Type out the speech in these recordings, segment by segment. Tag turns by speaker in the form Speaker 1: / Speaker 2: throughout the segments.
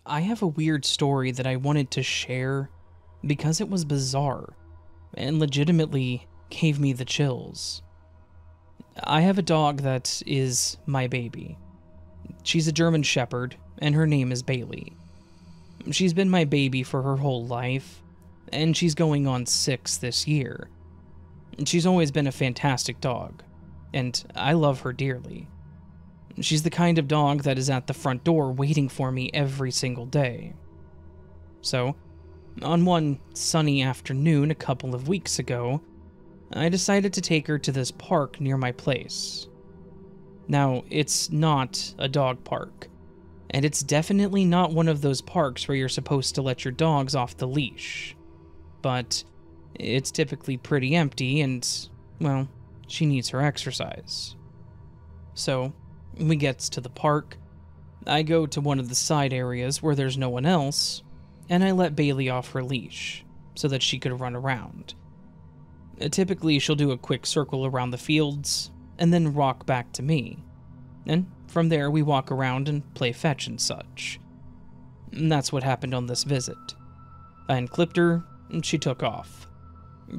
Speaker 1: I have a weird story that I wanted to share because it was bizarre and legitimately gave me the chills. I have a dog that is my baby. She's a German Shepherd, and her name is Bailey. She's been my baby for her whole life, and she's going on 6 this year. She's always been a fantastic dog, and I love her dearly. She's the kind of dog that is at the front door waiting for me every single day. So, on one sunny afternoon a couple of weeks ago, I decided to take her to this park near my place. Now, it's not a dog park, and it's definitely not one of those parks where you're supposed to let your dogs off the leash. But it's typically pretty empty and, well, she needs her exercise. So, we gets to the park, I go to one of the side areas where there's no one else, and I let Bailey off her leash so that she could run around. Typically, she'll do a quick circle around the fields and then walk back to me. And from there, we walk around and play fetch and such. And that's what happened on this visit. I unclipped her, and she took off.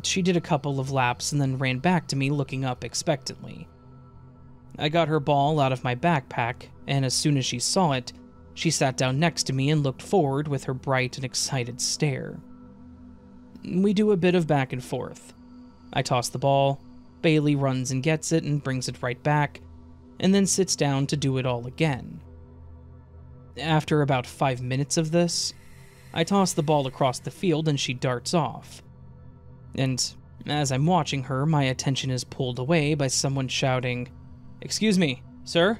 Speaker 1: She did a couple of laps and then ran back to me looking up expectantly. I got her ball out of my backpack, and as soon as she saw it, she sat down next to me and looked forward with her bright and excited stare. We do a bit of back and forth. I toss the ball, Bailey runs and gets it and brings it right back, and then sits down to do it all again. After about 5 minutes of this, I toss the ball across the field and she darts off. And as I'm watching her, my attention is pulled away by someone shouting, "Excuse me, sir?"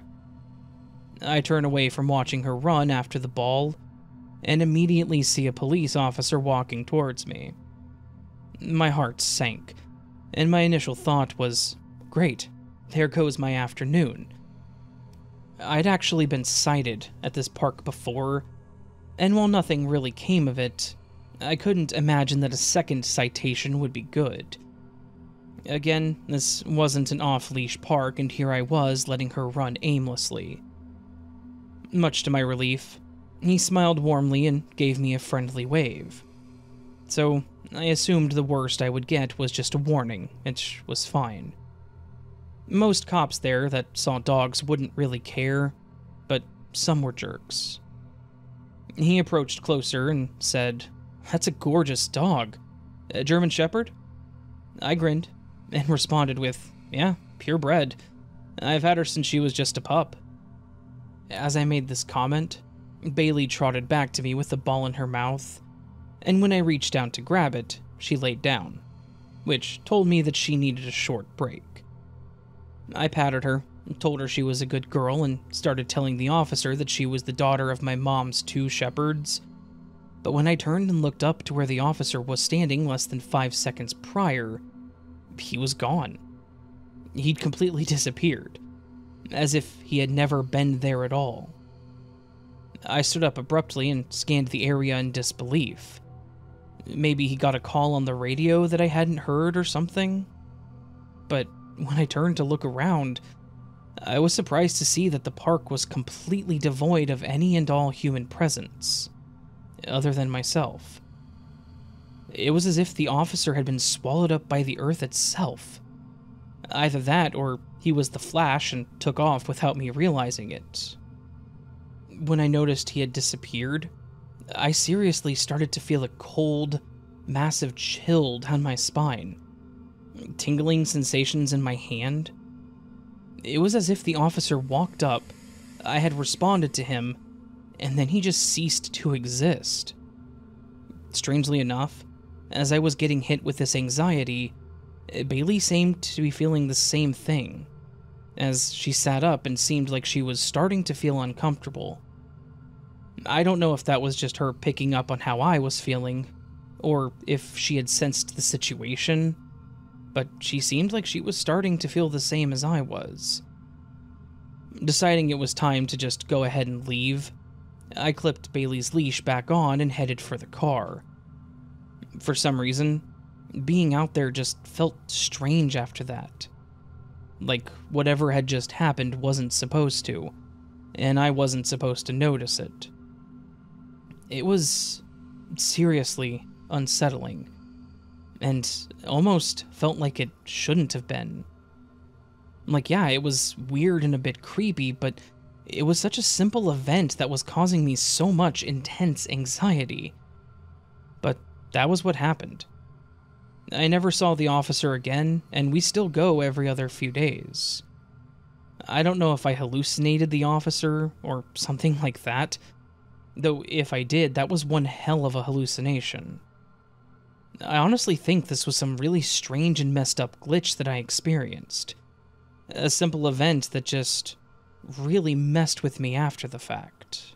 Speaker 1: I turn away from watching her run after the ball, and immediately see a police officer walking towards me. My heart sank, and my initial thought was, great, there goes my afternoon. I'd actually been cited at this park before, and while nothing really came of it, I couldn't imagine that a second citation would be good. Again, this wasn't an off-leash park, and here I was letting her run aimlessly. Much to my relief, he smiled warmly and gave me a friendly wave. So, I assumed the worst I would get was just a warning, which was fine. Most cops there that saw dogs wouldn't really care, but some were jerks. He approached closer and said, "That's a gorgeous dog. A German Shepherd?" I grinned and responded with, "Yeah, purebred. I've had her since she was just a pup." As I made this comment, Bailey trotted back to me with the ball in her mouth, and when I reached down to grab it, she laid down, which told me that she needed a short break. I patted her, told her she was a good girl, and started telling the officer that she was the daughter of my mom's 2 shepherds. But when I turned and looked up to where the officer was standing less than 5 seconds prior, he was gone. He'd completely disappeared, as if he had never been there at all. I stood up abruptly and scanned the area in disbelief. Maybe he got a call on the radio that I hadn't heard or something? But when I turned to look around, I was surprised to see that the park was completely devoid of any and all human presence, other than myself. It was as if the officer had been swallowed up by the earth itself. Either that, or he was the Flash and took off without me realizing it. When I noticed he had disappeared, I seriously started to feel a cold, massive chill down my spine. Tingling sensations in my hand. It was as if the officer walked up, I had responded to him, and then he just ceased to exist. Strangely enough, as I was getting hit with this anxiety, Bailey seemed to be feeling the same thing, as she sat up and seemed like she was starting to feel uncomfortable. I don't know if that was just her picking up on how I was feeling, or if she had sensed the situation, but she seemed like she was starting to feel the same as I was. Deciding it was time to just go ahead and leave, I clipped Bailey's leash back on and headed for the car. For some reason, being out there just felt strange after that. Like whatever had just happened wasn't supposed to, and I wasn't supposed to notice it. It was seriously unsettling, and almost felt like it shouldn't have been. Like, yeah, it was weird and a bit creepy, but it was such a simple event that was causing me so much intense anxiety. But that was what happened. I never saw the officer again, and we still go every other few days. I don't know if I hallucinated the officer or something like that, though if I did, that was one hell of a hallucination. I honestly think this was some really strange and messed up glitch that I experienced. A simple event that just really messed with me after the fact.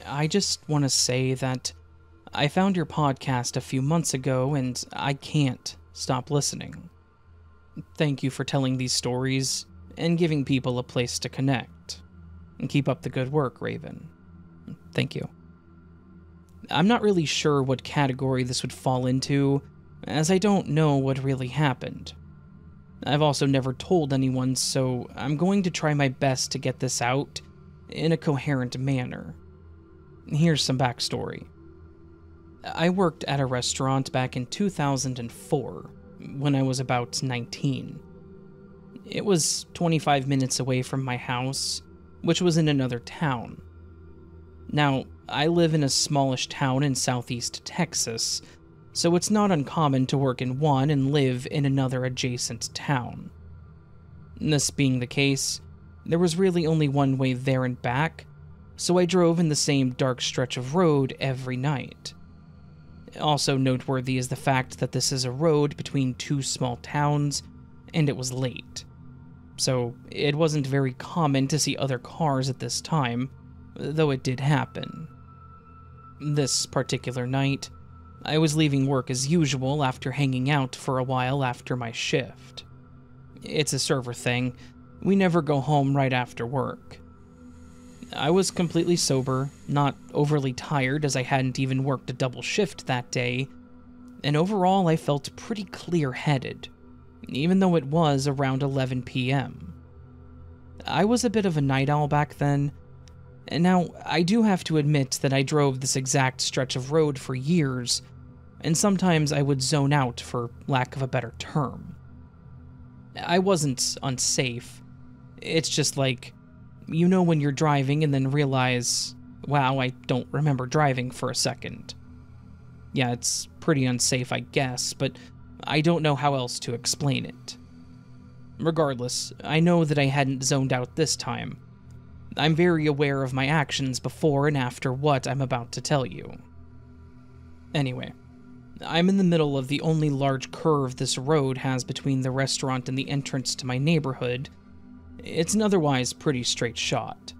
Speaker 1: I just want to say that I found your podcast a few months ago and I can't stop listening. Thank you for telling these stories and giving people a place to connect. And keep up the good work, Raven. Thank you. I'm not really sure what category this would fall into, as I don't know what really happened. I've also never told anyone, so I'm going to try my best to get this out in a coherent manner. Here's some backstory. I worked at a restaurant back in 2004, when I was about 19. It was 25 minutes away from my house, which was in another town. Now, I live in a smallish town in southeast Texas, so it's not uncommon to work in one and live in another adjacent town. This being the case, there was really only one way there and back, so I drove in the same dark stretch of road every night. Also noteworthy is the fact that this is a road between two small towns, and it was late. So it wasn't very common to see other cars at this time, though it did happen. This particular night, I was leaving work as usual after hanging out for a while after my shift. It's a server thing, we never go home right after work. I was completely sober, not overly tired as I hadn't even worked a double shift that day, and overall I felt pretty clear-headed, even though it was around 11 p.m. I was a bit of a night owl back then, and now I do have to admit that I drove this exact stretch of road for years, and sometimes I would zone out for lack of a better term. I wasn't unsafe, it's just like, you know when you're driving and then realize, wow, I don't remember driving for a second. Yeah, it's pretty unsafe, I guess, but I don't know how else to explain it. Regardless, I know that I hadn't zoned out this time. I'm very aware of my actions before and after what I'm about to tell you. Anyway, I'm in the middle of the only large curve this road has between the restaurant and the entrance to my neighborhood. It's an otherwise pretty straight shot,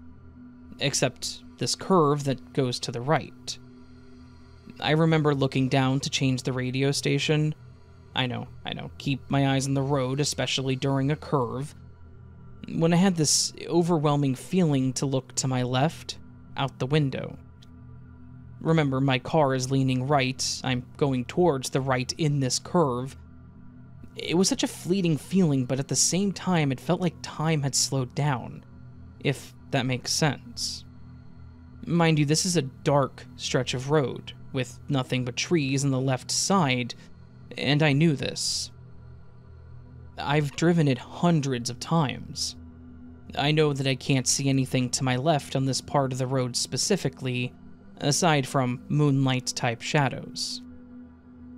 Speaker 1: except this curve that goes to the right. I remember looking down to change the radio station. I know, keep my eyes on the road, especially during a curve, when I had this overwhelming feeling to look to my left, out the window. Remember, my car is leaning right, I'm going towards the right in this curve. It was such a fleeting feeling, but at the same time, it felt like time had slowed down, if that makes sense. Mind you, this is a dark stretch of road, with nothing but trees on the left side, and I knew this. I've driven it hundreds of times. I know that I can't see anything to my left on this part of the road specifically, aside from moonlight-type shadows.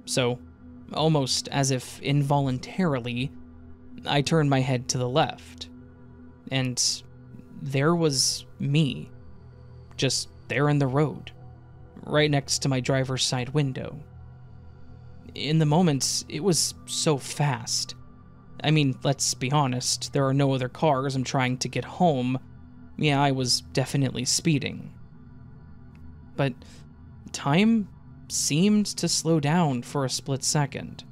Speaker 1: So, almost as if involuntarily, I turned my head to the left, and there was me, just there in the road, right next to my driver's side window. In the moment, it was so fast. I mean, let's be honest, there are no other cars, I'm trying to get home. Yeah, I was definitely speeding. But time seemed to slow down for a split second,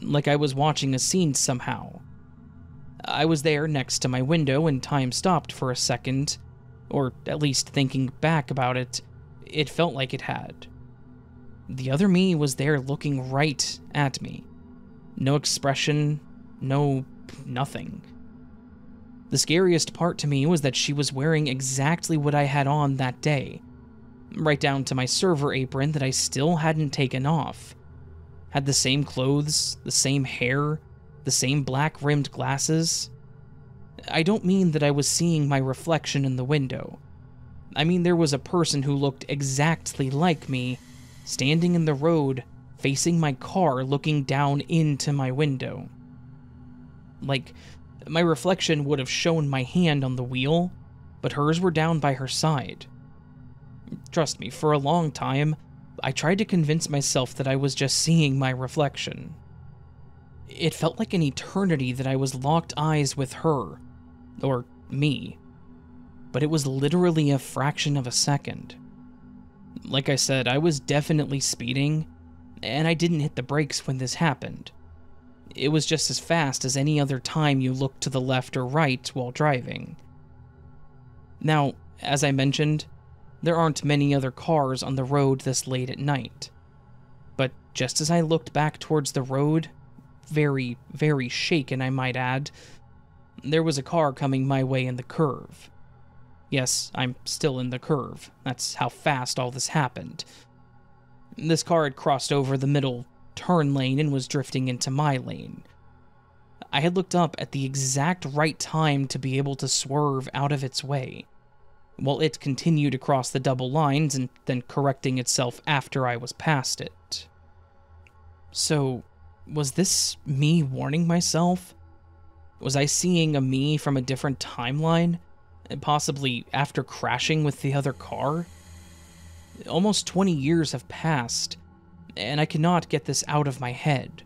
Speaker 1: like I was watching a scene somehow. I was there next to my window and time stopped for a second, or at least thinking back about it, it felt like it had. The other me was there looking right at me, No expression, no nothing. The scariest part to me was that she was wearing exactly what I had on that day, right down to my server apron that I still hadn't taken off. Had the same clothes, the same hair, the same black-rimmed glasses. I don't mean that I was seeing my reflection in the window. I mean there was a person who looked exactly like me, standing in the road, facing my car, looking down into my window. Like, my reflection would have shown my hand on the wheel, but hers were down by her side. Trust me, for a long time, I tried to convince myself that I was just seeing my reflection. It felt like an eternity that I was locked eyes with her, or me, but it was literally a fraction of a second. Like I said, I was definitely speeding, and I didn't hit the brakes when this happened. It was just as fast as any other time you look to the left or right while driving. Now, as I mentioned, there aren't many other cars on the road this late at night. But just as I looked back towards the road, very, very shaken I might add, there was a car coming my way in the curve. Yes, I'm still in the curve. That's how fast all this happened. This car had crossed over the middle turn lane and was drifting into my lane. I had looked up at the exact right time to be able to swerve out of its way, while it continued across the double lines and then correcting itself after I was past it. So, was this me warning myself? Was I seeing a me from a different timeline, and possibly after crashing with the other car? Almost 20 years have passed, and I cannot get this out of my head.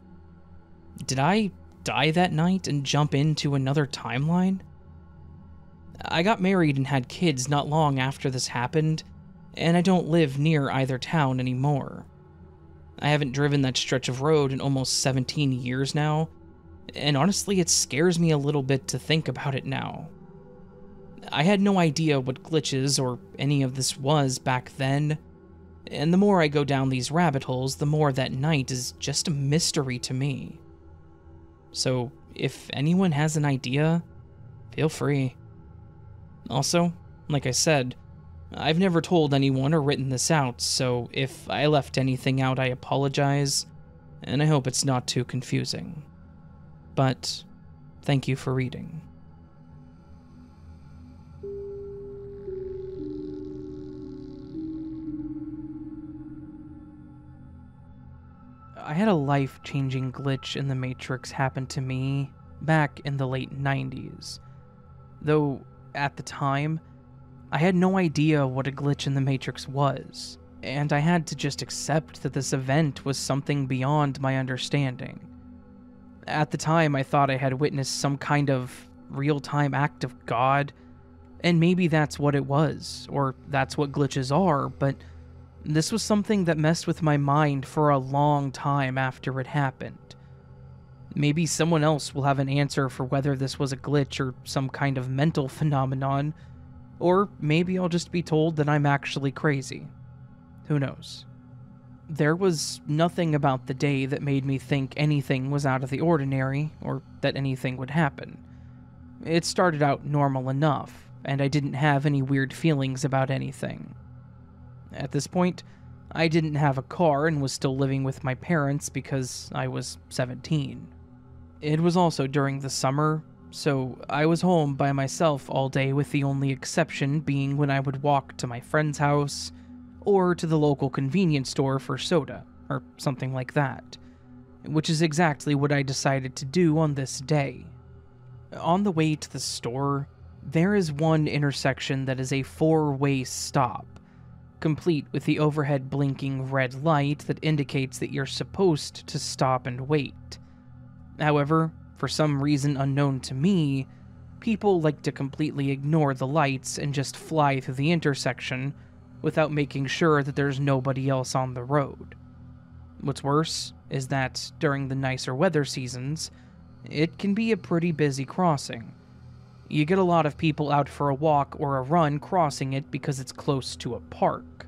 Speaker 1: Did I die that night and jump into another timeline? I got married and had kids not long after this happened, and I don't live near either town anymore. I haven't driven that stretch of road in almost 17 years now, and honestly it scares me a little bit to think about it now. I had no idea what glitches or any of this was back then, and the more I go down these rabbit holes, the more that night is just a mystery to me. So, if anyone has an idea, feel free. Also, like I said, I've never told anyone or written this out, so if I left anything out, I apologize, and I hope it's not too confusing. But, thank you for reading. I had a life-changing glitch in the Matrix happen to me back in the late 90s. Though, at the time, I had no idea what a glitch in the Matrix was, and I had to just accept that this event was something beyond my understanding. At the time, I thought I had witnessed some kind of real-time act of God, and maybe that's what it was, or that's what glitches are, but this was something that messed with my mind for a long time after it happened. Maybe someone else will have an answer for whether this was a glitch or some kind of mental phenomenon, or maybe I'll just be told that I'm actually crazy. Who knows? There was nothing about the day that made me think anything was out of the ordinary, or that anything would happen. It started out normal enough, and I didn't have any weird feelings about anything. At this point, I didn't have a car and was still living with my parents because I was 17. It was also during the summer, so I was home by myself all day, with the only exception being when I would walk to my friend's house or to the local convenience store for soda or something like that, which is exactly what I decided to do on this day. On the way to the store, there is one intersection that is a 4-way stop, complete with the overhead blinking red light that indicates that you're supposed to stop and wait. However, for some reason unknown to me, people like to completely ignore the lights and just fly through the intersection without making sure that there's nobody else on the road. What's worse is that during the nicer weather seasons, it can be a pretty busy crossing. You get a lot of people out for a walk or a run crossing it because it's close to a park.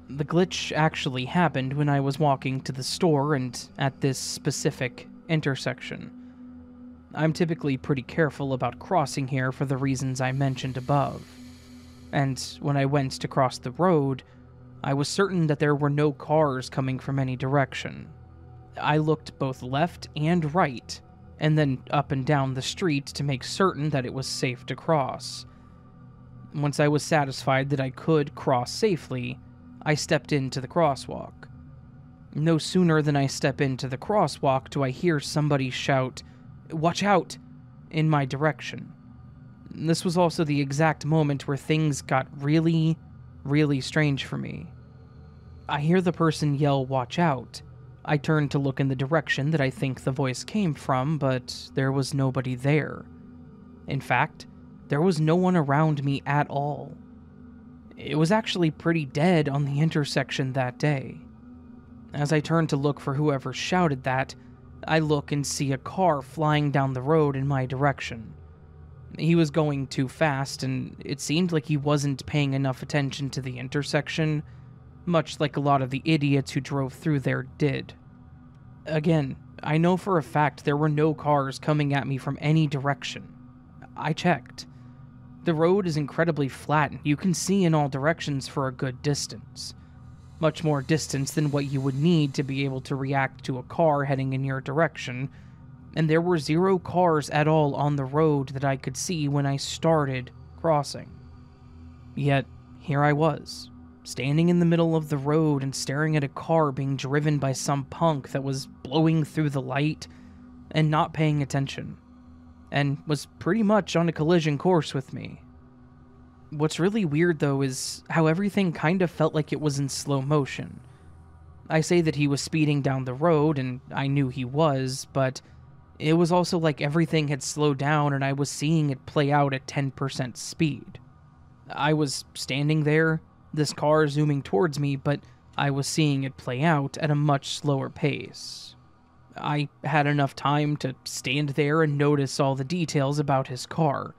Speaker 1: The glitch actually happened when I was walking to the store, and at this specific intersection. I'm typically pretty careful about crossing here for the reasons I mentioned above. And when I went to cross the road, I was certain that there were no cars coming from any direction. I looked both left and right, and then up and down the street to make certain that it was safe to cross. Once I was satisfied that I could cross safely, I stepped into the crosswalk. No sooner than I step into the crosswalk do I hear somebody shout, "Watch out!" in my direction. This was also the exact moment where things got really, really strange for me. I hear the person yell, "Watch out." I turn to look in the direction that I think the voice came from, but there was nobody there. In fact, there was no one around me at all. It was actually pretty dead on the intersection that day. As I turn to look for whoever shouted that, I look and see a car flying down the road in my direction. He was going too fast, and it seemed like he wasn't paying enough attention to the intersection, much like a lot of the idiots who drove through there did. Again, I know for a fact there were no cars coming at me from any direction. I checked. The road is incredibly flat, and you can see in all directions for a good distance. Much more distance than what you would need to be able to react to a car heading in your direction, and there were 0 cars at all on the road that I could see when I started crossing. Yet, here I was, standing in the middle of the road and staring at a car being driven by some punk that was blowing through the light and not paying attention, and was pretty much on a collision course with me. What's really weird, though, is how everything kind of felt like it was in slow motion. I say that he was speeding down the road, and I knew he was, but it was also like everything had slowed down and I was seeing it play out at 10% speed. I was standing there, this car zooming towards me, but I was seeing it play out at a much slower pace. I had enough time to stand there and notice all the details about his car.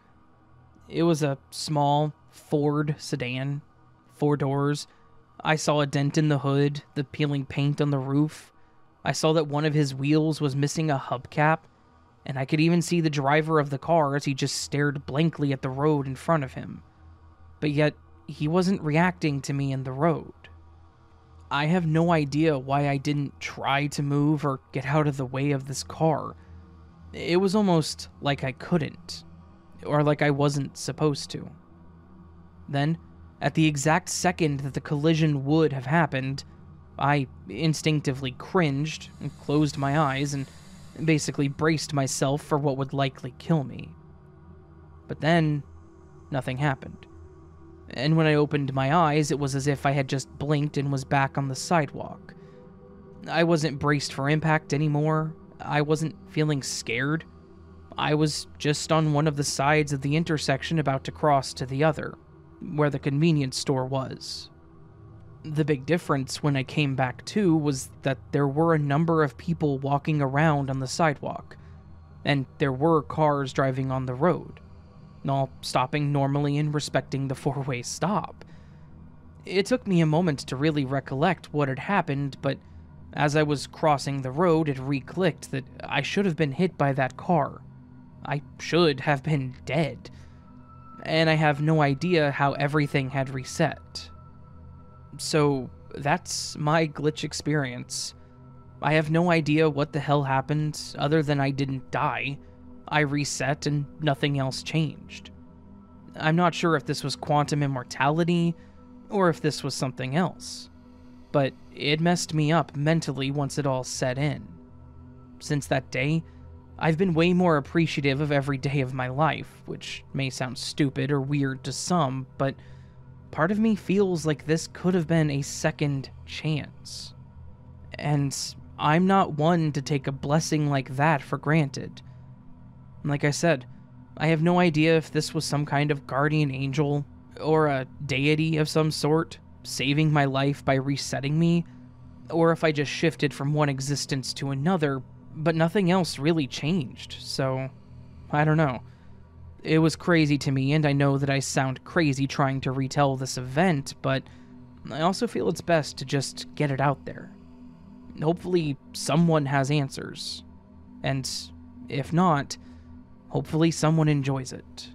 Speaker 1: It was a small Ford sedan, 4 doors. I saw a dent in the hood, the peeling paint on the roof. I saw that one of his wheels was missing a hubcap, and I could even see the driver of the car as he just stared blankly at the road in front of him. But yet, he wasn't reacting to me in the road. I have no idea why I didn't try to move or get out of the way of this car. It was almost like I couldn't, or like I wasn't supposed to. Then, at the exact second that the collision would have happened, I instinctively cringed and closed my eyes and basically braced myself for what would likely kill me. But then, nothing happened. And when I opened my eyes, it was as if I had just blinked and was back on the sidewalk. I wasn't braced for impact anymore. I wasn't feeling scared. I was just on one of the sides of the intersection about to cross to the other, where the convenience store was. The big difference when I came back to was that there were a number of people walking around on the sidewalk, and there were cars driving on the road, all stopping normally and respecting the 4-way stop. It took me a moment to really recollect what had happened, but as I was crossing the road, it re-clicked that I should have been hit by that car. I should have been dead. And I have no idea how everything had reset. So, that's my glitch experience. I have no idea what the hell happened, other than I didn't die. I reset and nothing else changed. I'm not sure if this was quantum immortality, or if this was something else. But it messed me up mentally once it all set in. Since that day, I've been way more appreciative of every day of my life, which may sound stupid or weird to some, but part of me feels like this could have been a second chance. And I'm not one to take a blessing like that for granted. Like I said, I have no idea if this was some kind of guardian angel, or a deity of some sort, saving my life by resetting me, or if I just shifted from one existence to another, but nothing else really changed, so I don't know. It was crazy to me, and I know that I sound crazy trying to retell this event, but I also feel it's best to just get it out there. Hopefully, someone has answers. and if not, hopefully someone enjoys it.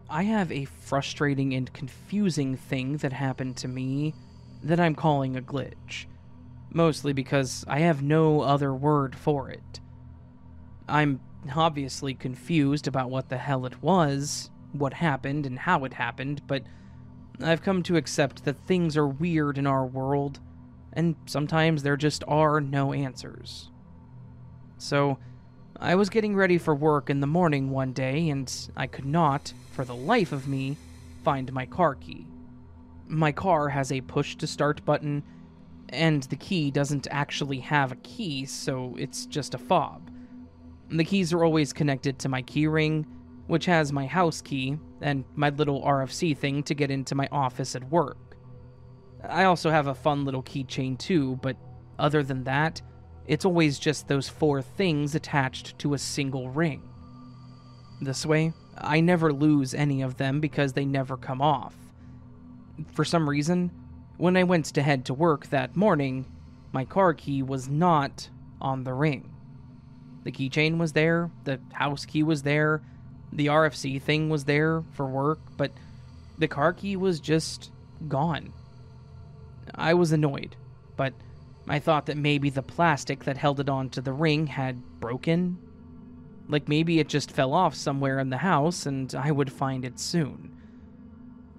Speaker 1: I have a frustrating and confusing thing that happened to me that I'm calling a glitch, mostly because I have no other word for it. I'm obviously confused about what the hell it was, what happened, and how it happened, but I've come to accept that things are weird in our world, and sometimes there just are no answers. So, I was getting ready for work in the morning one day, and I could not, for the life of me, find my car key. My car has a push-to-start button, and the key doesn't actually have a key, so it's just a fob. The keys are always connected to my keyring, which has my house key, and my little RFC thing to get into my office at work. I also have a fun little keychain too, but other than that, it's always just those 4 things attached to a single ring. This way, I never lose any of them because they never come off. For some reason, when I went to head to work that morning, my car key was not on the ring. The keychain was there, the house key was there, the RFC thing was there for work, but the car key was just gone. I was annoyed, but I thought that maybe the plastic that held it onto the ring had broken. Like maybe it just fell off somewhere in the house and I would find it soon.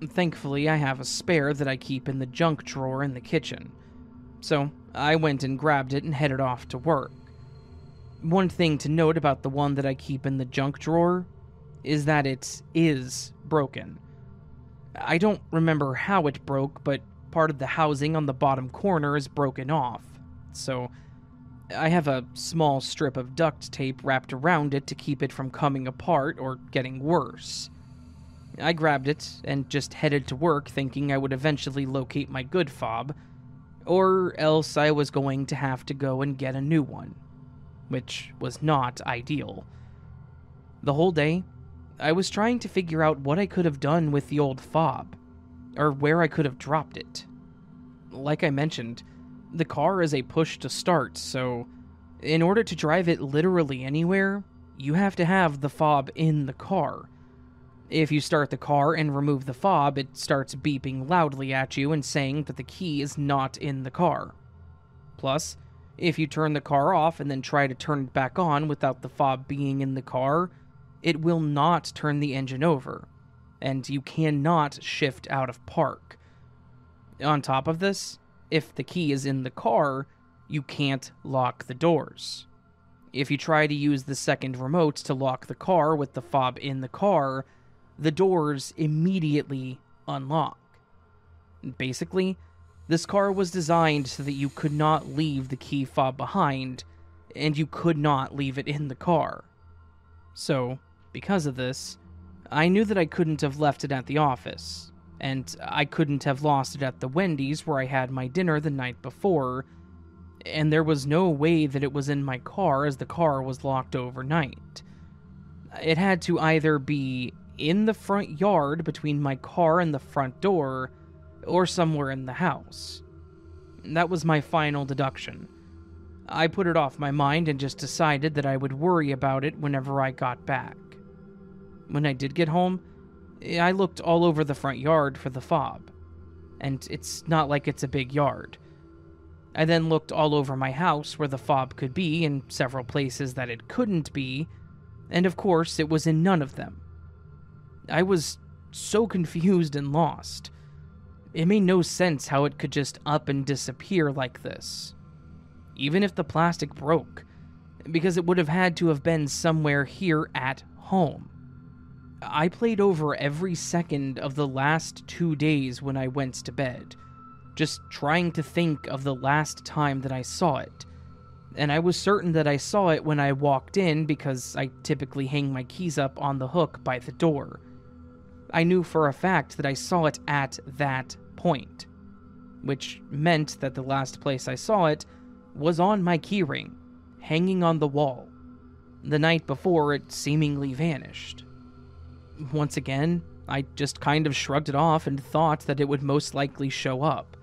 Speaker 1: Thankfully, I have a spare that I keep in the junk drawer in the kitchen. So I went and grabbed it and headed off to work. One thing to note about the one that I keep in the junk drawer is that it is broken. I don't remember how it broke, but part of the housing on the bottom corner is broken off, so I have a small strip of duct tape wrapped around it to keep it from coming apart or getting worse. I grabbed it and just headed to work thinking I would eventually locate my good fob, or else I was going to have to go and get a new one, which was not ideal. The whole day, I was trying to figure out what I could have done with the old fob, or where I could have dropped it. Like I mentioned, the car is a push to start, so in order to drive it literally anywhere, you have to have the fob in the car. If you start the car and remove the fob, it starts beeping loudly at you and saying that the key is not in the car. Plus, if you turn the car off and then try to turn it back on without the fob being in the car, it will not turn the engine over, and you cannot shift out of park. On top of this, if the key is in the car, you can't lock the doors. If you try to use the second remote to lock the car with the fob in the car, the doors immediately unlock. Basically, this car was designed so that you could not leave the key fob behind, and you could not leave it in the car. So, because of this, I knew that I couldn't have left it at the office, and I couldn't have lost it at the Wendy's where I had my dinner the night before, and there was no way that it was in my car as the car was locked overnight. It had to either be in the front yard between my car and the front door, or somewhere in the house. That was my final deduction. I put it off my mind and just decided that I would worry about it whenever I got back. When I did get home, I looked all over the front yard for the fob, and it's not like it's a big yard. I then looked all over my house where the fob could be in several places that it couldn't be, and of course it was in none of them. I was so confused and lost. It made no sense how it could just up and disappear like this, even if the plastic broke, because it would have had to have been somewhere here at home. I played over every second of the last 2 days when I went to bed, just trying to think of the last time that I saw it, and I was certain that I saw it when I walked in because I typically hang my keys up on the hook by the door. I knew for a fact that I saw it at that point, which meant that the last place I saw it was on my keyring, hanging on the wall, the night before it seemingly vanished. Once again, I just kind of shrugged it off and thought that it would most likely show up.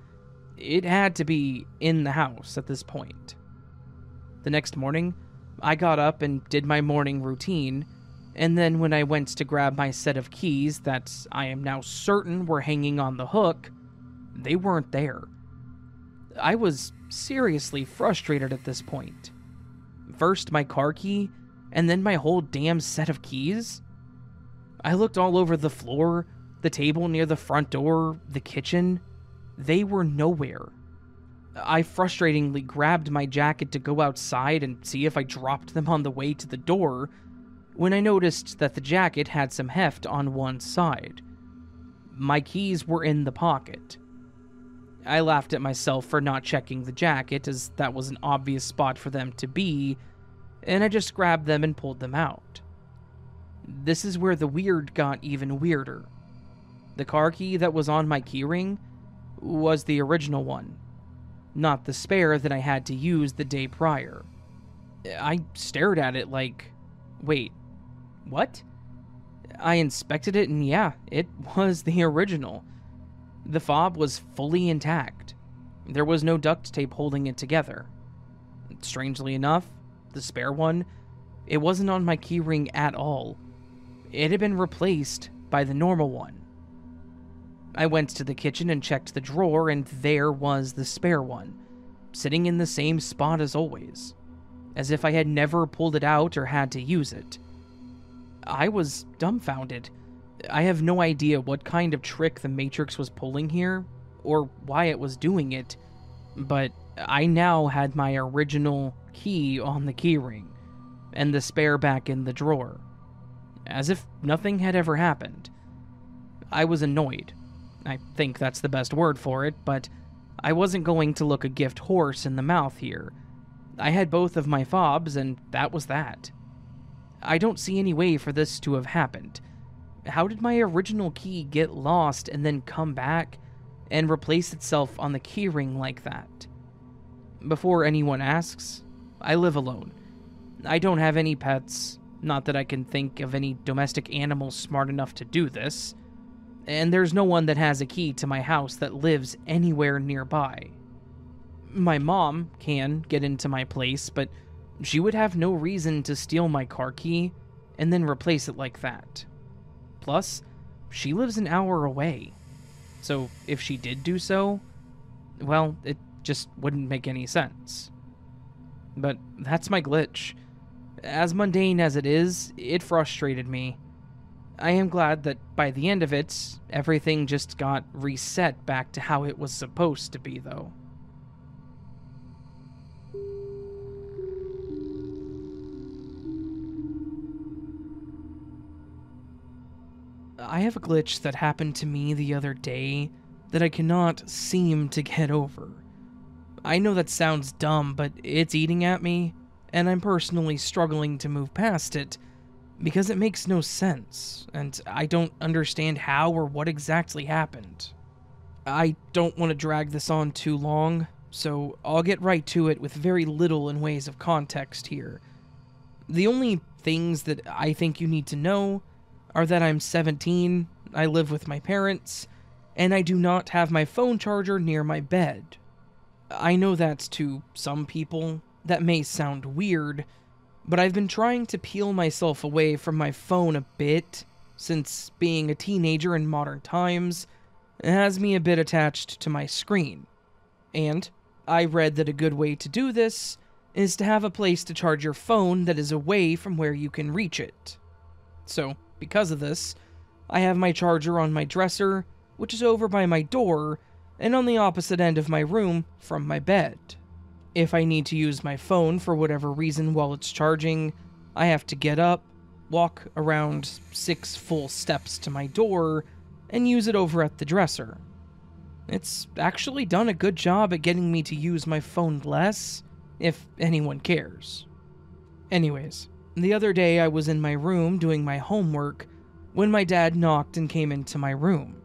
Speaker 1: It had to be in the house at this point. The next morning, I got up and did my morning routine, and then when I went to grab my set of keys that I am now certain were hanging on the hook, they weren't there. I was seriously frustrated at this point. First my car key, and then my whole damn set of keys? I looked all over the floor, the table near the front door, the kitchen. They were nowhere. I frustratingly grabbed my jacket to go outside and see if I dropped them on the way to the door, when I noticed that the jacket had some heft on one side. My keys were in the pocket. I laughed at myself for not checking the jacket, as that was an obvious spot for them to be, and I just grabbed them and pulled them out. This is where the weird got even weirder. The car key that was on my keyring was the original one, not the spare that I had to use the day prior. I stared at it like, wait, what? I inspected it and yeah, it was the original. The fob was fully intact. There was no duct tape holding it together. Strangely enough, the spare one, it wasn't on my keyring at all. It had been replaced by the normal one. I went to the kitchen and checked the drawer, and there was the spare one, sitting in the same spot as always, as if I had never pulled it out or had to use it. I was dumbfounded. I have no idea what kind of trick the Matrix was pulling here, or why it was doing it, but I now had my original key on the keyring, and the spare back in the drawer, as if nothing had ever happened. I was annoyed. I think that's the best word for it, but I wasn't going to look a gift horse in the mouth here. I had both of my fobs, and that was that. I don't see any way for this to have happened. How did my original key get lost and then come back and replace itself on the keyring like that? Before anyone asks, I live alone. I don't have any pets, not that I can think of any domestic animals smart enough to do this, and there's no one that has a key to my house that lives anywhere nearby. My mom can get into my place, but she would have no reason to steal my car key and then replace it like that. Plus, she lives an hour away, so if she did do so, well, it just wouldn't make any sense. But that's my glitch. As mundane as it is, it frustrated me. I am glad that by the end of it, everything just got reset back to how it was supposed to be, though. I have a glitch that happened to me the other day that I cannot seem to get over. I know that sounds dumb, but it's eating at me, and I'm personally struggling to move past it because it makes no sense, and I don't understand how or what exactly happened. I don't want to drag this on too long, so I'll get right to it with very little in ways of context here. The only things that I think you need to know are that I'm 17, I live with my parents, and I do not have my phone charger near my bed. I know that to some people, that may sound weird, but I've been trying to peel myself away from my phone a bit, since being a teenager in modern times has me a bit attached to my screen. And I read that a good way to do this is to have a place to charge your phone that is away from where you can reach it. So, because of this, I have my charger on my dresser, which is over by my door, and on the opposite end of my room from my bed. If I need to use my phone for whatever reason while it's charging, I have to get up, walk around 6 full steps to my door, and use it over at the dresser. It's actually done a good job at getting me to use my phone less, if anyone cares. Anyways, the other day I was in my room doing my homework when my dad knocked and came into my room.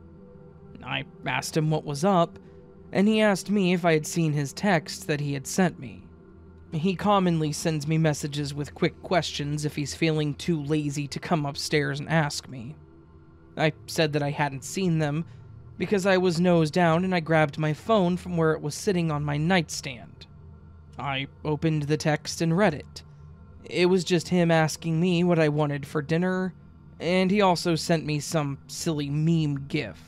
Speaker 1: I asked him what was up, and he asked me if I had seen his text that he had sent me. He commonly sends me messages with quick questions if he's feeling too lazy to come upstairs and ask me. I said that I hadn't seen them because I was nose down and I grabbed my phone from where it was sitting on my nightstand. I opened the text and read it. It was just him asking me what I wanted for dinner, and he also sent me some silly meme gif.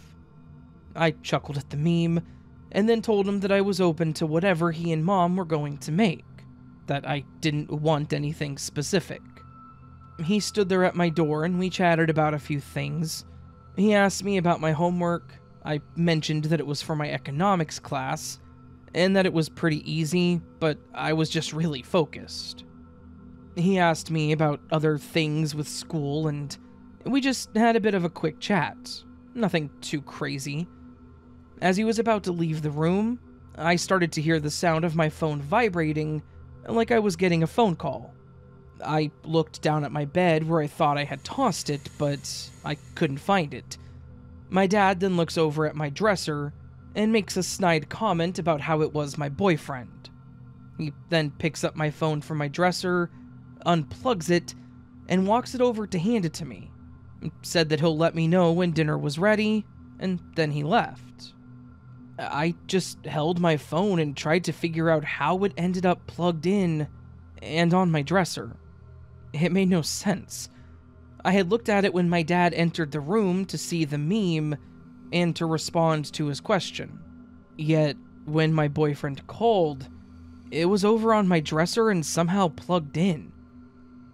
Speaker 1: I chuckled at the meme, and then told him that I was open to whatever he and Mom were going to make, that I didn't want anything specific. He stood there at my door and we chatted about a few things. He asked me about my homework. I mentioned that it was for my economics class, and that it was pretty easy, but I was just really focused. He asked me about other things with school, and we just had a bit of a quick chat. Nothing too crazy. As he was about to leave the room, I started to hear the sound of my phone vibrating, like I was getting a phone call. I looked down at my bed where I thought I had tossed it, but I couldn't find it. My dad then looks over at my dresser and makes a snide comment about how it was my boyfriend. He then picks up my phone from my dresser, unplugs it, and walks it over to hand it to me. Said that he'll let me know when dinner was ready, and then he left. I just held my phone and tried to figure out how it ended up plugged in and on my dresser. It made no sense. I had looked at it when my dad entered the room to see the meme and to respond to his question. Yet, when my boyfriend called, it was over on my dresser and somehow plugged in.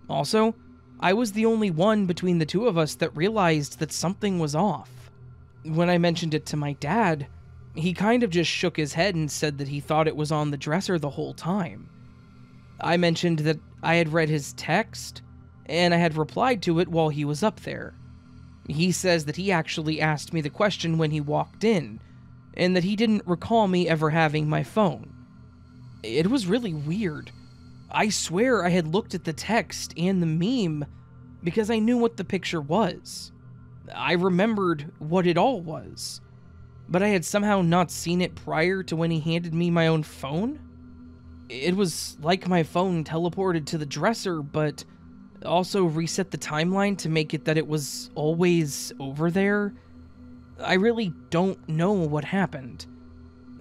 Speaker 1: Also, I was the only one between the two of us that realized that something was off. When I mentioned it to my dad, he kind of just shook his head and said that he thought it was on the dresser the whole time. I mentioned that I had read his text, and I had replied to it while he was up there. He says that he actually asked me the question when he walked in, and that he didn't recall me ever having my phone. It was really weird. I swear I had looked at the text and the meme because I knew what the picture was. I remembered what it all was, but I had somehow not seen it prior to when he handed me my own phone. It was like my phone teleported to the dresser, but also reset the timeline to make it that it was always over there. I really don't know what happened,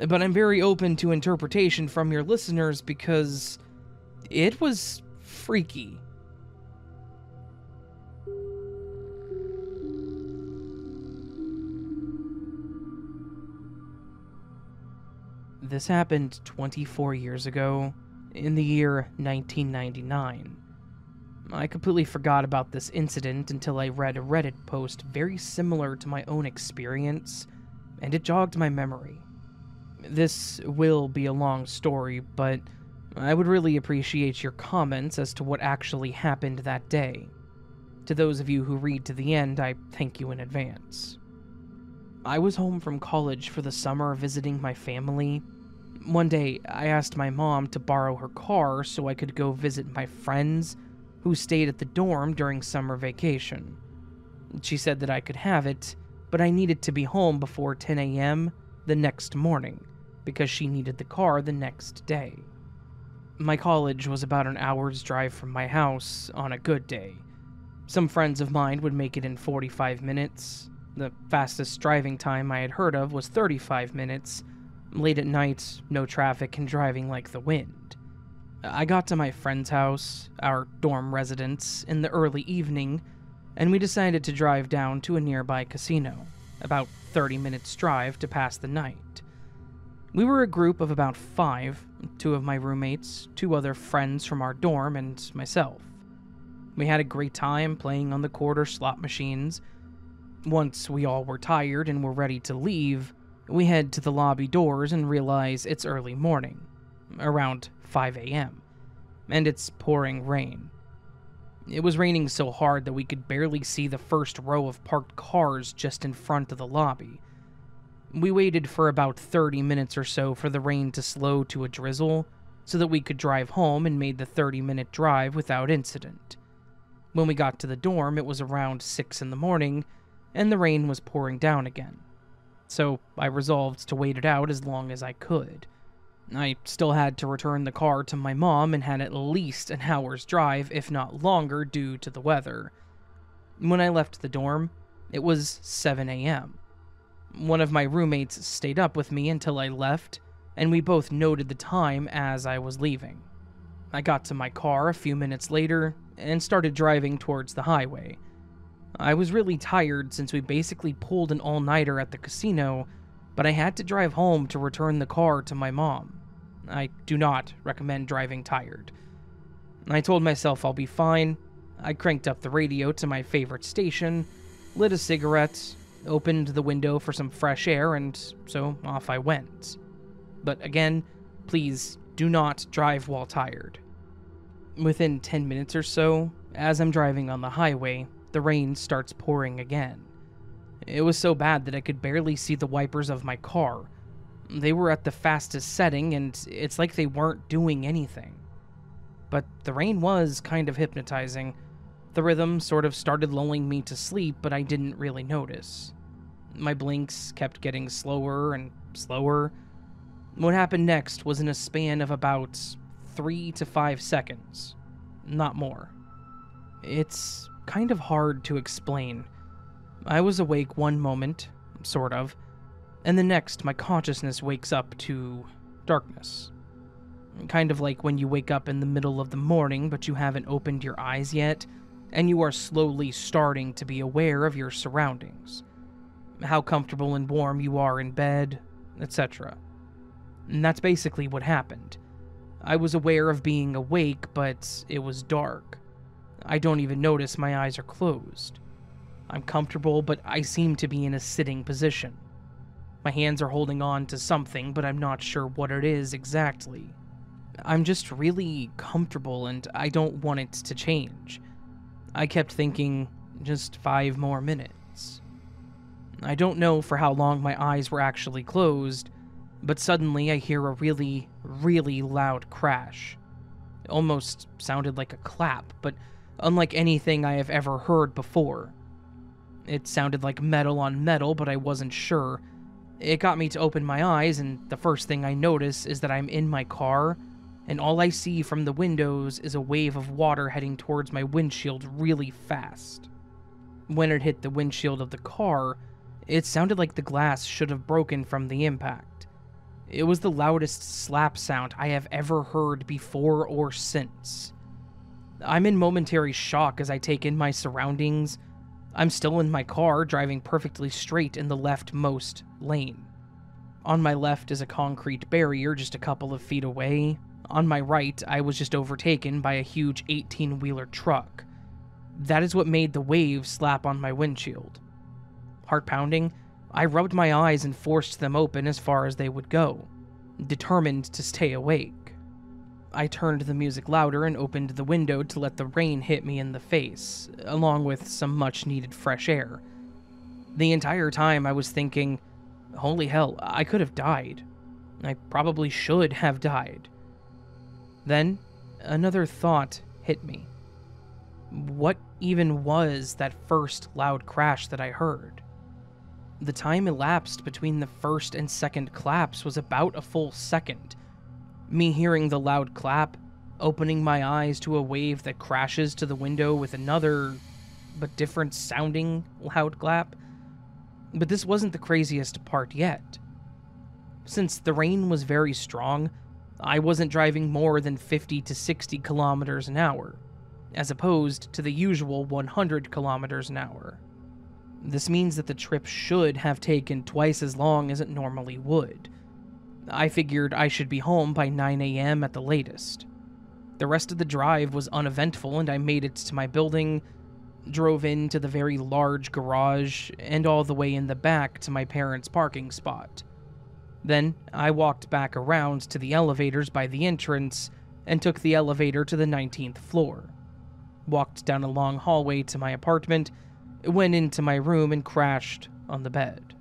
Speaker 1: but I'm very open to interpretation from your listeners because it was freaky. This happened 24 years ago, in the year 1999. I completely forgot about this incident until I read a Reddit post very similar to my own experience, and it jogged my memory. This will be a long story, but I would really appreciate your comments as to what actually happened that day. To those of you who read to the end, I thank you in advance. I was home from college for the summer visiting my family. One day, I asked my mom to borrow her car so I could go visit my friends who stayed at the dorm during summer vacation. She said that I could have it, but I needed to be home before 10 a.m. the next morning because she needed the car the next day. My college was about an hour's drive from my house on a good day. Some friends of mine would make it in 45 minutes. The fastest driving time I had heard of was 35 minutes. Late at night, no traffic and driving like the wind. I got to my friend's house, our dorm residence, in the early evening, and we decided to drive down to a nearby casino, about 30 minutes drive to pass the night. We were a group of about 5, 2 of my roommates, 2 other friends from our dorm, and myself. We had a great time playing on the quarter slot machines. Once we all were tired and were ready to leave, we head to the lobby doors and realize it's early morning, around 5 a.m., and it's pouring rain. It was raining so hard that we could barely see the first row of parked cars just in front of the lobby. We waited for about 30 minutes or so for the rain to slow to a drizzle so that we could drive home and made the 30-minute drive without incident. When we got to the dorm, it was around 6 in the morning, and the rain was pouring down again. So I resolved to wait it out as long as I could. I still had to return the car to my mom and had at least an hour's drive, if not longer, due to the weather. When I left the dorm, It was 7 a.m. One of my roommates stayed up with me until I left, and we both noted the time as I was leaving. I got to my car a few minutes later and started driving towards the highway. I was really tired since we basically pulled an all-nighter at the casino, but I had to drive home to return the car to my mom. I do not recommend driving tired. I told myself I'll be fine. I cranked up the radio to my favorite station, lit a cigarette, opened the window for some fresh air, and so off I went. But again, please do not drive while tired. Within 10 minutes or so, as I'm driving on the highway, the rain starts pouring again. It was so bad that I could barely see the wipers of my car. They were at the fastest setting, and it's like they weren't doing anything. But the rain was kind of hypnotizing. The rhythm sort of started lulling me to sleep, but I didn't really notice. My blinks kept getting slower and slower. What happened next was in a span of about 3 to 5 seconds. Not more. It's kind of hard to explain. I was awake one moment, sort of, and the next my consciousness wakes up to darkness. Kind of like when you wake up in the middle of the morning but you haven't opened your eyes yet, and you are slowly starting to be aware of your surroundings. How comfortable and warm you are in bed, etc. And that's basically what happened. I was aware of being awake, but it was dark. I don't even notice my eyes are closed. I'm comfortable, but I seem to be in a sitting position. My hands are holding on to something, but I'm not sure what it is exactly. I'm just really comfortable, and I don't want it to change. I kept thinking, just 5 more minutes. I don't know for how long my eyes were actually closed, but suddenly I hear a really, really loud crash. It almost sounded like a clap, but unlike anything I have ever heard before. It sounded like metal on metal, but I wasn't sure. It got me to open my eyes, and the first thing I notice is that I'm in my car, and all I see from the windows is a wave of water heading towards my windshield really fast. When it hit the windshield of the car, it sounded like the glass should have broken from the impact. It was the loudest slap sound I have ever heard before or since. I'm in momentary shock as I take in my surroundings. I'm still in my car, driving perfectly straight in the leftmost lane. On my left is a concrete barrier just a couple of feet away. On my right, I was just overtaken by a huge 18-wheeler truck. That is what made the wave slap on my windshield. Heart pounding, I rubbed my eyes and forced them open as far as they would go, determined to stay awake. I turned the music louder and opened the window to let the rain hit me in the face, along with some much-needed fresh air. The entire time I was thinking, holy hell, I could have died. I probably should have died. Then, another thought hit me. What even was that first loud crash that I heard? The time elapsed between the first and second claps was about a full second. Me hearing the loud clap, opening my eyes to a wave that crashes to the window with another, but different sounding loud clap. But this wasn't the craziest part yet. Since the rain was very strong, I wasn't driving more than 50 to 60 kilometers an hour, as opposed to the usual 100 kilometers an hour. This means that the trip should have taken twice as long as it normally would. I figured I should be home by 9 a.m. at the latest. The rest of the drive was uneventful, and I made it to my building, drove into the very large garage, and all the way in the back to my parents' parking spot. Then, I walked back around to the elevators by the entrance, and took the elevator to the 19th floor. Walked down a long hallway to my apartment, went into my room, and crashed on the bed.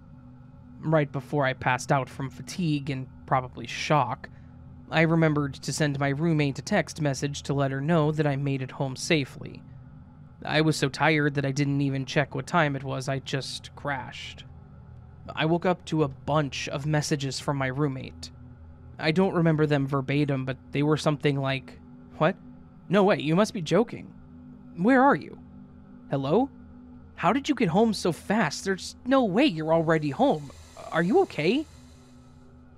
Speaker 1: Right before I passed out from fatigue and probably shock, I remembered to send my roommate a text message to let her know that I made it home safely. I was so tired that I didn't even check what time it was, I just crashed. I woke up to a bunch of messages from my roommate. I don't remember them verbatim, but they were something like, "What? No way, you must be joking. Where are you? Hello? How did you get home so fast? There's no way you're already home. Are you okay?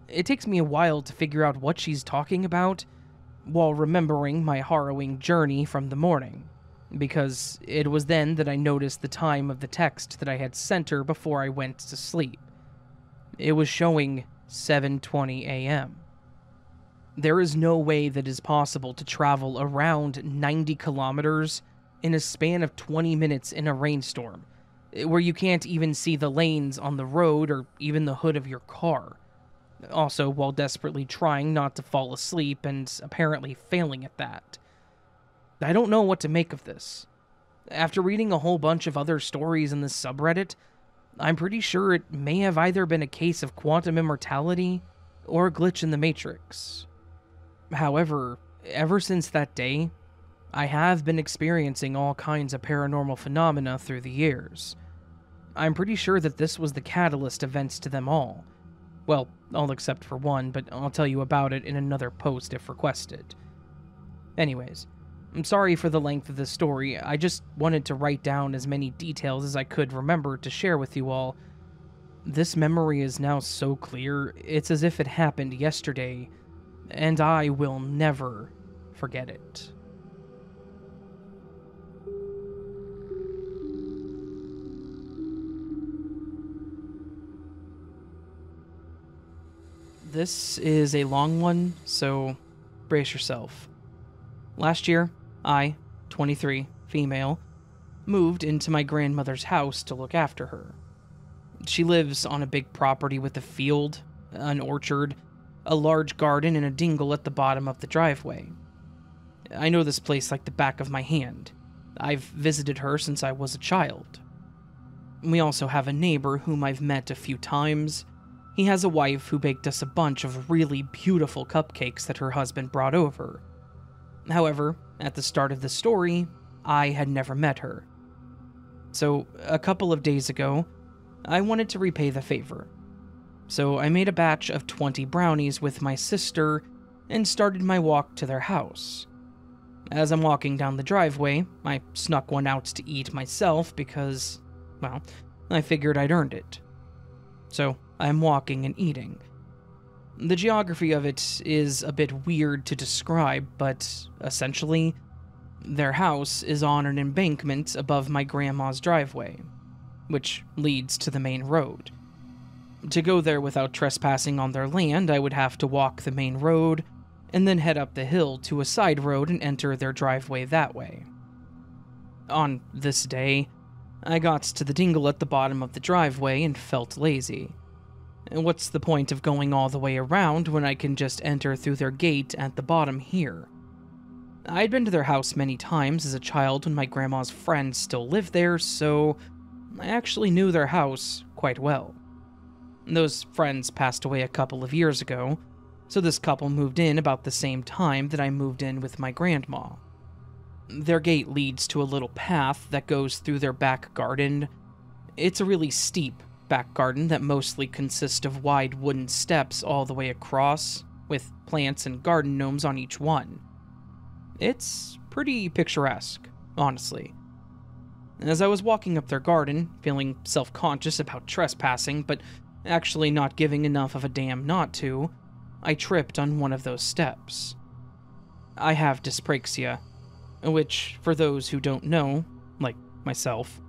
Speaker 1: It takes me a while to figure out what she's talking about, while remembering my harrowing journey from the morning, because it was then that I noticed the time of the text that I had sent her before I went to sleep. It was showing 7:20 a.m. There is no way that it is possible to travel around 90 kilometers in a span of 20 minutes in a rainstorm, where you can't even see the lanes on the road or even the hood of your car. Also, while desperately trying not to fall asleep and apparently failing at that. I don't know what to make of this. After reading a whole bunch of other stories in this subreddit, I'm pretty sure it may have either been a case of quantum immortality or a glitch in the Matrix. However, ever since that day, I have been experiencing all kinds of paranormal phenomena through the years. I'm pretty sure that this was the catalyst events to them all. Well, all except for one, but I'll tell you about it in another post if requested. Anyways, I'm sorry for the length of this story. I just wanted to write down as many details as I could remember to share with you all. This memory is now so clear, it's as if it happened yesterday, and I will never forget it. This is a long one, so brace yourself. Last year, I, 23, female, moved into my grandmother's house to look after her. She lives on a big property with a field, an orchard, a large garden, and a dingle at the bottom of the driveway. I know this place like the back of my hand. I've visited her since I was a child. We also have a neighbor whom I've met a few times. He has a wife who baked us a bunch of really beautiful cupcakes that her husband brought over. However, at the start of the story, I had never met her. So, a couple of days ago, I wanted to repay the favor. So I made a batch of 20 brownies with my sister and started my walk to their house. As I'm walking down the driveway, I snuck one out to eat myself because, well, I figured I'd earned it. So, I'm walking and eating. The geography of it is a bit weird to describe, but essentially, their house is on an embankment above my grandma's driveway, which leads to the main road. To go there without trespassing on their land, I would have to walk the main road, and then head up the hill to a side road and enter their driveway that way. On this day, I got to the dingle at the bottom of the driveway and felt lazy. What's the point of going all the way around when I can just enter through their gate at the bottom here? I'd been to their house many times as a child when my grandma's friends still lived there, so I actually knew their house quite well. Those friends passed away a couple of years ago, so this couple moved in about the same time that I moved in with my grandma. Their gate leads to a little path that goes through their back garden. It's a really steep back garden that mostly consists of wide wooden steps all the way across, with plants and garden gnomes on each one. It's pretty picturesque, honestly. As I was walking up their garden, feeling self-conscious about trespassing, but actually not giving enough of a damn not to, I tripped on one of those steps. I have dyspraxia, which, for those who don't know, like myself,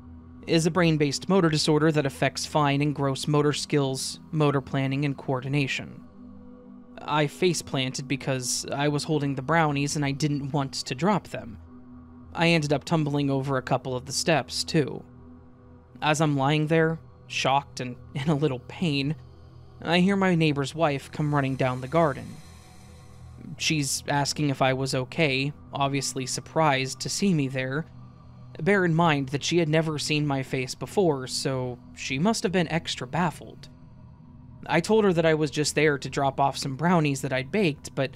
Speaker 1: is a brain-based motor disorder that affects fine and gross motor skills, motor planning, and coordination. I face-planted because I was holding the brownies and I didn't want to drop them. I ended up tumbling over a couple of the steps, too. As I'm lying there, shocked and in a little pain, I hear my neighbor's wife come running down the garden. She's asking if I was okay, obviously surprised to see me there. Bear in mind that she had never seen my face before, so she must have been extra baffled. I told her that I was just there to drop off some brownies that I'd baked, but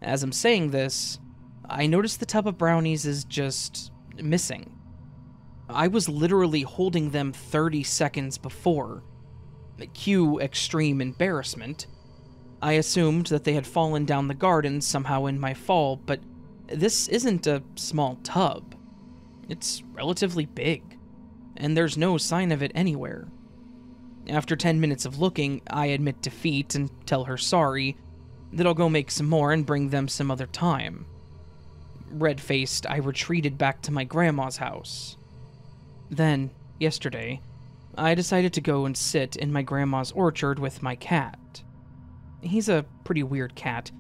Speaker 1: as I'm saying this, I noticed the tub of brownies is just missing. I was literally holding them 30 seconds before. Cue extreme embarrassment. I assumed that they had fallen down the garden somehow in my fall, but this isn't a small tub. It's relatively big. and there's no sign of it anywhere. After 10 minutes of looking, I admit defeat and tell her sorry, that I'll go make some more and bring them some other time. Red-faced, I retreated back to my grandma's house. Then, yesterday, I decided to go and sit in my grandma's orchard with my cat. He's a pretty weird cat.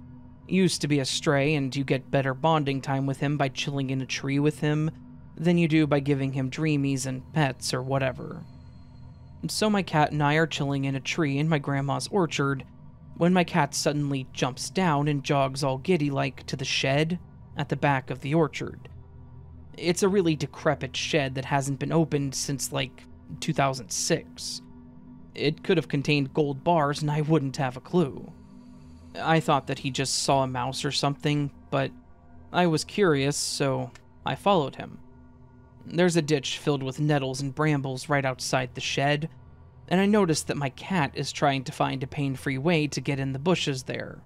Speaker 1: Used to be a stray, and you get better bonding time with him by chilling in a tree with him than you do by giving him dreamies and pets or whatever. So my cat and I are chilling in a tree in my grandma's orchard when my cat suddenly jumps down and jogs all giddy-like to the shed at the back of the orchard. It's a really decrepit shed that hasn't been opened since, 2006. It could have contained gold bars and I wouldn't have a clue. I thought that he just saw a mouse or something, but I was curious, so I followed him. There's a ditch filled with nettles and brambles right outside the shed, and I noticed that my cat is trying to find a pain-free way to get in the bushes there.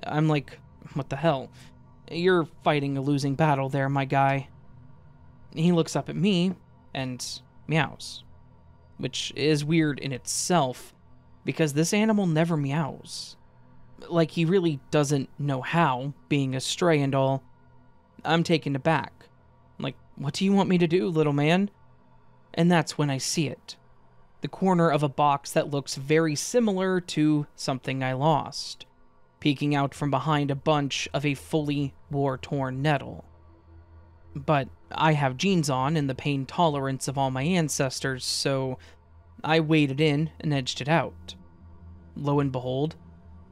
Speaker 1: I'm like, what the hell? You're fighting a losing battle there, my guy. He looks up at me and meows, which is weird in itself, because this animal never meows. Like, he really doesn't know how, being a stray and all. I'm taken aback. Like, what do you want me to do, little man? And that's when I see it. The corner of a box that looks very similar to something I lost, peeking out from behind a bunch of a fully war-torn nettle. But I have genes on and the pain tolerance of all my ancestors, so I waded in and edged it out. Lo and behold,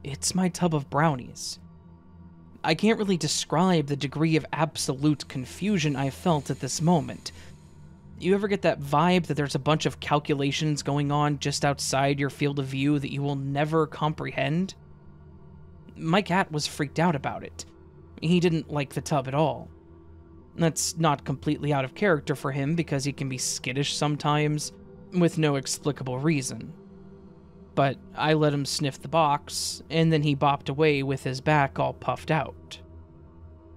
Speaker 1: it's my tub of brownies. I can't really describe the degree of absolute confusion I felt at this moment. You ever get that vibe that there's a bunch of calculations going on just outside your field of view that you will never comprehend? My cat was freaked out about it. He didn't like the tub at all. That's not completely out of character for him because he can be skittish sometimes, with no explicable reason. But I let him sniff the box, and then he bopped away with his back all puffed out.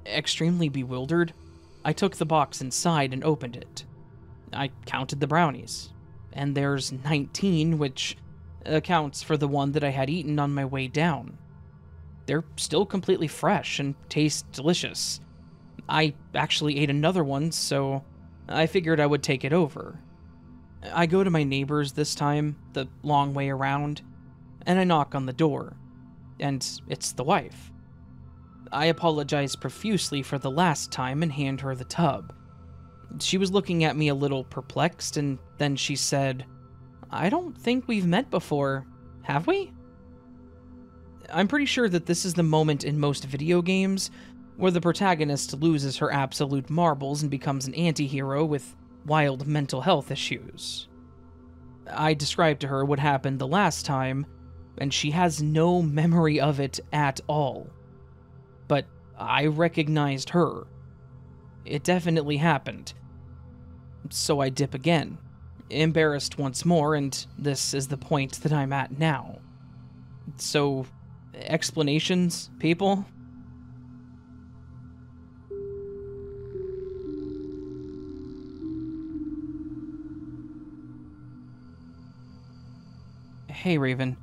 Speaker 1: Extremely bewildered, I took the box inside and opened it. I counted the brownies, and there's 19, which accounts for the one that I had eaten on my way down. They're still completely fresh and taste delicious. I actually ate another one, so I figured I would take it over. I go to my neighbor's this time, the long way around, and I knock on the door, and it's the wife. I apologize profusely for the last time and hand her the tub. She was looking at me a little perplexed, and then she said, "I don't think we've met before, have we?" I'm pretty sure that this is the moment in most video games where the protagonist loses her absolute marbles and becomes an anti-hero with wild mental health issues. I described to her what happened the last time, and she has no memory of it at all. But I recognized her. It definitely happened. So I dip again, embarrassed once more, and this is the point that I'm at now. So, explanations, people? Hey Raven,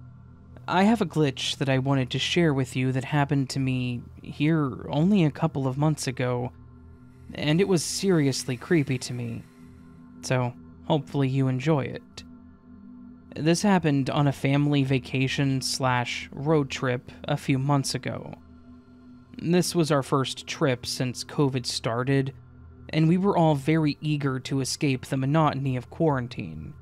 Speaker 1: I have a glitch that I wanted to share with you that happened to me here only a couple of months ago, and it was seriously creepy to me, so hopefully you enjoy it. This happened on a family vacation/road trip a few months ago. This was our first trip since COVID started, and we were all very eager to escape the monotony of quarantine.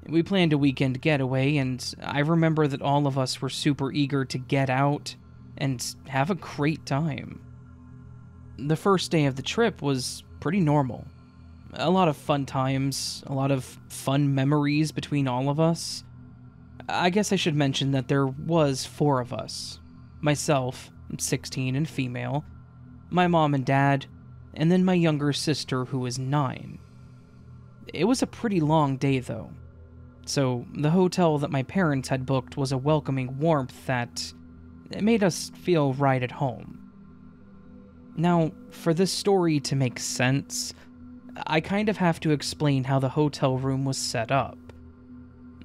Speaker 1: We planned a weekend getaway, and I remember that all of us were super eager to get out and have a great time. The first day of the trip was pretty normal. A lot of fun times, a lot of fun memories between all of us. I guess I should mention that there was 4 of us. Myself, 16 and female, my mom and dad, and then my younger sister who was 9. It was a pretty long day though. So, the hotel that my parents had booked was a welcoming warmth that made us feel right at home. Now, for this story to make sense, I kind of have to explain how the hotel room was set up.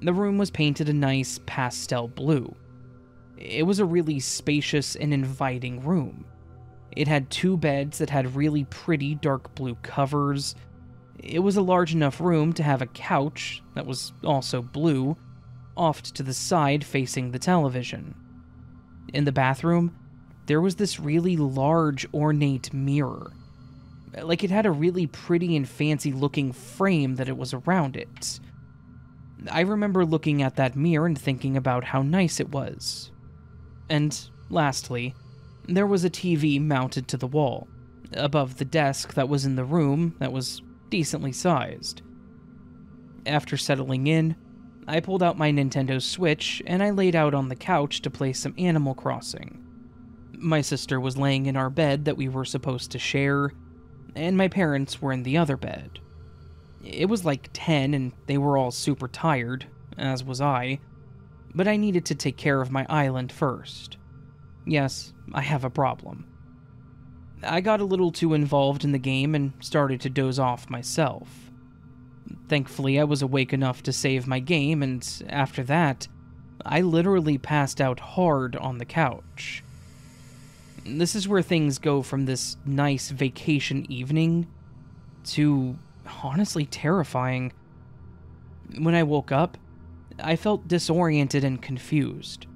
Speaker 1: The room was painted a nice pastel blue. It was a really spacious and inviting room. It had 2 beds that had really pretty dark blue covers. It was a large enough room to have a couch that was also blue, off to the side facing the television. In the bathroom, there was this really large, ornate mirror. Like it had a really pretty and fancy looking frame that it was around it. I remember looking at that mirror and thinking about how nice it was. And lastly, there was a TV mounted to the wall, above the desk that was in the room that was decently sized. After settling in, I pulled out my Nintendo Switch and I laid out on the couch to play some Animal Crossing. My sister was laying in our bed that we were supposed to share, and my parents were in the other bed. It was like 10 and they were all super tired, as was I, but I needed to take care of my island first. Yes, I have a problem. I got a little too involved in the game and started to doze off myself. Thankfully, I was awake enough to save my game, and after that, I literally passed out hard on the couch. This is where things go from this nice vacation evening to honestly terrifying. When I woke up, I felt disoriented and confused.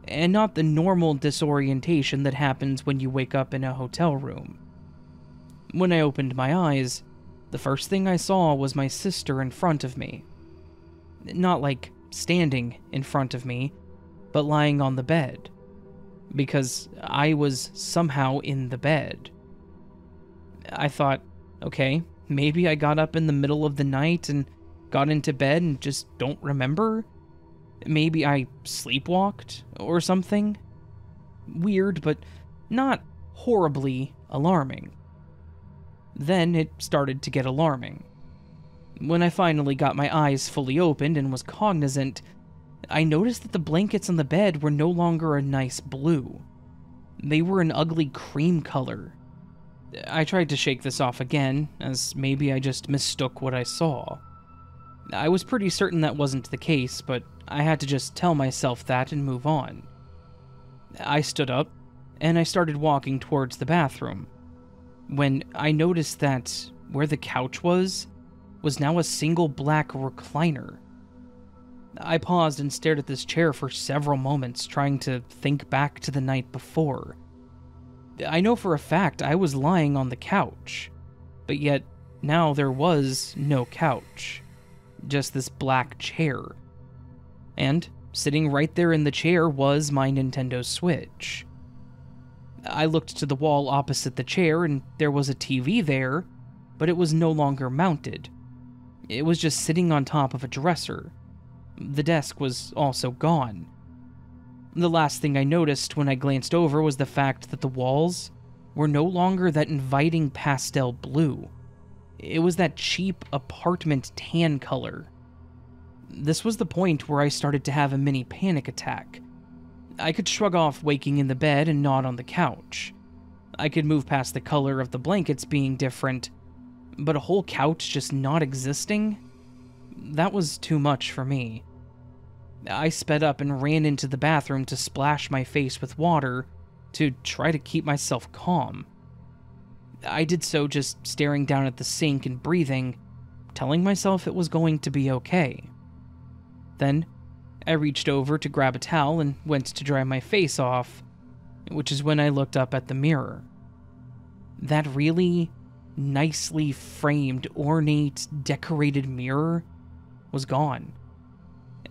Speaker 1: And not the normal disorientation that happens when you wake up in a hotel room. When I opened my eyes, the first thing I saw was my sister in front of me. Not like standing in front of me, but lying on the bed. Because I was somehow in the bed. I thought, okay, maybe I got up in the middle of the night and got into bed and just don't remember? Maybe I sleepwalked or something? Weird, but not horribly alarming. Then it started to get alarming. When I finally got my eyes fully opened and was cognizant, I noticed that the blankets on the bed were no longer a nice blue. They were an ugly cream color. I tried to shake this off again, as maybe I just mistook what I saw. I was pretty certain that wasn't the case, but I had to just tell myself that and move on. I stood up, and I started walking towards the bathroom, when I noticed that where the couch was now a single black recliner. I paused and stared at this chair for several moments, trying to think back to the night before. I know for a fact I was lying on the couch, but yet now there was no couch, just this black chair. And sitting right there in the chair was my Nintendo Switch. I looked to the wall opposite the chair and there was a TV there, but it was no longer mounted. It was just sitting on top of a dresser. The desk was also gone. The last thing I noticed when I glanced over was the fact that the walls were no longer that inviting pastel blue. It was that cheap apartment tan color. This was the point where I started to have a mini panic attack. I could shrug off waking in the bed and not on the couch. I could move past the color of the blankets being different, but a whole couch just not existing? That was too much for me. I sped up and ran into the bathroom to splash my face with water to try to keep myself calm. I did so just staring down at the sink and breathing, telling myself it was going to be okay. Then, I reached over to grab a towel and went to dry my face off, which is when I looked up at the mirror. That really nicely framed, ornate, decorated mirror was gone.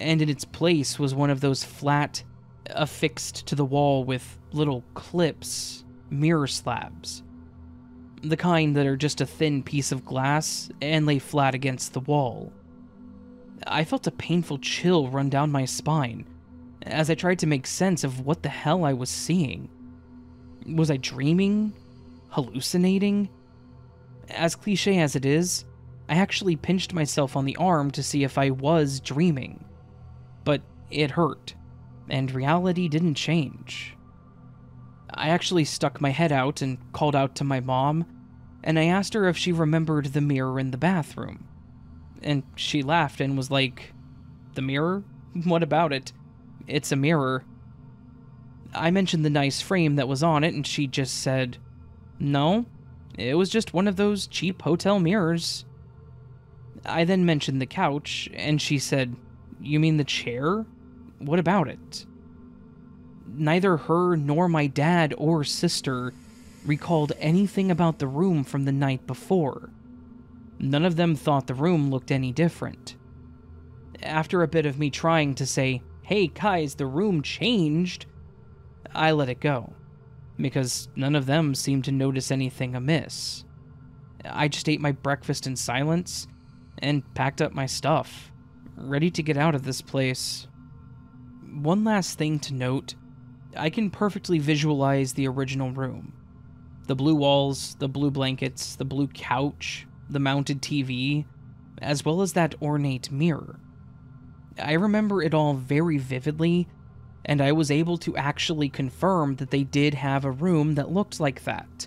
Speaker 1: And in its place was one of those flat, affixed to the wall with little clips, mirror slabs. The kind that are just a thin piece of glass and lay flat against the wall. I felt a painful chill run down my spine as I tried to make sense of what the hell I was seeing. Was I dreaming? Hallucinating? As cliche as it is, I actually pinched myself on the arm to see if I was dreaming. But it hurt, and reality didn't change. I actually stuck my head out and called out to my mom, and I asked her if she remembered the mirror in the bathroom. And she laughed and was like, "The mirror? What about it? It's a mirror." I mentioned the nice frame that was on it, and she just said, "No, it was just one of those cheap hotel mirrors." I then mentioned the couch, and she said, "You mean the chair? What about it?" Neither her nor my dad or sister recalled anything about the room from the night before. None of them thought the room looked any different. After a bit of me trying to say, "Hey guys, the room changed," I let it go, because none of them seemed to notice anything amiss. I just ate my breakfast in silence and packed up my stuff, ready to get out of this place. One last thing to note, I can perfectly visualize the original room. The blue walls, the blue blankets, the blue couch, the mounted TV, as well as that ornate mirror. I remember it all very vividly, and I was able to actually confirm that they did have a room that looked like that.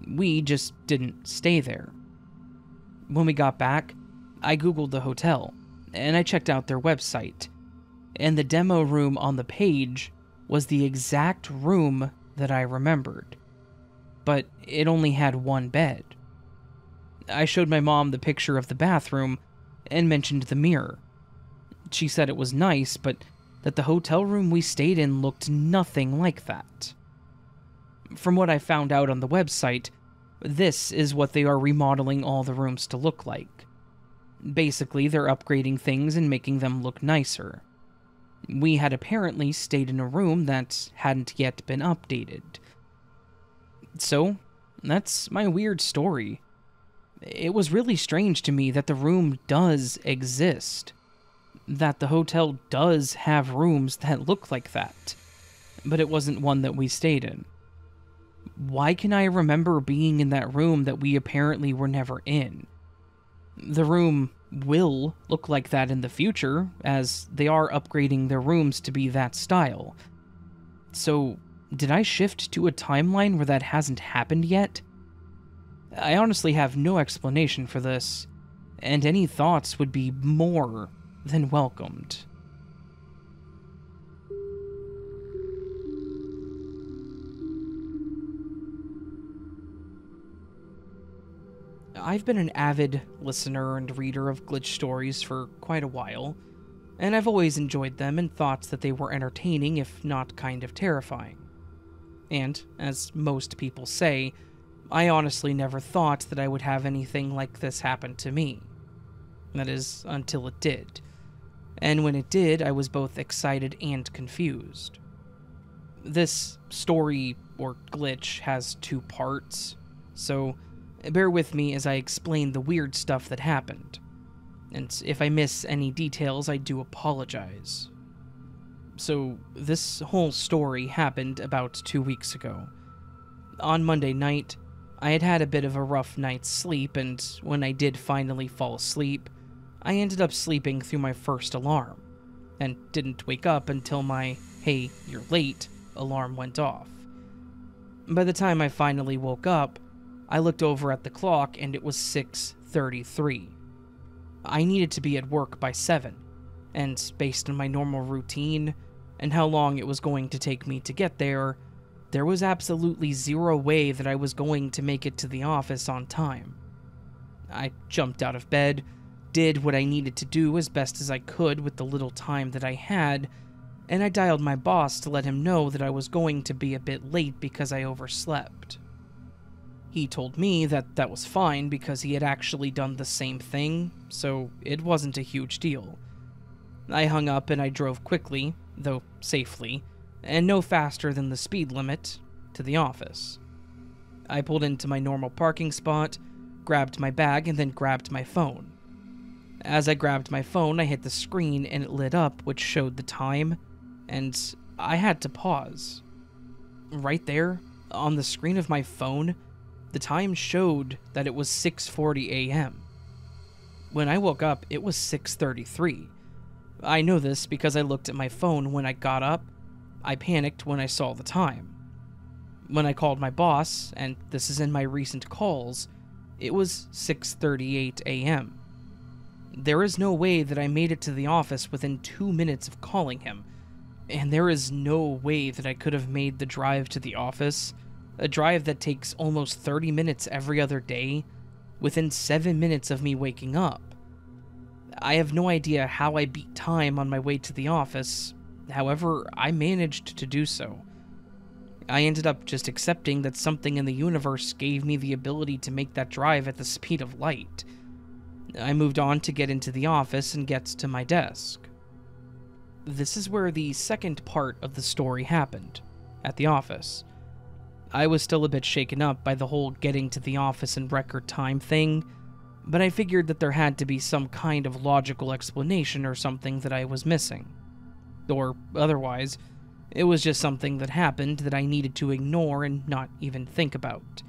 Speaker 1: We just didn't stay there. When we got back, I googled the hotel, and I checked out their website, and the demo room on the page was the exact room that I remembered, but it only had one bed. I showed my mom the picture of the bathroom and mentioned the mirror. She said it was nice, but that the hotel room we stayed in looked nothing like that. From what I found out on the website, this is what they are remodeling all the rooms to look like. Basically, they're upgrading things and making them look nicer. We had apparently stayed in a room that hadn't yet been updated. So, that's my weird story. It was really strange to me that the room does exist. That the hotel does have rooms that look like that. But it wasn't one that we stayed in. Why can I remember being in that room that we apparently were never in? The room will look like that in the future, as they are upgrading their rooms to be that style. So, did I shift to a timeline where that hasn't happened yet? I honestly have no explanation for this, and any thoughts would be more than welcomed. I've been an avid listener and reader of glitch stories for quite a while, and I've always enjoyed them and thought that they were entertaining, if not kind of terrifying. And, as most people say, I honestly never thought that I would have anything like this happen to me. That is, until it did. And when it did, I was both excited and confused. This story, or glitch, has 2 parts, so bear with me as I explain the weird stuff that happened. And if I miss any details, I do apologize. So, this whole story happened about 2 weeks ago. On Monday night, I had had a bit of a rough night's sleep, and when I did finally fall asleep, I ended up sleeping through my first alarm, and didn't wake up until my "hey, you're late" alarm went off. By the time I finally woke up, I looked over at the clock and it was 6:33. I needed to be at work by 7, and based on my normal routine and how long it was going to take me to get there was absolutely zero way that I was going to make it to the office on time. I jumped out of bed, did what I needed to do as best as I could with the little time that I had, and I dialed my boss to let him know that I was going to be a bit late because I overslept. He told me that that was fine because he had actually done the same thing, so it wasn't a huge deal. I hung up and I drove quickly, though safely, and no faster than the speed limit, to the office. I pulled into my normal parking spot, grabbed my bag, and then grabbed my phone. As I grabbed my phone, I hit the screen and it lit up, which showed the time, and I had to pause. Right there, on the screen of my phone, the time showed that it was 6:40 a.m. When I woke up, it was 6:33. I know this because I looked at my phone when I got up. I panicked when I saw the time. When I called my boss, and this is in my recent calls, It was 6:38 a.m. There is no way that I made it to the office within 2 minutes of calling him, and there is no way that I could have made the drive to the office, a drive that takes almost 30 minutes every other day, within 7 minutes of me waking up. I have no idea how I beat time on my way to the office, however, I managed to do so. I ended up just accepting that something in the universe gave me the ability to make that drive at the speed of light. I moved on to get into the office and get to my desk. This is where the second part of the story happened, at the office. I was still a bit shaken up by the whole getting to the office in record time thing, but I figured that there had to be some kind of logical explanation or something that I was missing. Or otherwise, it was just something that happened that I needed to ignore and not even think about.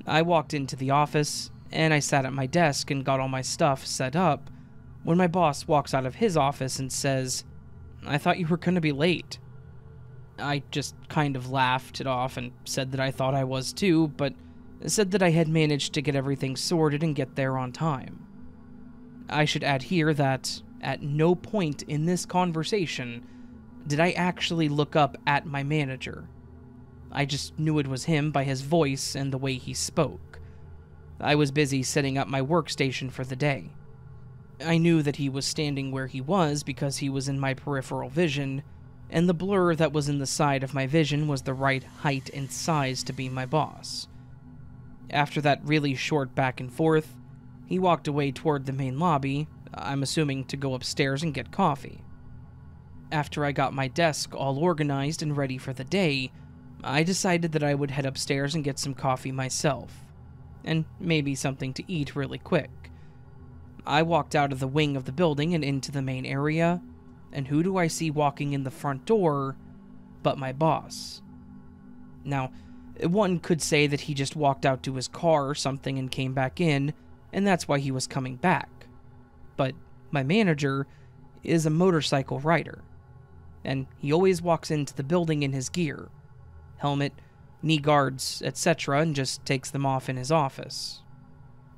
Speaker 1: I walked into the office, and I sat at my desk and got all my stuff set up, when my boss walks out of his office and says, "I thought you were going to be late." I just kind of laughed it off and said that I thought I was too, but said that I had managed to get everything sorted and get there on time. I should add here that at no point in this conversation did I actually look up at my manager. I just knew it was him by his voice and the way he spoke. I was busy setting up my workstation for the day. I knew that he was standing where he was because he was in my peripheral vision, and the blur that was in the side of my vision was the right height and size to be my boss. After that really short back and forth, he walked away toward the main lobby, I'm assuming to go upstairs and get coffee. After I got my desk all organized and ready for the day, I decided that I would head upstairs and get some coffee myself, and maybe something to eat really quick. I walked out of the wing of the building and into the main area, and who do I see walking in the front door but my boss? Now, one could say that he just walked out to his car or something and came back in, and that's why he was coming back. But my manager is a motorcycle rider, and he always walks into the building in his gear, helmet, knee guards, etc., and just takes them off in his office.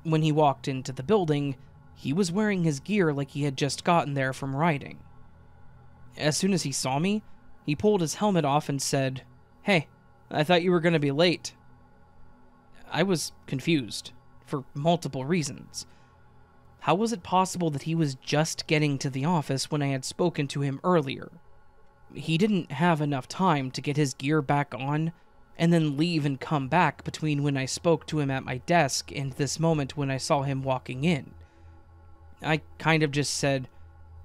Speaker 1: When he walked into the building, he was wearing his gear like he had just gotten there from riding. As soon as he saw me, he pulled his helmet off and said, "Hey, I thought you were going to be late." I was confused, for multiple reasons. How was it possible that he was just getting to the office when I had spoken to him earlier? He didn't have enough time to get his gear back on, and then leave and come back between when I spoke to him at my desk and this moment when I saw him walking in. I kind of just said,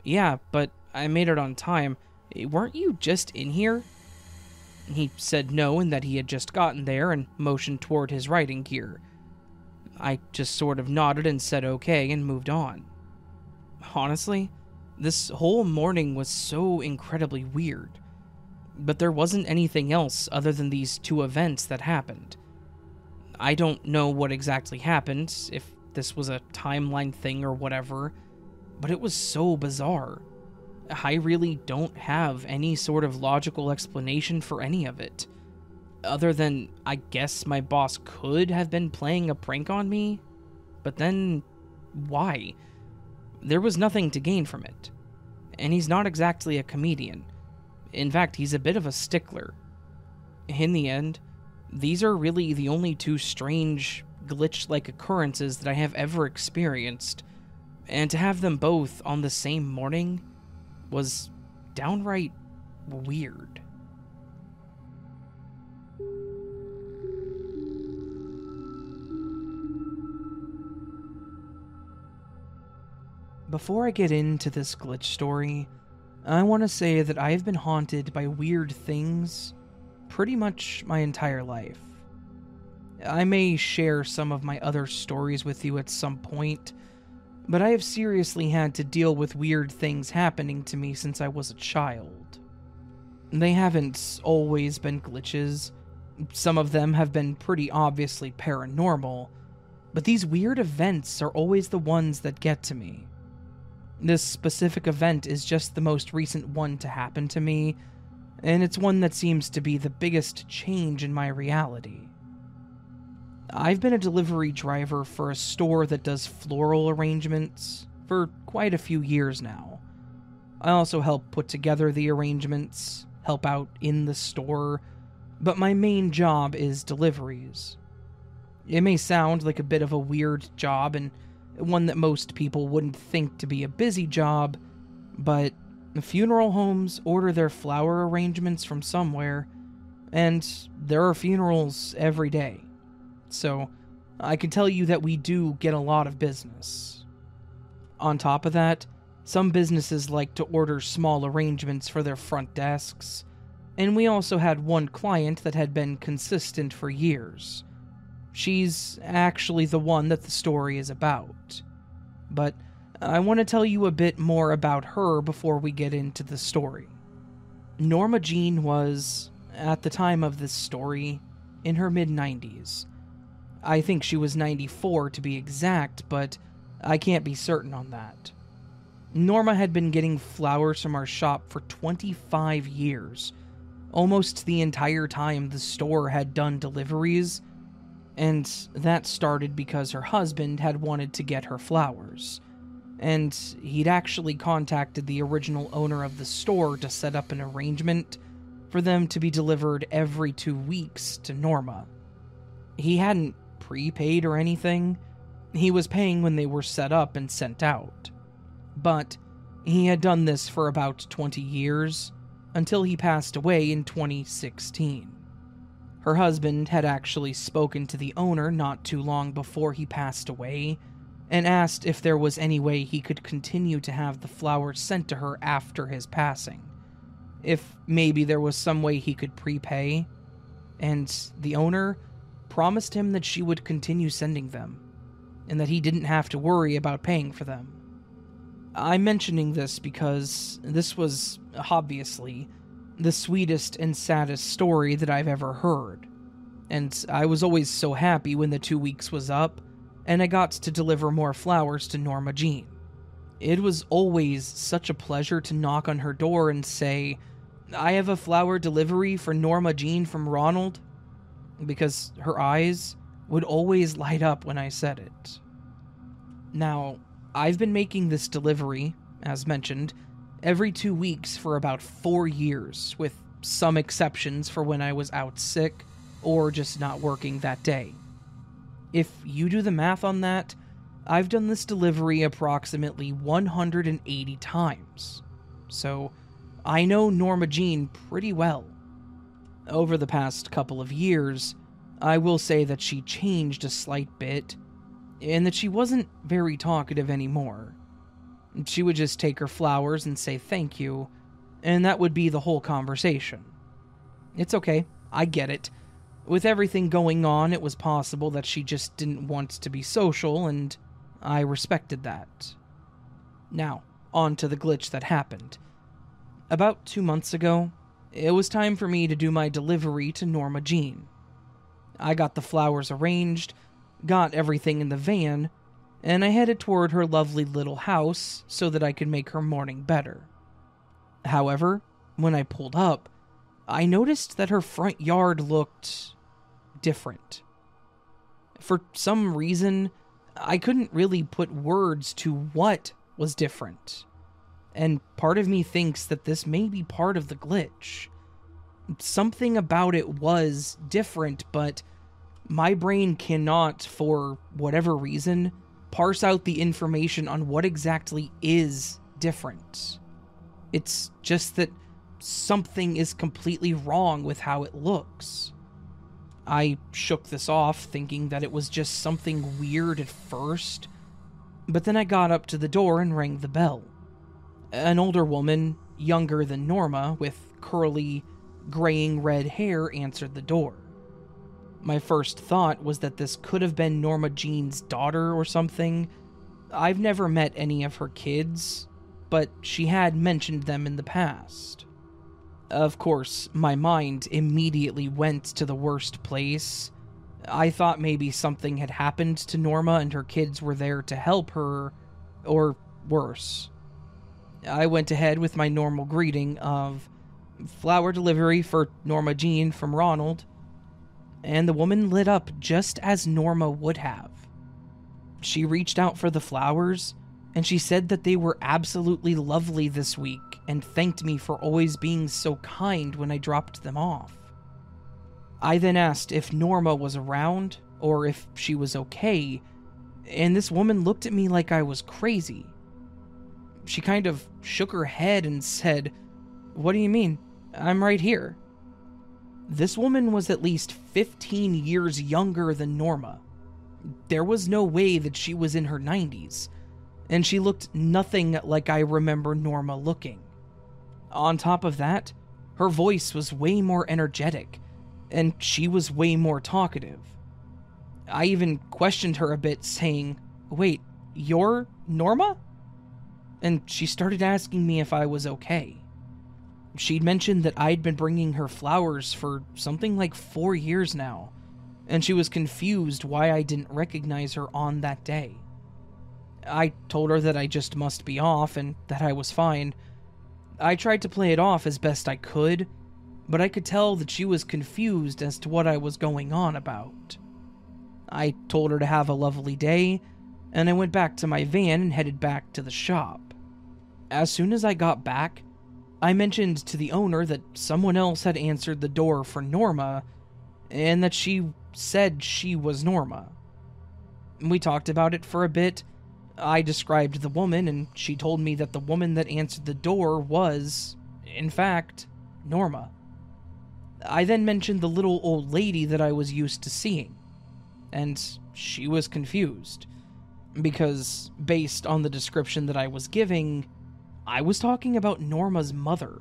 Speaker 1: "Yeah, but I made it on time. Weren't you just in here?" He said no, and that he had just gotten there, and motioned toward his riding gear. I just sort of nodded and said okay and moved on. Honestly, this whole morning was so incredibly weird. But there wasn't anything else other than these two events that happened. I don't know what exactly happened, if this was a timeline thing or whatever, but it was so bizarre. I really don't have any sort of logical explanation for any of it. Other than, I guess my boss could have been playing a prank on me? But then, why? There was nothing to gain from it. And he's not exactly a comedian. In fact, he's a bit of a stickler. In the end, these are really the only two strange, glitch-like occurrences that I have ever experienced, and to have them both on the same morning was downright weird. Before I get into this glitch story, I want to say that I have been haunted by weird things pretty much my entire life. I may share some of my other stories with you at some point, but I have seriously had to deal with weird things happening to me since I was a child. They haven't always been glitches. Some of them have been pretty obviously paranormal, but these weird events are always the ones that get to me. This specific event is just the most recent one to happen to me, and it's one that seems to be the biggest change in my reality. I've been a delivery driver for a store that does floral arrangements for quite a few years now. I also help put together the arrangements, help out in the store, but my main job is deliveries. It may sound like a bit of a weird job and one that most people wouldn't think to be a busy job, but funeral homes order their flower arrangements from somewhere, and there are funerals every day. So I can tell you that we do get a lot of business. On top of that, some businesses like to order small arrangements for their front desks, and we also had one client that had been consistent for years. She's actually the one that the story is about. But I want to tell you a bit more about her before we get into the story. Norma Jean was, at the time of this story, in her mid-90s. I think she was 94 to be exact, but I can't be certain on that. Norma had been getting flowers from our shop for 25 years, almost the entire time the store had done deliveries, and that started because her husband had wanted to get her flowers, and he'd actually contacted the original owner of the store to set up an arrangement for them to be delivered every 2 weeks to Norma. He hadn't prepaid or anything. He was paying when they were set up and sent out. But he had done this for about 20 years, until he passed away in 2016. Her husband had actually spoken to the owner not too long before he passed away, and asked if there was any way he could continue to have the flowers sent to her after his passing. If maybe there was some way he could prepay, and the owner promised him that she would continue sending them, and that he didn't have to worry about paying for them. I'm mentioning this because this was, obviously, the sweetest and saddest story that I've ever heard, and I was always so happy when the 2 weeks was up, and I got to deliver more flowers to Norma Jean. It was always such a pleasure to knock on her door and say, "I have a flower delivery for Norma Jean from Ronald," because her eyes would always light up when I said it. Now, I've been making this delivery, as mentioned, every 2 weeks for about 4 years, with some exceptions for when I was out sick or just not working that day. If you do the math on that, I've done this delivery approximately 180 times. So, I know Norma Jean pretty well. Over the past couple of years, I will say that she changed a slight bit, and that she wasn't very talkative anymore. She would just take her flowers and say thank you, and that would be the whole conversation. It's okay, I get it. With everything going on, it was possible that she just didn't want to be social, and I respected that. Now, on to the glitch that happened. About 2 months ago, it was time for me to do my delivery to Norma Jean. I got the flowers arranged, got everything in the van, and I headed toward her lovely little house so that I could make her morning better. However, when I pulled up, I noticed that her front yard looked different. For some reason, I couldn't really put words to what was different, and part of me thinks that this may be part of the glitch. Something about it was different, but my brain cannot, for whatever reason, parse out the information on what exactly is different. It's just that something is completely wrong with how it looks. I shook this off, thinking that it was just something weird at first, but then I got up to the door and rang the bell. An older woman, younger than Norma, with curly, graying red hair, answered the door. My first thought was that this could have been Norma Jean's daughter or something. I've never met any of her kids, but she had mentioned them in the past. Of course, my mind immediately went to the worst place. I thought maybe something had happened to Norma and her kids were there to help her, or worse. I went ahead with my normal greeting of, "Flower delivery for Norma Jean from Ronald." and the woman lit up just as Norma would have. She reached out for the flowers, and she said that they were absolutely lovely this week and thanked me for always being so kind when I dropped them off. I then asked if Norma was around or if she was okay, and this woman looked at me like I was crazy. She kind of shook her head and said, "What do you mean? I'm right here." This woman was at least 15 years younger than Norma. There was no way that she was in her 90s, and she looked nothing like I remember Norma looking. On top of that, her voice was way more energetic, and she was way more talkative. I even questioned her a bit, saying, "Wait, you're Norma?" And she started asking me if I was okay. She'd mentioned that I'd been bringing her flowers for something like 4 years now, and she was confused why I didn't recognize her on that day. I told her that I just must be off and that I was fine. I tried to play it off as best I could, but I could tell that she was confused as to what I was going on about. I told her to have a lovely day, and I went back to my van and headed back to the shop. As soon as I got back, I mentioned to the owner that someone else had answered the door for Norma, and that she said she was Norma. We talked about it for a bit. I described the woman, and she told me that the woman that answered the door was, in fact, Norma. I then mentioned the little old lady that I was used to seeing, and she was confused, because based on the description that I was giving, I was talking about Norma's mother.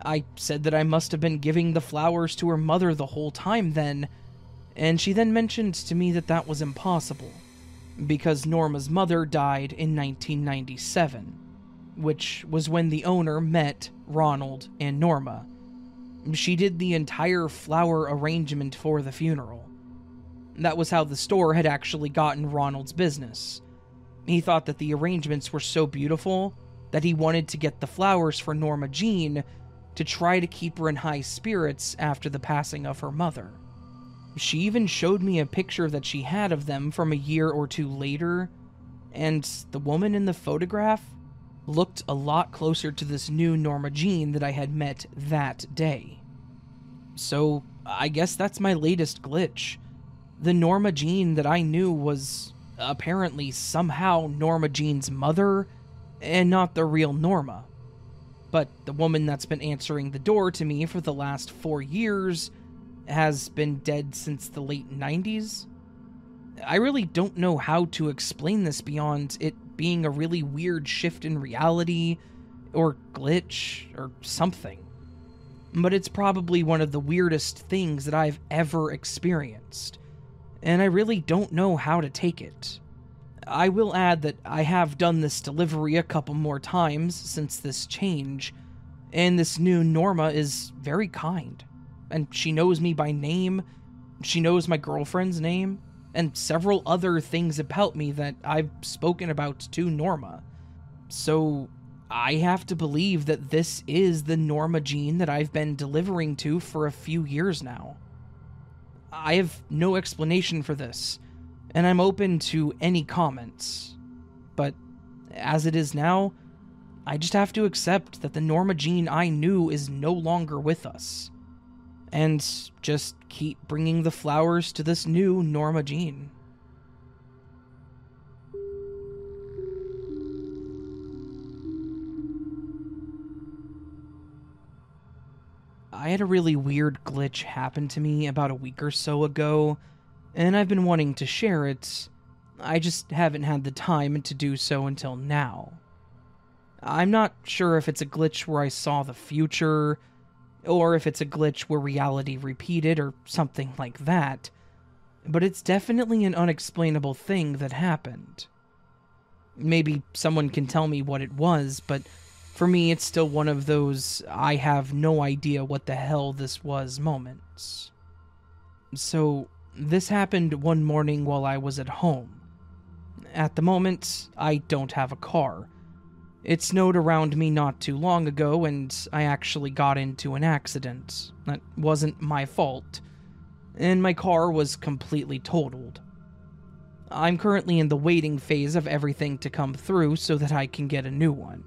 Speaker 1: I said that I must have been giving the flowers to her mother the whole time then, and she then mentioned to me that that was impossible, because Norma's mother died in 1997, which was when the owner met Ronald and Norma. She did the entire flower arrangement for the funeral. That was how the store had actually gotten Ronald's business. He thought that the arrangements were so beautiful that he wanted to get the flowers for Norma Jean to try to keep her in high spirits after the passing of her mother. She even showed me a picture that she had of them from a year or two later, and the woman in the photograph looked a lot closer to this new Norma Jean that I had met that day. So, I guess that's my latest glitch. The Norma Jean that I knew was apparently somehow Norma Jean's mother, and not the real Norma. But the woman that's been answering the door to me for the last 4 years has been dead since the late 90s. I really don't know how to explain this beyond it being a really weird shift in reality, or glitch, or something. But it's probably one of the weirdest things that I've ever experienced, and I really don't know how to take it. I will add that I have done this delivery a couple more times since this change, and this new Norma is very kind, and she knows me by name, she knows my girlfriend's name, and several other things about me that I've spoken about to Norma. So I have to believe that this is the Norma Jean that I've been delivering to for a few years now. I have no explanation for this, and I'm open to any comments. But as it is now, I just have to accept that the Norma Jean I knew is no longer with us, and just keep bringing the flowers to this new Norma Jean. I had a really weird glitch happen to me about a week or so ago, and I've been wanting to share it. I just haven't had the time to do so until now. I'm not sure if it's a glitch where I saw the future, or if it's a glitch where reality repeated, or something like that, but it's definitely an unexplainable thing that happened. Maybe someone can tell me what it was, but for me it's still one of those I have no idea what the hell this was moments. So, this happened one morning while I was at home. At the moment, I don't have a car. It snowed around me not too long ago, and I actually got into an accident. That wasn't my fault. and my car was completely totaled. I'm currently in the waiting phase of everything to come through so that I can get a new one.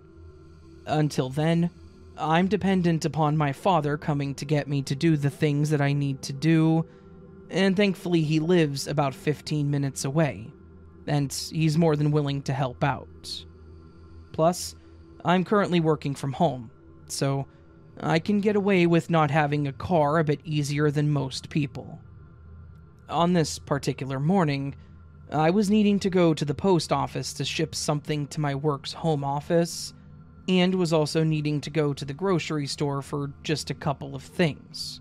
Speaker 1: Until then, I'm dependent upon my father coming to get me to do the things that I need to do, and thankfully he lives about 15 minutes away, and he's more than willing to help out. Plus, I'm currently working from home, so I can get away with not having a car a bit easier than most people. On this particular morning, I was needing to go to the post office to ship something to my work's home office, and was also needing to go to the grocery store for just a couple of things.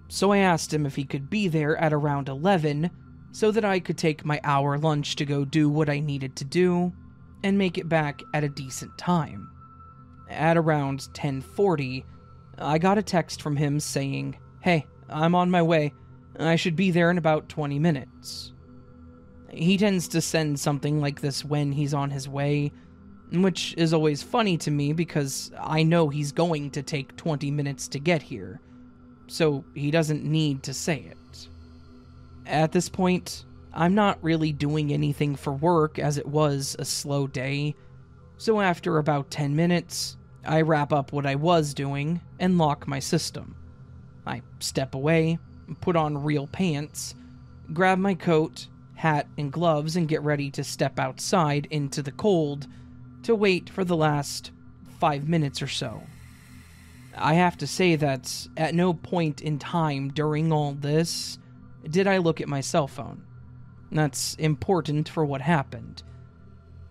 Speaker 1: So I asked him if he could be there at around 11 so that I could take my hour lunch to go do what I needed to do and make it back at a decent time. At around 10:40, I got a text from him saying, "Hey, I'm on my way. I should be there in about 20 minutes. He tends to send something like this when he's on his way, which is always funny to me because I know he's going to take 20 minutes to get here, so he doesn't need to say it. At this point, I'm not really doing anything for work as it was a slow day, so after about 10 minutes, I wrap up what I was doing and lock my system. I step away, put on real pants, grab my coat, hat, and gloves and get ready to step outside into the cold to wait for the last 5 minutes or so. I have to say that at no point in time during all this did I look at my cell phone. That's important for what happened.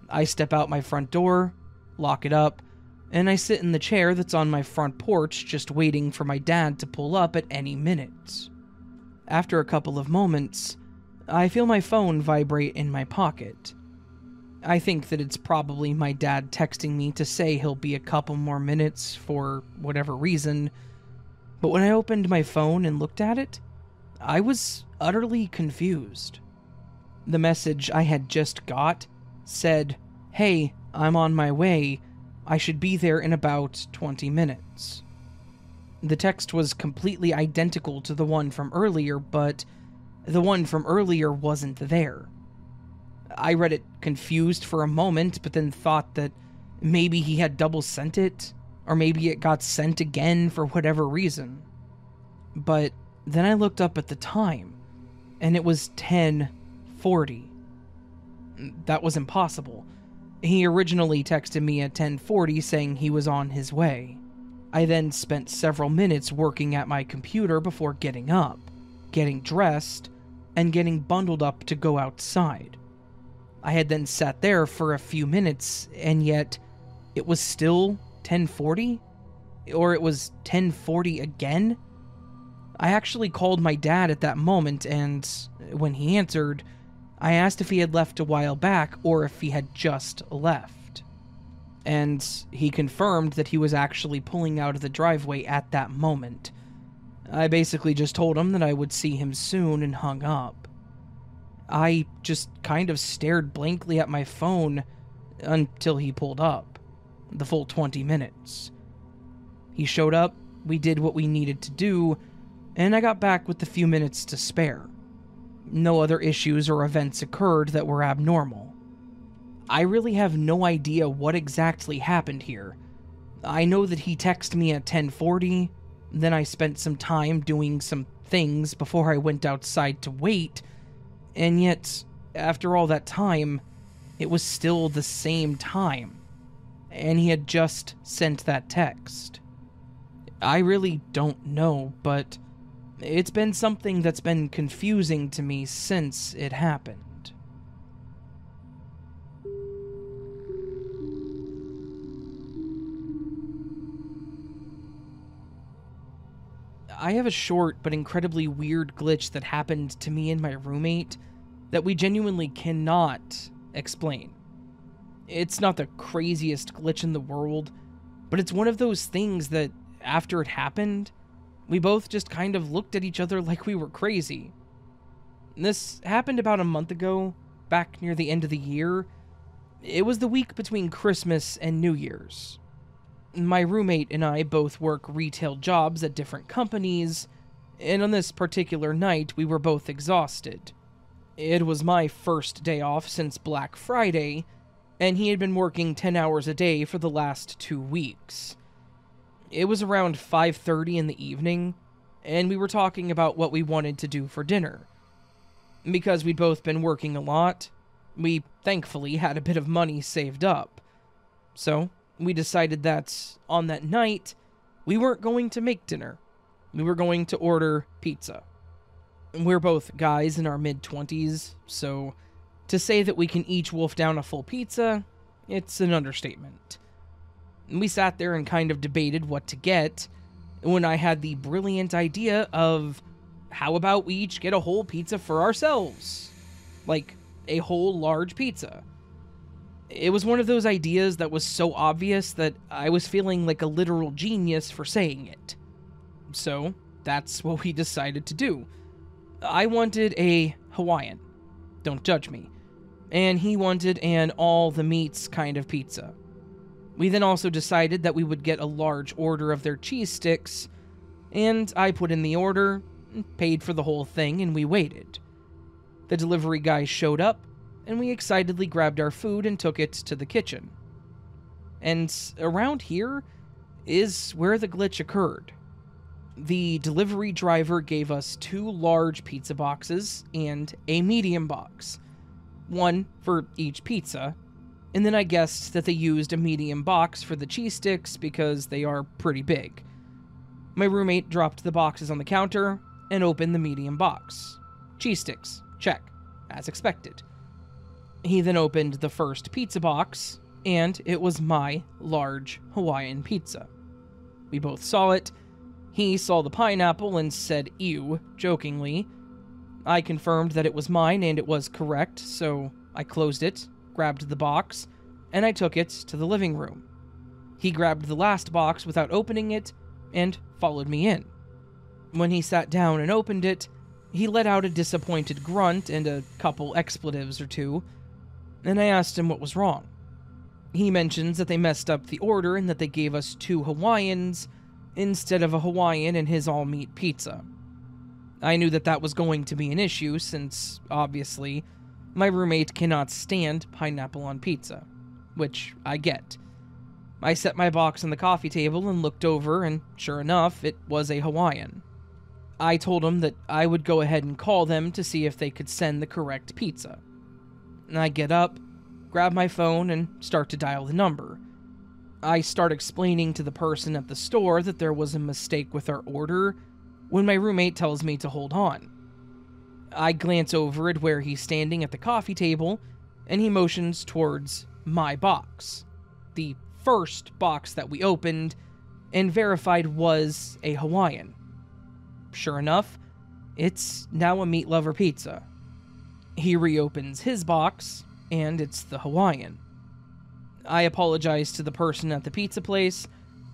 Speaker 1: I step out my front door, lock it up, and I sit in the chair that's on my front porch just waiting for my dad to pull up at any minute. After a couple of moments, I feel my phone vibrate in my pocket. I think that it's probably my dad texting me to say he'll be a couple more minutes for whatever reason, but when I opened my phone and looked at it, I was utterly confused. The message I had just got said, "Hey, I'm on my way. I should be there in about 20 minutes. The text was completely identical to the one from earlier, but the one from earlier wasn't there. I read it confused for a moment, but then thought that maybe he had double sent it, or maybe it got sent again for whatever reason. But then I looked up at the time, and it was 10:40. That was impossible. He originally texted me at 10:40 saying he was on his way. I then spent several minutes working at my computer before getting up, getting dressed, and getting bundled up to go outside. I had then sat there for a few minutes, and yet it was still 10:40? Or it was 10:40 again? I actually called my dad at that moment, and when he answered, I asked if he had left a while back or if he had just left. And he confirmed that he was actually pulling out of the driveway at that moment. I basically just told him that I would see him soon and hung up. I just kind of stared blankly at my phone until he pulled up, the full 20 minutes. He showed up, we did what we needed to do, and I got back with a few minutes to spare. No other issues or events occurred that were abnormal. I really have no idea what exactly happened here. I know that he texted me at 10:40, then I spent some time doing some things before I went outside to wait, and yet, after all that time, it was still the same time, and he had just sent that text. I really don't know, but it's been something that's been confusing to me since it happened. I have a short but incredibly weird glitch that happened to me and my roommate that we genuinely cannot explain. It's not the craziest glitch in the world, but it's one of those things that, after it happened, we both just kind of looked at each other like we were crazy. This happened about a month ago, back near the end of the year. It was the week between Christmas and New Year's. My roommate and I both work retail jobs at different companies, And on this particular night, we were both exhausted. It was my first day off since Black Friday, and he had been working 10 hours a day for the last 2 weeks. It was around 5:30 in the evening, and we were talking about what we wanted to do for dinner. Because we'd both been working a lot, we thankfully had a bit of money saved up. So, we decided that on that night, we weren't going to make dinner. We were going to order pizza. We're both guys in our mid-20s, so to say that we can each wolf down a full pizza, it's an understatement. We sat there and kind of debated what to get, when I had the brilliant idea of, how about we each get a whole pizza for ourselves? Like, a whole large pizza. It was one of those ideas that was so obvious that I was feeling like a literal genius for saying it. So, that's what we decided to do. I wanted a Hawaiian. Don't judge me. And he wanted an all-the-meats kind of pizza. We then also decided that we would get a large order of their cheese sticks, and I put in the order, paid for the whole thing, and we waited. The delivery guy showed up, and we excitedly grabbed our food and took it to the kitchen. And around here is where the glitch occurred. The delivery driver gave us 2 large pizza boxes and a medium box, one for each pizza, and then I guessed that they used a medium box for the cheese sticks because they are pretty big. My roommate dropped the boxes on the counter and opened the medium box. Cheese sticks, check, as expected. He then opened the first pizza box, and it was my large Hawaiian pizza. We both saw it. He saw the pineapple and said, "Ew," jokingly. I confirmed that it was mine and it was correct, so I closed it, grabbed the box, and I took it to the living room. He grabbed the last box without opening it and followed me in. When he sat down and opened it, he let out a disappointed grunt and a couple expletives or two, and I asked him what was wrong. He mentions that they messed up the order and that they gave us 2 Hawaiians instead of a Hawaiian and his all-meat pizza. I knew that that was going to be an issue since, obviously, my roommate cannot stand pineapple on pizza, which I get. I set my box on the coffee table and looked over, and sure enough, it was a Hawaiian. I told him that I would go ahead and call them to see if they could send the correct pizza. I get up, grab my phone, and start to dial the number. I start explaining to the person at the store that there was a mistake with our order, when my roommate tells me to hold on. I glance over at where he's standing at the coffee table, and he motions towards my box, the first box that we opened and verified was a Hawaiian. Sure enough, it's now a meat lover pizza. He reopens his box, and it's the Hawaiian. I apologize to the person at the pizza place,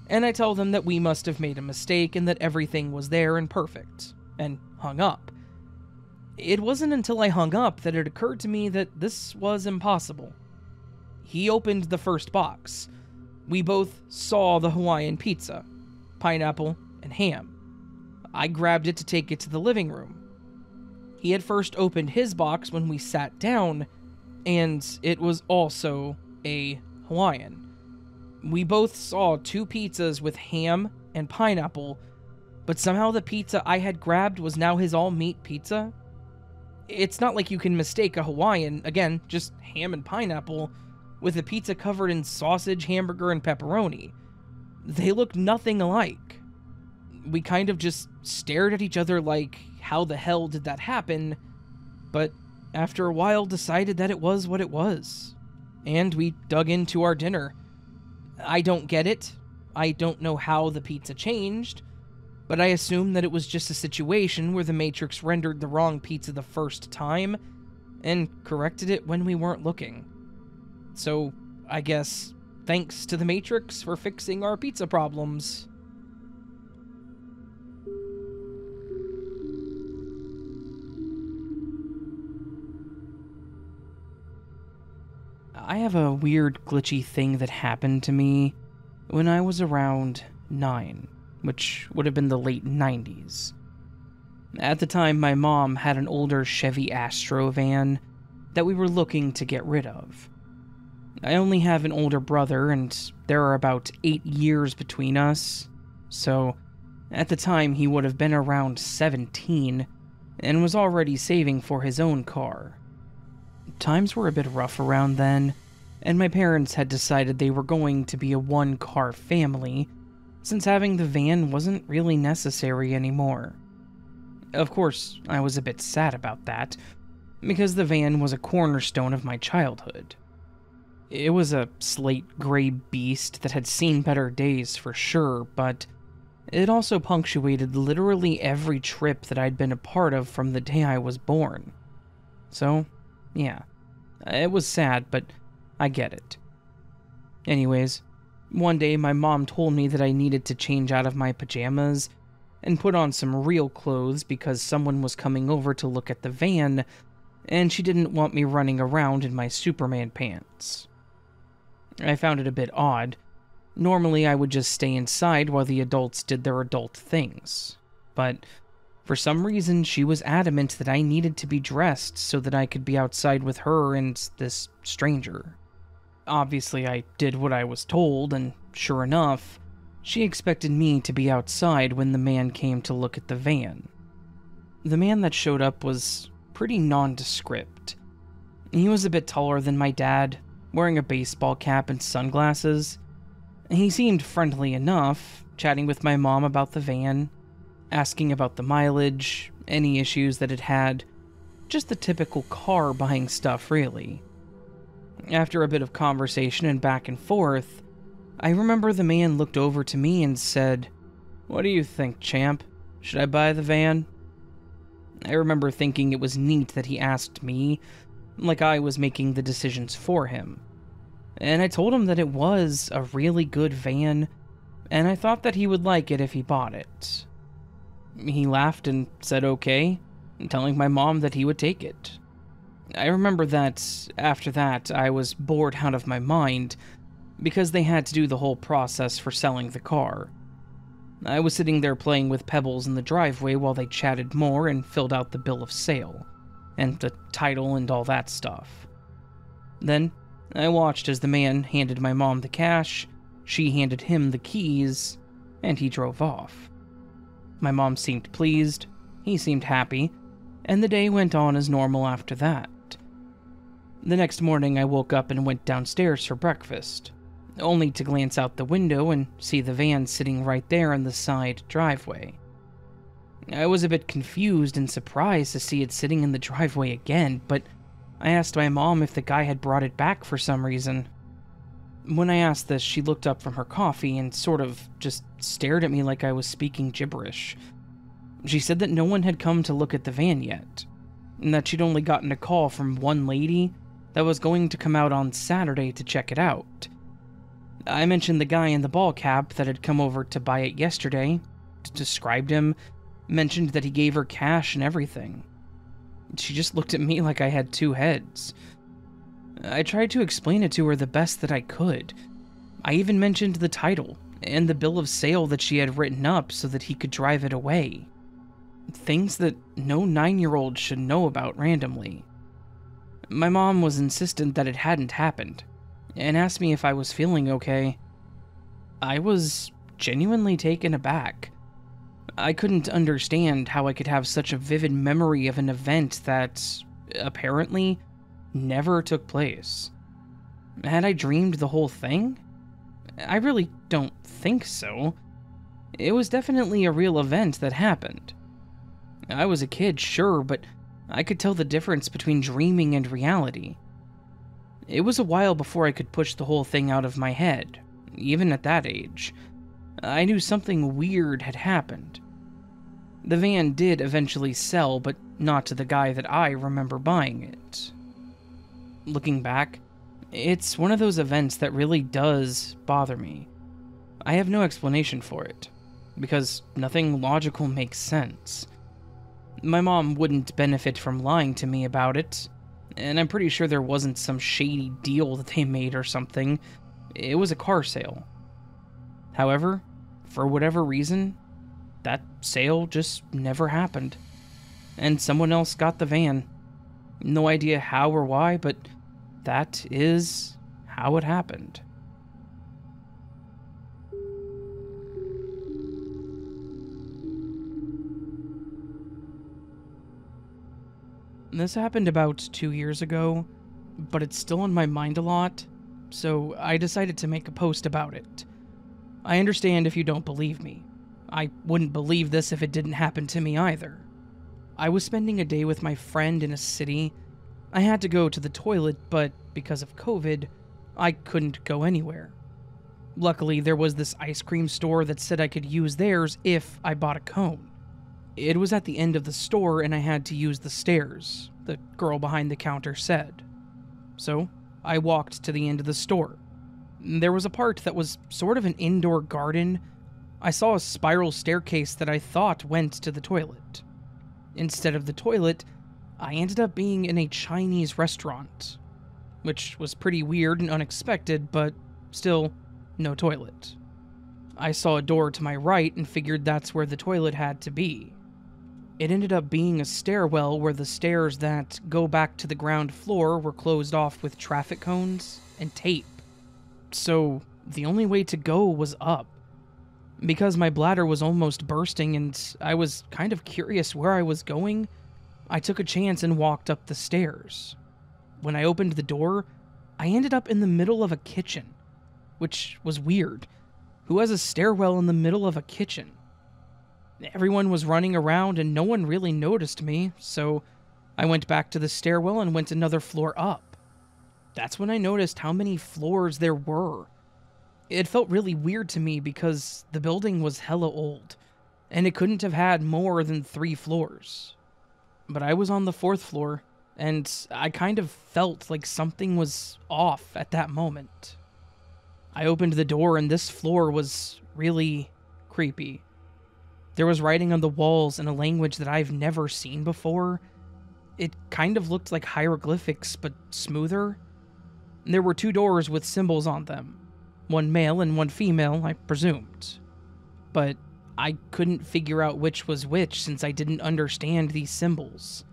Speaker 1: and I tell them that we must have made a mistake and that everything was there and perfect, and hung up. It wasn't until I hung up that it occurred to me that this was impossible. He opened the first box. We both saw the Hawaiian pizza, pineapple, and ham. I grabbed it to take it to the living room. He had first opened his box when we sat down, and it was also a Hawaiian. We both saw 2 pizzas with ham and pineapple, but somehow the pizza I had grabbed was now his all-meat pizza. It's not like you can mistake a Hawaiian, again, just ham and pineapple, with a pizza covered in sausage, hamburger, and pepperoni. They look nothing alike. We kind of just stared at each other like, how the hell did that happen? But after a while decided that it was what it was. And we dug into our dinner. I don't get it. I don't know how the pizza changed, but I assume that it was just a situation where the Matrix rendered the wrong pizza the first time and corrected it when we weren't looking. So, I guess, thanks to the Matrix for fixing our pizza problems. I have a weird glitchy thing that happened to me when I was around 9, which would have been the late 90s. At the time, my mom had an older Chevy Astro van that we were looking to get rid of. I only have an older brother, and there are about 8 years between us, so at the time he would have been around 17 and was already saving for his own car. Times were a bit rough around then, and my parents had decided they were going to be a one-car family, since having the van wasn't really necessary anymore. Of course, I was a bit sad about that, because the van was a cornerstone of my childhood. It was a slate gray beast that had seen better days for sure, but it also punctuated literally every trip that I'd been a part of from the day I was born. So, yeah, it was sad, but I get it. Anyways, one day my mom told me that I needed to change out of my pajamas and put on some real clothes because someone was coming over to look at the van, and she didn't want me running around in my Superman pants. I found it a bit odd. Normally I would just stay inside while the adults did their adult things, but for some reason she was adamant that I needed to be dressed so that I could be outside with her and this stranger. Obviously I did what I was told, and sure enough, she expected me to be outside when the man came to look at the van. The man that showed up was pretty nondescript. He was a bit taller than my dad, wearing a baseball cap and sunglasses. He seemed friendly enough, chatting with my mom about the van, asking about the mileage, any issues that it had, just the typical car buying stuff really. After a bit of conversation and back and forth, I remember the man looked over to me and said, "What do you think, champ? Should I buy the van?" I remember thinking it was neat that he asked me, like I was making the decisions for him. And I told him that it was a really good van, and I thought that he would like it if he bought it. He laughed and said okay, telling my mom that he would take it. I remember that after that I was bored out of my mind, because they had to do the whole process for selling the car. I was sitting there playing with pebbles in the driveway while they chatted more and filled out the bill of sale, and the title and all that stuff. Then, I watched as the man handed my mom the cash, she handed him the keys, and he drove off. My mom seemed pleased, he seemed happy, and the day went on as normal after that. The next morning I woke up and went downstairs for breakfast, only to glance out the window and see the van sitting right there in the side driveway. I was a bit confused and surprised to see it sitting in the driveway again, but I asked my mom if the guy had brought it back for some reason. When I asked this, she looked up from her coffee and sort of just stared at me like I was speaking gibberish. She said that no one had come to look at the van yet, and that she'd only gotten a call from one lady that was going to come out on Saturday to check it out. I mentioned the guy in the ball cap that had come over to buy it yesterday, described him, mentioned that he gave her cash and everything. She just looked at me like I had two heads. I tried to explain it to her the best that I could. I even mentioned the title and the bill of sale that she had written up so that he could drive it away. Things that no 9-year-old should know about randomly. My mom was insistent that it hadn't happened, and asked me if I was feeling okay. I was genuinely taken aback. I couldn't understand how I could have such a vivid memory of an event that, apparently, never took place. Had I dreamed the whole thing? I really don't think so. It was definitely a real event that happened. I was a kid, sure, but I could tell the difference between dreaming and reality. It was a while before I could push the whole thing out of my head, even at that age. I knew something weird had happened. The van did eventually sell, but not to the guy that I remember buying it. Looking back, it's one of those events that really does bother me. I have no explanation for it, because nothing logical makes sense. My mom wouldn't benefit from lying to me about it, and I'm pretty sure there wasn't some shady deal that they made or something. It was a car sale. However, for whatever reason, that sale just never happened. and someone else got the van. No idea how or why, but that is how it happened. This happened about 2 years ago, but it's still on my mind a lot, so I decided to make a post about it. I understand if you don't believe me. I wouldn't believe this if it didn't happen to me either. I was spending a day with my friend in a city. I had to go to the toilet, but because of COVID, I couldn't go anywhere. Luckily, there was this ice cream store that said I could use theirs if I bought a cone. It was at the end of the store and I had to use the stairs, the girl behind the counter said. So, I walked to the end of the store. There was a part that was sort of an indoor garden. I saw a spiral staircase that I thought went to the toilet. Instead of the toilet, I ended up being in a Chinese restaurant, which was pretty weird and unexpected, but still, no toilet. I saw a door to my right and figured that's where the toilet had to be. It ended up being a stairwell where the stairs that go back to the ground floor were closed off with traffic cones and tape. So, the only way to go was up. Because my bladder was almost bursting and I was kind of curious where I was going, I took a chance and walked up the stairs. When I opened the door, I ended up in the middle of a kitchen, which was weird. Who has a stairwell in the middle of a kitchen? Everyone was running around and no one really noticed me, so I went back to the stairwell and went another floor up. That's when I noticed how many floors there were. It felt really weird to me because the building was hella old, and it couldn't have had more than 3 floors. But I was on the 4th floor, and I kind of felt like something was off at that moment. I opened the door and this floor was really creepy. There was writing on the walls in a language that I've never seen before. It kind of looked like hieroglyphics, but smoother. There were 2 doors with symbols on them. One male and one female, I presumed. But I couldn't figure out which was which since I didn't understand these symbols.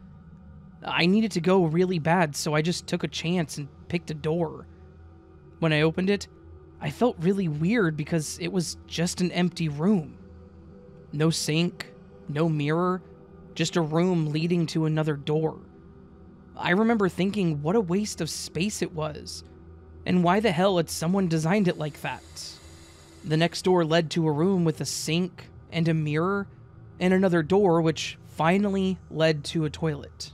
Speaker 1: I needed to go really bad, so I just took a chance and picked a door. When I opened it, I felt really weird because it was just an empty room. No sink, no mirror, just a room leading to another door. I remember thinking what a waste of space it was, and why the hell had someone designed it like that? The next door led to a room with a sink and a mirror, and another door which finally led to a toilet.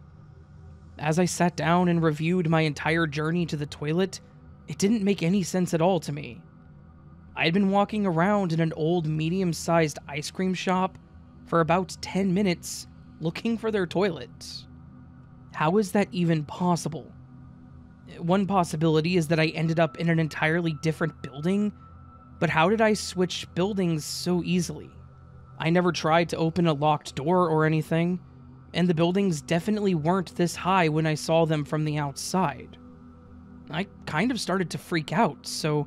Speaker 1: As I sat down and reviewed my entire journey to the toilet, it didn't make any sense at all to me. I had been walking around in an old medium-sized ice cream shop for about 10 minutes looking for their toilet. How is that even possible? One possibility is that I ended up in an entirely different building, but how did I switch buildings so easily? I never tried to open a locked door or anything, and the buildings definitely weren't this high when I saw them from the outside. I kind of started to freak out, so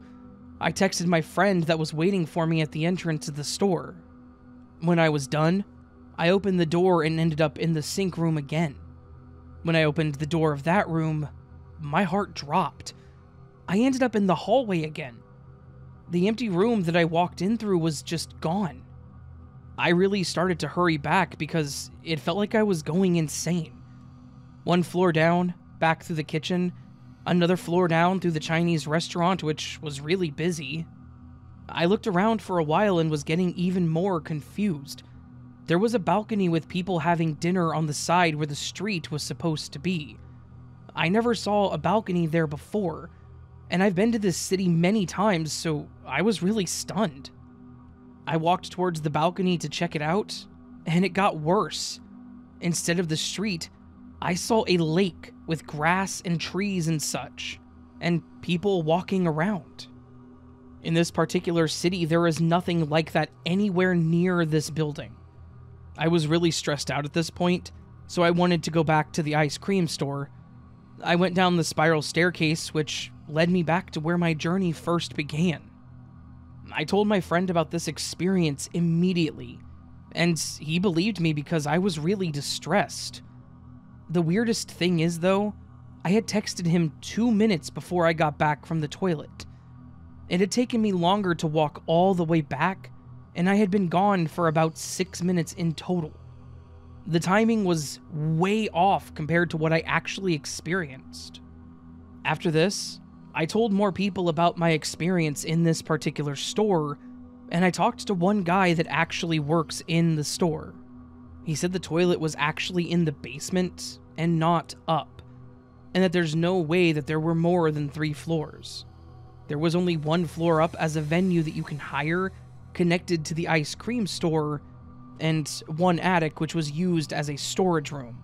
Speaker 1: I texted my friend that was waiting for me at the entrance of the store. When I was done, I opened the door and ended up in the sink room again. When I opened the door of that room, my heart dropped. I ended up in the hallway again. The empty room that I walked in through was just gone. I really started to hurry back because it felt like I was going insane. 1 floor down, back through the kitchen, another floor down through the Chinese restaurant, which was really busy. I looked around for a while and was getting even more confused. There was a balcony with people having dinner on the side where the street was supposed to be. I never saw a balcony there before, and I've been to this city many times, so I was really stunned. I walked towards the balcony to check it out, and it got worse. Instead of the street, I saw a lake with grass and trees and such, and people walking around. In this particular city, there is nothing like that anywhere near this building. I was really stressed out at this point, so I wanted to go back to the ice cream store. I went down the spiral staircase, which led me back to where my journey first began. I told my friend about this experience immediately, And he believed me because I was really distressed. The weirdest thing is, though, I had texted him 2 minutes before I got back from the toilet. It had taken me longer to walk all the way back, and I had been gone for about 6 minutes in total. The timing was way off compared to what I actually experienced. After this, I told more people about my experience in this particular store, and I talked to one guy that actually works in the store. He said the toilet was actually in the basement and not up, and that there's no way that there were more than 3 floors. There was only 1 floor up as a venue that you can hire, connected to the ice cream store, and 1 attic which was used as a storage room.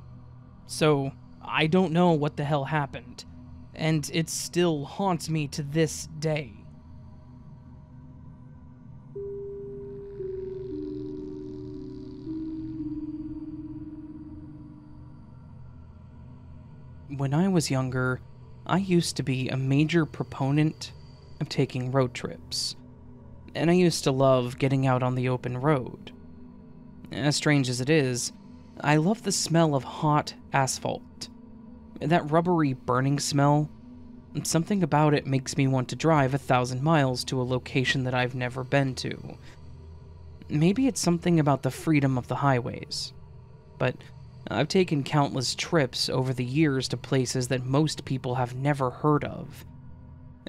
Speaker 1: So, I don't know what the hell happened, and it still haunts me to this day. When I was younger, I used to be a major proponent of taking road trips, and I used to love getting out on the open road. As strange as it is, I love the smell of hot asphalt. That rubbery burning smell, something about it makes me want to drive 1,000 miles to a location that I've never been to. Maybe it's something about the freedom of the highways, but I've taken countless trips over the years to places that most people have never heard of,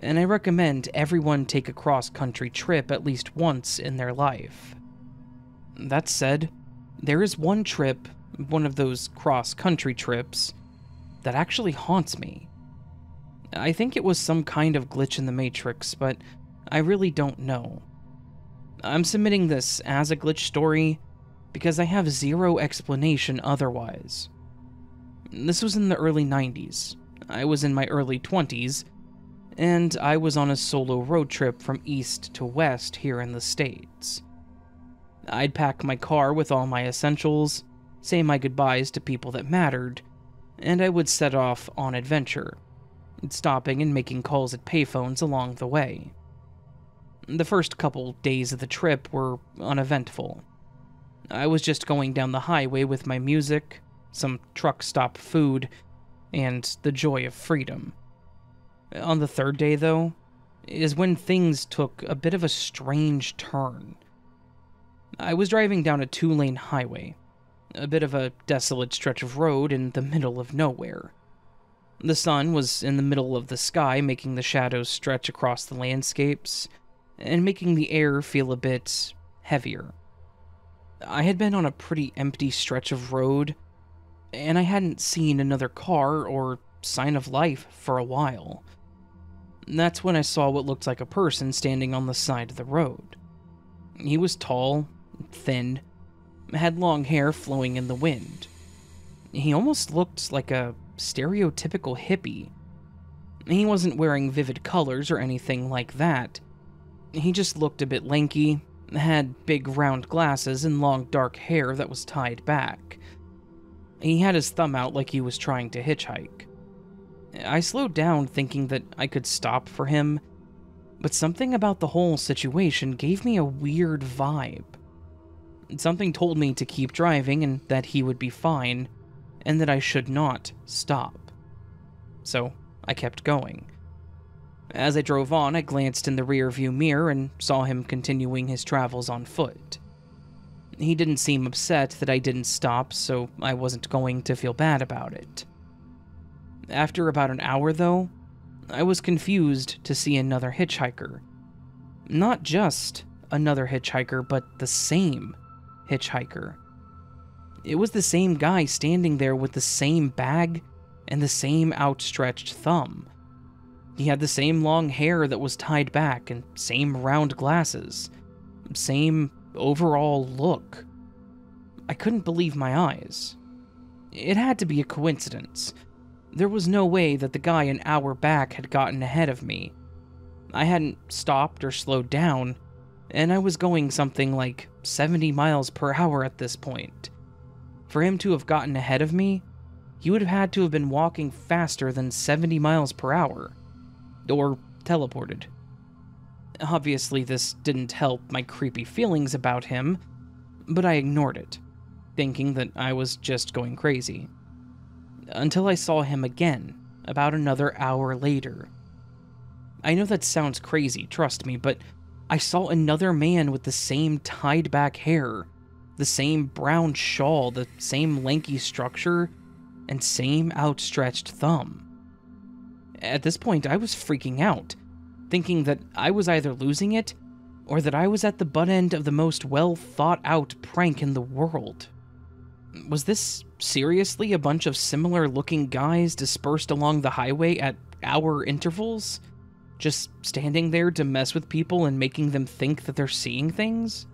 Speaker 1: and I recommend everyone take a cross-country trip at least once in their life. That said, there is one trip, one of those cross-country trips, that actually haunts me. I think it was some kind of glitch in the Matrix, but I really don't know. I'm submitting this as a glitch story because I have zero explanation otherwise. This was in the early 90s. I was in my early 20s, and I was on a solo road trip from east to west here in the States. I'd pack my car with all my essentials, say my goodbyes to people that mattered, and I would set off on adventure, stopping and making calls at payphones along the way. The first couple days of the trip were uneventful. I was just going down the highway with my music, some truck stop food, and the joy of freedom. On the 3rd day, though, is when things took a bit of a strange turn. I was driving down a 2-lane highway, a bit of a desolate stretch of road in the middle of nowhere. The sun was in the middle of the sky, making the shadows stretch across the landscapes, and making the air feel a bit heavier. I had been on a pretty empty stretch of road, and I hadn't seen another car or sign of life for a while. That's when I saw what looked like a person standing on the side of the road. He was tall, thin, had long hair flowing in the wind. He almost looked like a stereotypical hippie. He wasn't wearing vivid colors or anything like that. He just looked a bit lanky, had big round glasses and long dark hair that was tied back. He had his thumb out like he was trying to hitchhike. I slowed down thinking that I could stop for him, but something about the whole situation gave me a weird vibe. Something told me to keep driving and that he would be fine, and that I should not stop. So I kept going. As I drove on, I glanced in the rearview mirror and saw him continuing his travels on foot. He didn't seem upset that I didn't stop, so I wasn't going to feel bad about it. After about an hour, though, I was confused to see another hitchhiker. Not just another hitchhiker, but the same hitchhiker. It was the same guy standing there with the same bag and the same outstretched thumb. He had the same long hair that was tied back and same round glasses. Same overall look. I couldn't believe my eyes. It had to be a coincidence. There was no way that the guy an hour back had gotten ahead of me. I hadn't stopped or slowed down, and I was going something like 70 miles per hour at this point. For him to have gotten ahead of me, he would have had to have been walking faster than 70 miles per hour. Or teleported. Obviously, this didn't help my creepy feelings about him. but I ignored it, thinking that I was just going crazy. Until I saw him again, about another hour later. I know that sounds crazy, trust me, but I saw another man with the same tied-back hair, the same brown shawl, the same lanky structure, and same outstretched thumb. At this point, I was freaking out, thinking that I was either losing it, or that I was at the butt end of the most well-thought-out prank in the world. Was this seriously a bunch of similar-looking guys dispersed along the highway at hour intervals? Just standing there to mess with people and making them think that they're seeing things?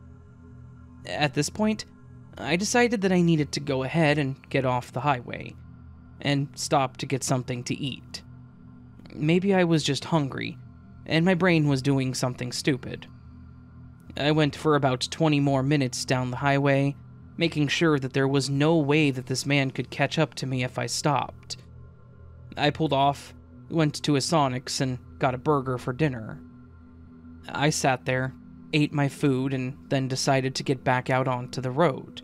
Speaker 1: At this point, I decided that I needed to go ahead and get off the highway, and stop to get something to eat. Maybe I was just hungry, and my brain was doing something stupid. I went for about 20 more minutes down the highway, making sure that there was no way that this man could catch up to me if I stopped. I pulled off, went to a Sonic's, and got a burger for dinner. I sat there, ate my food, and then decided to get back out onto the road.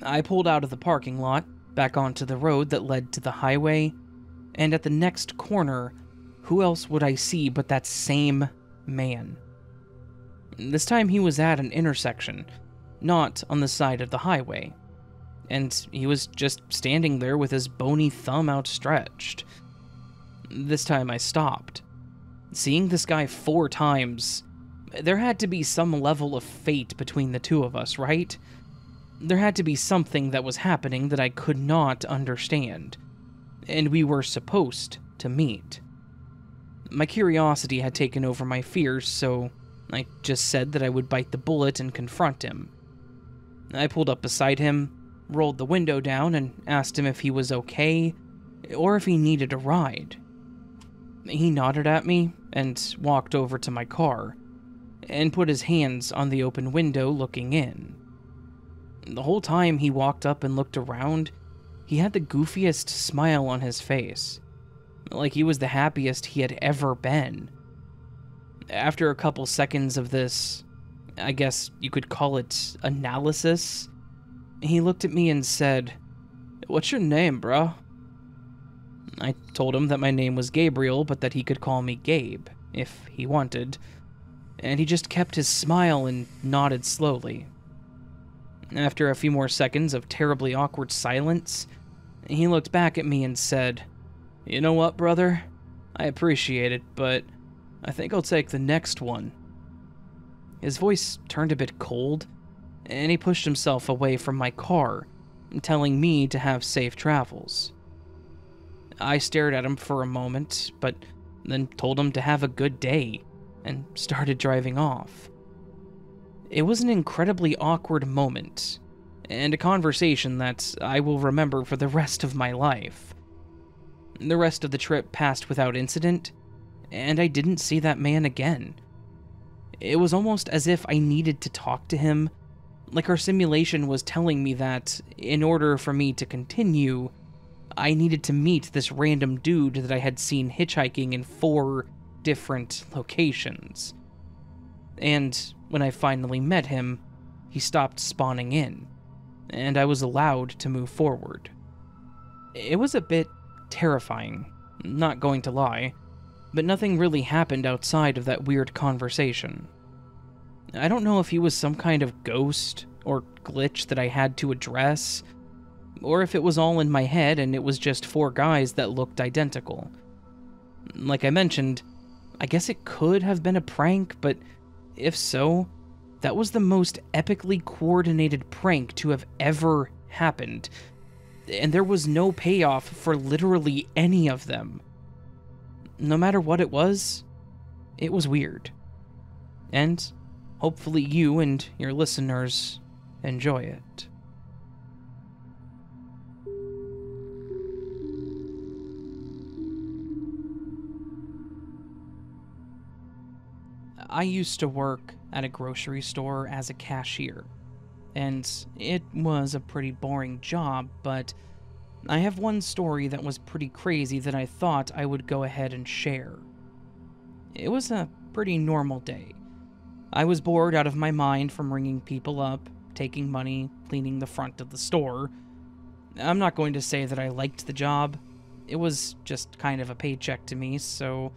Speaker 1: I pulled out of the parking lot, back onto the road that led to the highway, and at the next corner, who else would I see but that same man? This time he was at an intersection, not on the side of the highway, and he was just standing there with his bony thumb outstretched. This time I stopped. Seeing this guy 4 times, there had to be some level of fate between the two of us, right? There had to be something that was happening that I could not understand, and we were supposed to meet. My curiosity had taken over my fears, so I just said that I would bite the bullet and confront him. I pulled up beside him, rolled the window down, and asked him if he was okay, or if he needed a ride. He nodded at me and walked over to my car, and put his hands on the open window looking in. The whole time he walked up and looked around, he had the goofiest smile on his face, like he was the happiest he had ever been. After a couple seconds of this, I guess you could call it analysis, he looked at me and said, "What's your name, bro?" I told him that my name was Gabriel, but that he could call me Gabe, if he wanted, and he just kept his smile and nodded slowly. After a few more seconds of terribly awkward silence, he looked back at me and said, "You know what, brother? I appreciate it, but I think I'll take the next one." His voice turned a bit cold, and he pushed himself away from my car, telling me to have safe travels. I stared at him for a moment, but then told him to have a good day, and started driving off. It was an incredibly awkward moment, and a conversation that I will remember for the rest of my life. The rest of the trip passed without incident, and I didn't see that man again. It was almost as if I needed to talk to him, like our simulation was telling me that, in order for me to continue, I needed to meet this random dude that I had seen hitchhiking in 4 different locations. And when I finally met him, he stopped spawning in, and I was allowed to move forward. It was a bit terrifying, not going to lie, but nothing really happened outside of that weird conversation. I don't know if he was some kind of ghost or glitch that I had to address, or if it was all in my head and it was just 4 guys that looked identical. Like I mentioned, I guess it could have been a prank, but if so, that was the most epically coordinated prank to have ever happened, and there was no payoff for literally any of them. No matter what it was weird. And hopefully you and your listeners enjoy it. I used to work at a grocery store as a cashier, and it was a pretty boring job, but I have one story that was pretty crazy that I thought I would go ahead and share. It was a pretty normal day. I was bored out of my mind from ringing people up, taking money, cleaning the front of the store. I'm not going to say that I liked the job. It was just kind of a paycheck to me, so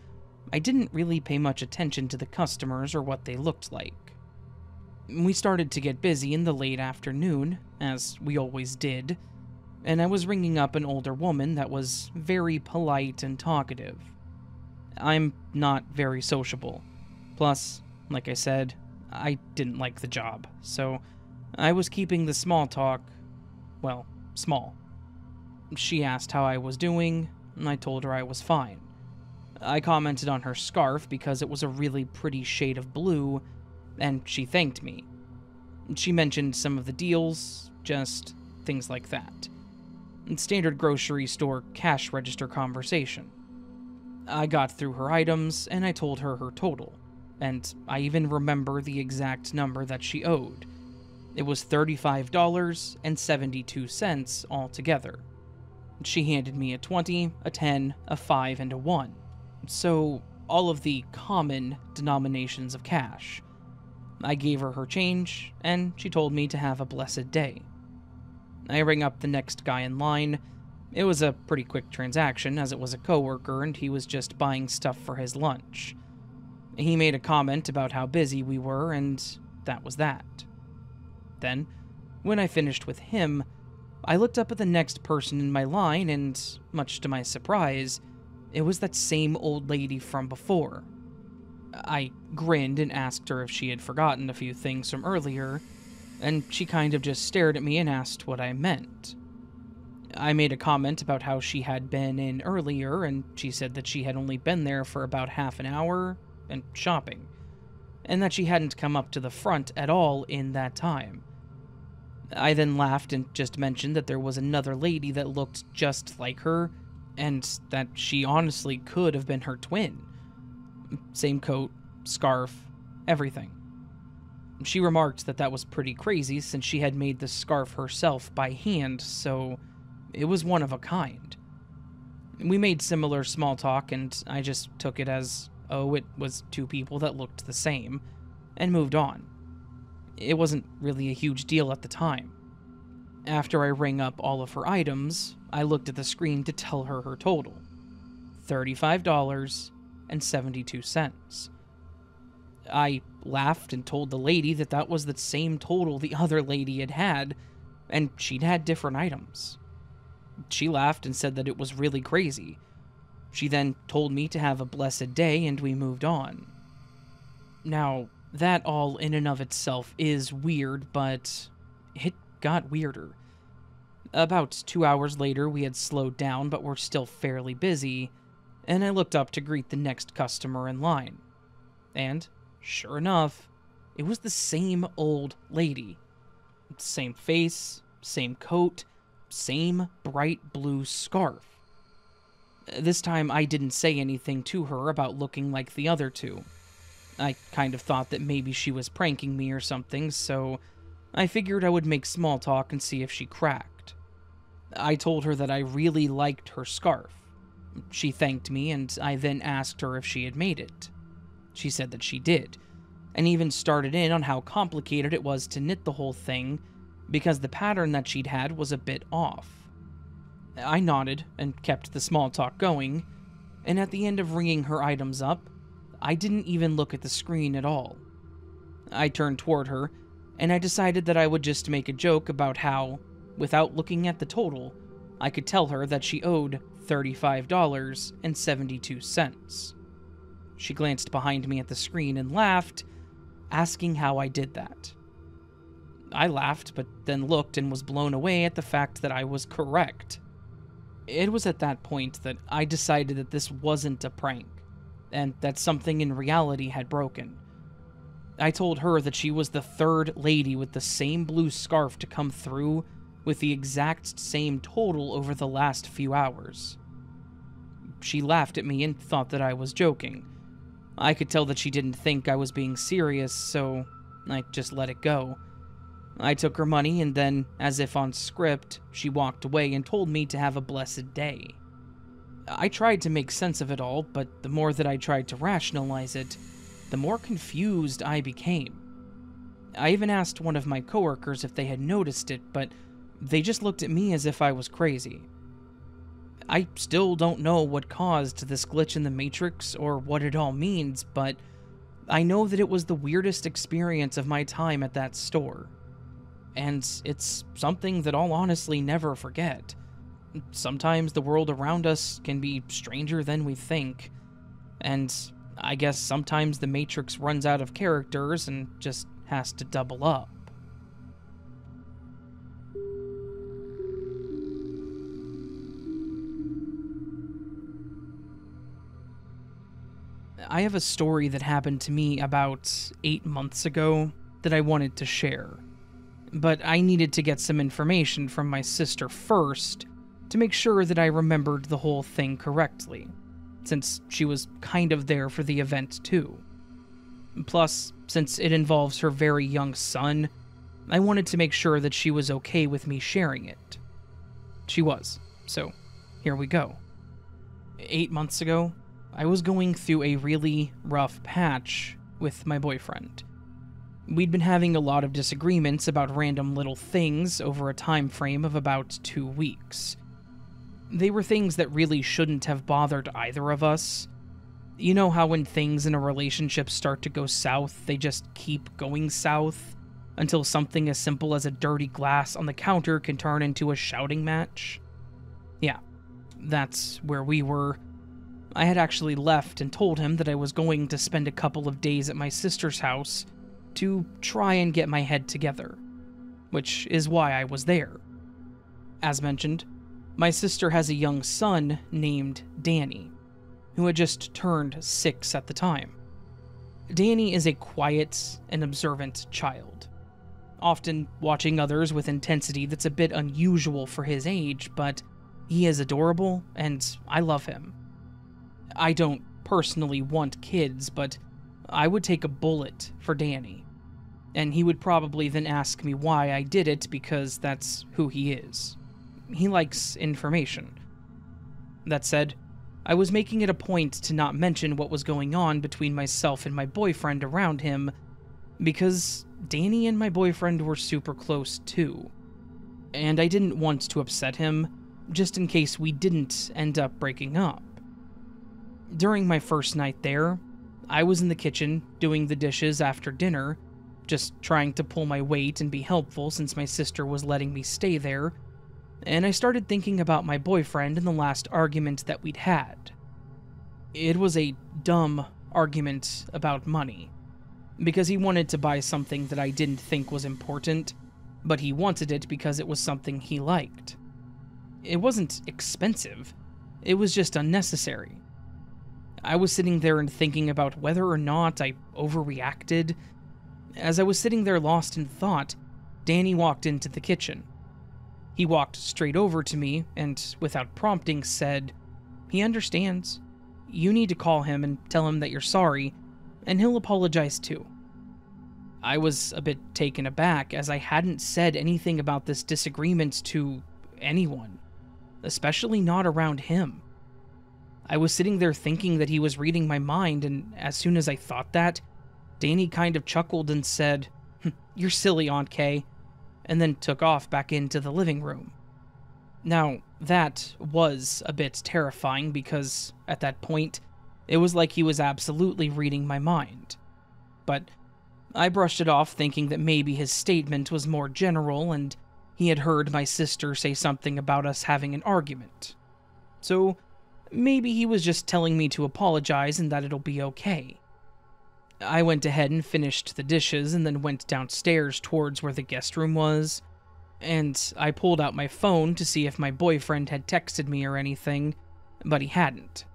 Speaker 1: I didn't really pay much attention to the customers or what they looked like. We started to get busy in the late afternoon, as we always did, and I was ringing up an older woman that was very polite and talkative. I'm not very sociable. Plus, like I said, I didn't like the job, so I was keeping the small talk, well, small. She asked how I was doing, and I told her I was fine. I commented on her scarf because it was a really pretty shade of blue, and she thanked me. She mentioned some of the deals, just things like that. Standard grocery store cash register conversation. I got through her items, and I told her her total, and I even remember the exact number that she owed. It was $35.72 altogether. She handed me a 20, a 10, a 5, and a 1. So, all of the common denominations of cash. I gave her her change, and she told me to have a blessed day. I rang up the next guy in line. It was a pretty quick transaction, as it was a coworker and he was just buying stuff for his lunch. He made a comment about how busy we were, and that was that. Then, when I finished with him, I looked up at the next person in my line, and, much to my surprise, it was that same old lady from before. I grinned and asked her if she had forgotten a few things from earlier, and she kind of just stared at me and asked what I meant. I made a comment about how she had been in earlier, and she said that she had only been there for about half an hour and shopping, and that she hadn't come up to the front at all in that time. I then laughed and just mentioned that there was another lady that looked just like her, and that she honestly could have been her twin. Same coat, scarf, everything. She remarked that that was pretty crazy since she had made the scarf herself by hand, so it was one of a kind. We made similar small talk, and I just took it as, oh, it was two people that looked the same, and moved on. It wasn't really a huge deal at the time. After I rang up all of her items, I looked at the screen to tell her her total. $35.72. I laughed and told the lady that that was the same total the other lady had had, and she'd had different items. She laughed and said that it was really crazy. She then told me to have a blessed day, and we moved on. Now, that all in and of itself is weird, but it got weirder. About 2 hours later, we had slowed down, but were still fairly busy, and I looked up to greet the next customer in line. And, sure enough, it was the same old lady. Same face, same coat, same bright blue scarf. This time, I didn't say anything to her about looking like the other two. I kind of thought that maybe she was pranking me or something, so I figured I would make small talk and see if she cracked. I told her that I really liked her scarf. She thanked me, and I then asked her if she had made it. She said that she did, and even started in on how complicated it was to knit the whole thing, because the pattern that she'd had was a bit off. I nodded and kept the small talk going, and at the end of ringing her items up, I didn't even look at the screen at all. I turned toward her, and I decided that I would just make a joke about how, without looking at the total, I could tell her that she owed $35.72. She glanced behind me at the screen and laughed, asking how I did that. I laughed, but then looked and was blown away at the fact that I was correct. It was at that point that I decided that this wasn't a prank, and that something in reality had broken. I told her that she was the third lady with the same blue scarf to come through with the exact same total over the last few hours. She laughed at me and thought that I was joking. I could tell that she didn't think I was being serious, so I just let it go. I took her money, and then, as if on script, she walked away and told me to have a blessed day. I tried to make sense of it all, but the more that I tried to rationalize it, the more confused I became. I even asked one of my coworkers if they had noticed it, but they just looked at me as if I was crazy. I still don't know what caused this glitch in the Matrix or what it all means, but I know that it was the weirdest experience of my time at that store. And it's something that I'll honestly never forget. Sometimes the world around us can be stranger than we think, and I guess sometimes the Matrix runs out of characters and just has to double up. I have a story that happened to me about 8 months ago that I wanted to share, but I needed to get some information from my sister first to make sure that I remembered the whole thing correctly, since she was kind of there for the event too. Plus, since it involves her very young son, I wanted to make sure that she was okay with me sharing it. She was, so here we go. 8 months ago, I was going through a really rough patch with my boyfriend. We'd been having a lot of disagreements about random little things over a time frame of about 2 weeks. They were things that really shouldn't have bothered either of us. You know how when things in a relationship start to go south, they just keep going south, until something as simple as a dirty glass on the counter can turn into a shouting match? Yeah, that's where we were. I had actually left and told him that I was going to spend a couple of days at my sister's house to try and get my head together, which is why I was there. As mentioned, my sister has a young son named Danny, who had just turned 6 at the time. Danny is a quiet and observant child, often watching others with intensity that's a bit unusual for his age, but he is adorable and I love him. I don't personally want kids, but I would take a bullet for Danny, and he would probably then ask me why I did it because that's who he is. He likes information. That said, I was making it a point to not mention what was going on between myself and my boyfriend around him, because Danny and my boyfriend were super close too, and I didn't want to upset him, just in case we didn't end up breaking up. During my first night there, I was in the kitchen doing the dishes after dinner, just trying to pull my weight and be helpful since my sister was letting me stay there, and I started thinking about my boyfriend and the last argument that we'd had. It was a dumb argument about money, because he wanted to buy something that I didn't think was important, but he wanted it because it was something he liked. It wasn't expensive, it was just unnecessary. I was sitting there and thinking about whether or not I overreacted. As I was sitting there lost in thought, Danny walked into the kitchen. He walked straight over to me and, without prompting, said, "He understands. You need to call him and tell him that you're sorry, and he'll apologize too." I was a bit taken aback as I hadn't said anything about this disagreement to anyone, especially not around him. I was sitting there thinking that he was reading my mind, and as soon as I thought that, Danny kind of chuckled and said, "You're silly, Aunt Kay," and then took off back into the living room. Now, that was a bit terrifying because, at that point, it was like he was absolutely reading my mind. But I brushed it off thinking that maybe his statement was more general and he had heard my sister say something about us having an argument. So, maybe he was just telling me to apologize and that it'll be okay. I went ahead and finished the dishes and then went downstairs towards where the guest room was, and I pulled out my phone to see if my boyfriend had texted me or anything, but he hadn't.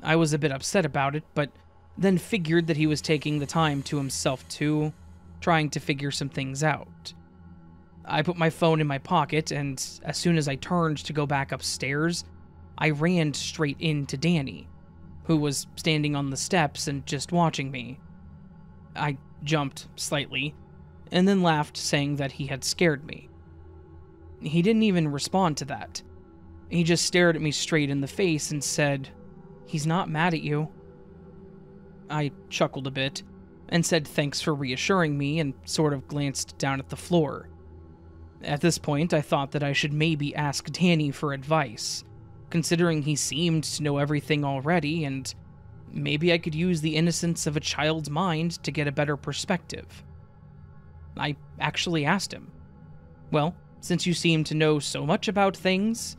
Speaker 1: I was a bit upset about it, but then figured that he was taking the time to himself too, trying to figure some things out. I put my phone in my pocket, and as soon as I turned to go back upstairs, I ran straight into Danny, who was standing on the steps and just watching me. I jumped slightly, and then laughed, saying that he had scared me. He didn't even respond to that. He just stared at me straight in the face and said, "He's not mad at you." I chuckled a bit, and said thanks for reassuring me and sort of glanced down at the floor. At this point, I thought that I should maybe ask Danny for advice, considering he seemed to know everything already, and maybe I could use the innocence of a child's mind to get a better perspective. I actually asked him, "Well, since you seem to know so much about things,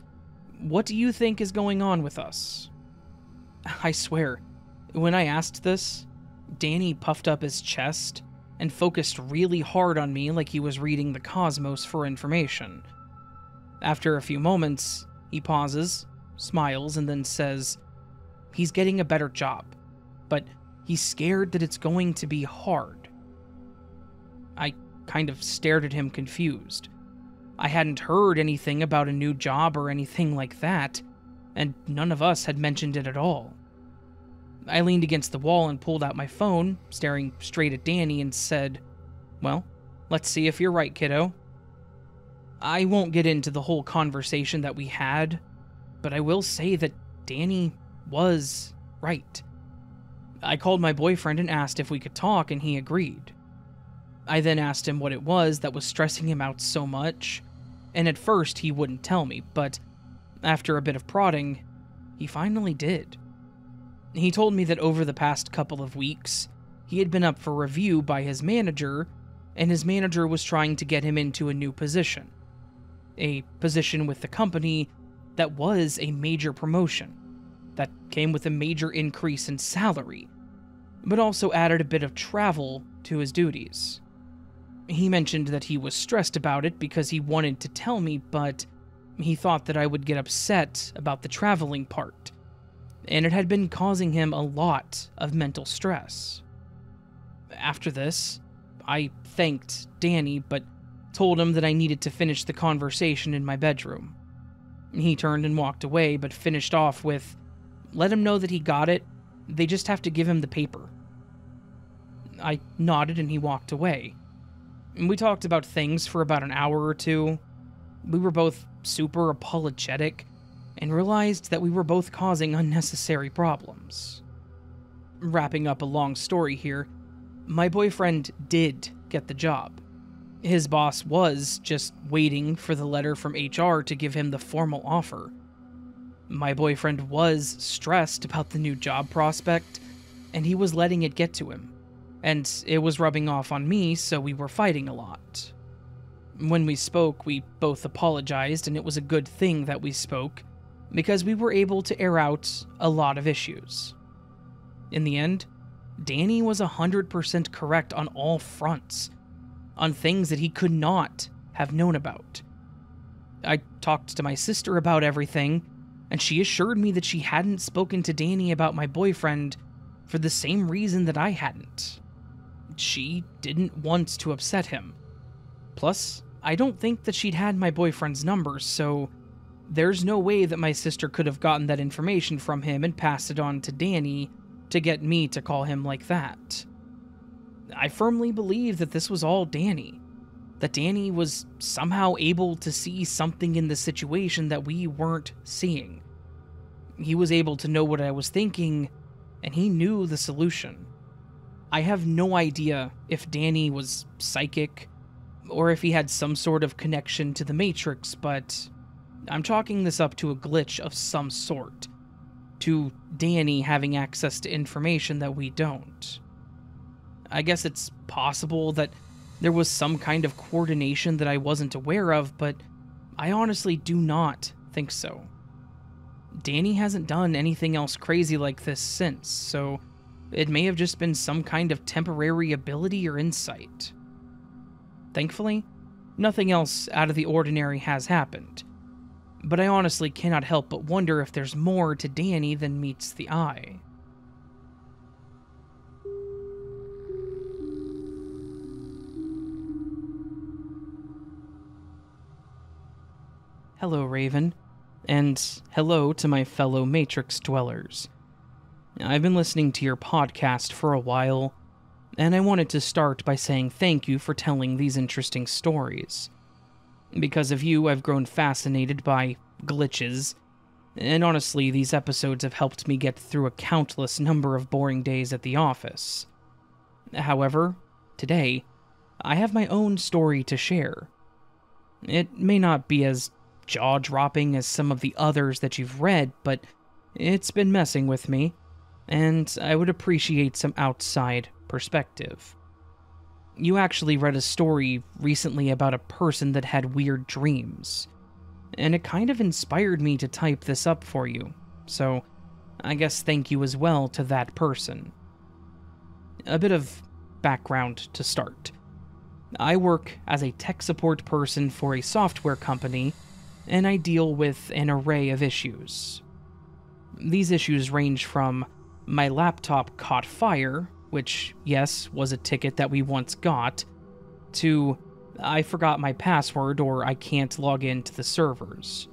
Speaker 1: what do you think is going on with us?" I swear, when I asked this, Danny puffed up his chest and focused really hard on me like he was reading the cosmos for information. After a few moments, he pauses, smiles, and then says, he's getting a better job, but he's scared that it's going to be hard. I kind of stared at him confused. I hadn't heard anything about a new job or anything like that, and none of us had mentioned it at all. I leaned against the wall and pulled out my phone, staring straight at Danny, and said, "Well, let's see if you're right, kiddo." I won't get into the whole conversation that we had, but I will say that Danny was right. I called my boyfriend and asked if we could talk, and he agreed. I then asked him what it was that was stressing him out so much, and at first he wouldn't tell me, but after a bit of prodding, he finally did. He told me that over the past couple of weeks, he had been up for review by his manager, and his manager was trying to get him into a new position. A position with the company that was a major promotion, that came with a major increase in salary, but also added a bit of travel to his duties. He mentioned that he was stressed about it because he wanted to tell me, but he thought that I would get upset about the traveling part, and it had been causing him a lot of mental stress. After this, I thanked Danny, but told him that I needed to finish the conversation in my bedroom. He turned and walked away, but finished off with, "Let him know that he got it, they just have to give him the paper." I nodded and he walked away. We talked about things for about an hour or two. We were both super apologetic, and realized that we were both causing unnecessary problems. Wrapping up a long story here, my boyfriend did get the job. His boss was just waiting for the letter from HR to give him the formal offer. My boyfriend was stressed about the new job prospect, and he was letting it get to him, and it was rubbing off on me, so we were fighting a lot. When we spoke, we both apologized, and it was a good thing that we spoke, because we were able to air out a lot of issues. In the end, Danny was 100% correct on all fronts, on things that he could not have known about. I talked to my sister about everything, and she assured me that she hadn't spoken to Danny about my boyfriend for the same reason that I hadn't. She didn't want to upset him. Plus, I don't think that she'd had my boyfriend's number, so there's no way that my sister could have gotten that information from him and passed it on to Danny to get me to call him like that. I firmly believe that this was all Danny. That Danny was somehow able to see something in the situation that we weren't seeing. He was able to know what I was thinking, and he knew the solution. I have no idea if Danny was psychic, or if he had some sort of connection to the Matrix, but I'm chalking this up to a glitch of some sort, to Danny having access to information that we don't. I guess it's possible that there was some kind of coordination that I wasn't aware of, but I honestly do not think so. Danny hasn't done anything else crazy like this since, so it may have just been some kind of temporary ability or insight. Thankfully, nothing else out of the ordinary has happened, but I honestly cannot help but wonder if there's more to Danny than meets the eye. Hello, Raven, and hello to my fellow Matrix dwellers. I've been listening to your podcast for a while, and I wanted to start by saying thank you for telling these interesting stories. Because of you, I've grown fascinated by glitches, and honestly, these episodes have helped me get through a countless number of boring days at the office. However, today, I have my own story to share. It may not be as jaw-dropping as some of the others that you've read, but it's been messing with me, and I would appreciate some outside perspective. You actually read a story recently about a person that had weird dreams, and it kind of inspired me to type this up for you, so I guess thank you as well to that person. A bit of background to start. I work as a tech support person for a software company, and I deal with an array of issues. These issues range from my laptop caught fire, which, yes, was a ticket that we once got, to I forgot my password or I can't log into the servers.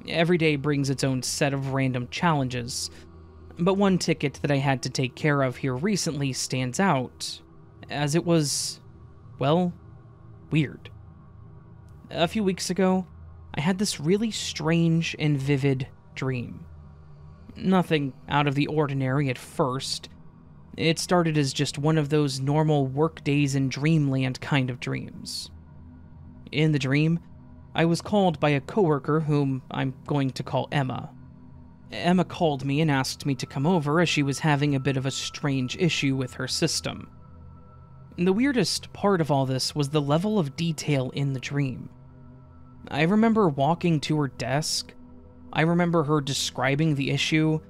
Speaker 1: Every day brings its own set of random challenges, but one ticket that I had to take care of here recently stands out, as it was, well, weird. A few weeks ago, I had this really strange and vivid dream. Nothing out of the ordinary at first. It started as just one of those normal work days in dreamland kind of dreams. In the dream, I was called by a coworker whom I'm going to call Emma. Emma called me and asked me to come over as she was having a bit of a strange issue with her system. The weirdest part of all this was the level of detail in the dream. I remember walking to her desk. I remember her describing the issue.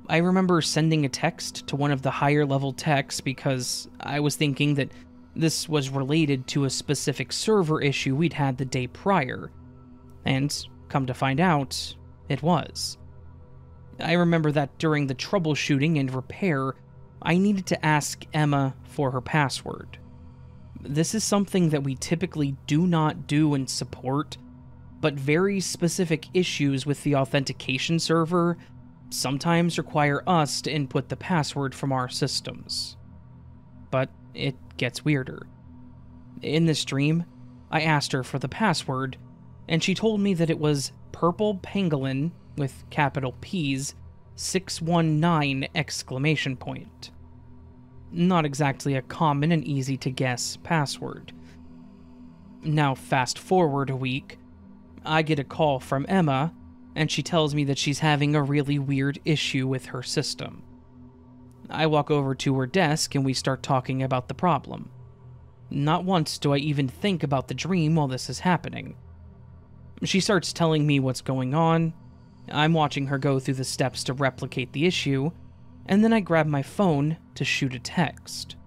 Speaker 1: I remember sending a text to one of the higher level techs because I was thinking that this was related to a specific server issue we'd had the day prior. And, come to find out, it was. I remember that during the troubleshooting and repair, I needed to ask Emma for her password. This is something that we typically do not do in support, but very specific issues with the authentication server sometimes require us to input the password from our systems. But it gets weirder. In this dream, I asked her for the password, and she told me that it was Purple Pangolin, with capital P's, 619 exclamation point. Not exactly a common and easy to guess password. Now fast forward a week, I get a call from Emma, and she tells me that she's having a really weird issue with her system. I walk over to her desk and we start talking about the problem. Not once do I even think about the dream while this is happening. She starts telling me what's going on. I'm watching her go through the steps to replicate the issue, and then I grab my phone to shoot a text.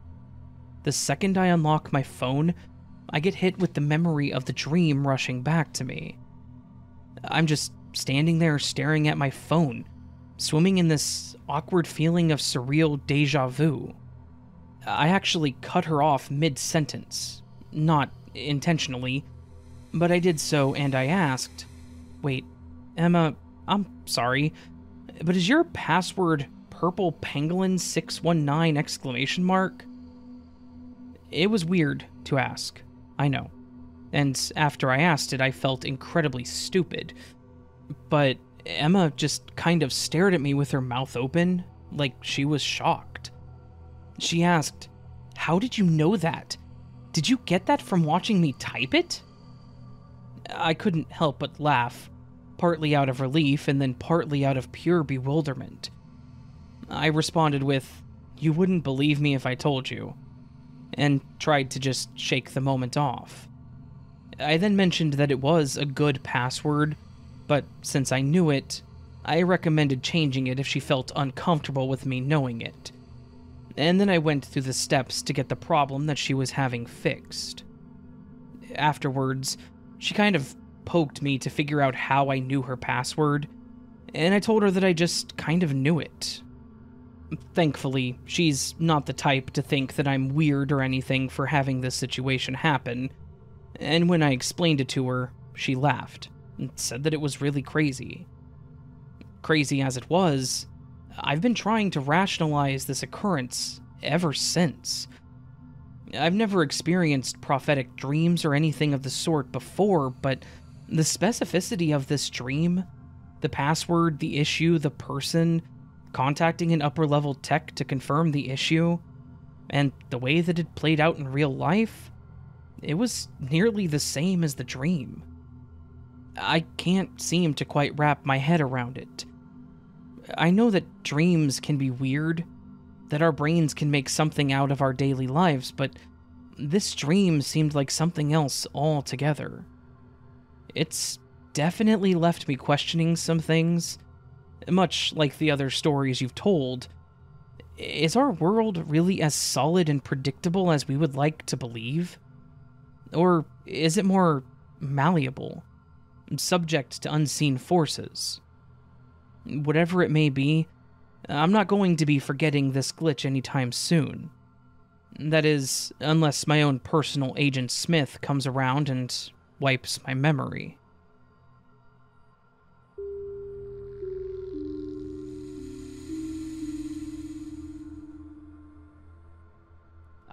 Speaker 1: The second I unlock my phone, I get hit with the memory of the dream rushing back to me. I'm just standing there staring at my phone, swimming in this awkward feeling of surreal déjà vu. I actually cut her off mid-sentence, not intentionally, but I did so and I asked, "Wait, Emma, I'm sorry, but is your password Purple Pangolin 619 exclamation mark?" It was weird to ask, I know, and after I asked it I felt incredibly stupid, but Emma just kind of stared at me with her mouth open, like she was shocked. She asked, "How did you know that? Did you get that from watching me type it?" I couldn't help but laugh, partly out of relief and then partly out of pure bewilderment. I responded with, "You wouldn't believe me if I told you," and tried to just shake the moment off. I then mentioned that it was a good password, but since I knew it, I recommended changing it if she felt uncomfortable with me knowing it. And then I went through the steps to get the problem that she was having fixed. Afterwards, she kind of poked me to figure out how I knew her password, and I told her that I just kind of knew it. Thankfully, she's not the type to think that I'm weird or anything for having this situation happen, and when I explained it to her, she laughed and said that it was really crazy. Crazy as it was, I've been trying to rationalize this occurrence ever since. I've never experienced prophetic dreams or anything of the sort before, but the specificity of this dream, the password, the issue, the person, contacting an upper-level tech to confirm the issue, And the way that it played out in real life, it was nearly the same as the dream. I can't seem to quite wrap my head around it. I know that dreams can be weird, that our brains can make something out of our daily lives, but this dream seemed like something else altogether. It's definitely left me questioning some things, much like the other stories you've told. Is our world really as solid and predictable as we would like to believe? Or is it more malleable, subject to unseen forces? Whatever it may be, I'm not going to be forgetting this glitch anytime soon. That is, unless my own personal Agent Smith comes around and wipes my memory.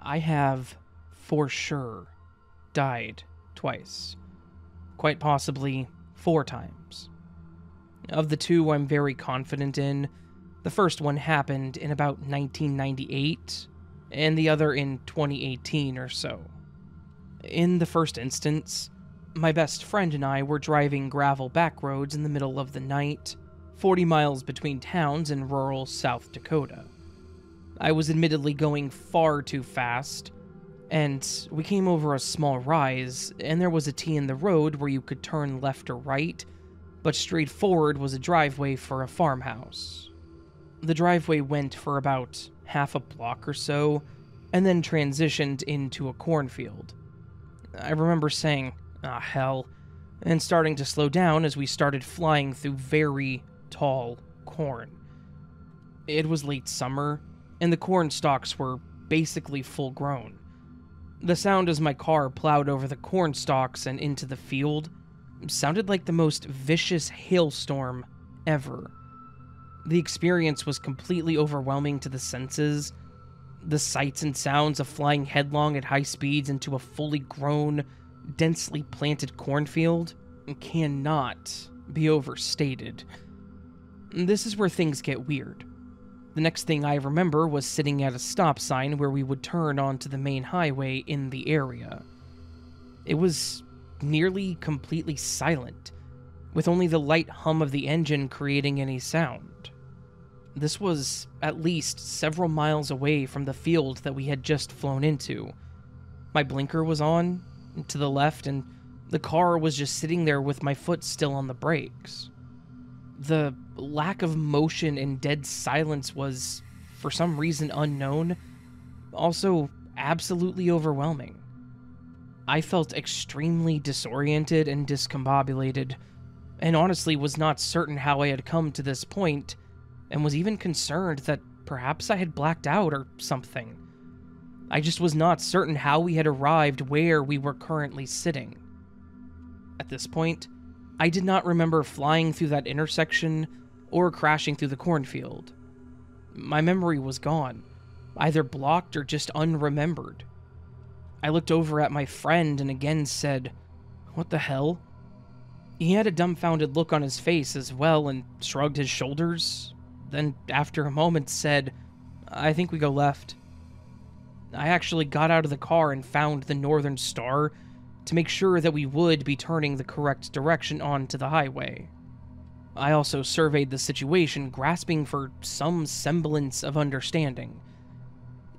Speaker 1: I have, for sure, died twice. Quite possibly 4 times. Of the 2 I'm very confident in, the first one happened in about 1998, and the other in 2018 or so. In the first instance, my best friend and I were driving gravel back roads in the middle of the night, 40 miles between towns in rural South Dakota. I was admittedly going far too fast, and we came over a small rise, and there was a T in the road where you could turn left or right, but straight forward was a driveway for a farmhouse. The driveway went for about half a block or so, and then transitioned into a cornfield. I remember saying, "Ah, hell," and starting to slow down as we started flying through very tall corn. It was late summer, and the corn stalks were basically full grown. The sound as my car plowed over the corn stalks and into the field sounded like the most vicious hailstorm ever. The experience was completely overwhelming to the senses. The sights and sounds of flying headlong at high speeds into a fully grown, densely planted cornfield cannot be overstated. This is where things get weird. The next thing I remember was sitting at a stop sign where we would turn onto the main highway in the area. It was nearly completely silent, with only the light hum of the engine creating any sound. This was at least several miles away from the field that we had just flown into. My blinker was on, to the left, and the car was just sitting there with my foot still on the brakes. The lack of motion and dead silence was, for some reason unknown, also absolutely overwhelming. I felt extremely disoriented and discombobulated, and honestly was not certain how I had come to this point, and was even concerned that perhaps I had blacked out or something. I just was not certain how we had arrived where we were currently sitting. At this point, I did not remember flying through that intersection or crashing through the cornfield. My memory was gone, either blocked or just unremembered. I looked over at my friend and again said, "What the hell?" He had a dumbfounded look on his face as well and shrugged his shoulders, then after a moment said, "I think we go left." I actually got out of the car and found the Northern Star to make sure that we would be turning the correct direction onto the highway. I also surveyed the situation, grasping for some semblance of understanding.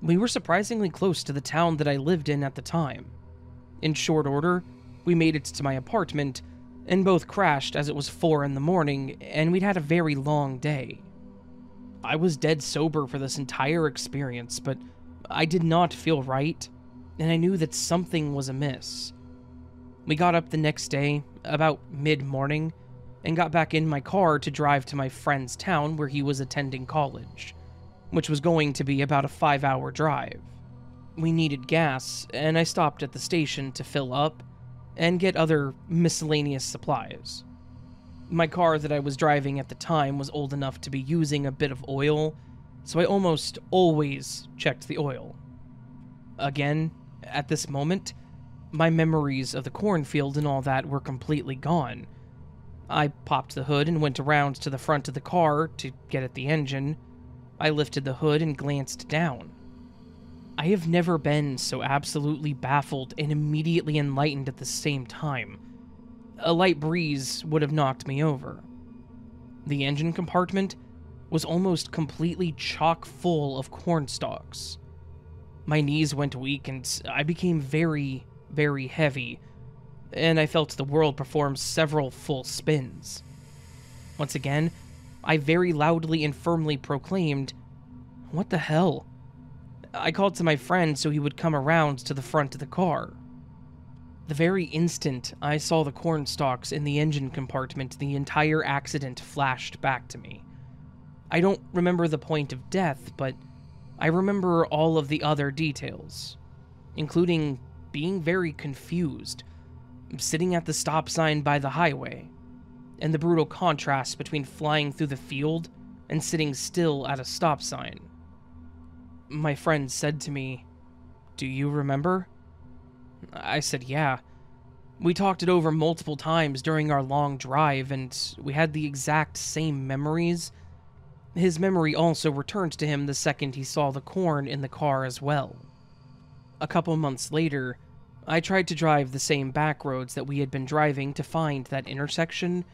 Speaker 1: We were surprisingly close to the town that I lived in at the time. In short order, we made it to my apartment, and both crashed as it was 4 in the morning, and we'd had a very long day. I was dead sober for this entire experience, but I did not feel right, and I knew that something was amiss. We got up the next day, about mid-morning, and got back in my car to drive to my friend's town where he was attending college, which was going to be about a 5-hour drive. We needed gas, and I stopped at the station to fill up and get other miscellaneous supplies. My car that I was driving at the time was old enough to be using a bit of oil, so I almost always checked the oil. Again, at this moment, my memories of the cornfield and all that were completely gone. I popped the hood and went around to the front of the car to get at the engine. I lifted the hood and glanced down. I have never been so absolutely baffled and immediately enlightened at the same time. A light breeze would have knocked me over. The engine compartment was almost completely chock full of corn stalks. My knees went weak and I became very, very heavy, and I felt the world perform several full spins. Once again, I very loudly and firmly proclaimed, "What the hell?" I called to my friend so he would come around to the front of the car. The very instant I saw the corn stalks in the engine compartment, the entire accident flashed back to me. I don't remember the point of death, but I remember all of the other details, including being very confused, sitting at the stop sign by the highway, and the brutal contrast between flying through the field and sitting still at a stop sign. My friend said to me, "Do you remember?" I said, "Yeah." We talked it over multiple times during our long drive, and we had the exact same memories. His memory also returned to him the second he saw the corn in the car as well. A couple months later, I tried to drive the same back roads that we had been driving to find that intersection,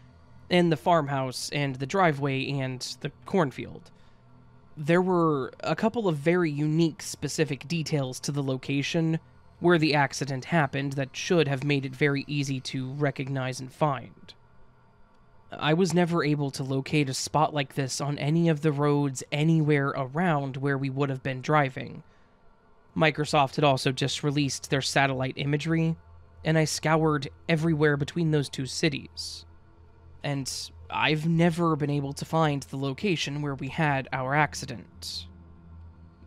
Speaker 1: and the farmhouse, and the driveway, and the cornfield. There were a couple of very unique specific details to the location where the accident happened that should have made it very easy to recognize and find. I was never able to locate a spot like this on any of the roads anywhere around where we would have been driving. Microsoft had also just released their satellite imagery, and I scoured everywhere between those two cities. And I've never been able to find the location where we had our accident.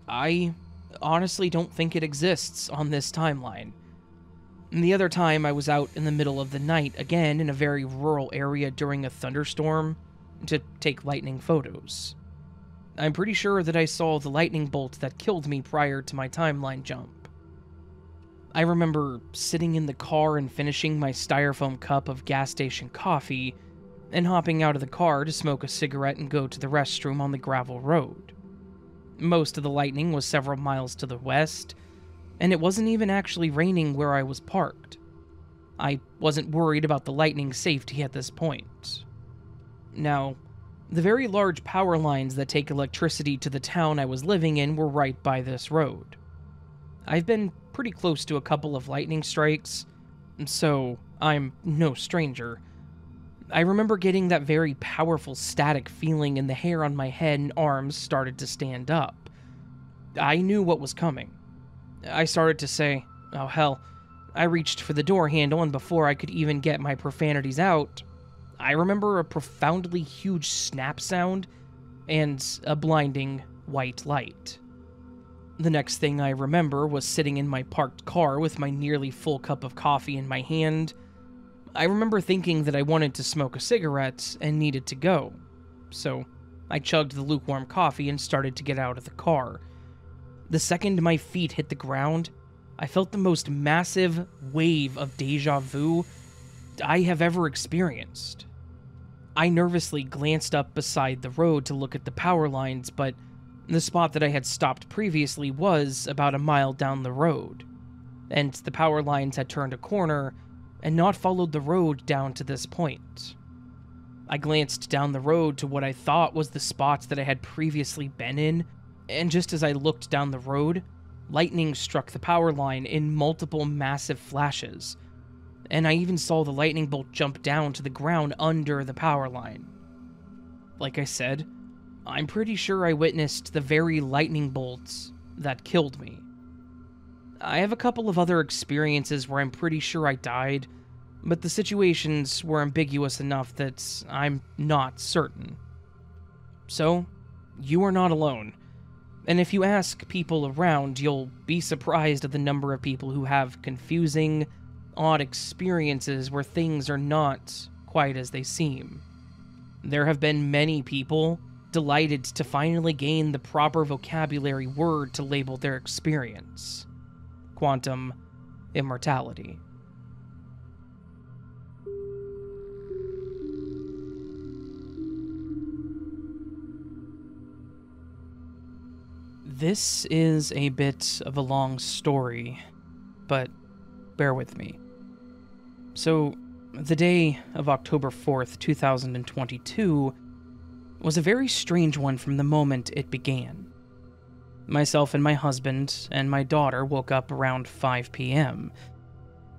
Speaker 1: I honestly don't think it exists on this timeline. And the other time I was out in the middle of the night, again in a very rural area during a thunderstorm, to take lightning photos. I'm pretty sure that I saw the lightning bolt that killed me prior to my timeline jump. I remember sitting in the car and finishing my styrofoam cup of gas station coffee, and hopping out of the car to smoke a cigarette and go to the restroom on the gravel road. Most of the lightning was several miles to the west, and it wasn't even actually raining where I was parked. I wasn't worried about the lightning's safety at this point. Now, the very large power lines that take electricity to the town I was living in were right by this road. I've been pretty close to a couple of lightning strikes, so I'm no stranger. I remember getting that very powerful static feeling and the hair on my head and arms started to stand up. I knew what was coming. I started to say, "Oh hell." I reached for the door handle, and before I could even get my profanities out, I remember a profoundly huge snap sound and a blinding white light. The next thing I remember was sitting in my parked car with my nearly full cup of coffee in my hand. I remember thinking that I wanted to smoke a cigarette and needed to go, so I chugged the lukewarm coffee and started to get out of the car. The second my feet hit the ground, I felt the most massive wave of deja vu I have ever experienced. I nervously glanced up beside the road to look at the power lines, but the spot that I had stopped previously was about a mile down the road, and the power lines had turned a corner and not followed the road down to this point. I glanced down the road to what I thought was the spot that I had previously been in, and just as I looked down the road, lightning struck the power line in multiple massive flashes, and I even saw the lightning bolt jump down to the ground under the power line. Like I said, I'm pretty sure I witnessed the very lightning bolts that killed me. I have a couple of other experiences where I'm pretty sure I died, but the situations were ambiguous enough that I'm not certain. So, you are not alone. And if you ask people around, you'll be surprised at the number of people who have confusing, odd experiences where things are not quite as they seem. There have been many people delighted to finally gain the proper vocabulary word to label their experience: quantum immortality. This is a bit of a long story, but bear with me. So, the day of October 4th, 2022 was a very strange one from the moment it began. Myself and my husband and my daughter woke up around 5 p.m.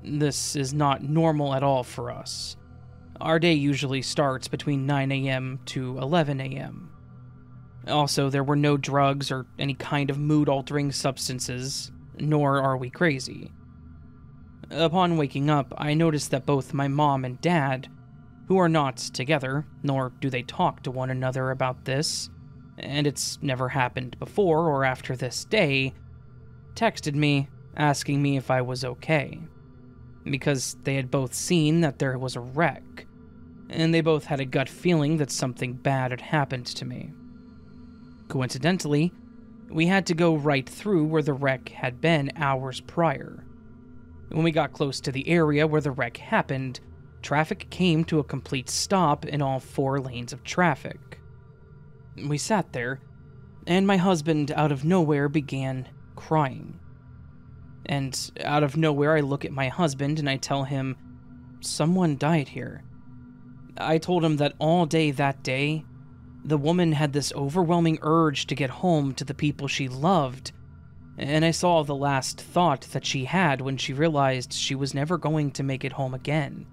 Speaker 1: This is not normal at all for us. Our day usually starts between 9 a.m. to 11 a.m. Also, there were no drugs or any kind of mood-altering substances, nor are we crazy. Upon waking up, I noticed that both my mom and dad, who are not together, nor do they talk to one another about this, and it's never happened before or after this day, texted me asking me if I was okay, because they had both seen that there was a wreck, and they both had a gut feeling that something bad had happened to me. Coincidentally, we had to go right through where the wreck had been hours prior. When we got close to the area where the wreck happened, traffic came to a complete stop in all 4 lanes of traffic. We sat there, and my husband out of nowhere began crying. And out of nowhere I look at my husband and I tell him, someone died here. I told him that all day that day, the woman had this overwhelming urge to get home to the people she loved, and I saw the last thought that she had when she realized she was never going to make it home again.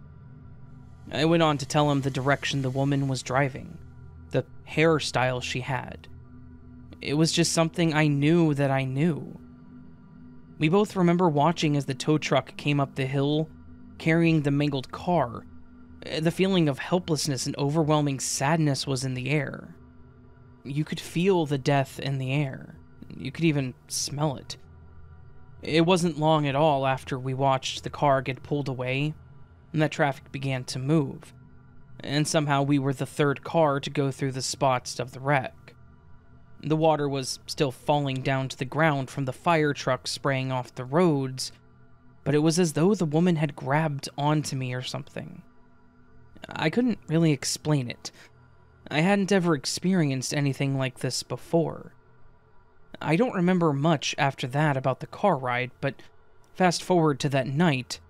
Speaker 1: I went on to tell him the direction the woman was driving, the hairstyle she had. It was just something I knew that I knew. We both remember watching as the tow truck came up the hill, carrying the mangled car. The feeling of helplessness and overwhelming sadness was in the air. You could feel the death in the air. You could even smell it. It wasn't long at all after we watched the car get pulled away, and that traffic began to move, and somehow we were the 3rd car to go through the spots of the wreck. The water was still falling down to the ground from the fire truck spraying off the roads, but it was as though the woman had grabbed onto me or something. I couldn't really explain it. I hadn't ever experienced anything like this before. I don't remember much after that about the car ride, but fast forward to that night,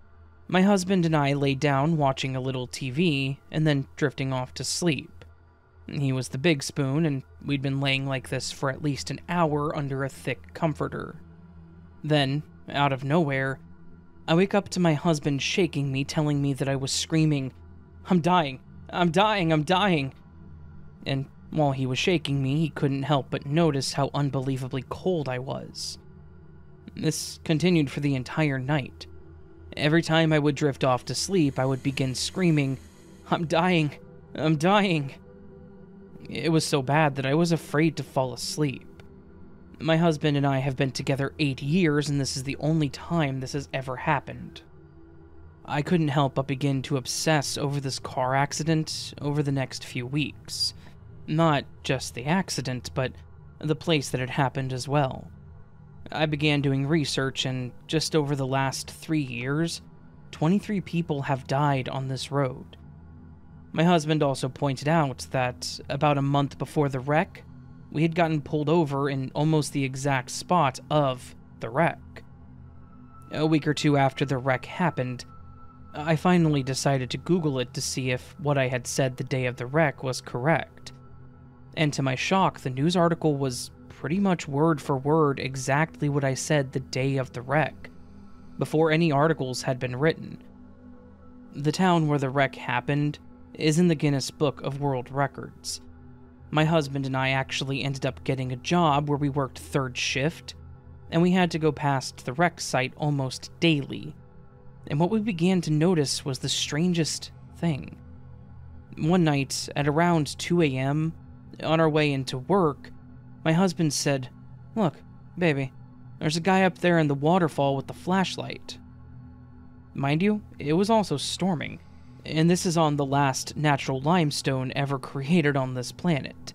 Speaker 1: my husband and I lay down watching a little TV and then drifting off to sleep. He was the big spoon, and we'd been laying like this for at least an hour under a thick comforter. Then, out of nowhere, I wake up to my husband shaking me, telling me that I was screaming, "I'm dying! I'm dying! I'm dying!" And while he was shaking me, he couldn't help but notice how unbelievably cold I was. This continued for the entire night. Every time I would drift off to sleep, I would begin screaming, "I'm dying! I'm dying!" It was so bad that I was afraid to fall asleep. My husband and I have been together 8 years, and this is the only time this has ever happened. I couldn't help but begin to obsess over this car accident over the next few weeks. Not just the accident, but the place that had happened as well. I began doing research, and just over the last 3 years, 23 people have died on this road. My husband also pointed out that about a month before the wreck, we had gotten pulled over in almost the exact spot of the wreck. A week or 2 after the wreck happened, I finally decided to Google it to see if what I had said the day of the wreck was correct. And to my shock, the news article was pretty much word for word exactly what I said the day of the wreck, before any articles had been written. The town where the wreck happened is in the Guinness Book of World Records. My husband and I actually ended up getting a job where we worked 3rd shift, and we had to go past the wreck site almost daily. And what we began to notice was the strangest thing. One night, at around 2 a.m., on our way into work, my husband said, "Look, baby, there's a guy up there in the waterfall with the flashlight." Mind you, it was also storming, and this is on the last natural limestone ever created on this planet.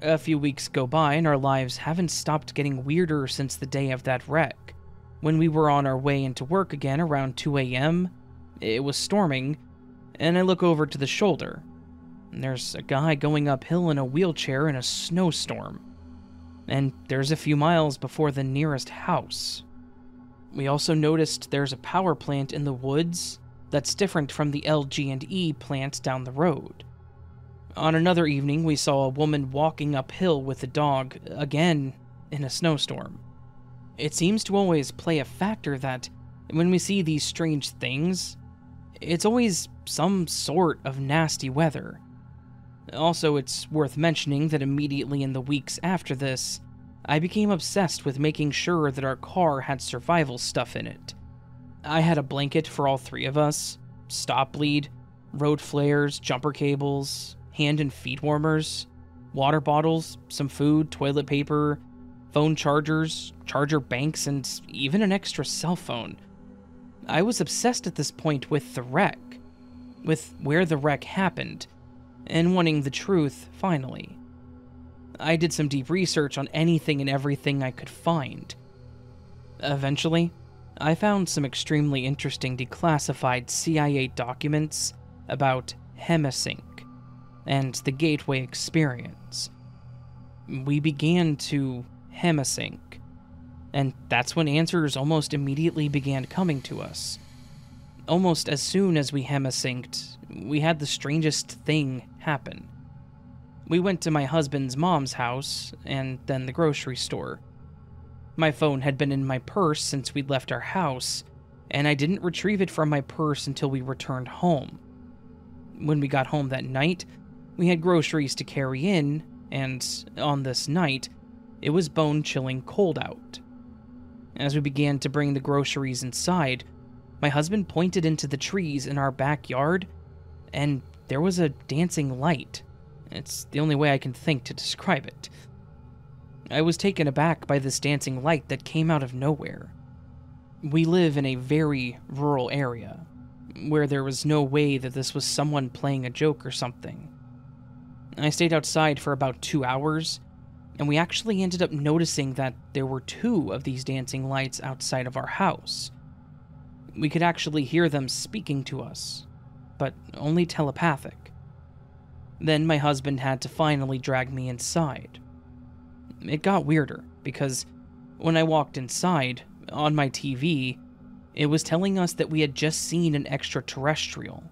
Speaker 1: A few weeks go by, and our lives haven't stopped getting weirder since the day of that wreck. When we were on our way into work again around 2 a.m., it was storming, and I look over to the shoulder. There's a guy going uphill in a wheelchair in a snowstorm. and there's a few miles before the nearest house. We also noticed there's a power plant in the woods that's different from the LG&E plant down the road. On another evening, we saw a woman walking uphill with a dog, again in a snowstorm. It seems to always play a factor that when we see these strange things, it's always some sort of nasty weather. Also, it's worth mentioning that immediately in the weeks after this, I became obsessed with making sure that our car had survival stuff in it. I had a blanket for all three of us, stop bleed, road flares, jumper cables, hand and feet warmers, water bottles, some food, toilet paper, phone chargers, charger banks, and even an extra cell phone. I was obsessed at this point with the wreck, with where the wreck happened, and wanting the truth, finally. I did some deep research on anything and everything I could find. Eventually, I found some extremely interesting declassified CIA documents about Hemisync and the Gateway experience. We began to Hemisync, and that's when answers almost immediately began coming to us. Almost as soon as we Hemisynced, we had the strangest thing happen. We went to my husband's mom's house, and then the grocery store. My phone had been in my purse since we'd left our house, and I didn't retrieve it from my purse until we returned home. When we got home that night, we had groceries to carry in, and on this night, it was bone-chilling cold out. As we began to bring the groceries inside, my husband pointed into the trees in our backyard, and there was a dancing light. It's the only way I can think to describe it. I was taken aback by this dancing light that came out of nowhere. We live in a very rural area, where there was no way that this was someone playing a joke or something. I stayed outside for about 2 hours, and we actually ended up noticing that there were 2 of these dancing lights outside of our house. We could actually hear them speaking to us, but only telepathic. Then my husband had to finally drag me inside. It got weirder, because when I walked inside, on my TV, it was telling us that we had just seen an extraterrestrial.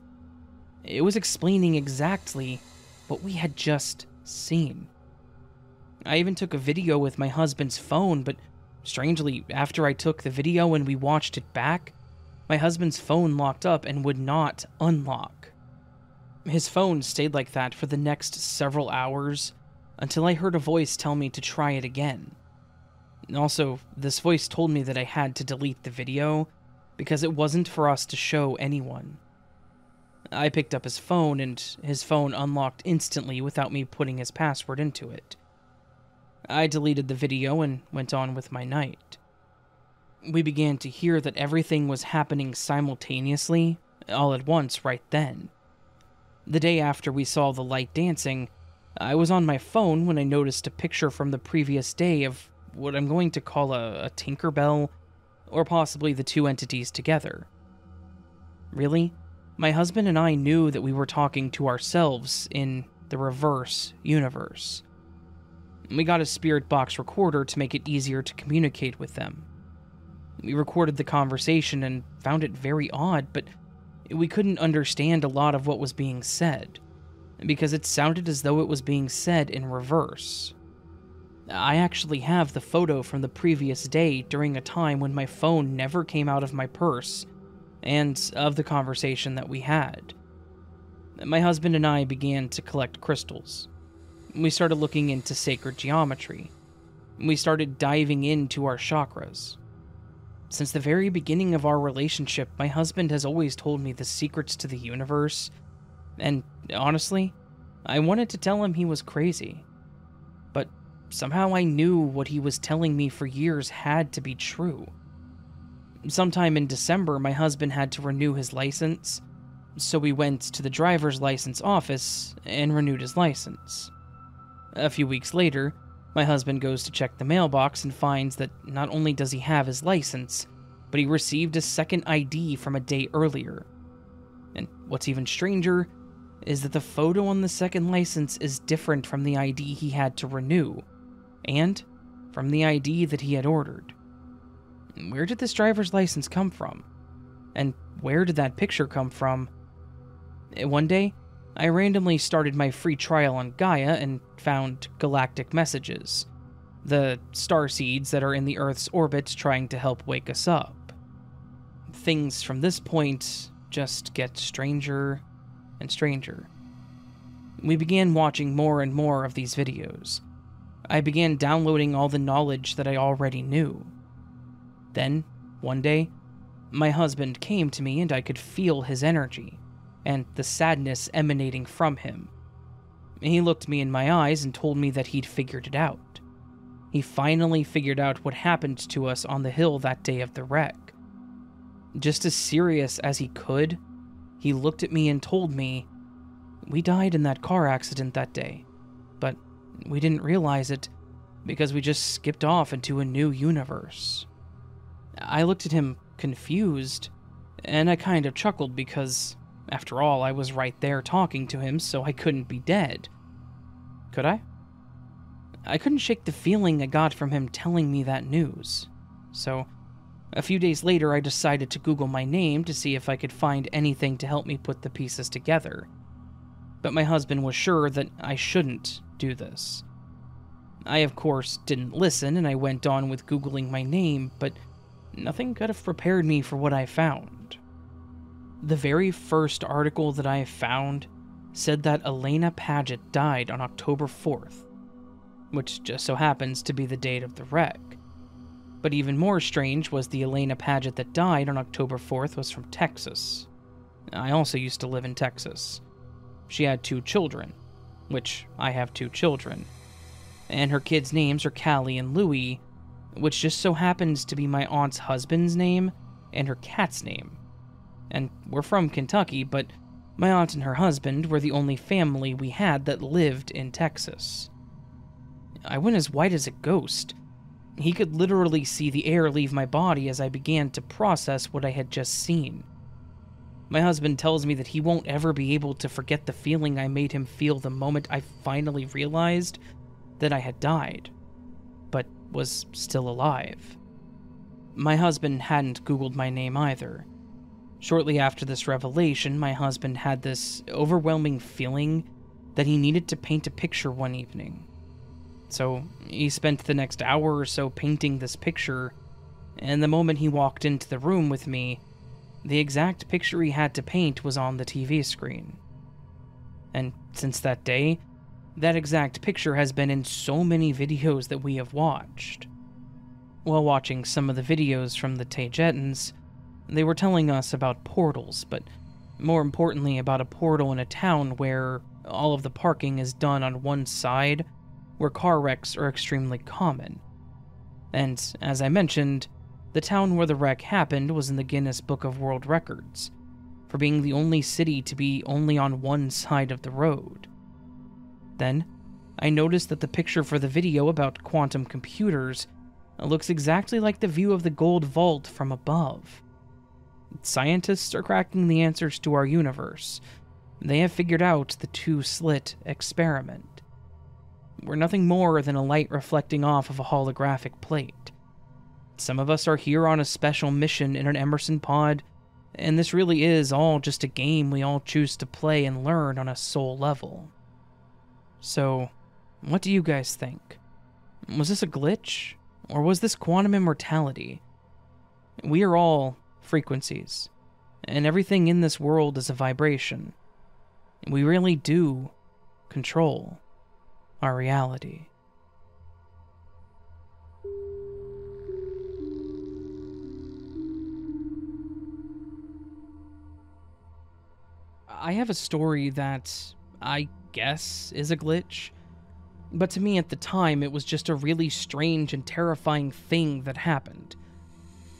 Speaker 1: It was explaining exactly what we had just seen. I even took a video with my husband's phone, but strangely, after I took the video and we watched it back, my husband's phone locked up and would not unlock. His phone stayed like that for the next several hours, until I heard a voice tell me to try it again. Also, this voice told me that I had to delete the video, because it wasn't for us to show anyone. I picked up his phone, and his phone unlocked instantly without me putting his password into it. I deleted the video and went on with my night. We began to hear that everything was happening simultaneously, all at once right then. The day after we saw the light dancing, I was on my phone when I noticed a picture from the previous day of what I'm going to call a Tinkerbell, or possibly the 2 entities together. Really? My husband and I knew that we were talking to ourselves in the reverse universe. We got a spirit box recorder to make it easier to communicate with them. We recorded the conversation and found it very odd, but we couldn't understand a lot of what was being said, because it sounded as though it was being said in reverse. I actually have the photo from the previous day during a time when my phone never came out of my purse, and of the conversation that we had. My husband and I began to collect crystals. We started looking into sacred geometry. We started diving into our chakras. Since the very beginning of our relationship, my husband has always told me the secrets to the universe, and honestly, I wanted to tell him he was crazy. But somehow I knew what he was telling me for years had to be true. Sometime in December, my husband had to renew his license, so we went to the driver's license office and renewed his license. A few weeks later, my husband goes to check the mailbox and finds that not only does he have his license, but he received a second ID from a day earlier. And what's even stranger is that the photo on the second license is different from the ID he had to renew, and from the ID that he had ordered. Where did this driver's license come from? And where did that picture come from? One day, I randomly started my free trial on Gaia and found galactic messages, the star seeds that are in the Earth's orbit trying to help wake us up. Things from this point just get stranger and stranger. We began watching more and more of these videos. I began downloading all the knowledge that I already knew. Then, one day, my husband came to me and I could feel his energy and the sadness emanating from him. He looked me in my eyes and told me that he'd figured it out. He finally figured out what happened to us on the hill that day of the wreck. Just as serious as he could, he looked at me and told me, "We died in that car accident that day, but we didn't realize it because we just skipped off into a new universe." I looked at him confused, and I kind of chuckled because, after all, I was right there talking to him, so I couldn't be dead. Could I? I couldn't shake the feeling I got from him telling me that news. So, a few days later, I decided to Google my name to see if I could find anything to help me put the pieces together. But my husband was sure that I shouldn't do this. I, of course, didn't listen, and I went on with Googling my name, but nothing could have prepared me for what I found. The very first article that I found said that Elena Paget died on October 4th, which just so happens to be the date of the wreck. But even more strange was the Elena Paget that died on October 4th was from Texas. I also used to live in Texas. She had 2 children, which I have 2 children, and her kids' names are Callie and Louie, which just so happens to be my aunt's husband's name and her cat's name. And we're from Kentucky, but my aunt and her husband were the only family we had that lived in Texas. I went as white as a ghost. He could literally see the air leave my body as I began to process what I had just seen. My husband tells me that he won't ever be able to forget the feeling I made him feel the moment I finally realized that I had died, but was still alive. My husband hadn't Googled my name either. Shortly after this revelation, my husband had this overwhelming feeling that he needed to paint a picture one evening. So he spent the next hour or so painting this picture, and the moment he walked into the room with me, the exact picture he had to paint was on the TV screen. And since that day, that exact picture has been in so many videos that we have watched. While watching some of the videos from the Tajetans, they were telling us about portals, but more importantly about a portal in a town where all of the parking is done on one side, where car wrecks are extremely common. And, as I mentioned, the town where the wreck happened was in the Guinness Book of World Records, for being the only city to be only on one side of the road. Then, I noticed that the picture for the video about quantum computers looks exactly like the view of the gold vault from above. Scientists are cracking the answers to our universe. They have figured out the 2-slit experiment. We're nothing more than a light reflecting off of a holographic plate. Some of us are here on a special mission in an Emerson pod, and this really is all just a game we all choose to play and learn on a soul level. So, what do you guys think? Was this a glitch, or was this quantum immortality? We are all frequencies, and everything in this world is a vibration. We really do control our reality. I have a story that I guess is a glitch, but to me at the time it was just a really strange and terrifying thing that happened.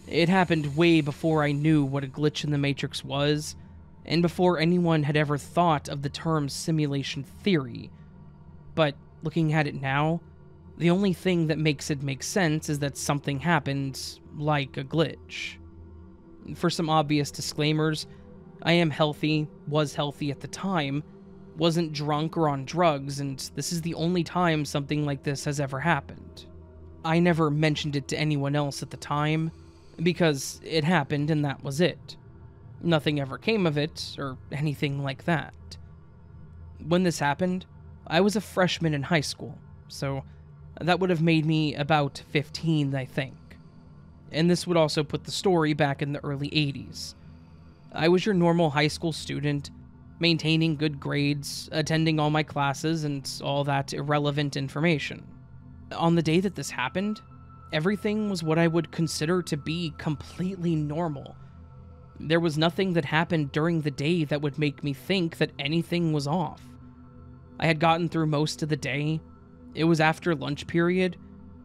Speaker 1: It happened way before I knew what a glitch in the Matrix was, and before anyone had ever thought of the term simulation theory. But looking at it now, the only thing that makes it make sense is that something happened like a glitch. For some obvious disclaimers, I am healthy, was healthy at the time, wasn't drunk or on drugs, and this is the only time something like this has ever happened. I never mentioned it to anyone else at the time, because it happened and that was it. Nothing ever came of it, or anything like that. When this happened, I was a freshman in high school, so that would have made me about 15, I think. And this would also put the story back in the early 80s. I was your normal high school student, maintaining good grades, attending all my classes, and all that irrelevant information. On the day that this happened, everything was what I would consider to be completely normal. There was nothing that happened during the day that would make me think that anything was off. I had gotten through most of the day, it was after lunch period,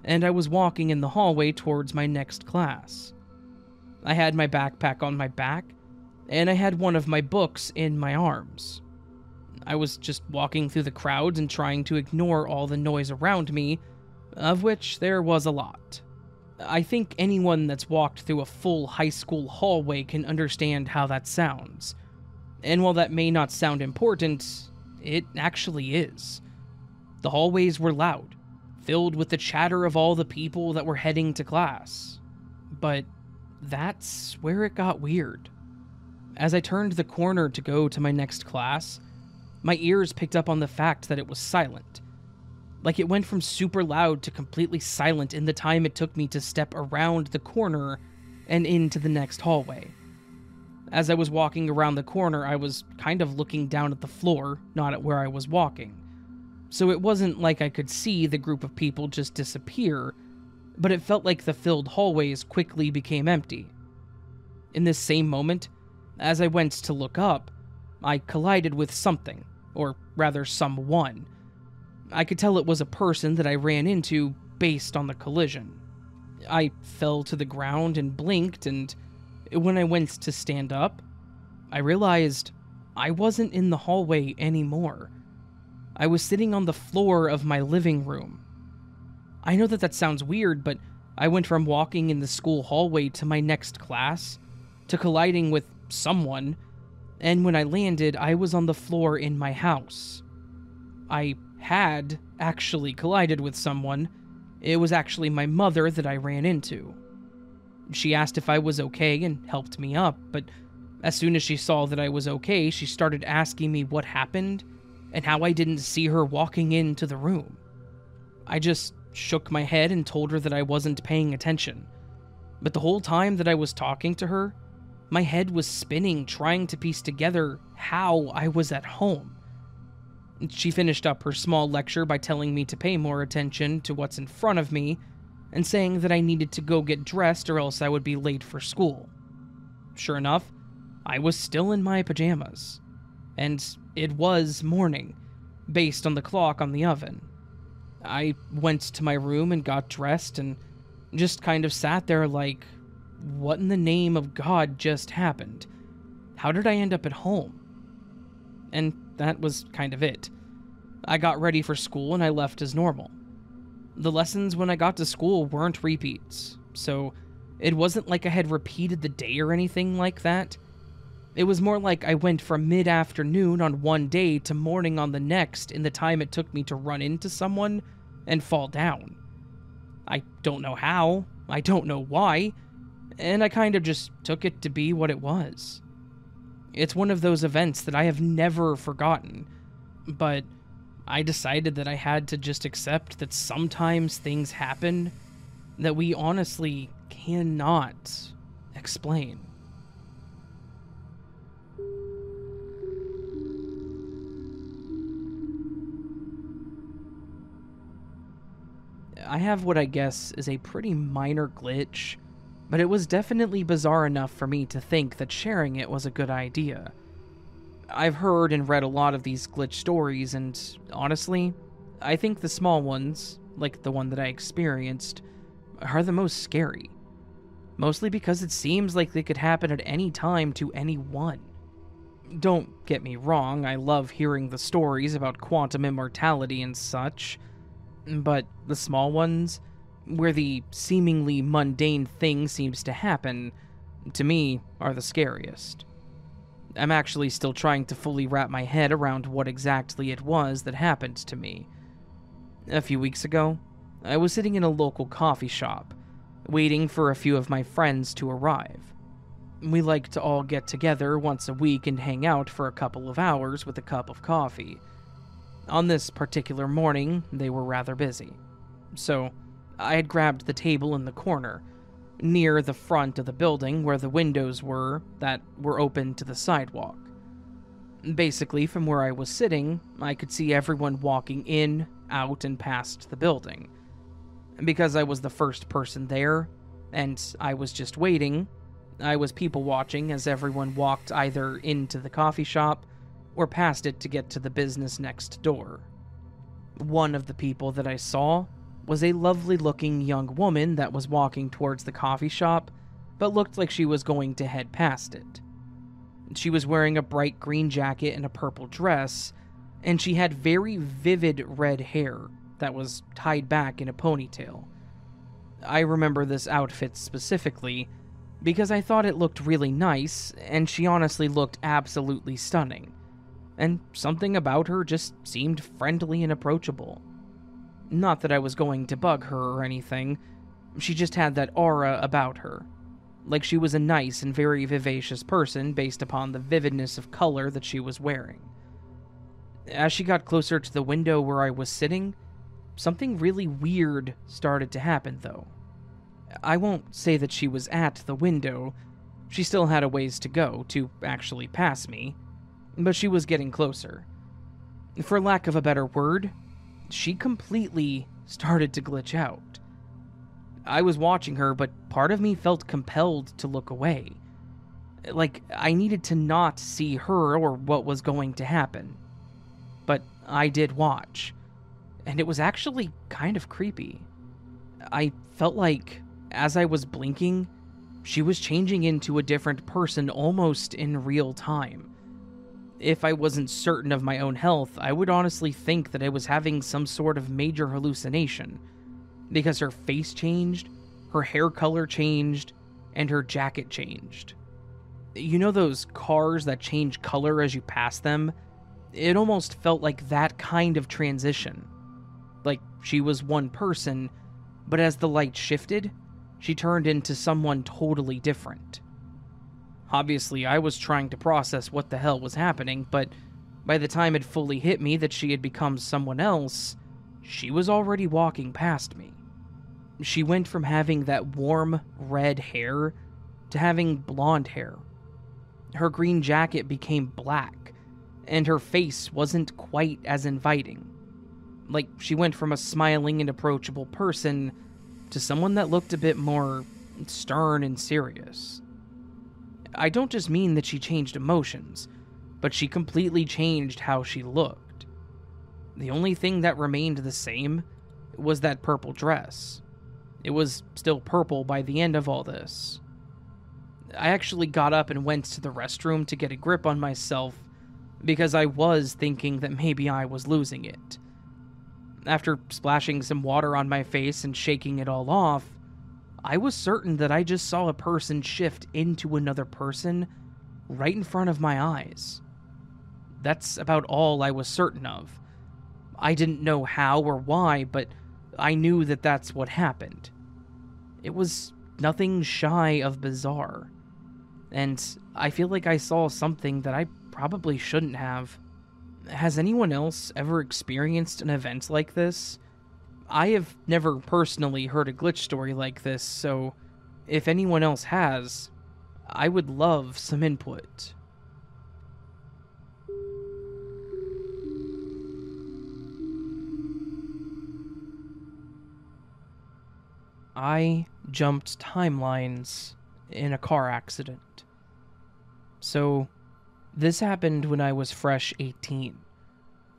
Speaker 1: and I was walking in the hallway towards my next class. I had my backpack on my back, and I had one of my books in my arms. I was just walking through the crowds and trying to ignore all the noise around me, of which there was a lot. I think anyone that's walked through a full high school hallway can understand how that sounds. And while that may not sound important, it actually is. The hallways were loud, filled with the chatter of all the people that were heading to class. But that's where it got weird. As I turned the corner to go to my next class, my ears picked up on the fact that it was silent. Like it went from super loud to completely silent in the time it took me to step around the corner and into the next hallway. As I was walking around the corner, I was kind of looking down at the floor, not at where I was walking. So it wasn't like I could see the group of people just disappear, but it felt like the filled hallways quickly became empty. In this same moment, as I went to look up, I collided with something, or rather someone. I could tell it was a person that I ran into based on the collision. I fell to the ground and blinked, and when I went to stand up, I realized I wasn't in the hallway anymore. I was sitting on the floor of my living room. I know that sounds weird, but I went from walking in the school hallway to my next class, to colliding with someone, and when I landed, I was on the floor in my house. I had actually collided with someone. It was actually my mother that I ran into. She asked if I was okay and helped me up, but as soon as she saw that I was okay, she started asking me what happened and how I didn't see her walking into the room. I just shook my head and told her that I wasn't paying attention. But the whole time that I was talking to her, my head was spinning, trying to piece together how I was at home. She finished up her small lecture by telling me to pay more attention to what's in front of me and saying that I needed to go get dressed or else I would be late for school. Sure enough, I was still in my pajamas, and it was morning, based on the clock on the oven. I went to my room and got dressed and just kind of sat there like, what in the name of God just happened? How did I end up at home? And that was kind of it. I got ready for school and I left as normal. The lessons when I got to school weren't repeats, so it wasn't like I had repeated the day or anything like that. It was more like I went from mid-afternoon on one day to morning on the next in the time it took me to run into someone and fall down. I don't know how, I don't know why, and I kind of just took it to be what it was. It's one of those events that I have never forgotten, but I decided that I had to just accept that sometimes things happen that we honestly cannot explain. I have what I guess is a pretty minor glitch, but it was definitely bizarre enough for me to think that sharing it was a good idea. I've heard and read a lot of these glitch stories, and honestly, I think the small ones, like the one that I experienced, are the most scary. Mostly because it seems like they could happen at any time to anyone. Don't get me wrong, I love hearing the stories about quantum immortality and such, but the small ones, where the seemingly mundane thing seems to happen, to me, are the scariest. I'm actually still trying to fully wrap my head around what exactly it was that happened to me. A few weeks ago, I was sitting in a local coffee shop, waiting for a few of my friends to arrive. We like to all get together once a week and hang out for a couple of hours with a cup of coffee. On this particular morning, they were rather busy. So, I had grabbed the table in the corner, near the front of the building where the windows were that were open to the sidewalk. Basically, from where I was sitting, I could see everyone walking in, out, and past the building. Because I was the first person there, and I was just waiting, I was people watching as everyone walked either into the coffee shop or past it to get to the business next door. One of the people that I saw was a lovely looking young woman that was walking towards the coffee shop, but looked like she was going to head past it. She was wearing a bright green jacket and a purple dress, and she had very vivid red hair that was tied back in a ponytail. I remember this outfit specifically because I thought it looked really nice, and she honestly looked absolutely stunning. And something about her just seemed friendly and approachable. Not that I was going to bug her or anything, she just had that aura about her. Like she was a nice and very vivacious person based upon the vividness of color that she was wearing. As she got closer to the window where I was sitting, something really weird started to happen though. I won't say that she was at the window, she still had a ways to go to actually pass me, but she was getting closer. For lack of a better word, she completely started to glitch out. I was watching her, but part of me felt compelled to look away. Like I needed to not see her or what was going to happen. But I did watch, and it was actually kind of creepy. I felt like, as I was blinking, she was changing into a different person almost in real time. If I wasn't certain of my own health, I would honestly think that I was having some sort of major hallucination, because her face changed, her hair color changed, and her jacket changed. You know those cars that change color as you pass them? It almost felt like that kind of transition. Like she was one person, but as the light shifted, she turned into someone totally different. Obviously, I was trying to process what the hell was happening, but by the time it fully hit me that she had become someone else, she was already walking past me. She went from having that warm red hair to having blonde hair. Her green jacket became black, and her face wasn't quite as inviting. Like, she went from a smiling and approachable person to someone that looked a bit more stern and serious. I don't just mean that she changed emotions, but she completely changed how she looked. The only thing that remained the same was that purple dress. It was still purple by the end of all this. I actually got up and went to the restroom to get a grip on myself because I was thinking that maybe I was losing it. After splashing some water on my face and shaking it all off, I was certain that I just saw a person shift into another person right in front of my eyes. That's about all I was certain of. I didn't know how or why, but I knew that that's what happened. It was nothing shy of bizarre, and I feel like I saw something that I probably shouldn't have. Has anyone else ever experienced an event like this? I have never personally heard a glitch story like this, so if anyone else has, I would love some input. I jumped timelines in a car accident. So, this happened when I was fresh 18.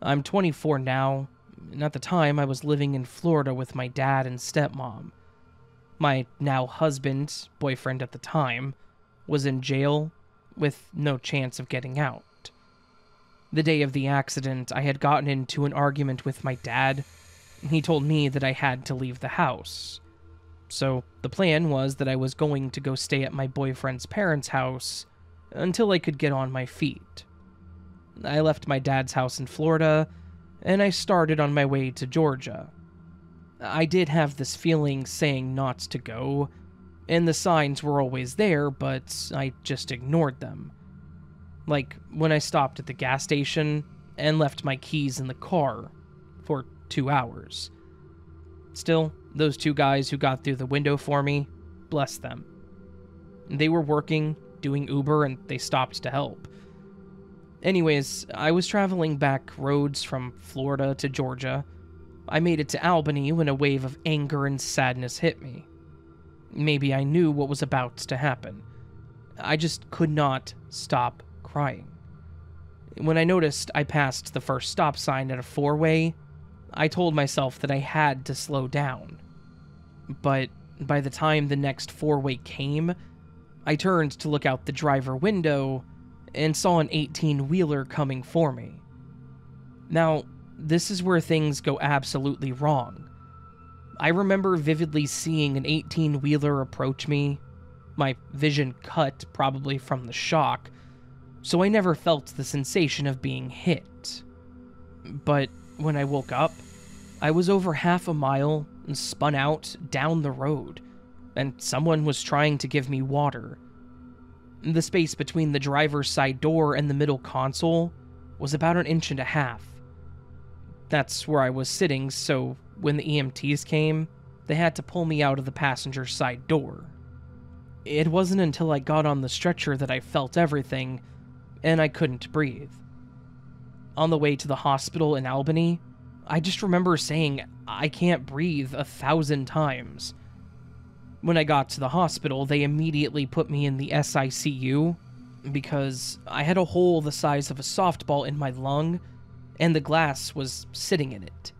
Speaker 1: I'm 24 now, and at the time I was living in Florida with my dad and stepmom. My now husband, boyfriend at the time, was in jail with no chance of getting out. The day of the accident, I had gotten into an argument with my dad. He told me that I had to leave the house. So the plan was that I was going to go stay at my boyfriend's parents' house until I could get on my feet. I left my dad's house in Florida, and I started on my way to Georgia. I did have this feeling saying not to go, and the signs were always there, but I just ignored them. Like when I stopped at the gas station and left my keys in the car for 2 hours. Still, those two guys who got through the window for me, bless them. They were working, doing Uber, and they stopped to help. Anyways, I was traveling back roads from Florida to Georgia. I made it to Albany when a wave of anger and sadness hit me. Maybe I knew what was about to happen. I just could not stop crying. When I noticed I passed the first stop sign at a four-way, I told myself that I had to slow down. But by the time the next four-way came, I turned to look out the driver window and saw an 18-wheeler coming for me. Now, this is where things go absolutely wrong. I remember vividly seeing an 18-wheeler approach me, my vision cut probably from the shock, so I never felt the sensation of being hit. But when I woke up, I was over half a mile and spun out down the road, and someone was trying to give me water. The space between the driver's side door and the middle console was about 1.5 inches. That's where I was sitting, so when the EMTs came, they had to pull me out of the passenger side door. It wasn't until I got on the stretcher that I felt everything, and I couldn't breathe. On the way to the hospital in Albany, I just remember saying, "I can't breathe," 1,000 times. When I got to the hospital, they immediately put me in the SICU because I had a hole the size of a softball in my lung, and the glass was sitting in it.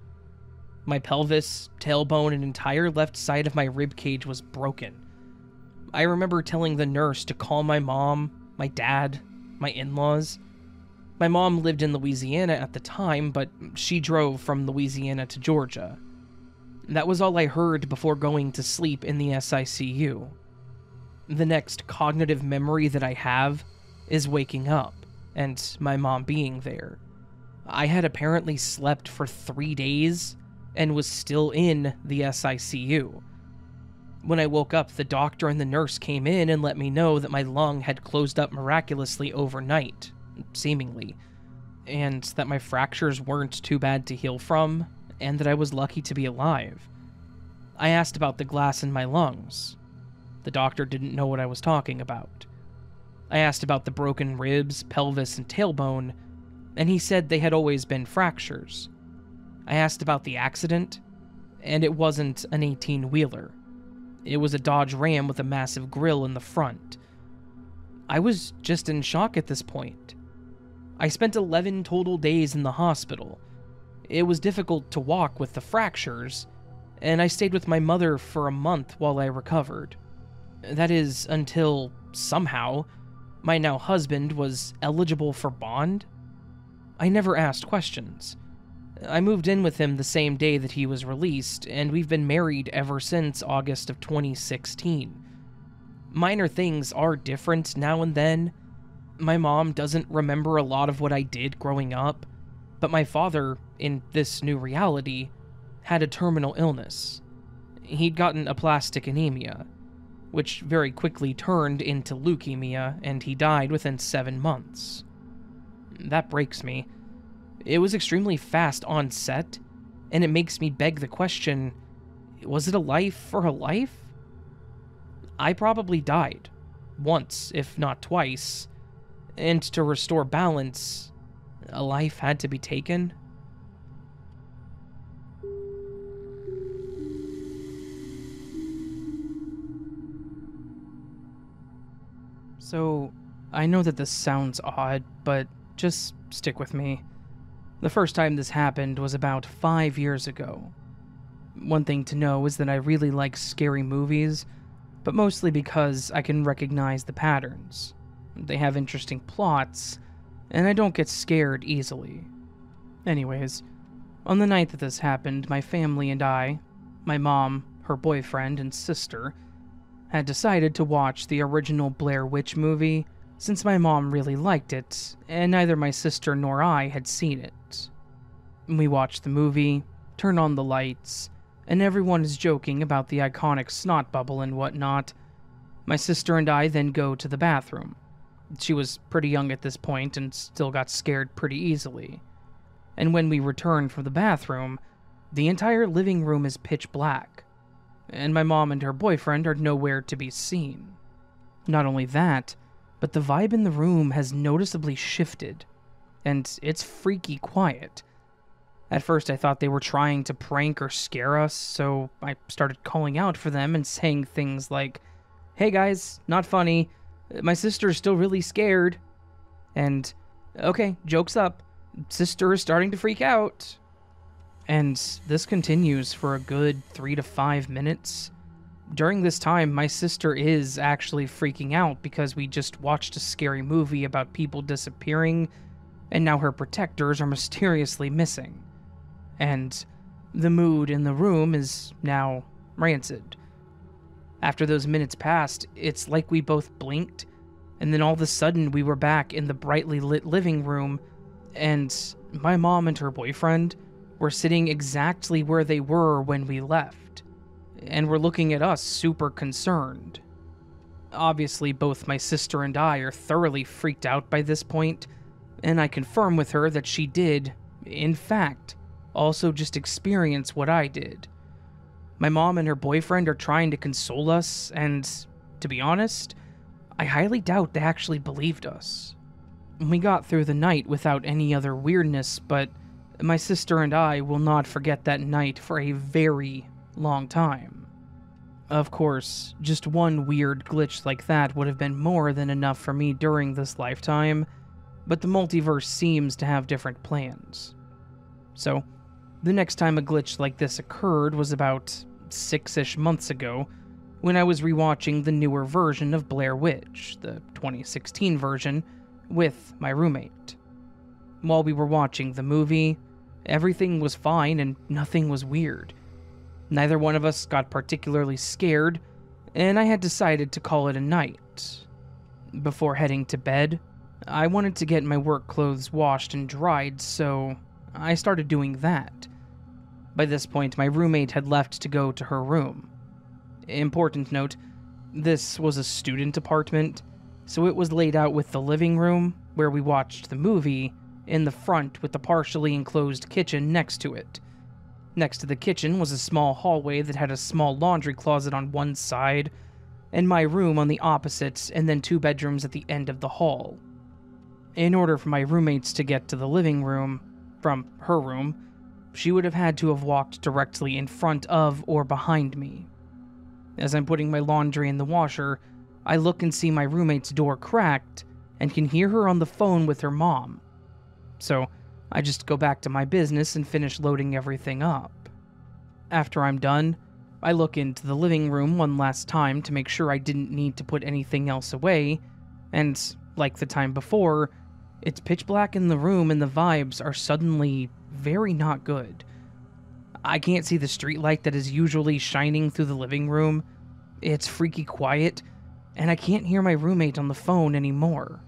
Speaker 1: My pelvis, tailbone, and entire left side of my rib cage was broken. I remember telling the nurse to call my mom, my dad, my in-laws. My mom lived in Louisiana at the time, but she drove from Louisiana to Georgia. That was all I heard before going to sleep in the SICU. The next cognitive memory that I have is waking up, and my mom being there. I had apparently slept for 3 days, and was still in the SICU. When I woke up, the doctor and the nurse came in and let me know that my lung had closed up miraculously overnight, seemingly, and that my fractures weren't too bad to heal from, and that I was lucky to be alive. I asked about the glass in my lungs. The doctor didn't know what I was talking about. I asked about the broken ribs, pelvis, and tailbone, and he said they had always been fractures. I asked about the accident, and it wasn't an 18-wheeler. It was a Dodge Ram with a massive grille in the front. I was just in shock at this point. I spent 11 total days in the hospital. It was difficult to walk with the fractures, and I stayed with my mother for a month while I recovered. That is, until, somehow, my now husband was eligible for bond. I never asked questions. I moved in with him the same day that he was released, and we've been married ever since August of 2016. Minor things are different now and then. My mom doesn't remember a lot of what I did growing up, but my father, in this new reality, had a terminal illness. He'd gotten aplastic anemia, which very quickly turned into leukemia, and he died within 7 months. That breaks me. It was extremely fast onset, and it makes me beg the question, was it a life for a life? I probably died, once, if not twice, and to restore balance, a life had to be taken. So, I know that this sounds odd, but just stick with me. The first time this happened was about 5 years ago. One thing to know is that I really like scary movies, but mostly because I can recognize the patterns. They have interesting plots, and I don't get scared easily. Anyways, on the night that this happened, my family and I, my mom, her boyfriend, and sister, had decided to watch the original Blair Witch movie since my mom really liked it, and neither my sister nor I had seen it. We watched the movie, turned on the lights, and everyone is joking about the iconic snot bubble and whatnot. My sister and I then go to the bathroom. She was pretty young at this point and still got scared pretty easily. And when we return from the bathroom, the entire living room is pitch black, and my mom and her boyfriend are nowhere to be seen. Not only that, but the vibe in the room has noticeably shifted, and it's freaky quiet. At first I thought they were trying to prank or scare us, so I started calling out for them and saying things like, "Hey guys, not funny. My sister's still really scared." And, "Okay, joke's up. Sister is starting to freak out." And this continues for a good 3 to 5 minutes. During this time, my sister is actually freaking out because we just watched a scary movie about people disappearing, and now her protectors are mysteriously missing. And the mood in the room is now rancid. After those minutes passed, it's like we both blinked, and then all of a sudden we were back in the brightly lit living room, and my mom and her boyfriend were sitting exactly where they were when we left, and were looking at us super concerned. Obviously, both my sister and I are thoroughly freaked out by this point, and I confirm with her that she did, in fact, also just experience what I did. My mom and her boyfriend are trying to console us, and, to be honest, I highly doubt they actually believed us. We got through the night without any other weirdness, but my sister and I will not forget that night for a very long time. Of course, just one weird glitch like that would have been more than enough for me during this lifetime, but the multiverse seems to have different plans. So, the next time a glitch like this occurred was about 6-ish months ago, when I was rewatching the newer version of Blair Witch, the 2016 version, with my roommate. While we were watching the movie, everything was fine and nothing was weird. Neither one of us got particularly scared, and I had decided to call it a night. Before heading to bed, I wanted to get my work clothes washed and dried, so I started doing that. By this point, my roommate had left to go to her room. Important note, this was a student apartment, so it was laid out with the living room, where we watched the movie, in the front with the partially enclosed kitchen next to it. Next to the kitchen was a small hallway that had a small laundry closet on one side, and my room on the opposite, and then 2 bedrooms at the end of the hall. In order for my roommates to get to the living room, from her room, she would have had to have walked directly in front of or behind me. As I'm putting my laundry in the washer, I look and see my roommate's door cracked, and can hear her on the phone with her mom. So, I just go back to my business and finish loading everything up. After I'm done, I look into the living room one last time to make sure I didn't need to put anything else away, and, like the time before, it's pitch black in the room and the vibes are suddenly very not good. I can't see the streetlight that is usually shining through the living room, it's freaky quiet, and I can't hear my roommate on the phone anymore.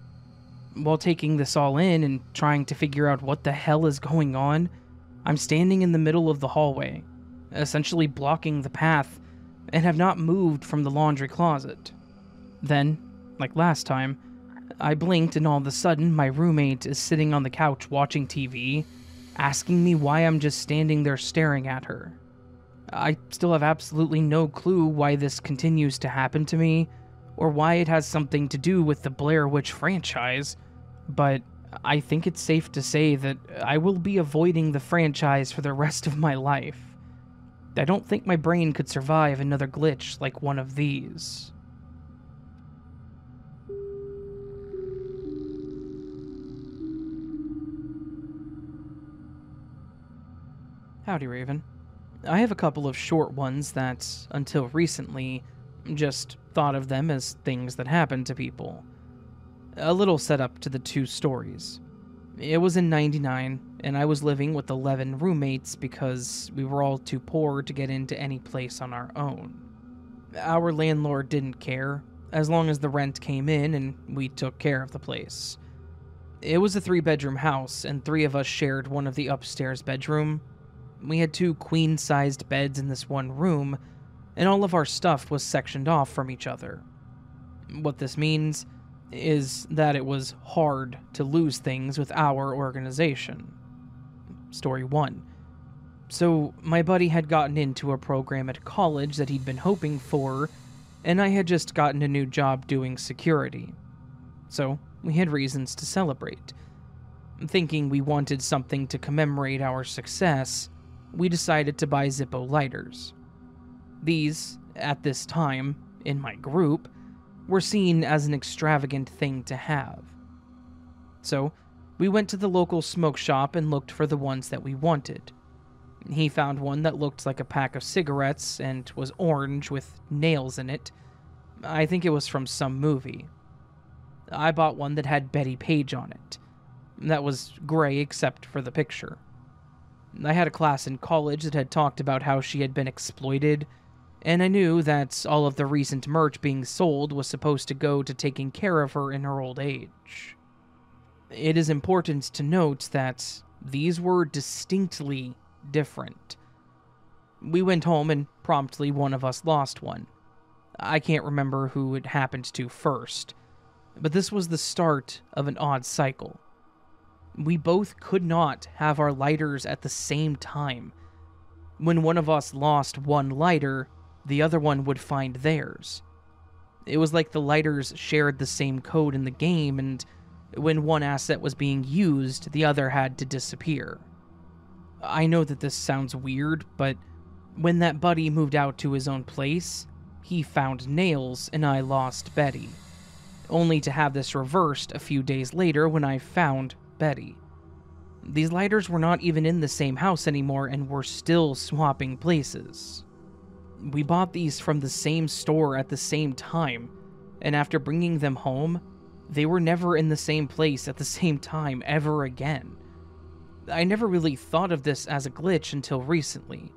Speaker 1: While taking this all in and trying to figure out what the hell is going on, I'm standing in the middle of the hallway, essentially blocking the path, and have not moved from the laundry closet. Then, like last time, I blinked and all of a sudden my roommate is sitting on the couch watching TV, asking me why I'm just standing there staring at her. I still have absolutely no clue why this continues to happen to me, or why it has something to do with the Blair Witch franchise, but I think it's safe to say that I will be avoiding the franchise for the rest of my life. I don't think my brain could survive another glitch like one of these. Howdy, Raven. I have a couple of short ones that, until recently, just thought of them as things that happen to people. A little setup to the 2 stories. It was in '99, and I was living with 11 roommates because we were all too poor to get into any place on our own. Our landlord didn't care, as long as the rent came in and we took care of the place. It was a 3-bedroom house, and 3 of us shared one of the upstairs bedroom. We had 2 queen-sized beds in this one room, and all of our stuff was sectioned off from each other. What this means is that it was hard to lose things with our organization. Story 1. So, my buddy had gotten into a program at college that he'd been hoping for, and I had just gotten a new job doing security. So, we had reasons to celebrate. Thinking we wanted something to commemorate our success, we decided to buy Zippo lighters. These, at this time, in my group, were seen as an extravagant thing to have. So, we went to the local smoke shop and looked for the ones that we wanted. He found one that looked like a pack of cigarettes and was orange with nails in it. I think it was from some movie. I bought one that had Betty Page on it. That was gray except for the picture. I had a class in college that had talked about how she had been exploited, and I knew that all of the recent merch being sold was supposed to go to taking care of her in her old age. It is important to note that these were distinctly different. We went home and promptly one of us lost one. I can't remember who it happened to first, but this was the start of an odd cycle. We both could not have our lighters at the same time. When one of us lost one lighter, the other one would find theirs. It was like the lighters shared the same code in the game, and when one asset was being used, the other had to disappear. I know that this sounds weird, but when that buddy moved out to his own place, he found nails and I lost Betty, only to have this reversed a few days later when I found Betty. These lighters were not even in the same house anymore and were still swapping places. We bought these from the same store at the same time, and after bringing them home, they were never in the same place at the same time ever again. I never really thought of this as a glitch until recently.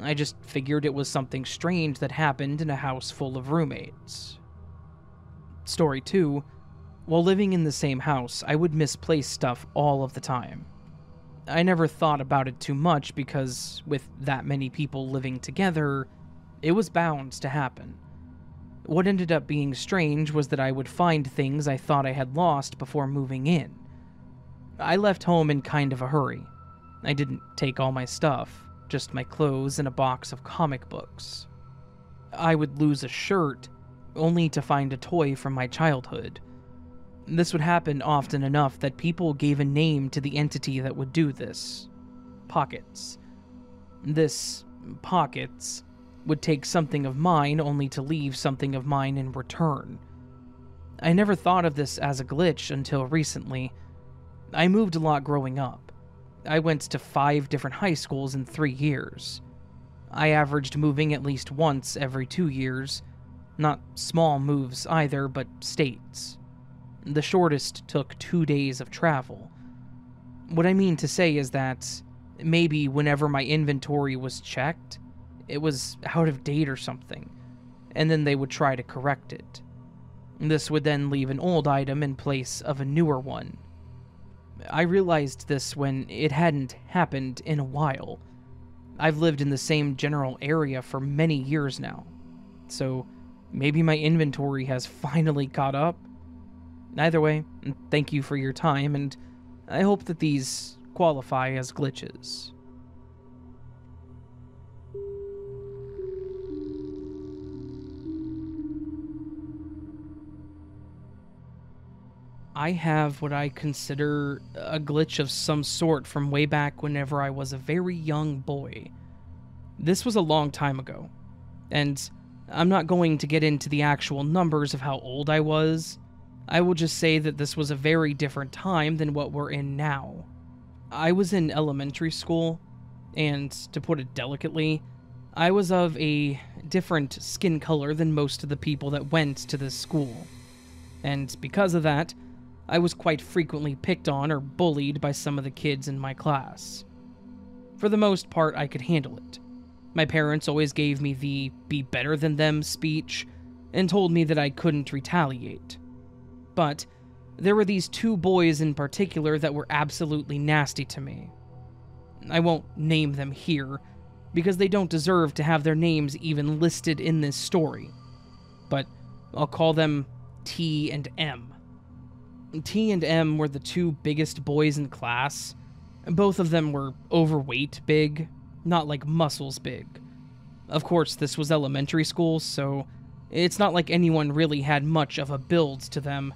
Speaker 1: I just figured it was something strange that happened in a house full of roommates. Story 2. While living in the same house, I would misplace stuff all of the time. I never thought about it too much because, with that many people living together, it was bound to happen. What ended up being strange was that I would find things I thought I had lost before moving in. I left home in kind of a hurry. I didn't take all my stuff, just my clothes and a box of comic books. I would lose a shirt, only to find a toy from my childhood. This would happen often enough that people gave a name to the entity that would do this. Pockets. This Pockets would take something of mine only to leave something of mine in return. I never thought of this as a glitch until recently. I moved a lot growing up. I went to 5 different high schools in 3 years. I averaged moving at least once every 2 years. Not small moves either, but states. The shortest took 2 days of travel. What I mean to say is that maybe whenever my inventory was checked, it was out of date or something, and then they would try to correct it. This would then leave an old item in place of a newer one. I realized this when it hadn't happened in a while. I've lived in the same general area for many years now, so maybe my inventory has finally caught up. Either way, thank you for your time, and I hope that these qualify as glitches. I have what I consider a glitch of some sort from way back whenever I was a very young boy. This was a long time ago, and I'm not going to get into the actual numbers of how old I was. I will just say that this was a very different time than what we're in now. I was in elementary school, and to put it delicately, I was of a different skin color than most of the people that went to this school. And because of that, I was quite frequently picked on or bullied by some of the kids in my class. For the most part, I could handle it. My parents always gave me the "be better than them" speech and told me that I couldn't retaliate. But there were these 2 boys in particular that were absolutely nasty to me. I won't name them here, because they don't deserve to have their names even listed in this story. But I'll call them T and M. T and M were the two biggest boys in class. Both of them were overweight big, not like muscles big. Of course, this was elementary school, so it's not like anyone really had much of a build to them.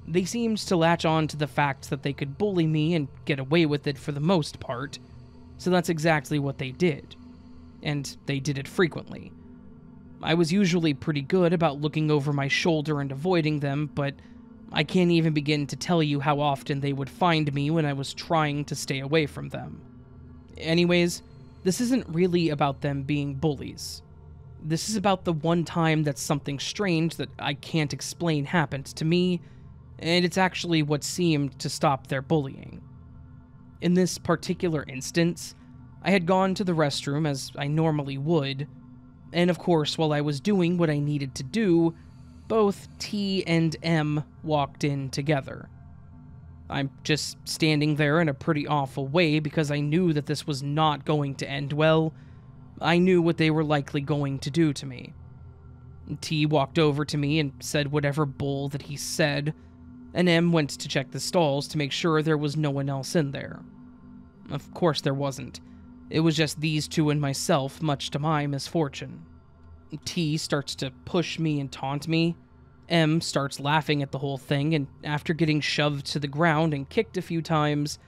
Speaker 1: They seemed to latch on to the fact that they could bully me and get away with it for the most part, so that's exactly what they did. And they did it frequently. I was usually pretty good about looking over my shoulder and avoiding them, but I can't even begin to tell you how often they would find me when I was trying to stay away from them. Anyways, this isn't really about them being bullies. This is about the one time that something strange that I can't explain happened to me, and it's actually what seemed to stop their bullying. In this particular instance, I had gone to the restroom as I normally would, and of course, while I was doing what I needed to do, both T and M walked in together. I'm just standing there in a pretty awful way because I knew that this was not going to end well. I knew what they were likely going to do to me. T walked over to me and said whatever bull that he said, and M went to check the stalls to make sure there was no one else in there. Of course there wasn't. It was just these two and myself, much to my misfortune. T starts to push me and taunt me. M starts laughing at the whole thing, and after getting shoved to the ground and kicked a few times,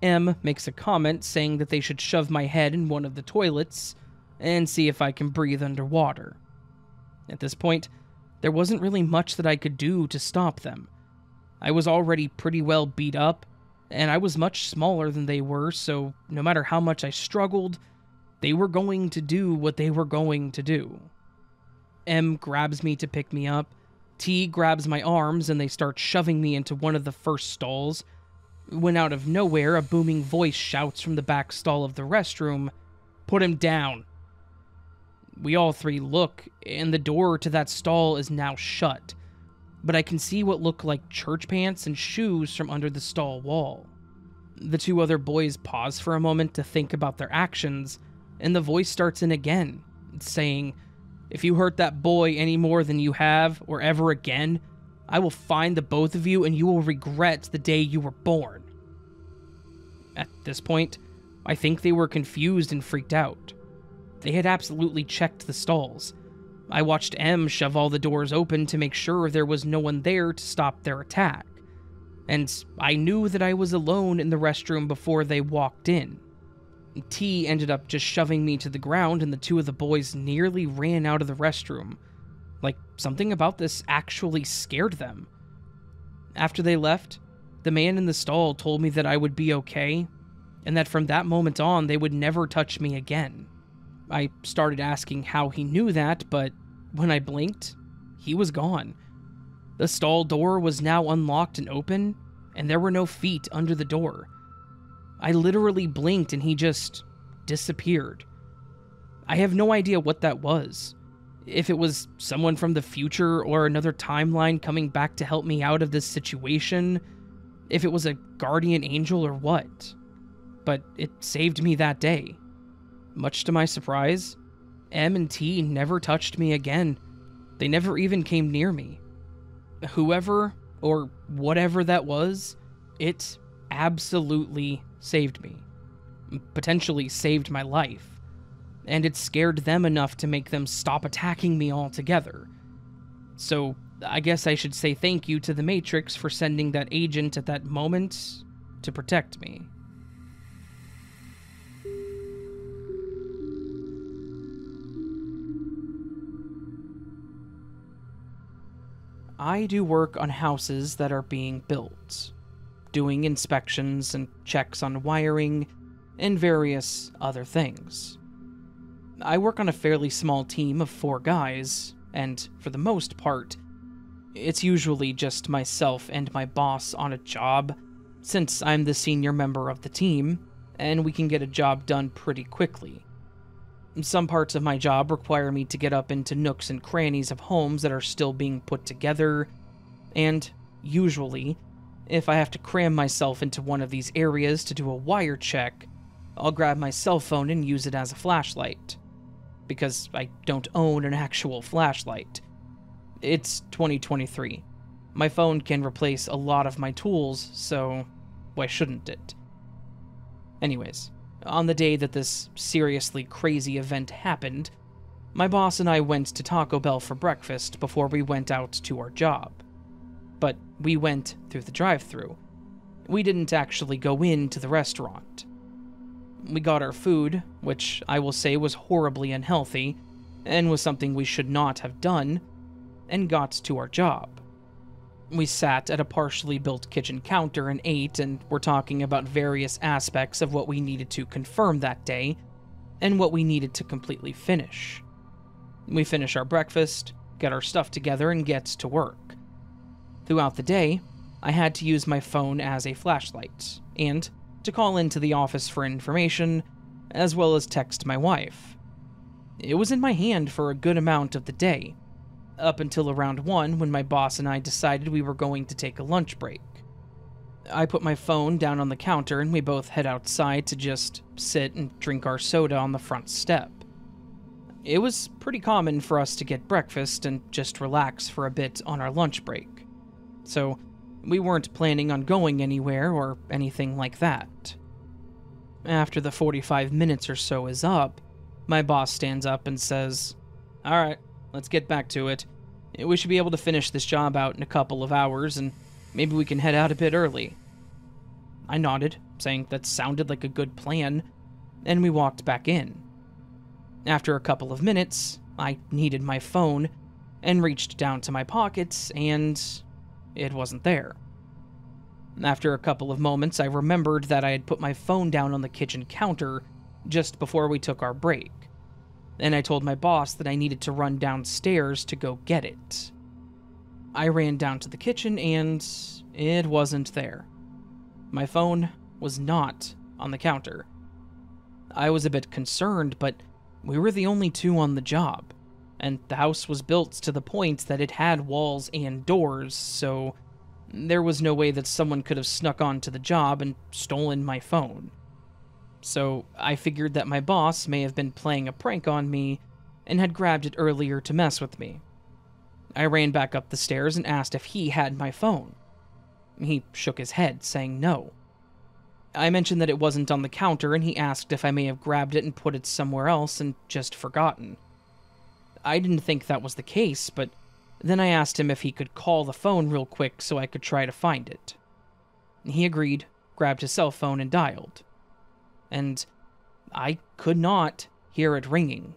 Speaker 1: M makes a comment saying that they should shove my head in one of the toilets and see if I can breathe underwater. At this point, there wasn't really much that I could do to stop them. I was already pretty well beat up, and I was much smaller than they were, so no matter how much I struggled, they were going to do what they were going to do. M grabs me to pick me up, T grabs my arms, and they start shoving me into one of the first stalls, when out of nowhere a booming voice shouts from the back stall of the restroom, "Put him down!" We all three look, and the door to that stall is now shut, but I can see what look like church pants and shoes from under the stall wall. The two other boys pause for a moment to think about their actions, and the voice starts in again, saying, "If you hurt that boy any more than you have, or ever again, I will find the both of you and you will regret the day you were born." At this point, I think they were confused and freaked out. They had absolutely checked the stalls. I watched M shove all the doors open to make sure there was no one there to stop their attack, and I knew that I was alone in the restroom before they walked in. T ended up just shoving me to the ground, and the two of the boys nearly ran out of the restroom. Like, something about this actually scared them. After they left, the man in the stall told me that I would be okay, and that from that moment on, they would never touch me again. I started asking how he knew that, but when I blinked, he was gone. The stall door was now unlocked and open, and there were no feet under the door. I literally blinked and he just disappeared. I have no idea what that was. If it was someone from the future or another timeline coming back to help me out of this situation, if it was a guardian angel or what. But it saved me that day. Much to my surprise, M and T never touched me again. They never even came near me. Whoever or whatever that was, it absolutely saved me. Potentially saved my life. And it scared them enough to make them stop attacking me altogether. So, I guess I should say thank you to the Matrix for sending that agent at that moment to protect me. I do work on houses that are being built, doing inspections and checks on wiring, and various other things. I work on a fairly small team of 4 guys, and for the most part, it's usually just myself and my boss on a job, since I'm the senior member of the team, and we can get a job done pretty quickly. Some parts of my job require me to get up into nooks and crannies of homes that are still being put together, and usually, if I have to cram myself into one of these areas to do a wire check, I'll grab my cell phone and use it as a flashlight. Because I don't own an actual flashlight. It's 2023. My phone can replace a lot of my tools, so why shouldn't it? Anyways, on the day that this seriously crazy event happened, my boss and I went to Taco Bell for breakfast before we went out to our job. But we went through the drive-thru. We didn't actually go into the restaurant. We got our food, which I will say was horribly unhealthy, and was something we should not have done, and got to our job. We sat at a partially built kitchen counter and ate, and were talking about various aspects of what we needed to confirm that day, and what we needed to completely finish. We finish our breakfast, get our stuff together, and get to work. Throughout the day, I had to use my phone as a flashlight, and to call into the office for information, as well as text my wife. It was in my hand for a good amount of the day, up until around 1 when my boss and I decided we were going to take a lunch break. I put my phone down on the counter and we both head outside to just sit and drink our soda on the front step. It was pretty common for us to get breakfast and just relax for a bit on our lunch break, so we weren't planning on going anywhere or anything like that. After the 45 minutes or so is up, my boss stands up and says, "Alright, let's get back to it. We should be able to finish this job out in a couple of hours, and maybe we can head out a bit early." I nodded, saying that sounded like a good plan, and we walked back in. After a couple of minutes, I needed my phone, and reached down to my pockets, and it wasn't there. After a couple of moments, I remembered that I had put my phone down on the kitchen counter just before we took our break, and I told my boss that I needed to run downstairs to go get it. I ran down to the kitchen, and it wasn't there. My phone was not on the counter. I was a bit concerned, but we were the only two on the job, and the house was built to the point that it had walls and doors, so there was no way that someone could have snuck onto the job and stolen my phone. So I figured that my boss may have been playing a prank on me and had grabbed it earlier to mess with me. I ran back up the stairs and asked if he had my phone. He shook his head, saying no. I mentioned that it wasn't on the counter, and he asked if I may have grabbed it and put it somewhere else and just forgotten. I didn't think that was the case, but then I asked him if he could call the phone real quick so I could try to find it. He agreed, grabbed his cell phone, and dialed. And I could not hear it ringing.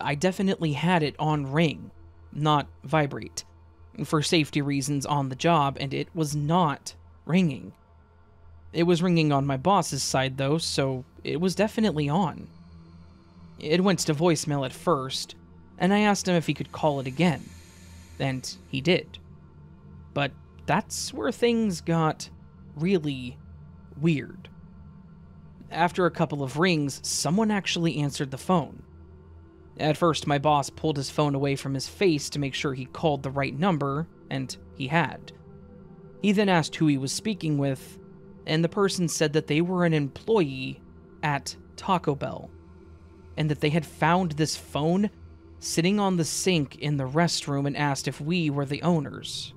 Speaker 1: I definitely had it on ring, not vibrate, for safety reasons on the job, and it was not ringing. It was ringing on my boss's side, though, so it was definitely on. It went to voicemail at first, and I asked him if he could call it again, and he did. But that's where things got really weird. After a couple of rings, someone actually answered the phone. At first, my boss pulled his phone away from his face to make sure he called the right number, and he had. He then asked who he was speaking with, and the person said that they were an employee at Taco Bell, and that they had found this phone sitting on the sink in the restroom and asked if we were the owners.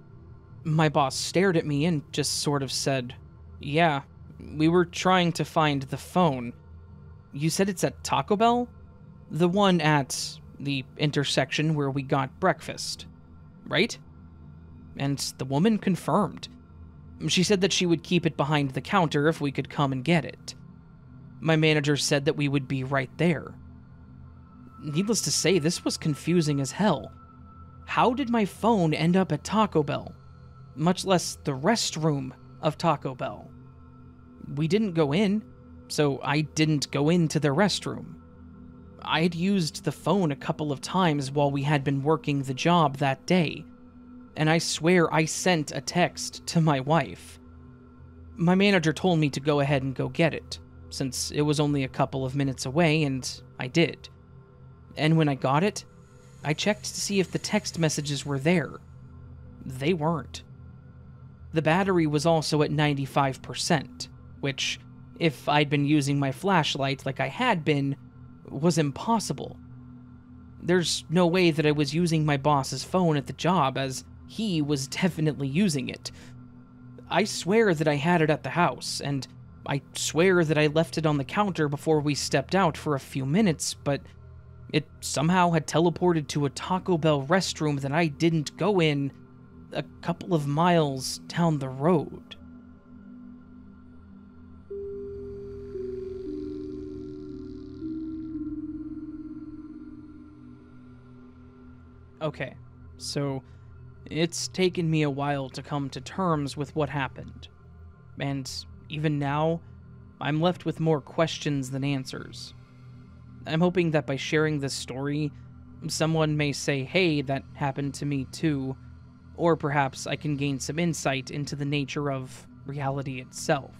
Speaker 1: My boss stared at me and just sort of said, "Yeah, we were trying to find the phone. You said it's at Taco Bell? The one at the intersection where we got breakfast, right?" And the woman confirmed. She said that she would keep it behind the counter if we could come and get it. My manager said that we would be right there. Needless to say, this was confusing as hell. How did my phone end up at Taco Bell? Much less the restroom of Taco Bell. We didn't go in, so I didn't go into their restroom. I had used the phone a couple of times while we had been working the job that day, and I swear I sent a text to my wife. My manager told me to go ahead and go get it, since it was only a couple of minutes away, and I did. And when I got it, I checked to see if the text messages were there. They weren't. The battery was also at 95%, which if I'd been using my flashlight like I had been, was impossible. There's no way that I was using my boss's phone at the job, as he was definitely using it. I swear that I had it at the house, and I swear that I left it on the counter before we stepped out for a few minutes, but it somehow had teleported to a Taco Bell restroom that I didn't go in a couple of miles down the road. Okay, so it's taken me a while to come to terms with what happened. And even now, I'm left with more questions than answers. I'm hoping that by sharing this story, someone may say, hey, that happened to me too, or perhaps I can gain some insight into the nature of reality itself.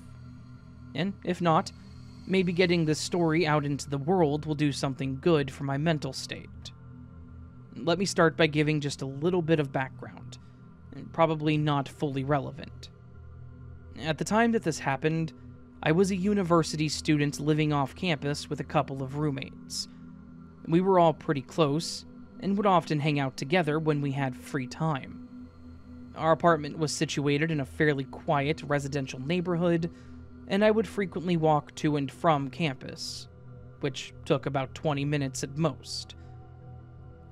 Speaker 1: And if not, maybe getting this story out into the world will do something good for my mental state. Let me start by giving just a little bit of background, probably not fully relevant. At the time that this happened, I was a university student living off campus with a couple of roommates. We were all pretty close, and would often hang out together when we had free time. Our apartment was situated in a fairly quiet residential neighborhood, and I would frequently walk to and from campus, which took about 20 minutes at most.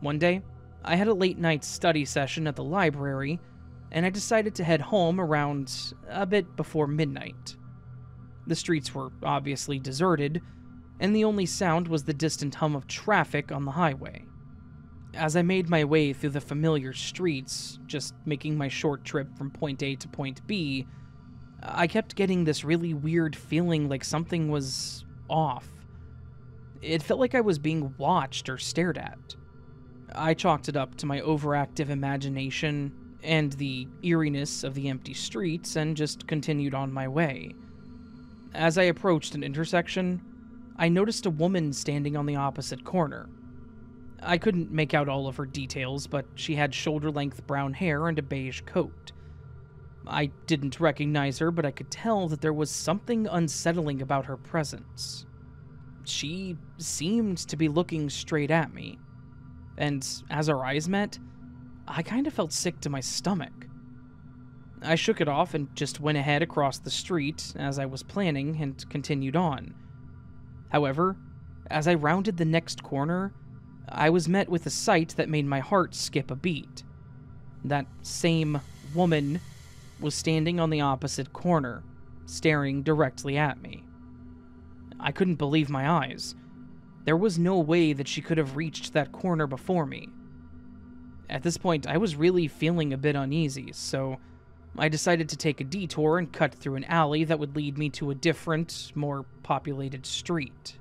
Speaker 1: One day, I had a late-night study session at the library, and I decided to head home around a bit before midnight. The streets were obviously deserted, and the only sound was the distant hum of traffic on the highway. As I made my way through the familiar streets, just making my short trip from point A to point B, I kept getting this really weird feeling like something was off. It felt like I was being watched or stared at. I chalked it up to my overactive imagination and the eeriness of the empty streets and just continued on my way. As I approached an intersection, I noticed a woman standing on the opposite corner. I couldn't make out all of her details, but she had shoulder-length brown hair and a beige coat. I didn't recognize her, but I could tell that there was something unsettling about her presence. She seemed to be looking straight at me, and as our eyes met, I kind of felt sick to my stomach. I shook it off and just went ahead across the street as I was planning and continued on. However, as I rounded the next corner, I was met with a sight that made my heart skip a beat. That same woman was standing on the opposite corner, staring directly at me. I couldn't believe my eyes. There was no way that she could have reached that corner before me. At this point, I was really feeling a bit uneasy, so I decided to take a detour and cut through an alley that would lead me to a different, more populated street.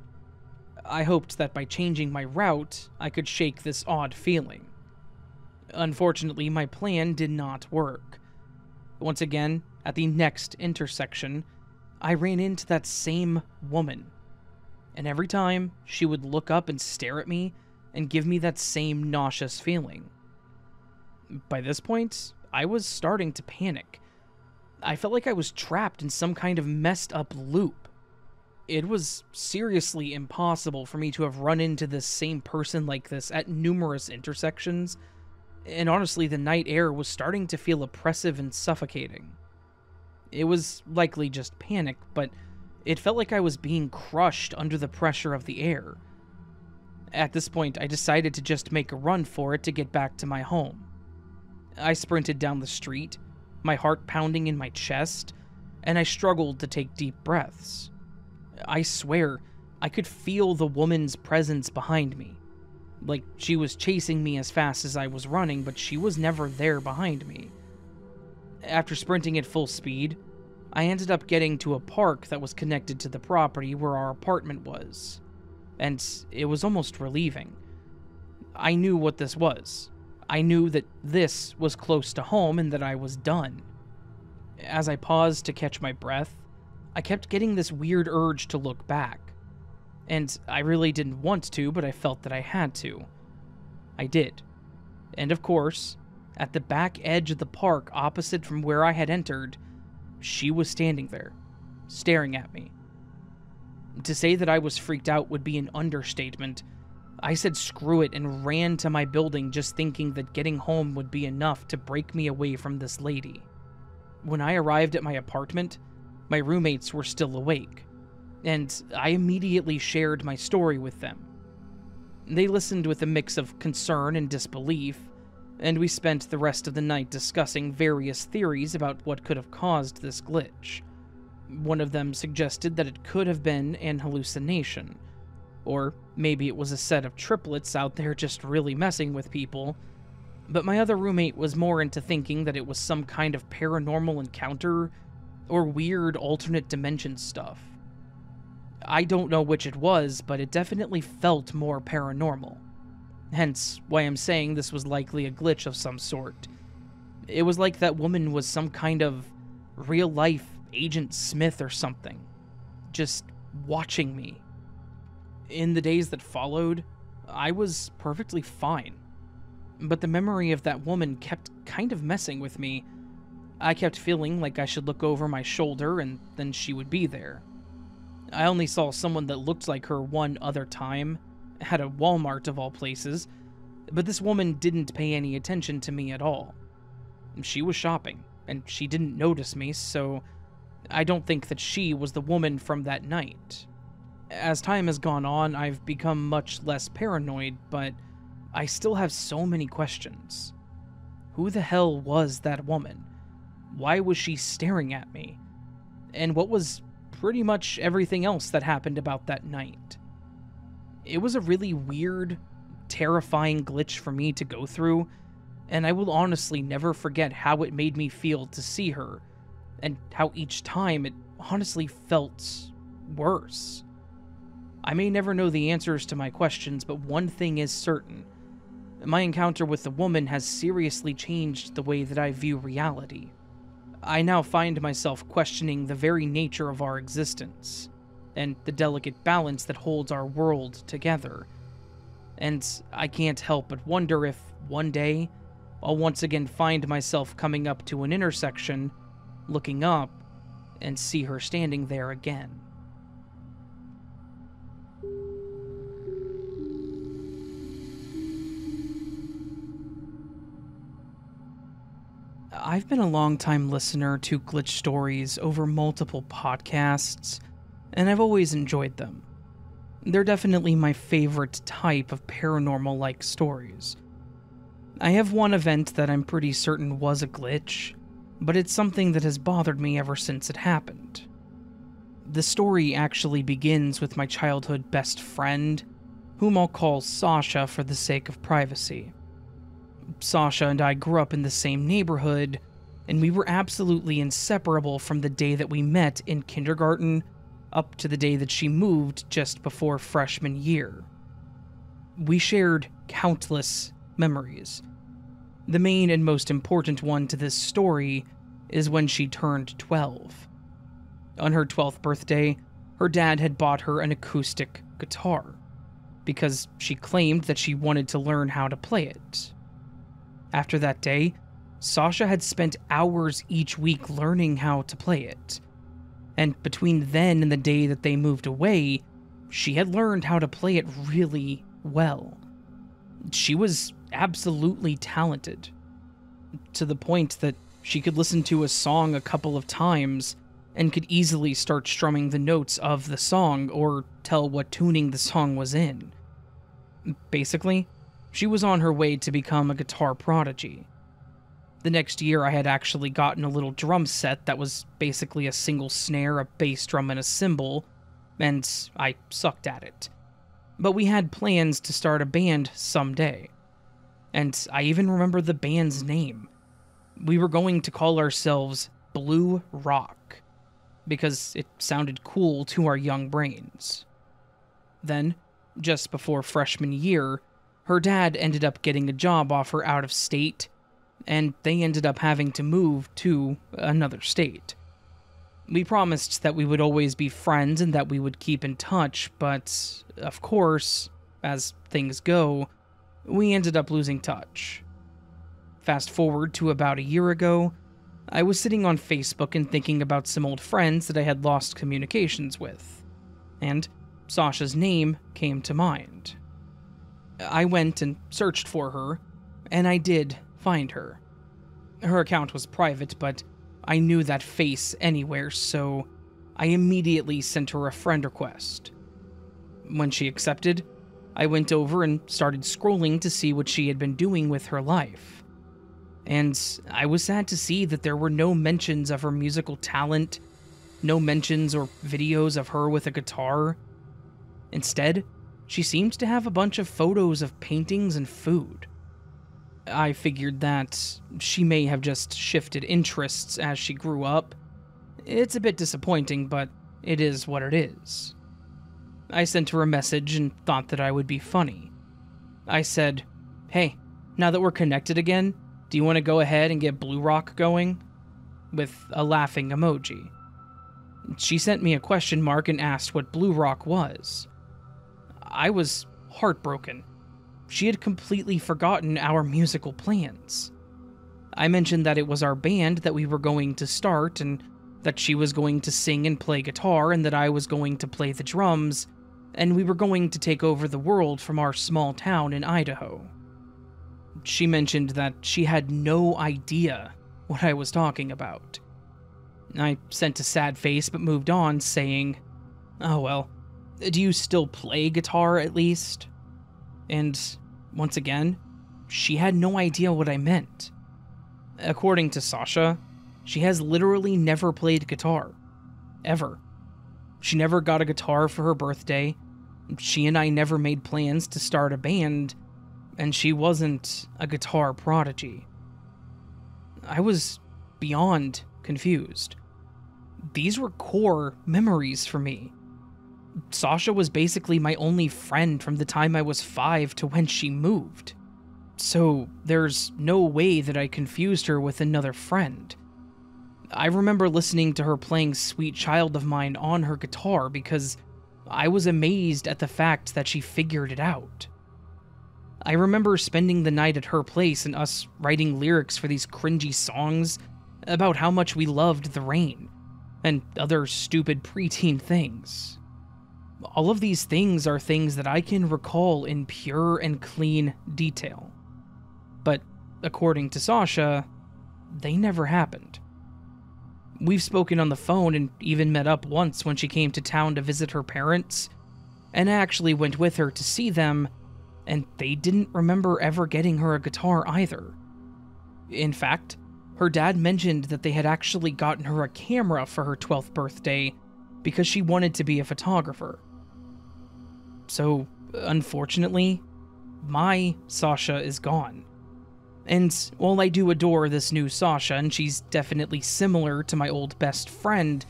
Speaker 1: I hoped that by changing my route, I could shake this odd feeling. Unfortunately, my plan did not work. Once again, at the next intersection, I ran into that same woman. And every time, she would look up and stare at me and give me that same nauseous feeling. By this point, I was starting to panic. I felt like I was trapped in some kind of messed up loop. It was seriously impossible for me to have run into this same person like this at numerous intersections, and honestly, the night air was starting to feel oppressive and suffocating. It was likely just panic, but it felt like I was being crushed under the pressure of the air. At this point, I decided to just make a run for it to get back to my home. I sprinted down the street, my heart pounding in my chest, and I struggled to take deep breaths. I swear, I could feel the woman's presence behind me. Like she was chasing me as fast as I was running, but she was never there behind me. After sprinting at full speed, I ended up getting to a park that was connected to the property where our apartment was, and it was almost relieving. I knew what this was. I knew that this was close to home and that I was done. As I paused to catch my breath, I kept getting this weird urge to look back. And I really didn't want to, but I felt that I had to. I did. And of course, at the back edge of the park opposite from where I had entered, she was standing there, staring at me. To say that I was freaked out would be an understatement. I said screw it and ran to my building just thinking that getting home would be enough to break me away from this lady. When I arrived at my apartment, my roommates were still awake, and I immediately shared my story with them. They listened with a mix of concern and disbelief, and we spent the rest of the night discussing various theories about what could have caused this glitch. One of them suggested that it could have been an hallucination, or maybe it was a set of triplets out there just really messing with people, but my other roommate was more into thinking that it was some kind of paranormal encounter or weird alternate dimension stuff. I don't know which it was, but it definitely felt more paranormal. Hence why I'm saying this was likely a glitch of some sort. It was like that woman was some kind of real-life Agent Smith or something, just watching me. In the days that followed, I was perfectly fine, but the memory of that woman kept kind of messing with me. I kept feeling like I should look over my shoulder and then she would be there. I only saw someone that looked like her one other time, at a Walmart of all places, but this woman didn't pay any attention to me at all. She was shopping, and she didn't notice me, so I don't think that she was the woman from that night. As time has gone on, I've become much less paranoid, but I still have so many questions. Who the hell was that woman? Why was she staring at me? And what was pretty much everything else that happened about that night? It was a really weird, terrifying glitch for me to go through, and I will honestly never forget how it made me feel to see her, and how each time it honestly felt worse. I may never know the answers to my questions, but one thing is certain. My encounter with the woman has seriously changed the way that I view reality. I now find myself questioning the very nature of our existence, and the delicate balance that holds our world together. And I can't help but wonder if, one day, I'll once again find myself coming up to an intersection, looking up, and see her standing there again. I've been a long-time listener to glitch stories over multiple podcasts, and I've always enjoyed them. They're definitely my favorite type of paranormal-like stories. I have one event that I'm pretty certain was a glitch, but it's something that has bothered me ever since it happened. The story actually begins with my childhood best friend, whom I'll call Sasha for the sake of privacy. Sasha and I grew up in the same neighborhood, and we were absolutely inseparable from the day that we met in kindergarten up to the day that she moved just before freshman year. We shared countless memories. The main and most important one to this story is when she turned 12. On her 12th birthday, her dad had bought her an acoustic guitar, because she claimed that she wanted to learn how to play it. After that day, Sasha had spent hours each week learning how to play it. And between then and the day that they moved away, she had learned how to play it really well. She was absolutely talented, to the point that she could listen to a song a couple of times and could easily start strumming the notes of the song or tell what tuning the song was in. Basically, she was on her way to become a guitar prodigy. The next year, I had actually gotten a little drum set that was basically a single snare, a bass drum, and a cymbal, and I sucked at it. But we had plans to start a band someday. And I even remember the band's name. We were going to call ourselves Blue Rock, because it sounded cool to our young brains. Then, just before freshman year, her dad ended up getting a job offer out of state, and they ended up having to move to another state. We promised that we would always be friends and that we would keep in touch, but, of course, as things go, we ended up losing touch. Fast forward to about a year ago, I was sitting on Facebook and thinking about some old friends that I had lost communications with. and Sasha's name came to mind. I went and searched for her, and I did find her. Her account was private, but I knew that face anywhere, so I immediately sent her a friend request. When she accepted, I went over and started scrolling to see what she had been doing with her life. And I was sad to see that there were no mentions of her musical talent, no mentions or videos of her with a guitar. Instead, she seemed to have a bunch of photos of paintings and food. I figured that she may have just shifted interests as she grew up. It's a bit disappointing, but it is what it is. I sent her a message and thought that I would be funny. I said, "Hey, now that we're connected again, do you want to go ahead and get Blue Rock going?" With a laughing emoji. She sent me a question mark and asked what Blue Rock was. I was heartbroken. She had completely forgotten our musical plans. I mentioned that it was our band that we were going to start, and that she was going to sing and play guitar, and that I was going to play the drums, and we were going to take over the world from our small town in Idaho. She mentioned that she had no idea what I was talking about. I sent a sad face but moved on, saying, "Oh well, do you still play guitar at least?" And once again, she had no idea what I meant. According to Sasha, she has literally never played guitar. Ever. She never got a guitar for her birthday. She and I never made plans to start a band, and she wasn't a guitar prodigy. I was beyond confused. These were core memories for me. Sasha was basically my only friend from the time I was 5 to when she moved. So there's no way that I confused her with another friend. I remember listening to her playing Sweet Child of Mine on her guitar because I was amazed at the fact that she figured it out. I remember spending the night at her place and us writing lyrics for these cringy songs about how much we loved the rain and other stupid preteen things. All of these things are things that I can recall in pure and clean detail. But according to Sasha, they never happened. We've spoken on the phone and even met up once when she came to town to visit her parents, and I actually went with her to see them, and they didn't remember ever getting her a guitar either. In fact, her dad mentioned that they had actually gotten her a camera for her 12th birthday because she wanted to be a photographer. So, unfortunately, my Sasha is gone. And while I do adore this new Sasha, and she's definitely similar to my old best friend,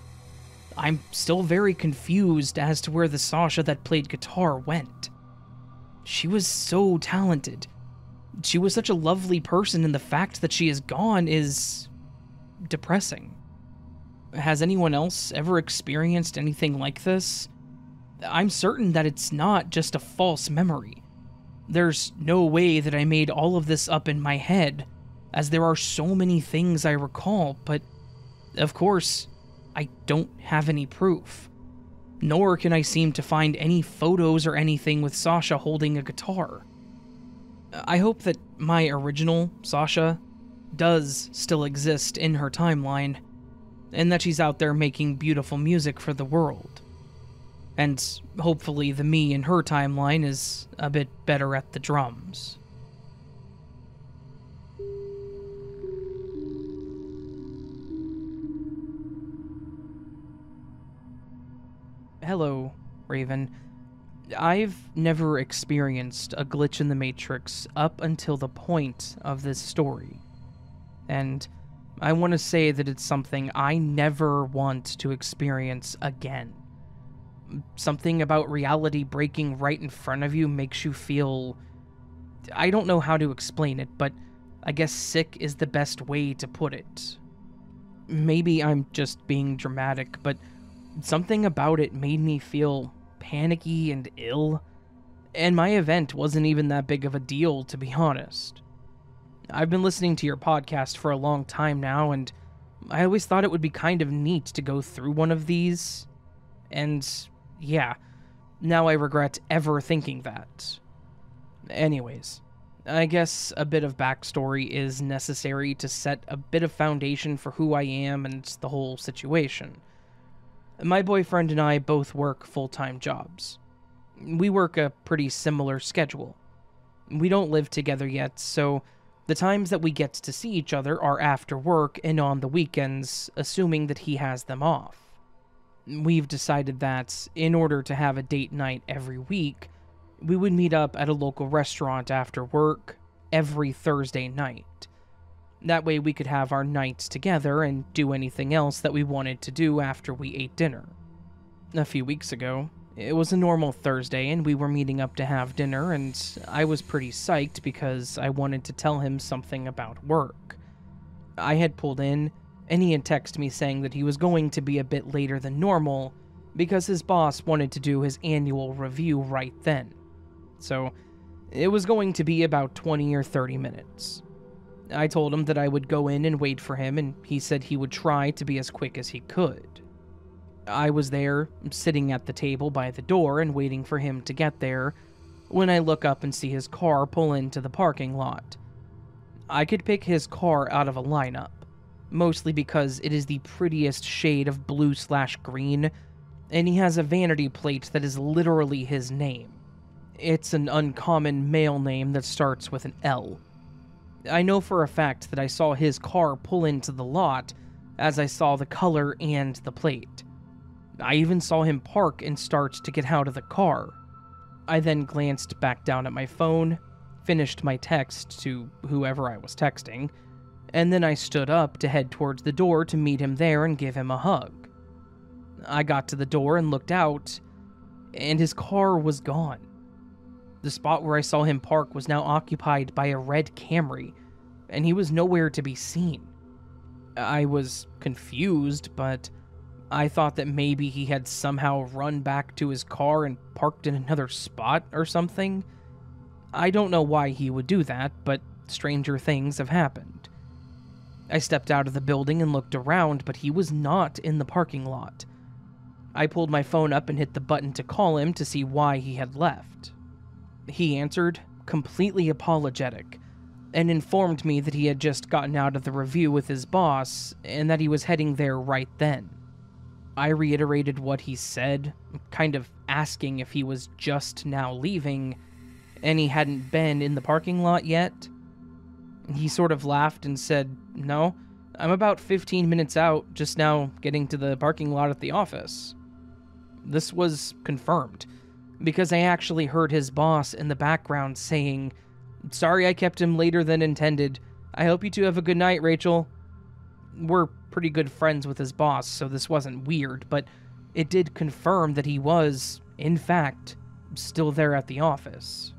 Speaker 1: I'm still very confused as to where the Sasha that played guitar went. She was so talented. She was such a lovely person, and the fact that she is gone is depressing. Has anyone else ever experienced anything like this? I'm certain that it's not just a false memory. There's no way that I made all of this up in my head, as there are so many things I recall, but of course, I don't have any proof. Nor can I seem to find any photos or anything with Sasha holding a guitar. I hope that my original Sasha does still exist in her timeline, and that she's out there making beautiful music for the world. And hopefully the me in her timeline is a bit better at the drums. Hello, Raven. I've never experienced a glitch in the Matrix up until the point of this story. And I want to say that it's something I never want to experience again. Something about reality breaking right in front of you makes you feel... I don't know how to explain it, but I guess sick is the best way to put it. Maybe I'm just being dramatic, but something about it made me feel panicky and ill, and my event wasn't even that big of a deal, to be honest. I've been listening to your podcast for a long time now, and I always thought it would be kind of neat to go through one of these, and yeah, now I regret ever thinking that. Anyways, I guess a bit of backstory is necessary to set a bit of foundation for who I am and the whole situation. My boyfriend and I both work full-time jobs. We work a pretty similar schedule. We don't live together yet, so the times that we get to see each other are after work and on the weekends, assuming that he has them off. We've decided that, in order to have a date night every week, we would meet up at a local restaurant after work every Thursday night. That way we could have our nights together and do anything else that we wanted to do after we ate dinner. A few weeks ago, it was a normal Thursday and we were meeting up to have dinner, and I was pretty psyched because I wanted to tell him something about work. I had pulled in, and he had texted me saying that he was going to be a bit later than normal because his boss wanted to do his annual review right then. So, it was going to be about 20 or 30 minutes. I told him that I would go in and wait for him, and he said he would try to be as quick as he could. I was there, sitting at the table by the door and waiting for him to get there, when I look up and see his car pull into the parking lot. I could pick his car out of a lineup, mostly because it is the prettiest shade of blue/green, and he has a vanity plate that is literally his name. It's an uncommon male name that starts with an L. I know for a fact that I saw his car pull into the lot as I saw the color and the plate. I even saw him park and start to get out of the car. I then glanced back down at my phone, finished my text to whoever I was texting, and then I stood up to head towards the door to meet him there and give him a hug. I got to the door and looked out, and his car was gone. The spot where I saw him park was now occupied by a red Camry, and he was nowhere to be seen. I was confused, but I thought that maybe he had somehow run back to his car and parked in another spot or something. I don't know why he would do that, but stranger things have happened. I stepped out of the building and looked around, but he was not in the parking lot. I pulled my phone up and hit the button to call him to see why he had left. He answered, completely apologetic, and informed me that he had just gotten out of the review with his boss and that he was heading there right then. I reiterated what he said, kind of asking if he was just now leaving, and he hadn't been in the parking lot yet. He sort of laughed and said, "No, I'm about 15 minutes out, just now getting to the parking lot at the office." This was confirmed, because I actually heard his boss in the background saying, "Sorry I kept him later than intended. I hope you two have a good night, Rachel." We're pretty good friends with his boss, so this wasn't weird, but it did confirm that he was, in fact, still there at the office.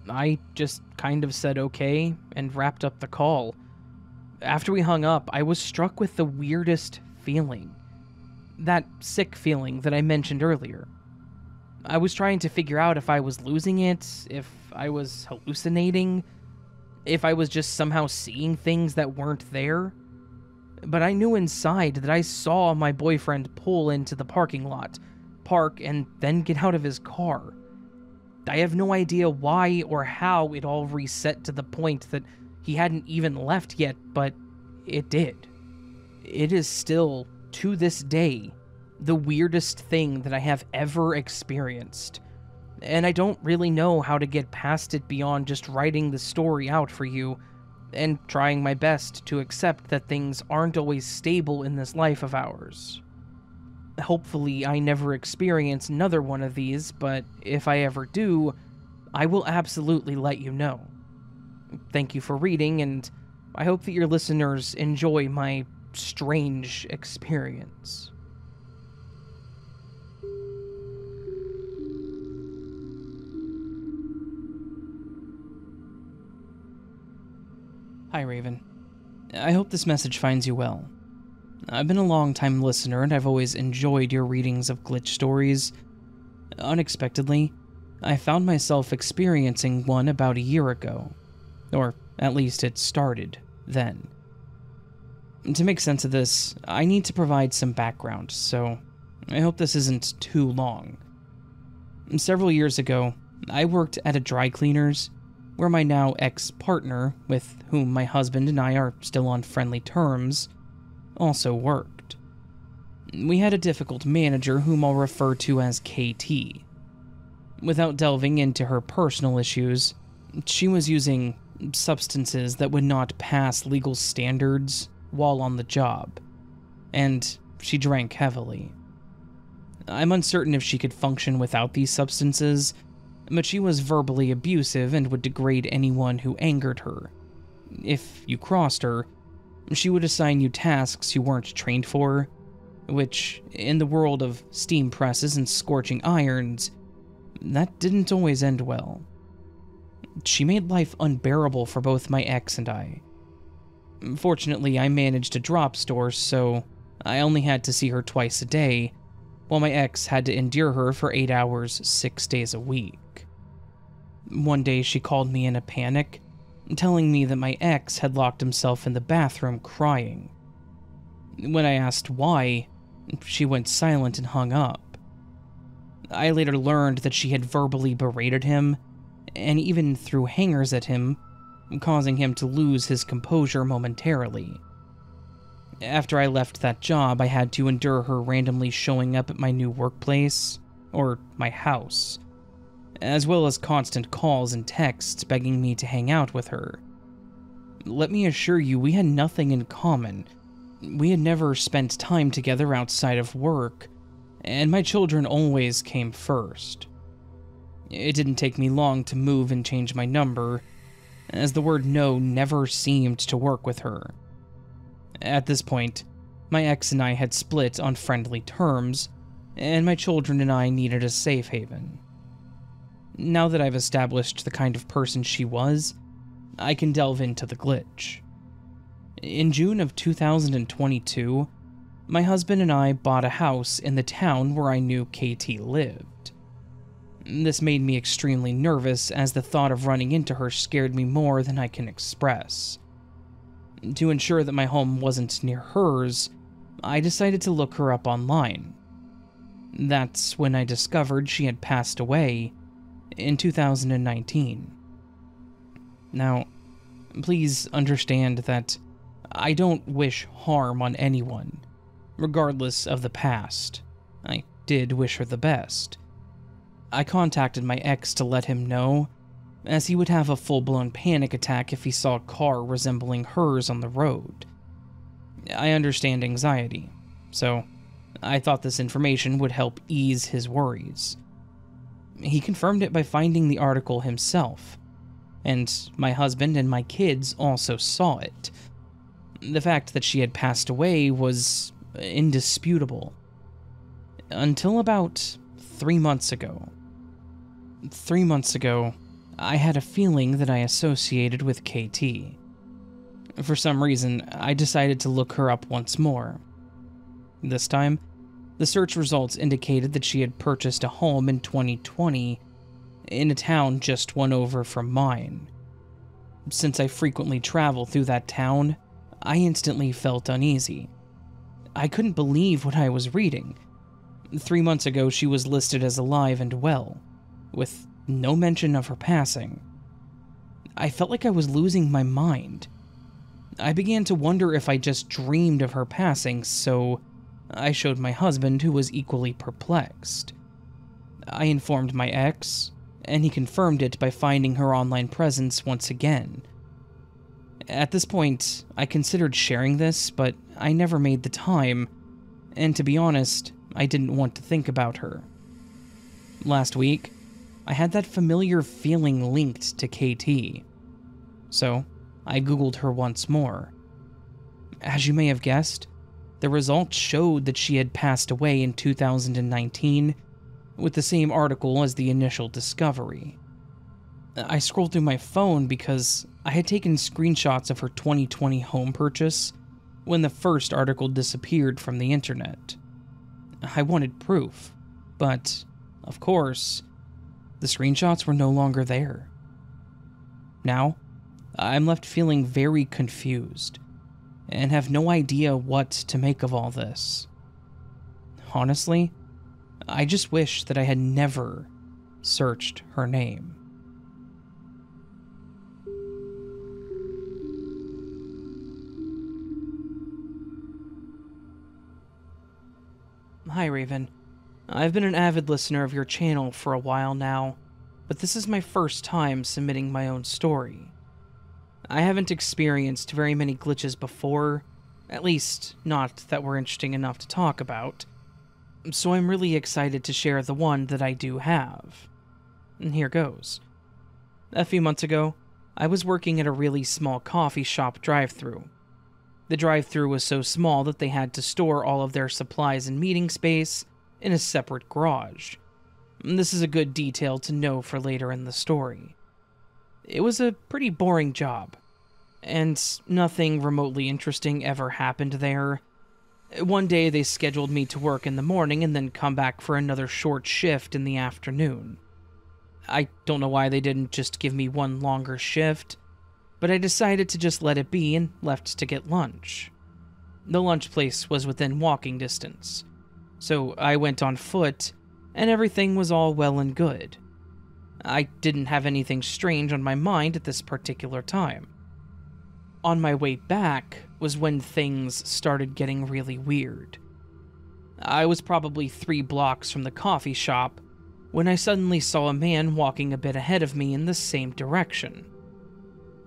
Speaker 1: I just kind of said okay and wrapped up the call. After we hung up, I was struck with the weirdest feeling. That sick feeling that I mentioned earlier. I was trying to figure out if I was losing it, if I was hallucinating, if I was just somehow seeing things that weren't there. But I knew inside that I saw my boyfriend pull into the parking lot, park, and then get out of his car. I have no idea why or how it all reset to the point that he hadn't even left yet, but it did. It is still, to this day, the weirdest thing that I have ever experienced, and I don't really know how to get past it beyond just writing the story out for you, and trying my best to accept that things aren't always stable in this life of ours. Hopefully I never experience another one of these, but if I ever do, I will absolutely let you know. Thank you for reading, and I hope that your listeners enjoy my strange experience. Hi, Raven. I hope this message finds you well. I've been a long-time listener, and I've always enjoyed your readings of glitch stories. Unexpectedly, I found myself experiencing one about a year ago. Or, at least it started then. To make sense of this, I need to provide some background, so I hope this isn't too long. Several years ago, I worked at a dry cleaner's where my now ex-partner, with whom my husband and I are still on friendly terms, also worked. We had a difficult manager whom I'll refer to as KT. Without delving into her personal issues, she was using substances that would not pass legal standards while on the job, and she drank heavily. I'm uncertain if she could function without these substances, but she was verbally abusive and would degrade anyone who angered her. If you crossed her, she would assign you tasks you weren't trained for, which, in the world of steam presses and scorching irons, that didn't always end well. She made life unbearable for both my ex and I. Fortunately, I managed a drop store, so I only had to see her twice a day, while my ex had to endure her for 8 hours, 6 days a week. One day she called me in a panic, telling me that my ex had locked himself in the bathroom crying. When I asked why, she went silent and hung up. I later learned that she had verbally berated him, and even threw hangers at him, causing him to lose his composure momentarily. After I left that job, I had to endure her randomly showing up at my new workplace, or my house, as well as constant calls and texts begging me to hang out with her. Let me assure you, we had nothing in common. We had never spent time together outside of work, and my children always came first. It didn't take me long to move and change my number, as the word no never seemed to work with her. At this point, my ex and I had split on friendly terms, and my children and I needed a safe haven. Now that I've established the kind of person she was, I can delve into the glitch. In June of 2022, my husband and I bought a house in the town where I knew KT lived. This made me extremely nervous, as the thought of running into her scared me more than I can express. To ensure that my home wasn't near hers, I decided to look her up online. That's when I discovered she had passed away in 2019. Now, please understand that I don't wish harm on anyone, regardless of the past. I did wish her the best. I contacted my ex to let him know, as he would have a full-blown panic attack if he saw a car resembling hers on the road. I understand anxiety, so I thought this information would help ease his worries. He confirmed it by finding the article himself, and my husband and my kids also saw it. The fact that she had passed away was indisputable. Until about 3 months ago. 3 months ago, I had a feeling that I associated with KT. For some reason, I decided to look her up once more. This time, the search results indicated that she had purchased a home in 2020 in a town just one over from mine. Since I frequently travel through that town, I instantly felt uneasy. I couldn't believe what I was reading. 3 months ago, she was listed as alive and well, with no mention of her passing. I felt like I was losing my mind. I began to wonder if I just dreamed of her passing, so I showed my husband, who was equally perplexed. I informed my ex, and he confirmed it by finding her online presence once again. At this point, I considered sharing this, but I never made the time, and to be honest, I didn't want to think about her. Last week, I had that familiar feeling linked to KT, so I googled her once more. As you may have guessed, the results showed that she had passed away in 2019, with the same article as the initial discovery. I scrolled through my phone because I had taken screenshots of her 2020 home purchase when the first article disappeared from the internet. I wanted proof, but, of course, the screenshots were no longer there. Now, I'm left feeling very confused, and have no idea what to make of all this. Honestly, I just wish that I had never searched her name. Hi, Raven. I've been an avid listener of your channel for a while now, but this is my first time submitting my own story. I haven't experienced very many glitches before, at least not that were interesting enough to talk about, so I'm really excited to share the one that I do have. And here goes. A few months ago, I was working at a really small coffee shop drive-thru. The drive-thru was so small that they had to store all of their supplies and meeting space in a separate garage. This is a good detail to know for later in the story. It was a pretty boring job, and nothing remotely interesting ever happened there. One day they scheduled me to work in the morning and then come back for another short shift in the afternoon. I don't know why they didn't just give me one longer shift, but I decided to just let it be and left to get lunch. The lunch place was within walking distance, so I went on foot, and everything was all well and good. I didn't have anything strange on my mind at this particular time. On my way back was when things started getting really weird. I was probably 3 blocks from the coffee shop when I suddenly saw a man walking a bit ahead of me in the same direction.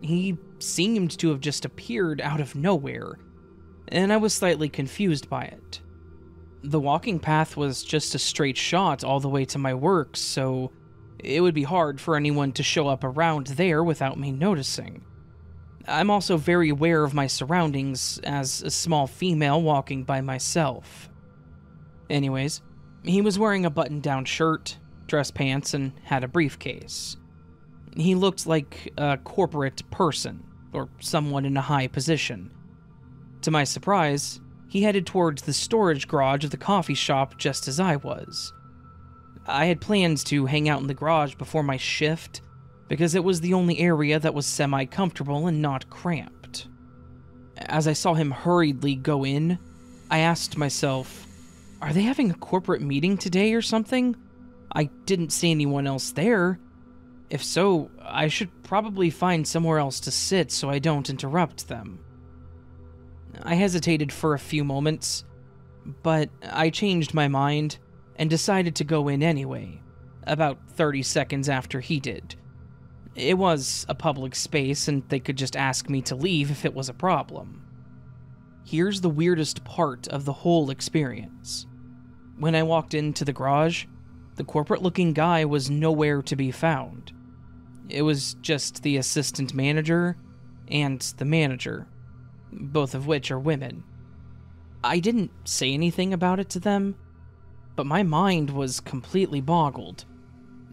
Speaker 1: He seemed to have just appeared out of nowhere, and I was slightly confused by it. The walking path was just a straight shot all the way to my work, so it would be hard for anyone to show up around there without me noticing. I'm also very aware of my surroundings as a small female walking by myself. Anyways, he was wearing a button-down shirt, dress pants, and had a briefcase. He looked like a corporate person, or someone in a high position. To my surprise, he headed towards the storage garage of the coffee shop just as I was. I had plans to hang out in the garage before my shift, because it was the only area that was semi-comfortable and not cramped. As I saw him hurriedly go in, I asked myself, are they having a corporate meeting today or something? I didn't see anyone else there. If so, I should probably find somewhere else to sit so I don't interrupt them. I hesitated for a few moments, but I changed my mind and decided to go in anyway, about 30 seconds after he did. It was a public space and they could just ask me to leave if it was a problem. Here's the weirdest part of the whole experience. When I walked into the garage, the corporate-looking guy was nowhere to be found. It was just the assistant manager and the manager, both of which are women. I didn't say anything about it to them, but my mind was completely boggled,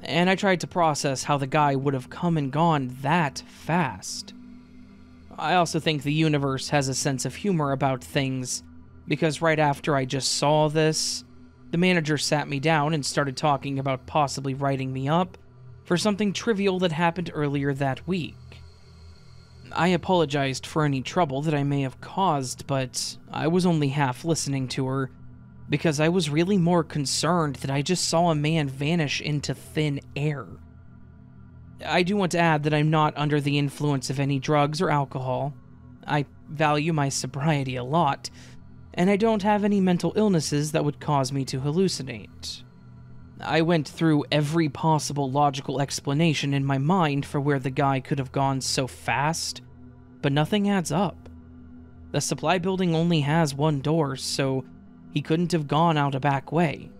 Speaker 1: and I tried to process how the guy would have come and gone that fast. I also think the universe has a sense of humor about things, because right after I just saw this, the manager sat me down and started talking about possibly writing me up for something trivial that happened earlier that week. I apologized for any trouble that I may have caused, but I was only half listening to her, because I was really more concerned that I just saw a man vanish into thin air. I do want to add that I'm not under the influence of any drugs or alcohol. I value my sobriety a lot, and I don't have any mental illnesses that would cause me to hallucinate. I went through every possible logical explanation in my mind for where the guy could have gone so fast, but nothing adds up. The supply building only has one door, so he couldn't have gone out a back way.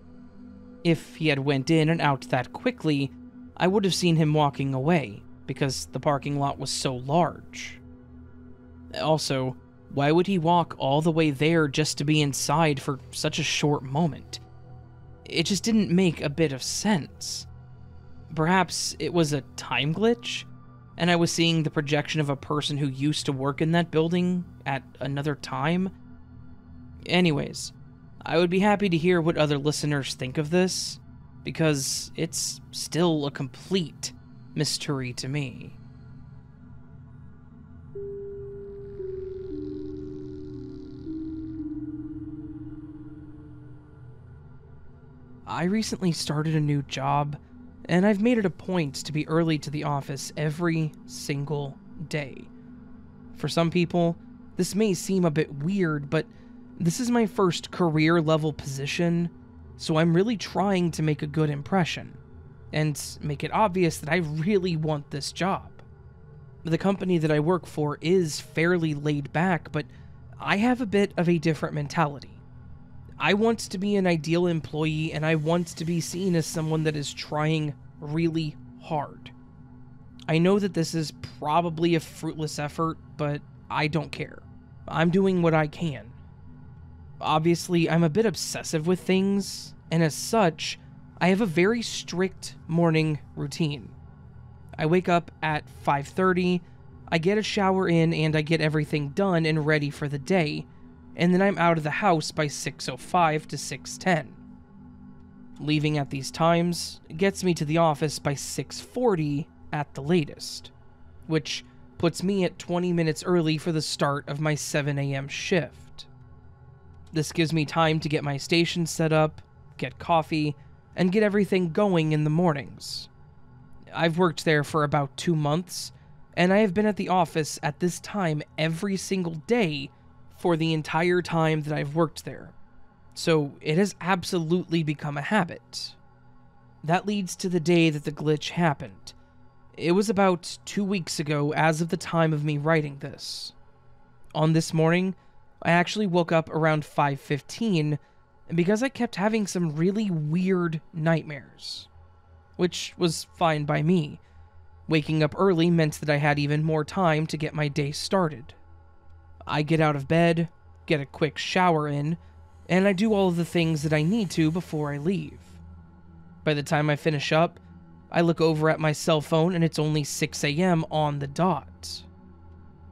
Speaker 1: If he had went in and out that quickly, I would have seen him walking away, because the parking lot was so large. Also, why would he walk all the way there just to be inside for such a short moment? It just didn't make a bit of sense. Perhaps it was a time glitch, and I was seeing the projection of a person who used to work in that building at another time. Anyways, I would be happy to hear what other listeners think of this, because it's still a complete mystery to me. I recently started a new job, and I've made it a point to be early to the office every single day. For some people, this may seem a bit weird, but this is my first career-level position, so I'm really trying to make a good impression, and make it obvious that I really want this job. The company that I work for is fairly laid back, but I have a bit of a different mentality. I want to be an ideal employee, and I want to be seen as someone that is trying really hard. I know that this is probably a fruitless effort, but I don't care. I'm doing what I can. Obviously, I'm a bit obsessive with things, and as such, I have a very strict morning routine. I wake up at 5:30, I get a shower in, and I get everything done and ready for the day, and then I'm out of the house by 6:05 to 6:10. Leaving at these times gets me to the office by 6:40 at the latest, which puts me at 20 minutes early for the start of my 7 a.m. shift. This gives me time to get my station set up, get coffee, and get everything going in the mornings. I've worked there for about 2 months, and I have been at the office at this time every single day for the entire time that I've worked there, so it has absolutely become a habit. That leads to the day that the glitch happened. It was about 2 weeks ago as of the time of me writing this. On this morning, I actually woke up around 5:15 because I kept having some really weird nightmares, which was fine by me. Waking up early meant that I had even more time to get my day started. I get out of bed, get a quick shower in, and I do all of the things that I need to before I leave. By the time I finish up, I look over at my cell phone and it's only 6 a.m. on the dot.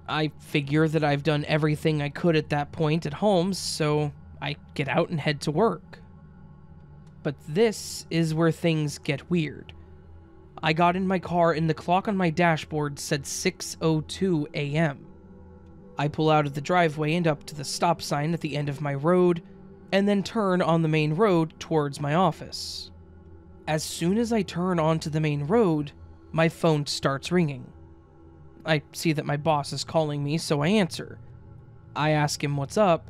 Speaker 1: I figure that I've done everything I could at that point at home, so I get out and head to work. But this is where things get weird. I got in my car and the clock on my dashboard said 6:02 a.m. I pull out of the driveway and up to the stop sign at the end of my road, and then turn on the main road towards my office. As soon as I turn onto the main road, my phone starts ringing. I see that my boss is calling me, so I answer. I ask him what's up,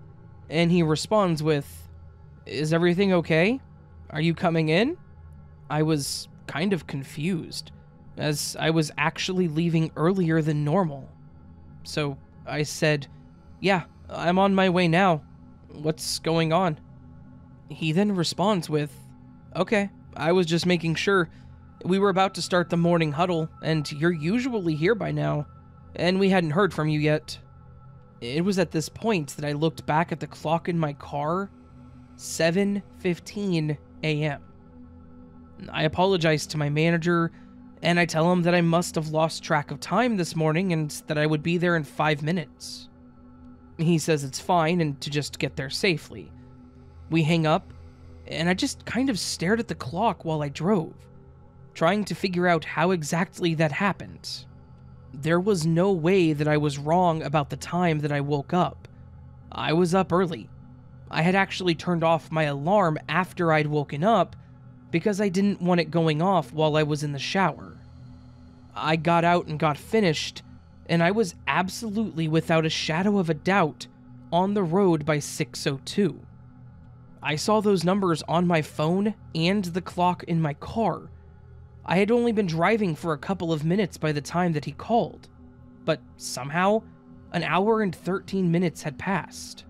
Speaker 1: and he responds with, "Is everything okay? Are you coming in?" I was kind of confused, as I was actually leaving earlier than normal. So I said, "Yeah, I'm on my way now. What's going on?" He then responds with, "Okay, I was just making sure. We were about to start the morning huddle, and you're usually here by now, and we hadn't heard from you yet." It was at this point that I looked back at the clock in my car, 7:15 a.m. I apologize to my manager, and I tell him that I must have lost track of time this morning and that I would be there in 5 minutes. He says it's fine and to just get there safely. We hang up, and I just kind of stared at the clock while I drove, trying to figure out how exactly that happened. There was no way that I was wrong about the time that I woke up. I was up early. I had actually turned off my alarm after I'd woken up because I didn't want it going off while I was in the shower. I got out and got finished, and I was absolutely without a shadow of a doubt on the road by 6:02. I saw those numbers on my phone and the clock in my car. I had only been driving for a couple of minutes by the time that he called, but somehow, an hour and 13 minutes had passed.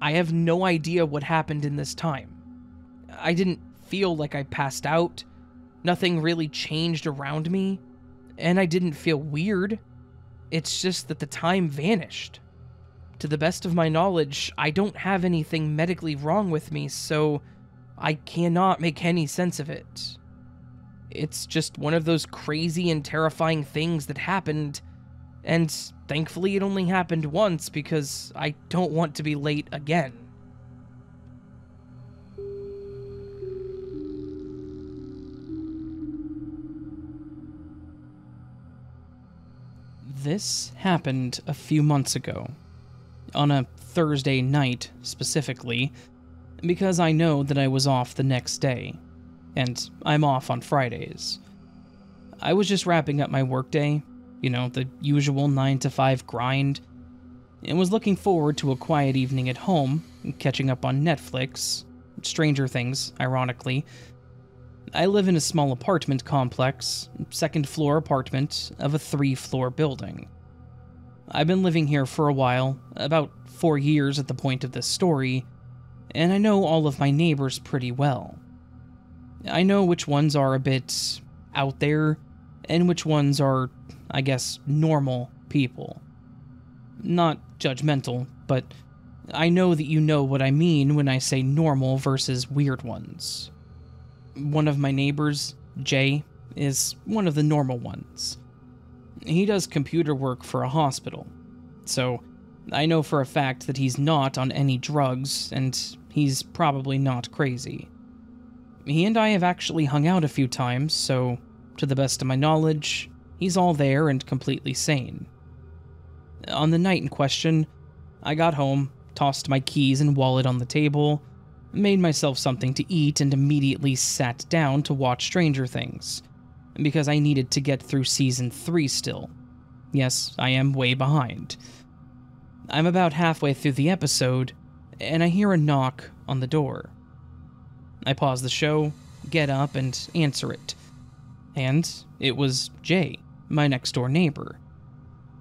Speaker 1: I have no idea what happened in this time. I didn't feel like I passed out, nothing really changed around me, and I didn't feel weird. It's just that the time vanished. To the best of my knowledge, I don't have anything medically wrong with me, so I cannot make any sense of it. It's just one of those crazy and terrifying things that happened, and thankfully it only happened once because I don't want to be late again. This happened a few months ago. On a Thursday night, specifically, because I know that I was off the next day, and I'm off on Fridays. I was just wrapping up my workday, the usual 9 to 5 grind, and was looking forward to a quiet evening at home, catching up on Netflix, Stranger Things, ironically. I live in a small apartment complex, second-floor apartment of a 3-floor building. I've been living here for a while, about 4 years at the point of this story, and I know all of my neighbors pretty well. I know which ones are a bit out there, and which ones are, I guess, normal people. Not judgmental, but I know that you know what I mean when I say normal versus weird ones. One of my neighbors, Jay, is one of the normal ones. He does computer work for a hospital, so I know for a fact that he's not on any drugs, and he's probably not crazy. He and I have actually hung out a few times, so, to the best of my knowledge, he's all there and completely sane. On the night in question, I got home, tossed my keys and wallet on the table, made myself something to eat, and immediately sat down to watch Stranger Things, because I needed to get through Season 3 still. Yes, I am way behind. I'm about halfway through the episode, and I hear a knock on the door. I pause the show, get up, and answer it. And it was Jay, my next-door neighbor.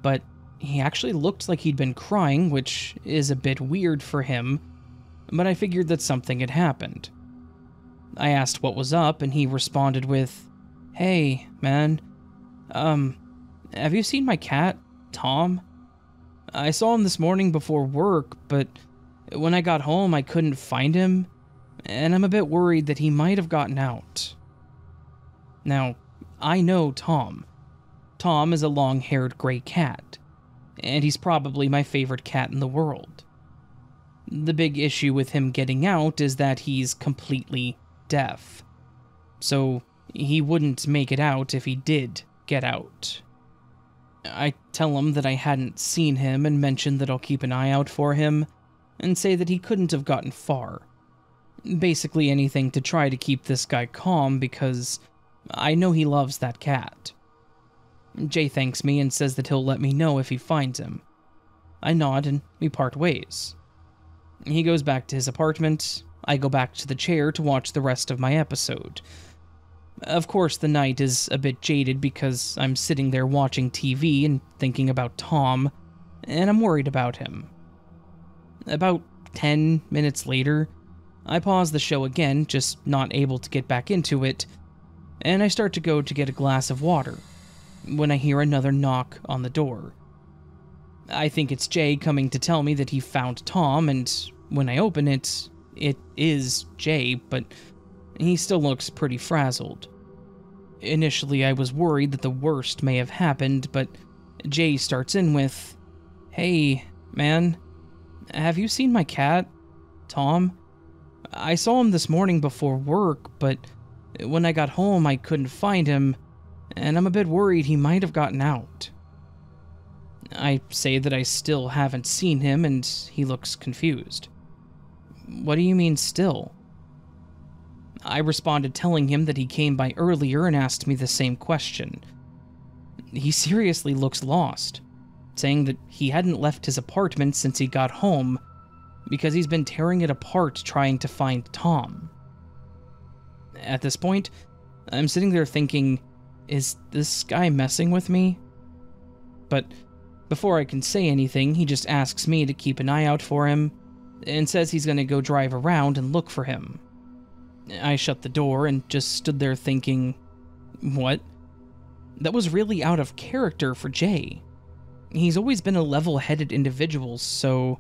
Speaker 1: But he actually looked like he'd been crying, which is a bit weird for him, but I figured that something had happened. I asked what was up, and he responded with, "Hey, man, have you seen my cat, Tom? I saw him this morning before work, but when I got home I couldn't find him, and I'm a bit worried that he might have gotten out." Now, I know Tom. Tom is a long-haired gray cat, and he's probably my favorite cat in the world. The big issue with him getting out is that he's completely deaf, so he wouldn't make it out if he did get out. I tell him that I hadn't seen him and mention that I'll keep an eye out for him, and say that he couldn't have gotten far. Basically anything to try to keep this guy calm, because I know he loves that cat. Jay thanks me and says that he'll let me know if he finds him. I nod and we part ways. He goes back to his apartment, I go back to the chair to watch the rest of my episode. Of course, the night is a bit jaded because I'm sitting there watching TV and thinking about Tom, and I'm worried about him. About 10 minutes later, I pause the show again, just not able to get back into it, and I start to go to get a glass of water, when I hear another knock on the door. I think it's Jay coming to tell me that he found Tom, and when I open it, it is Jay, but he still looks pretty frazzled. Initially, I was worried that the worst may have happened, but Jay starts in with, "Hey, man, have you seen my cat, Tom? I saw him this morning before work, but when I got home I couldn't find him, and I'm a bit worried he might have gotten out." I say that I still haven't seen him, and he looks confused. "What do you mean still?" I responded telling him that he came by earlier and asked me the same question. He seriously looks lost, saying that he hadn't left his apartment since he got home because he's been tearing it apart trying to find Tom. At this point, I'm sitting there thinking, is this guy messing with me? But before I can say anything, he just asks me to keep an eye out for him and says he's going to go drive around and look for him. I shut the door and just stood there thinking, what? That was really out of character for Jay. He's always been a level-headed individual, so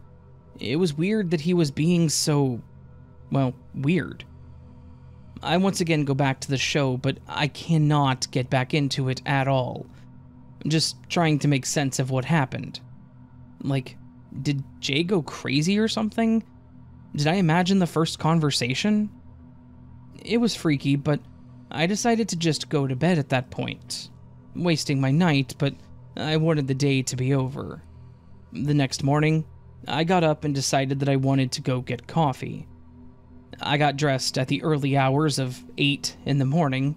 Speaker 1: it was weird that he was being so, well, weird. I once again go back to the show, but I cannot get back into it at all. Just trying to make sense of what happened. Like, did Jay go crazy or something? Did I imagine the first conversation? It was freaky, but I decided to just go to bed at that point. Wasting my night, but I wanted the day to be over. The next morning, I got up and decided that I wanted to go get coffee. I got dressed at the early hours of 8 in the morning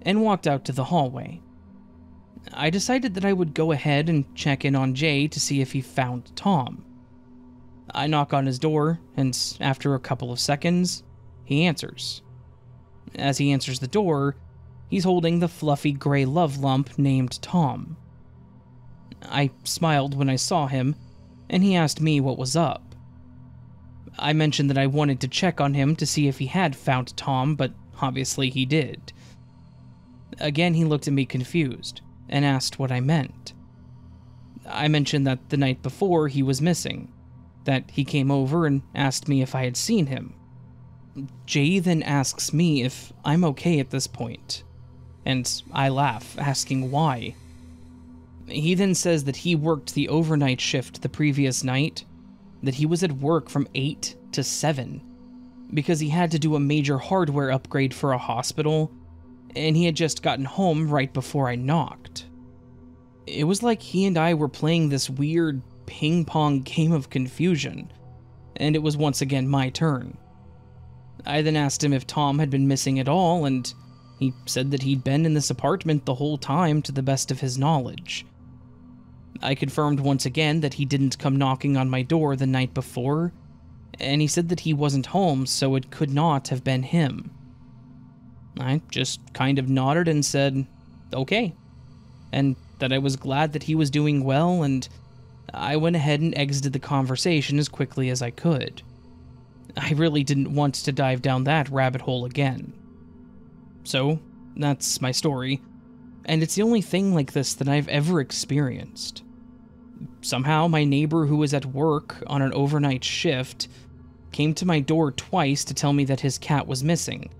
Speaker 1: and walked out to the hallway. I decided that I would go ahead and check in on Jay to see if he found Tom. I knock on his door, and after a couple of seconds, he answers. As he answers the door, he's holding the fluffy gray love lump named Tom. I smiled when I saw him, and he asked me what was up. I mentioned that I wanted to check on him to see if he had found Tom, but obviously he did. Again, he looked at me confused and asked what I meant. I mentioned that the night before he was missing, that he came over and asked me if I had seen him. Jay then asks me if I'm okay at this point, and I laugh, asking why. He then says that he worked the overnight shift the previous night, that he was at work from 8 to 7, because he had to do a major hardware upgrade for a hospital, and he had just gotten home right before I knocked. It was like he and I were playing this weird ping-pong game of confusion, and it was once again my turn. I then asked him if Tom had been missing at all, and he said that he'd been in this apartment the whole time to the best of his knowledge. I confirmed once again that he didn't come knocking on my door the night before, and he said that he wasn't home, so it could not have been him. I just kind of nodded and said, okay, and that I was glad that he was doing well, and I went ahead and exited the conversation as quickly as I could. I really didn't want to dive down that rabbit hole again. So, that's my story, and it's the only thing like this that I've ever experienced. Somehow, my neighbor who was at work on an overnight shift came to my door twice to tell me that his cat was missing,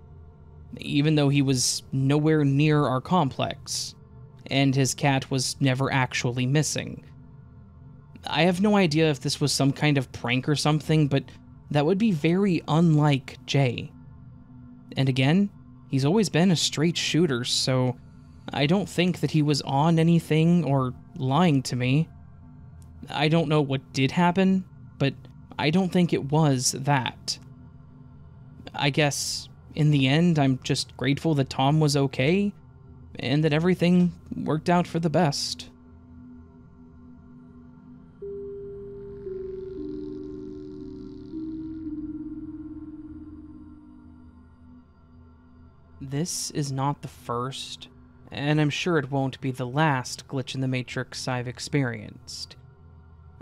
Speaker 1: even though he was nowhere near our complex, and his cat was never actually missing. I have no idea if this was some kind of prank or something, but that would be very unlike Jay. And again, he's always been a straight shooter, so I don't think that he was on anything or lying to me. I don't know what did happen, but I don't think it was that. I guess, in the end, I'm just grateful that Tom was okay, and that everything worked out for the best. This is not the first, and I'm sure it won't be the last glitch in the Matrix I've experienced.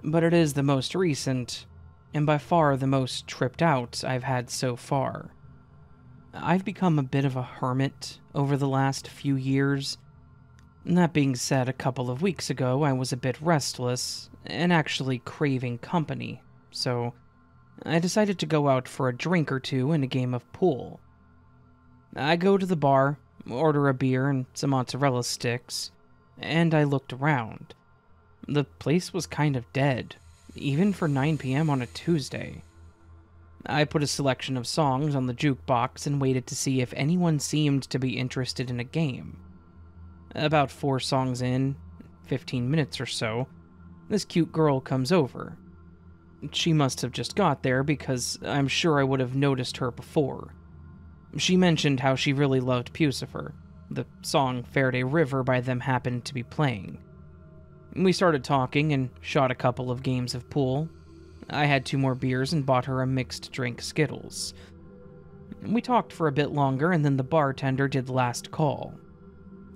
Speaker 1: But it is the most recent, and by far the most tripped out I've had so far. I've become a bit of a hermit over the last few years. That being said, a couple of weeks ago I was a bit restless, and actually craving company, so I decided to go out for a drink or two and a game of pool. I go to the bar, order a beer and some mozzarella sticks, and I looked around. The place was kind of dead, even for 9 p.m. on a Tuesday. I put a selection of songs on the jukebox and waited to see if anyone seemed to be interested in a game. About 4 songs in, 15 minutes or so, this cute girl comes over. She must have just got there because I'm sure I would have noticed her before. She mentioned how she really loved Pucifer. The song Faraday River by them happened to be playing. We started talking and shot a couple of games of pool. I had 2 more beers and bought her a mixed drink Skittles. We talked for a bit longer and then the bartender did last call.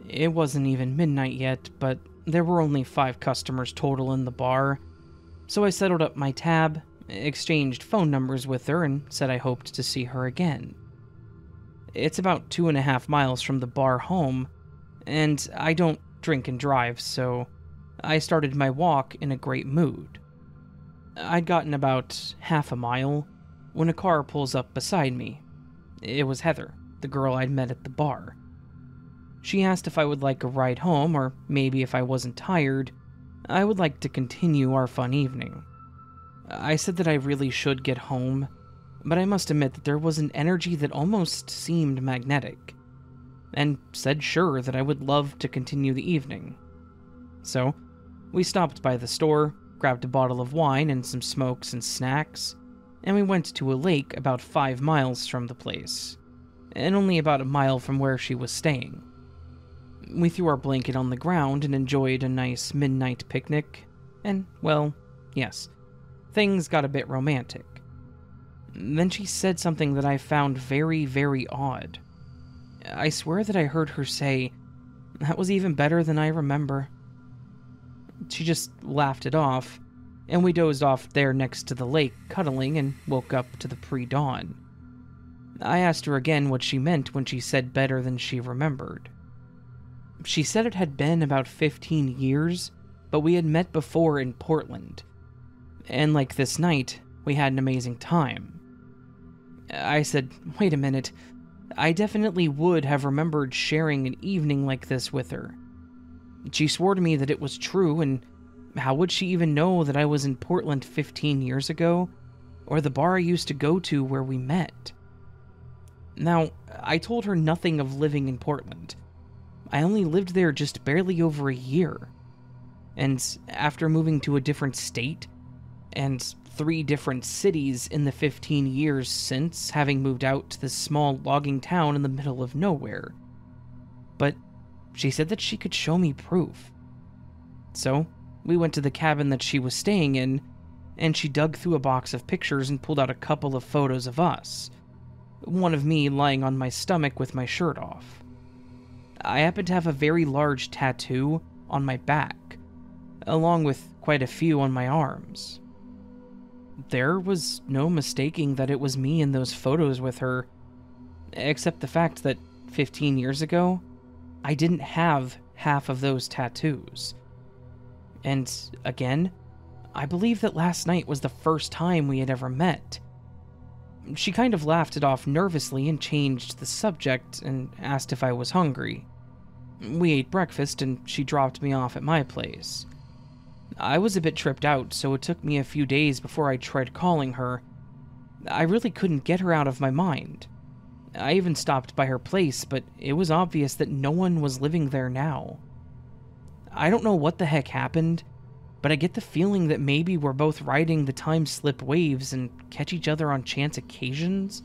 Speaker 1: It wasn't even midnight yet, but there were only 5 customers total in the bar, so I settled up my tab, exchanged phone numbers with her, and said I hoped to see her again. It's about 2.5 miles from the bar home, and I don't drink and drive, so I started my walk in a great mood. I'd gotten about half a mile when a car pulls up beside me. It was Heather, the girl I'd met at the bar. She asked if I would like a ride home, or maybe if I wasn't tired, I would like to continue our fun evening. I said that I really should get home, but I must admit that there was an energy that almost seemed magnetic, and said sure that I would love to continue the evening. So, we stopped by the store, grabbed a bottle of wine and some smokes and snacks, and we went to a lake about 5 miles from the place, and only about a mile from where she was staying. We threw our blanket on the ground and enjoyed a nice midnight picnic, and, well, yes, things got a bit romantic. Then she said something that I found very, very odd. I swear that I heard her say, "That was even better than I remember." She just laughed it off, and we dozed off there next to the lake, cuddling, and woke up to the pre-dawn. I asked her again what she meant when she said better than she remembered. She said it had been about 15 years, but we had met before in Portland, and like this night, we had an amazing time. I said, wait a minute, I definitely would have remembered sharing an evening like this with her. She swore to me that it was true, and how would she even know that I was in Portland 15 years ago, or the bar I used to go to where we met? Now, I told her nothing of living in Portland. I only lived there just barely over a year. And after moving to a different state, and 3 different cities in the 15 years since having moved out to this small logging town in the middle of nowhere. But she said that she could show me proof. So, we went to the cabin that she was staying in, and she dug through a box of pictures and pulled out a couple of photos of us. One of me lying on my stomach with my shirt off. I happened to have a very large tattoo on my back, along with quite a few on my arms. There was no mistaking that it was me in those photos with her, except the fact that 15 years ago, I didn't have half of those tattoos. And again, I believe that last night was the first time we had ever met. She kind of laughed it off nervously and changed the subject and asked if I was hungry. We ate breakfast and she dropped me off at my place. I was a bit tripped out, so it took me a few days before I tried calling her. I really couldn't get her out of my mind. I even stopped by her place, but it was obvious that no one was living there now. I don't know what the heck happened, but I get the feeling that maybe we're both riding the time-slip waves and catch each other on chance occasions,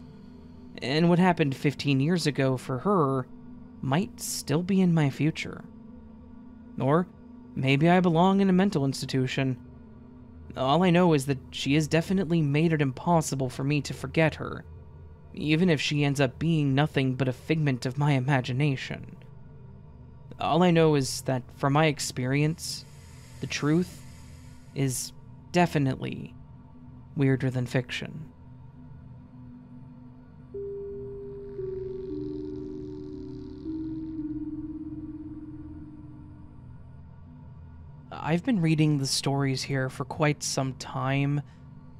Speaker 1: and what happened 15 years ago for her might still be in my future. Or maybe I belong in a mental institution. All I know is that she has definitely made it impossible for me to forget her, even if she ends up being nothing but a figment of my imagination. All I know is that, from my experience, the truth is definitely weirder than fiction. I've been reading the stories here for quite some time,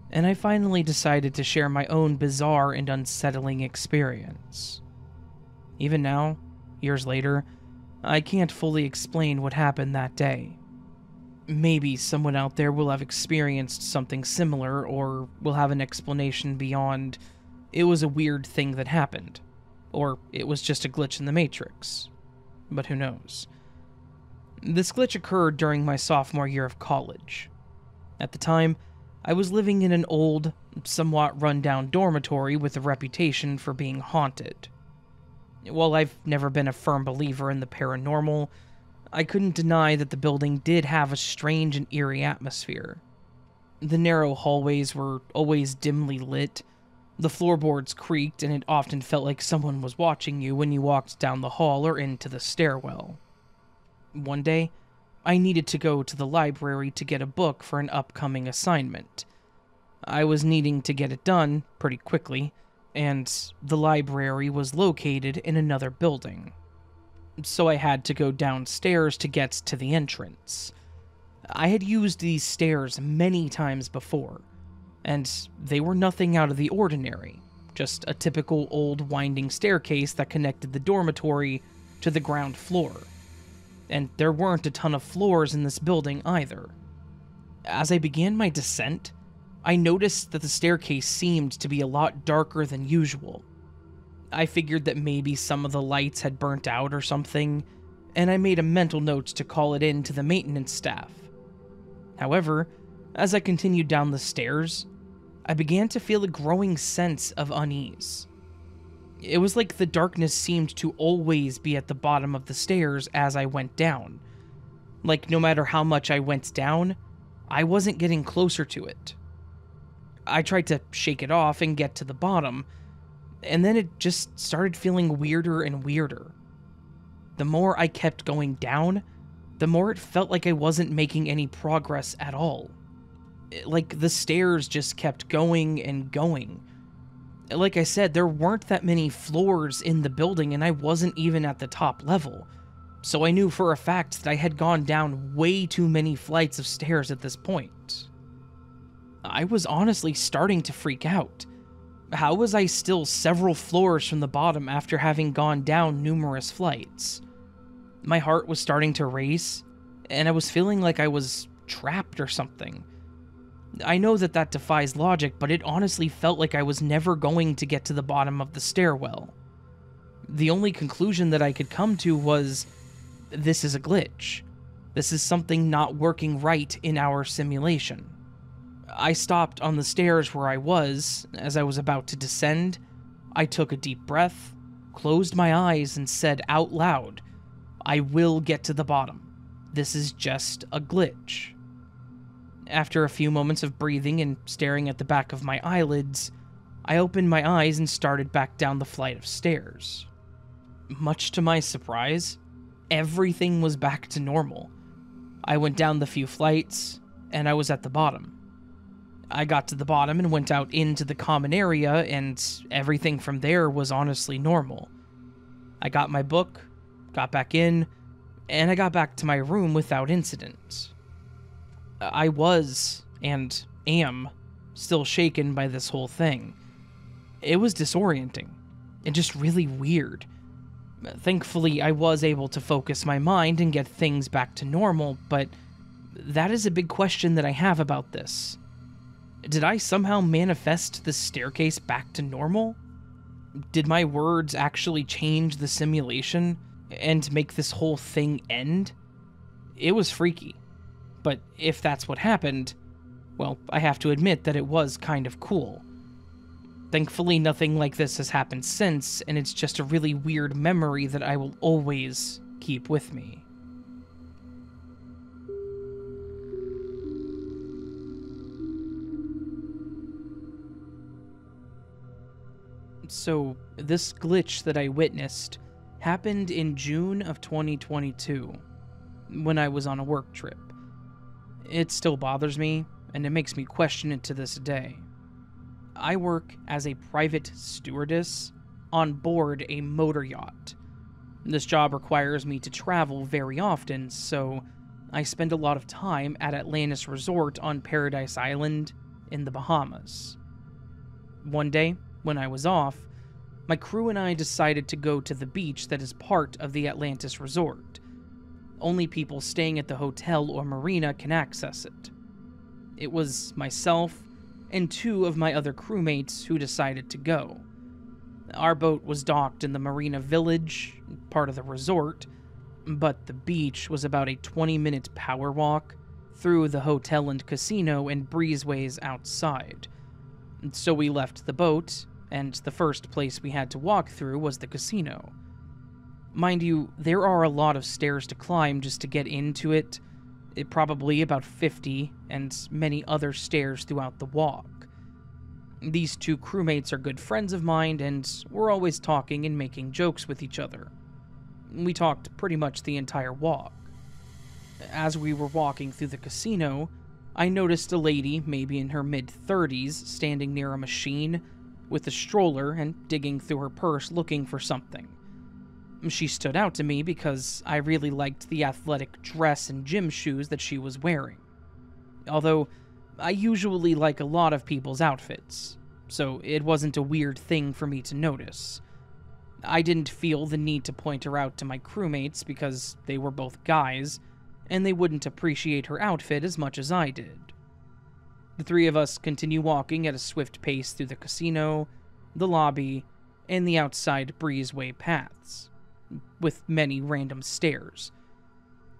Speaker 1: and I finally decided to share my own bizarre and unsettling experience. Even now, years later, I can't fully explain what happened that day. Maybe someone out there will have experienced something similar, or will have an explanation beyond, it was a weird thing that happened, or it was just a glitch in the Matrix. But who knows? This glitch occurred during my sophomore year of college. At the time, I was living in an old, somewhat run-down dormitory with a reputation for being haunted. While I've never been a firm believer in the paranormal, I couldn't deny that the building did have a strange and eerie atmosphere. The narrow hallways were always dimly lit, the floorboards creaked, and it often felt like someone was watching you when you walked down the hall or into the stairwell. One day, I needed to go to the library to get a book for an upcoming assignment. I was needing to get it done pretty quickly, and the library was located in another building. So I had to go downstairs to get to the entrance. I had used these stairs many times before, and they were nothing out of the ordinary, just a typical old winding staircase that connected the dormitory to the ground floor. And there weren't a ton of floors in this building either. As I began my descent, I noticed that the staircase seemed to be a lot darker than usual. I figured that maybe some of the lights had burnt out or something, and I made a mental note to call it in to the maintenance staff. However, as I continued down the stairs, I began to feel a growing sense of unease. It was like the darkness seemed to always be at the bottom of the stairs as I went down. Like no matter how much I went down, I wasn't getting closer to it. I tried to shake it off and get to the bottom, and then it just started feeling weirder and weirder. The more I kept going down, the more it felt like I wasn't making any progress at all. Like the stairs just kept going and going. Like I said, there weren't that many floors in the building, and I wasn't even at the top level. So I knew for a fact that I had gone down way too many flights of stairs at this point. I was honestly starting to freak out. How was I still several floors from the bottom after having gone down numerous flights? My heart was starting to race, and I was feeling like I was trapped or something. I know that that defies logic, but it honestly felt like I was never going to get to the bottom of the stairwell. The only conclusion that I could come to was, this is a glitch. This is something not working right in our simulation. I stopped on the stairs where I was. As I was about to descend, I took a deep breath, closed my eyes, and said out loud, I will get to the bottom. This is just a glitch. After a few moments of breathing and staring at the back of my eyelids, I opened my eyes and started back down the flight of stairs. Much to my surprise, everything was back to normal. I went down the few flights, and I was at the bottom. I got to the bottom and went out into the common area, and everything from there was honestly normal. I got my book, got back in, and I got back to my room without incident. I was, and am, still shaken by this whole thing. It was disorienting, and just really weird. Thankfully, I was able to focus my mind and get things back to normal, but that is a big question that I have about this. Did I somehow manifest the staircase back to normal? Did my words actually change the simulation and make this whole thing end? It was freaky. But if that's what happened, well, I have to admit that it was kind of cool. Thankfully, nothing like this has happened since, and it's just a really weird memory that I will always keep with me. So, this glitch that I witnessed happened in June of 2022, when I was on a work trip. It still bothers me, and it makes me question it to this day. I work as a private stewardess on board a motor yacht. This job requires me to travel very often, so I spend a lot of time at Atlantis Resort on Paradise Island in the Bahamas. One day, when I was off, my crew and I decided to go to the beach that is part of the Atlantis Resort. Only people staying at the hotel or marina can access it. It was myself and two of my other crewmates who decided to go. Our boat was docked in the marina village, part of the resort, but the beach was about a 20-minute power walk through the hotel and casino and breezeways outside. So we left the boat, and the first place we had to walk through was the casino. Mind you, there are a lot of stairs to climb just to get into it, probably about 50, and many other stairs throughout the walk. These two crewmates are good friends of mine, and we're always talking and making jokes with each other. We talked pretty much the entire walk. As we were walking through the casino, I noticed a lady, maybe in her mid-30s, standing near a machine with a stroller and digging through her purse looking for something. She stood out to me because I really liked the athletic dress and gym shoes that she was wearing. Although, I usually like a lot of people's outfits, so it wasn't a weird thing for me to notice. I didn't feel the need to point her out to my crewmates because they were both guys, and they wouldn't appreciate her outfit as much as I did. The three of us continue walking at a swift pace through the casino, the lobby, and the outside breezeway paths, with many random stairs.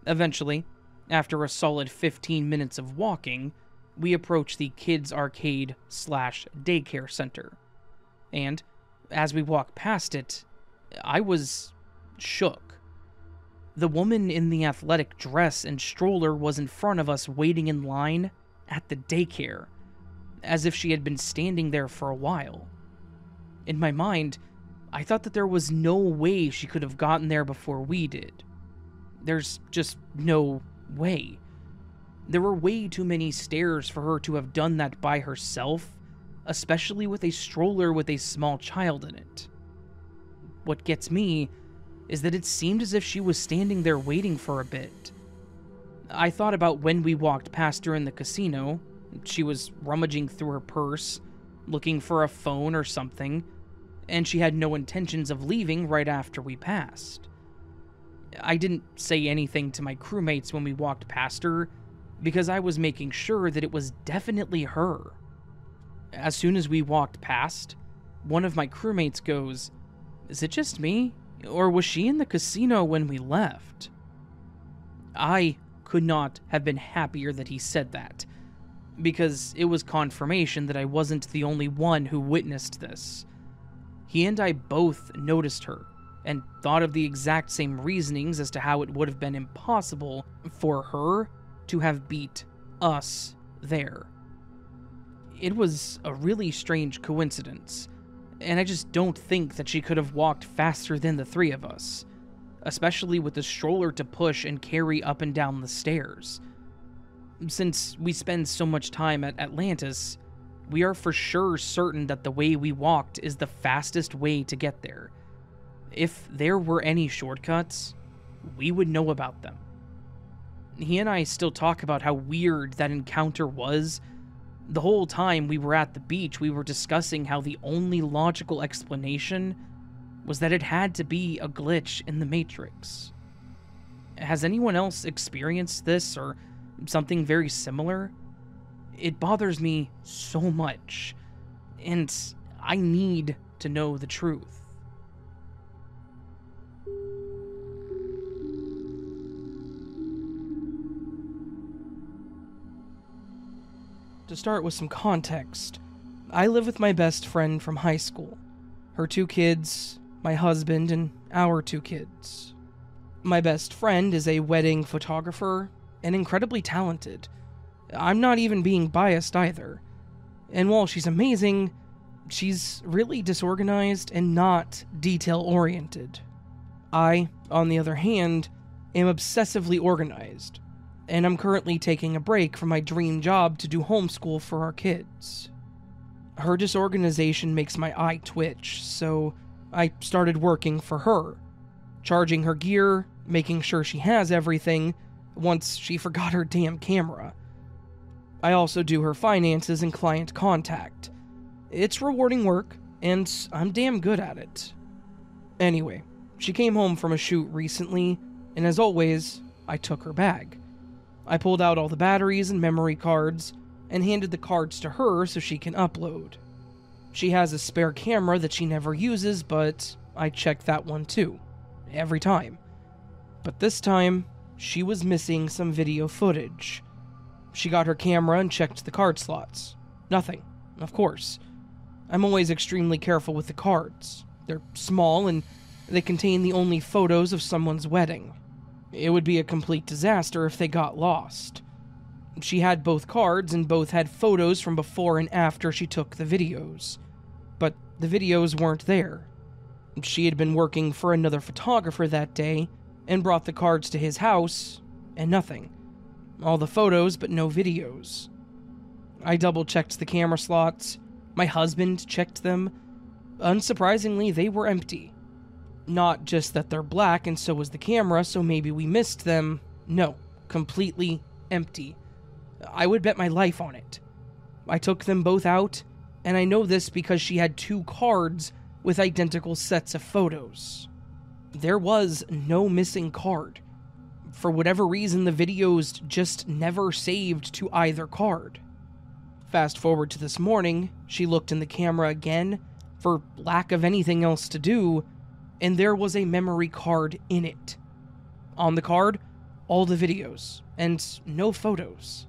Speaker 1: Eventually, after a solid 15 minutes of walking, we approach the kids' arcade / daycare center. And as we walk past it, I was shook. The woman in the athletic dress and stroller was in front of us waiting in line at the daycare, as if she had been standing there for a while. In my mind, I thought that there was no way she could have gotten there before we did. There's just no way. There were way too many stairs for her to have done that by herself, especially with a stroller with a small child in it. What gets me is that it seemed as if she was standing there waiting for a bit. I thought about when we walked past her in the casino. She was rummaging through her purse, looking for a phone or something, and she had no intentions of leaving right after we passed. I didn't say anything to my crewmates when we walked past her, because I was making sure that it was definitely her. As soon as we walked past, one of my crewmates goes, "Is it just me? Or was she in the casino when we left?" I could not have been happier that he said that, because it was confirmation that I wasn't the only one who witnessed this. He and I both noticed her, and thought of the exact same reasonings as to how it would have been impossible for her to have beat us there. It was a really strange coincidence, and I just don't think that she could have walked faster than the three of us, especially with the stroller to push and carry up and down the stairs. Since we spend so much time at Atlantis, we are for sure certain that the way we walked is the fastest way to get there. If there were any shortcuts, we would know about them. He and I still talk about how weird that encounter was. The whole time we were at the beach, we were discussing how the only logical explanation was that it had to be a glitch in the Matrix. Has anyone else experienced this or something very similar? It bothers me so much, and I need to know the truth. To start with some context, I live with my best friend from high school, her 2 kids, my husband, and our 2 kids. My best friend is a wedding photographer and incredibly talented. I'm not even being biased either. And while she's amazing, she's really disorganized and not detail-oriented. I, on the other hand, am obsessively organized, and I'm currently taking a break from my dream job to do homeschool for our kids. Her disorganization makes my eye twitch, so I started working for her, charging her gear, making sure she has everything, once she forgot her damn camera. I also do her finances and client contact. It's rewarding work, and I'm damn good at it. Anyway, she came home from a shoot recently, and as always, I took her bag. I pulled out all the batteries and memory cards, and handed the cards to her so she can upload. She has a spare camera that she never uses, but I check that one too, every time. But this time, she was missing some video footage. She got her camera and checked the card slots. Nothing, of course. I'm always extremely careful with the cards. They're small and they contain the only photos of someone's wedding. It would be a complete disaster if they got lost. She had both cards and both had photos from before and after she took the videos. But the videos weren't there. She had been working for another photographer that day and brought the cards to his house, and nothing. All the photos, but no videos. I double-checked the camera slots. My husband checked them. Unsurprisingly, they were empty. Not just that they're black and so was the camera, so maybe we missed them. No, completely empty. I would bet my life on it. I took them both out, and I know this because she had 2 cards with identical sets of photos. There was no missing card. For whatever reason, the videos just never saved to either card. Fast forward to this morning, she looked in the camera again, for lack of anything else to do, and there was a memory card in it. On the card, all the videos, and no photos.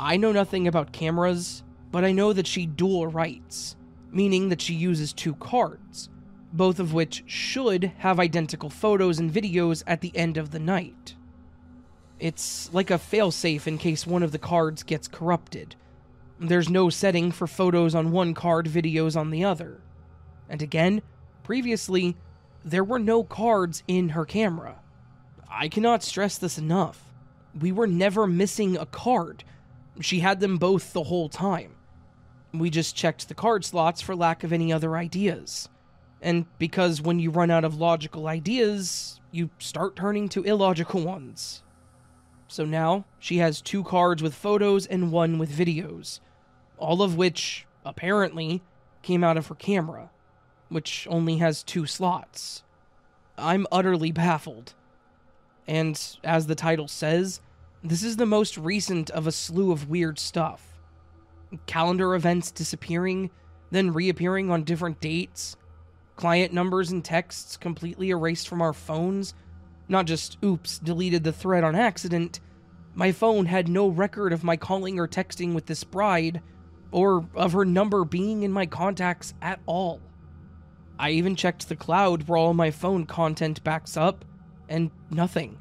Speaker 1: I know nothing about cameras, but I know that she dual writes, meaning that she uses 2 cards, both of which should have identical photos and videos at the end of the night. It's like a failsafe in case one of the cards gets corrupted. There's no setting for photos on one card, videos on the other. And again, previously, there were no cards in her camera. I cannot stress this enough. We were never missing a card. She had them both the whole time. We just checked the card slots for lack of any other ideas. And because when you run out of logical ideas, you start turning to illogical ones. So now, she has 2 cards with photos and 1 with videos, all of which, apparently, came out of her camera, which only has 2 slots. I'm utterly baffled. And, as the title says, this is the most recent of a slew of weird stuff. Calendar events disappearing, then reappearing on different dates, client numbers and texts completely erased from our phones. Not just, oops, deleted the thread on accident. My phone had no record of my calling or texting with this bride, or of her number being in my contacts at all. I even checked the cloud where all my phone content backs up, and nothing.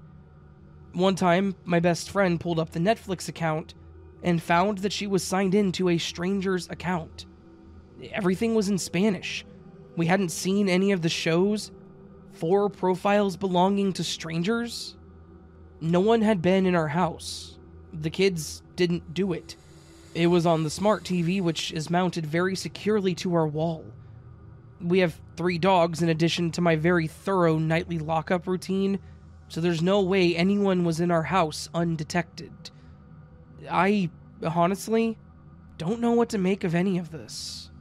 Speaker 1: One time, my best friend pulled up the Netflix account and found that she was signed in to a stranger's account. Everything was in Spanish. We hadn't seen any of the shows. 4 profiles belonging to strangers. No one had been in our house. The kids didn't do it. It was on the smart TV, which is mounted very securely to our wall. We have 3 dogs in addition to my very thorough nightly lockup routine, so there's no way anyone was in our house undetected. I, honestly, don't know what to make of any of this.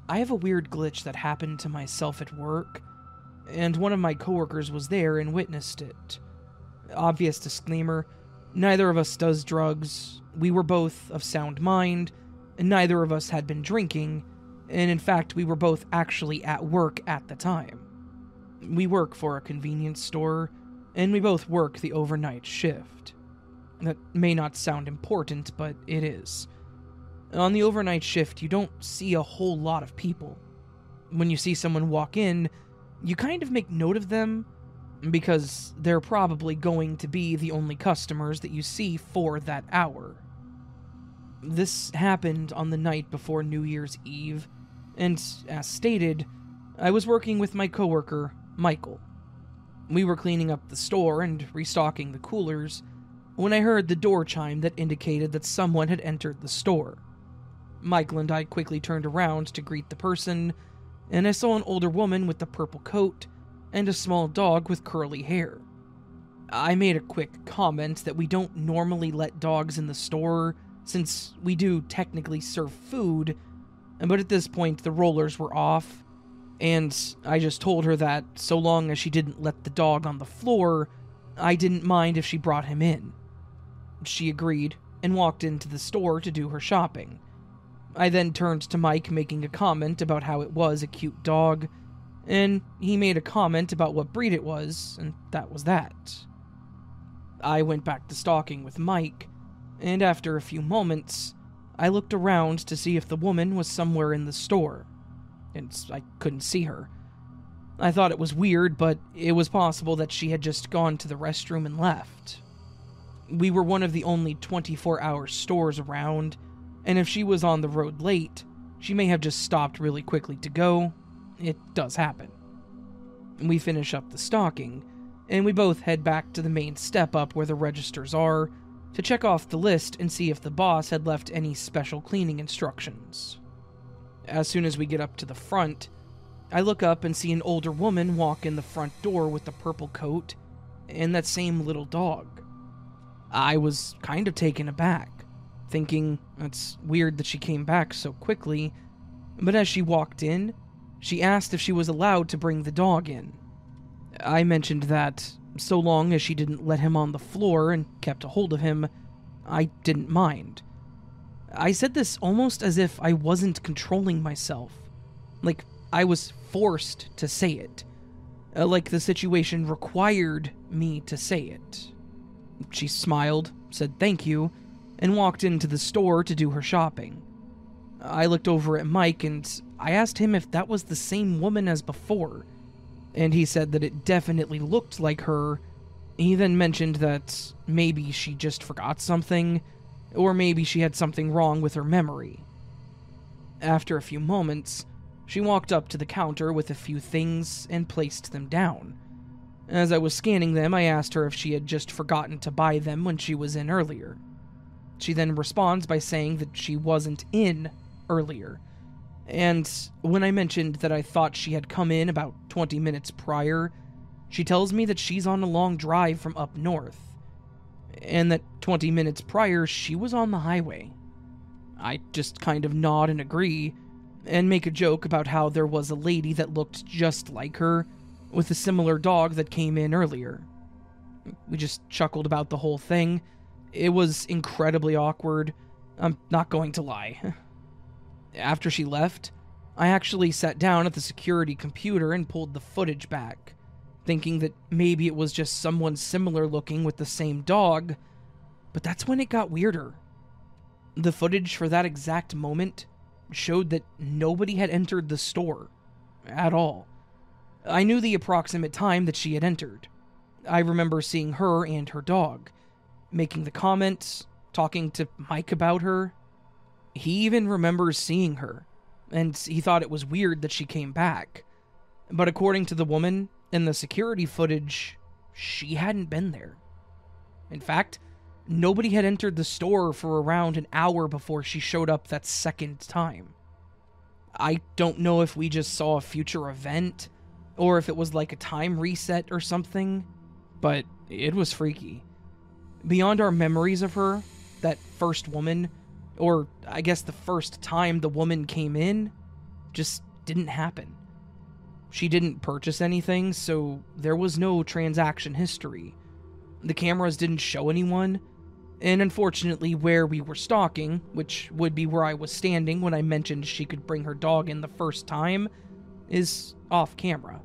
Speaker 1: I have a weird glitch that happened to myself at work, and one of my coworkers was there and witnessed it. Obvious disclaimer, neither of us does drugs, we were both of sound mind, and neither of us had been drinking, and in fact we were both actually at work at the time. We work for a convenience store, and we both work the overnight shift. That may not sound important, but it is. On the overnight shift, you don't see a whole lot of people. When you see someone walk in, you kind of make note of them, because they're probably going to be the only customers that you see for that hour. This happened on the night before New Year's Eve, and as stated, I was working with my coworker, Michael. We were cleaning up the store and restocking the coolers when I heard the door chime that indicated that someone had entered the store. Michael and I quickly turned around to greet the person, and I saw an older woman with a purple coat and a small dog with curly hair. I made a quick comment that we don't normally let dogs in the store, since we do technically serve food, but at this point the rollers were off, and I just told her that so long as she didn't let the dog on the floor, I didn't mind if she brought him in. She agreed and walked into the store to do her shopping. I then turned to Mike, making a comment about how it was a cute dog, and he made a comment about what breed it was, and that was that. I went back to stalking with Mike, and after a few moments, I looked around to see if the woman was somewhere in the store, and I couldn't see her. I thought it was weird, but it was possible that she had just gone to the restroom and left. We were one of the only 24-hour stores around, and if she was on the road late, she may have just stopped really quickly to go. It does happen. We finish up the stocking, and we both head back to the main step up where the registers are to check off the list and see if the boss had left any special cleaning instructions. As soon as we get up to the front, I look up and see an older woman walk in the front door with the purple coat and that same little dog. I was kind of taken aback, thinking it's weird that she came back so quickly, but as she walked in, she asked if she was allowed to bring the dog in. I mentioned that, so long as she didn't let him on the floor and kept a hold of him, I didn't mind. I said this almost as if I wasn't controlling myself. Like, I was forced to say it. Like the situation required me to say it. She smiled, said thank you, and walked into the store to do her shopping. I looked over at Mike and I asked him if that was the same woman as before, and he said that it definitely looked like her. He then mentioned that maybe she just forgot something, or maybe she had something wrong with her memory. After a few moments, she walked up to the counter with a few things and placed them down. As I was scanning them, I asked her if she had just forgotten to buy them when she was in earlier. She then responds by saying that she wasn't in earlier, and when I mentioned that I thought she had come in about 20 minutes prior, she tells me that she's on a long drive from up north, and that 20 minutes prior she was on the highway. I just kind of nod and agree, and make a joke about how there was a lady that looked just like her, with a similar dog that came in earlier. We just chuckled about the whole thing. It was incredibly awkward, I'm not going to lie. After she left, I actually sat down at the security computer and pulled the footage back, thinking that maybe it was just someone similar looking with the same dog, but that's when it got weirder. The footage for that exact moment showed that nobody had entered the store at all. I knew the approximate time that she had entered. I remember seeing her and her dog, making the comments, talking to Mike about her. He even remembers seeing her, and he thought it was weird that she came back. But according to the woman in the security footage, she hadn't been there. In fact, nobody had entered the store for around an hour before she showed up that second time. I don't know if we just saw a future event, or if it was like a time reset or something, but it was freaky. Beyond our memories of her, that first woman, or I guess the first time the woman came in, just didn't happen. She didn't purchase anything, so there was no transaction history. The cameras didn't show anyone, and unfortunately where we were stalking, which would be where I was standing when I mentioned she could bring her dog in the first time, is off camera.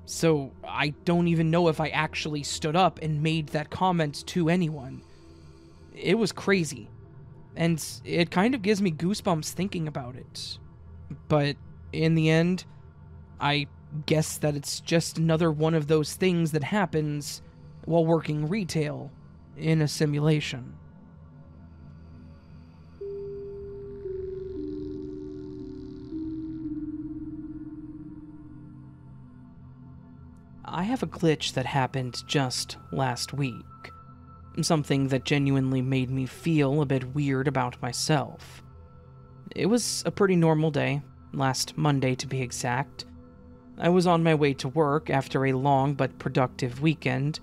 Speaker 1: So I don't even know if I actually stood up and made that comment to anyone. It was crazy, and it kind of gives me goosebumps thinking about it. But in the end, I guess that it's just another one of those things that happens while working retail in a simulation. I have a glitch that happened just last week. Something that genuinely made me feel a bit weird about myself. It was a pretty normal day, last Monday to be exact. I was on my way to work after a long but productive weekend,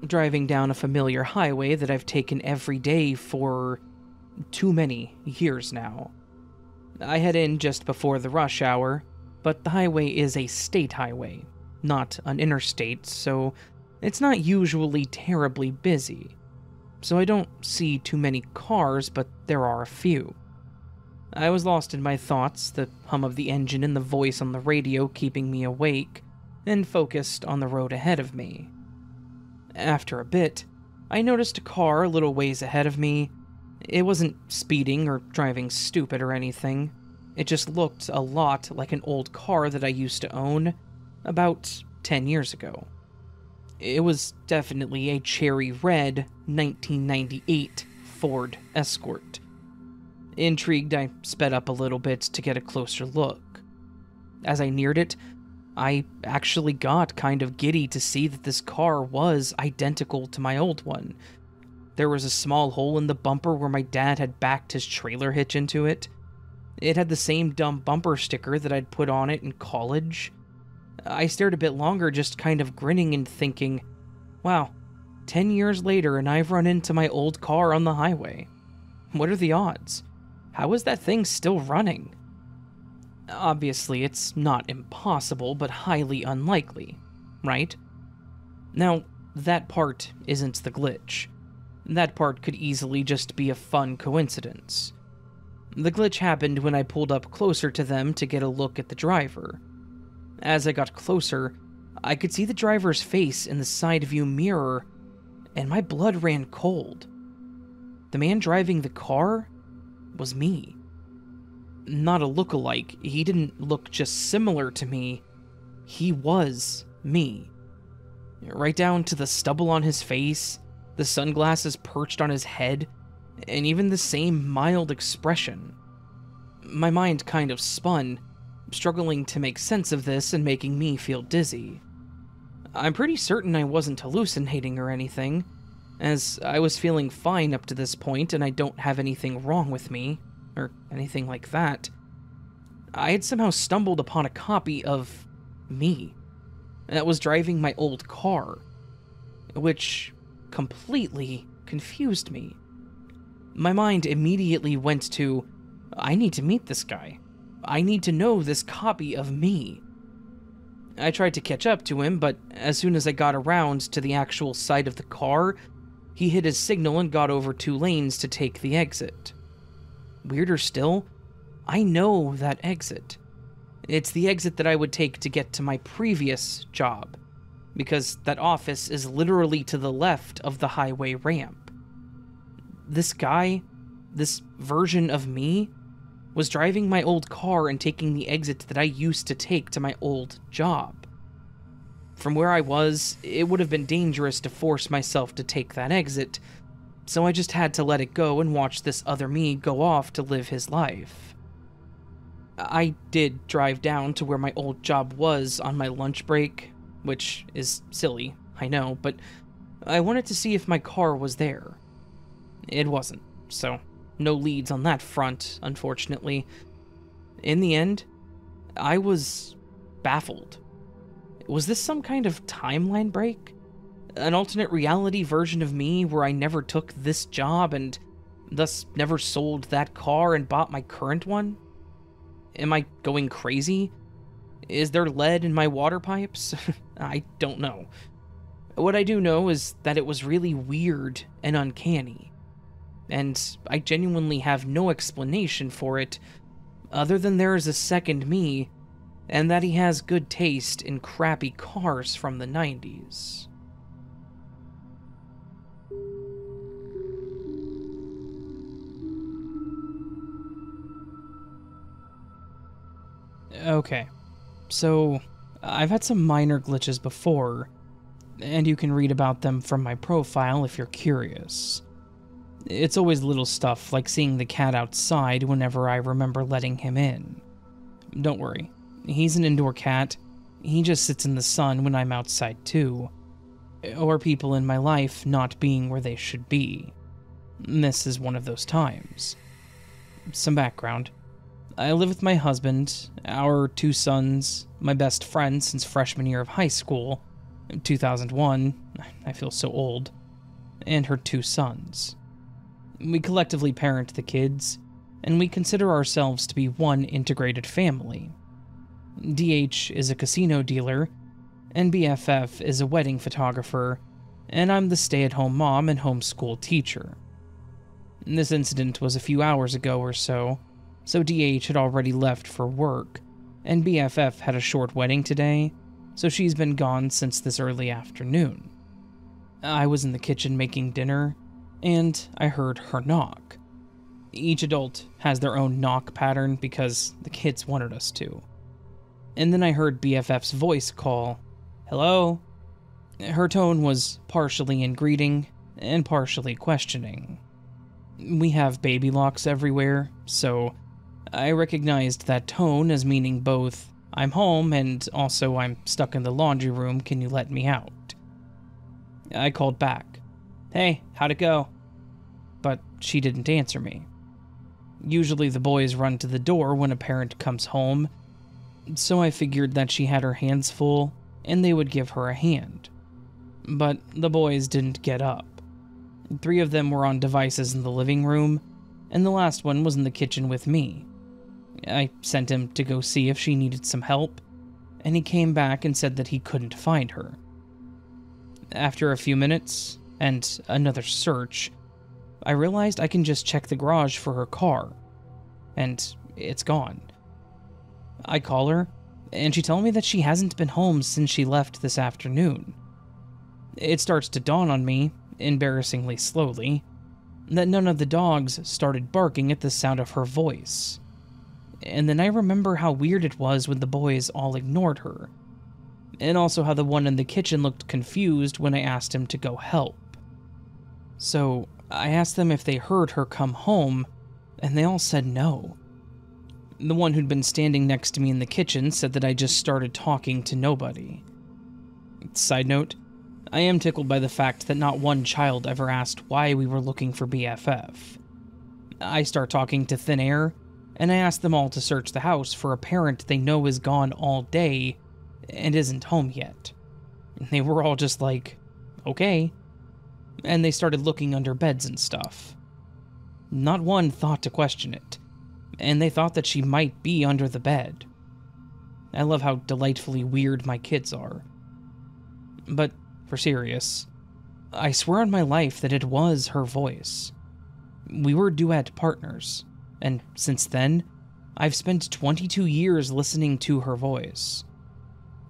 Speaker 1: driving down a familiar highway that I've taken every day for too many years now. I head in just before the rush hour, but the highway is a state highway, not an interstate, so it's not usually terribly busy. So I don't see too many cars, but there are a few. I was lost in my thoughts, the hum of the engine and the voice on the radio keeping me awake, and focused on the road ahead of me. After a bit, I noticed a car a little ways ahead of me. It wasn't speeding or driving stupid or anything. It just looked a lot like an old car that I used to own about 10 years ago. It was definitely a cherry red 1998 Ford Escort. Intrigued, I sped up a little bit to get a closer look. As I neared it, I actually got kind of giddy to see that this car was identical to my old one. There was a small hole in the bumper where my dad had backed his trailer hitch into it. It had the same dumb bumper sticker that I'd put on it in college. I stared a bit longer, just kind of grinning and thinking, wow, 10 years later and I've run into my old car on the highway. What are the odds? How is that thing still running? Obviously, it's not impossible, but highly unlikely, right? Now, that part isn't the glitch. That part could easily just be a fun coincidence. The glitch happened when I pulled up closer to them to get a look at the driver. As I got closer, I could see the driver's face in the side view mirror, and my blood ran cold. The man driving the car was me. Not a look-alike. He didn't look just similar to me. He was me. Right down to the stubble on his face, the sunglasses perched on his head, and even the same mild expression. My mind kind of spun, struggling to make sense of this and making me feel dizzy. I'm pretty certain I wasn't hallucinating or anything, as I was feeling fine up to this point and I don't have anything wrong with me, or anything like that. I had somehow stumbled upon a copy of me that was driving my old car, which completely confused me. My mind immediately went to, I need to meet this guy. I need to know this copy of me. I tried to catch up to him, but as soon as I got around to the actual side of the car, he hit his signal and got over 2 lanes to take the exit. Weirder still, I know that exit. It's the exit that I would take to get to my previous job, because that office is literally to the left of the highway ramp. This guy, this version of me, was driving my old car and taking the exit that I used to take to my old job. From where I was, it would have been dangerous to force myself to take that exit, so I just had to let it go and watch this other me go off to live his life. I did drive down to where my old job was on my lunch break, which is silly, I know, but I wanted to see if my car was there. It wasn't, so no leads on that front, unfortunately. In the end, I was baffled. Was this some kind of timeline break? An alternate reality version of me where I never took this job and thus never sold that car and bought my current one? Am I going crazy? Is there lead in my water pipes? I don't know. What I do know is that it was really weird and uncanny, and I genuinely have no explanation for it other than there is a second me, and that he has good taste in crappy cars from the 90s. Okay, so I've had some minor glitches before, and you can read about them from my profile if you're curious. It's always little stuff like seeing the cat outside whenever I remember letting him in. Don't worry, he's an indoor cat. He just sits in the sun when I'm outside too. Or people in my life not being where they should be. This is one of those times. Some background. I live with my husband, our 2 sons, my best friend since freshman year of high school, 2001, I feel so old, and her 2 sons. We collectively parent the kids, and we consider ourselves to be one integrated family. DH is a casino dealer, and BFF is a wedding photographer, and I'm the stay-at-home mom and homeschool teacher. This incident was a few hours ago or so DH had already left for work, and BFF had a short wedding today, so she's been gone since this early afternoon. I was in the kitchen making dinner, and I heard her knock. Each adult has their own knock pattern because the kids wanted us to. And then I heard BFF's voice call, "Hello?" Her tone was partially in greeting and partially questioning. We have baby locks everywhere, so I recognized that tone as meaning both, "I'm home," and also, "I'm stuck in the laundry room, can you let me out?" I called back, "Hey, how'd it go?" But she didn't answer me. Usually the boys run to the door when a parent comes home, so I figured that she had her hands full and they would give her a hand. But the boys didn't get up. 3 of them were on devices in the living room, and the last one was in the kitchen with me. I sent him to go see if she needed some help, and he came back and said that he couldn't find her. After a few minutes, and another search, I realized I can just check the garage for her car. and it's gone. I call her, and she tells me that she hasn't been home since she left this afternoon. It starts to dawn on me, embarrassingly slowly, that none of the dogs started barking at the sound of her voice. And then I remember how weird it was when the boys all ignored her, and also how the one in the kitchen looked confused when I asked him to go help. So I asked them if they heard her come home, and they all said no. The one who'd been standing next to me in the kitchen said that I just started talking to nobody. Side note, I am tickled by the fact that not one child ever asked why we were looking for BFF. I start talking to thin air, and I ask them all to search the house for a parent they know is gone all day and isn't home yet. They were all just like, okay. And they started looking under beds and stuff. Not one thought to question it, and they thought that she might be under the bed. I love how delightfully weird my kids are. But for serious, I swear on my life that it was her voice. We were duet partners, and since then, I've spent 22 years listening to her voice.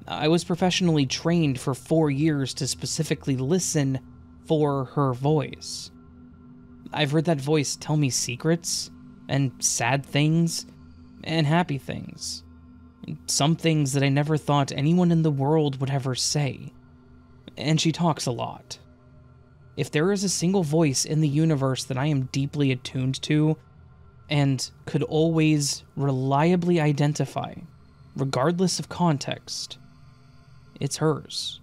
Speaker 1: I was professionally trained for 4 years to specifically listen for her voice. I've heard that voice tell me secrets, and sad things, and happy things. Some things that I never thought anyone in the world would ever say. And she talks a lot. If there is a single voice in the universe that I am deeply attuned to, and could always reliably identify, regardless of context, it's hers.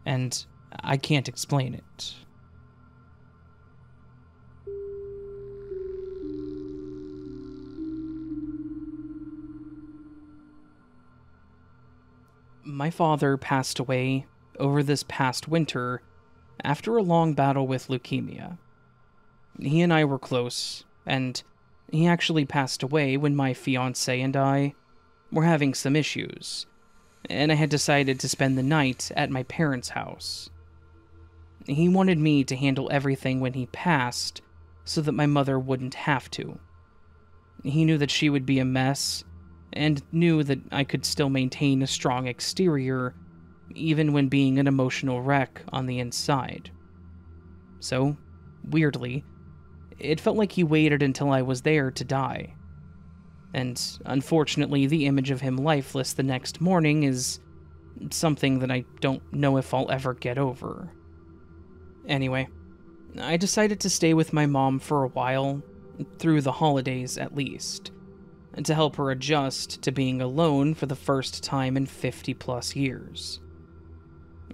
Speaker 1: And I can't explain it. My father passed away over this past winter after a long battle with leukemia. He and I were close, and he actually passed away when my fiancé and I were having some issues, and I had decided to spend the night at my parents' house. He wanted me to handle everything when he passed so that my mother wouldn't have to. He knew that she would be a mess, and knew that I could still maintain a strong exterior, even when being an emotional wreck on the inside. So, weirdly, it felt like he waited until I was there to die. And unfortunately, the image of him lifeless the next morning is something that I don't know if I'll ever get over. Anyway, I decided to stay with my mom for a while, through the holidays at least, and to help her adjust to being alone for the first time in 50+ years.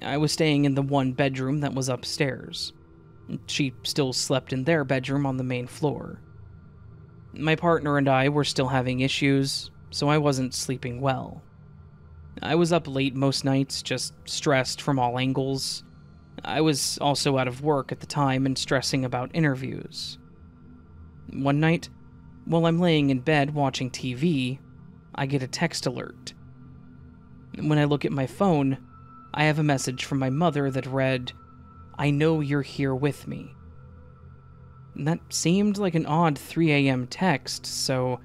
Speaker 1: I was staying in the one bedroom that was upstairs. She still slept in their bedroom on the main floor. My partner and I were still having issues, so I wasn't sleeping well. I was up late most nights, just stressed from all angles. I was also out of work at the time and stressing about interviews. One night, while I'm laying in bed watching TV, I get a text alert. When I look at my phone, I have a message from my mother that read, "I know you're here with me." That seemed like an odd 3 a.m. text, so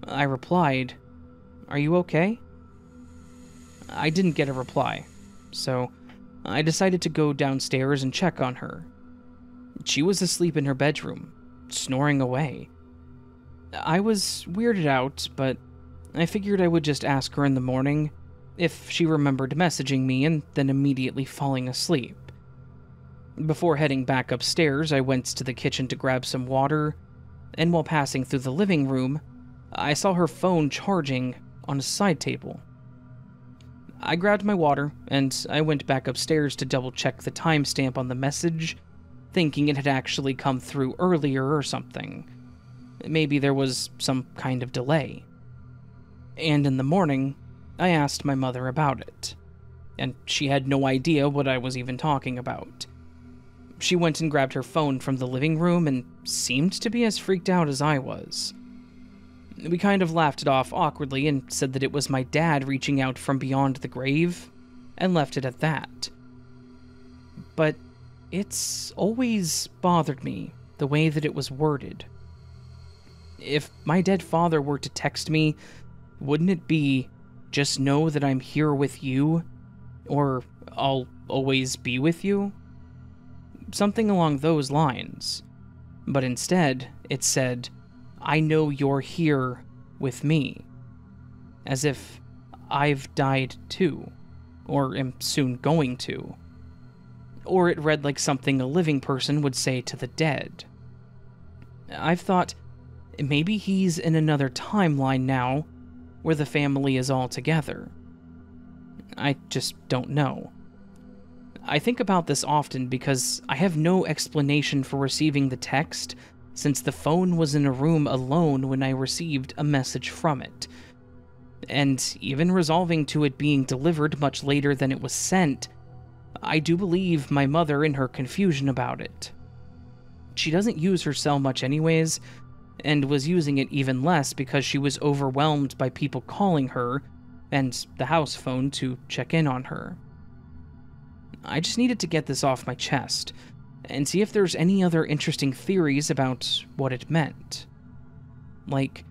Speaker 1: I replied, "Are you okay?" I didn't get a reply, so I decided to go downstairs and check on her. She was asleep in her bedroom, snoring away. I was weirded out, but I figured I would just ask her in the morning if she remembered messaging me and then immediately falling asleep. Before heading back upstairs, I went to the kitchen to grab some water, and while passing through the living room, I saw her phone charging on a side table. I grabbed my water, and I went back upstairs to double-check the timestamp on the message, thinking it had actually come through earlier or something. Maybe there was some kind of delay. And in the morning, I asked my mother about it, and she had no idea what I was even talking about. She went and grabbed her phone from the living room and seemed to be as freaked out as I was. We kind of laughed it off awkwardly and said that it was my dad reaching out from beyond the grave, and left it at that. But it's always bothered me the way that it was worded. If my dead father were to text me, wouldn't it be, "Just know that I'm here with you," or "I'll always be with you"? Something along those lines. But instead, it said, "I know you're here with me." As if I've died too, or am soon going to. Or it read like something a living person would say to the dead. I've thought, maybe he's in another timeline now, where the family is all together. I just don't know. I think about this often because I have no explanation for receiving the text, since the phone was in a room alone when I received a message from it. And even resolving to it being delivered much later than it was sent, I do believe my mother in her confusion about it. She doesn't use her cell much anyways, and was using it even less because she was overwhelmed by people calling her, and the house phone to check in on her. I just needed to get this off my chest, and see if there's any other interesting theories about what it meant. Like,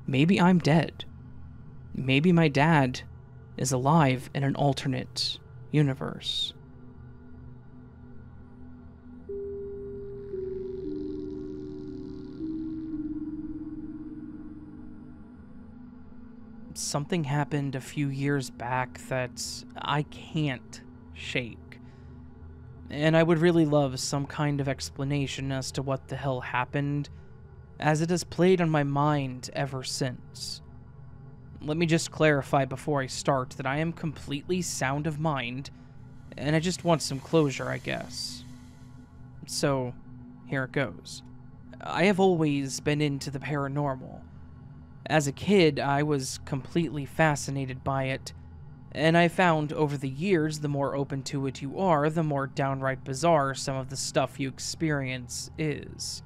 Speaker 1: maybe I'm dead. Maybe my dad is alive in an alternate universe. Something happened a few years back that I can't shake. And I would really love some kind of explanation as to what the hell happened, as it has played on my mind ever since. Let me just clarify before I start that I am completely sound of mind, and I just want some closure, I guess. So, here it goes. I have always been into the paranormal. As a kid, I was completely fascinated by it, and I found over the years the more open to it you are, the more downright bizarre some of the stuff you experience is.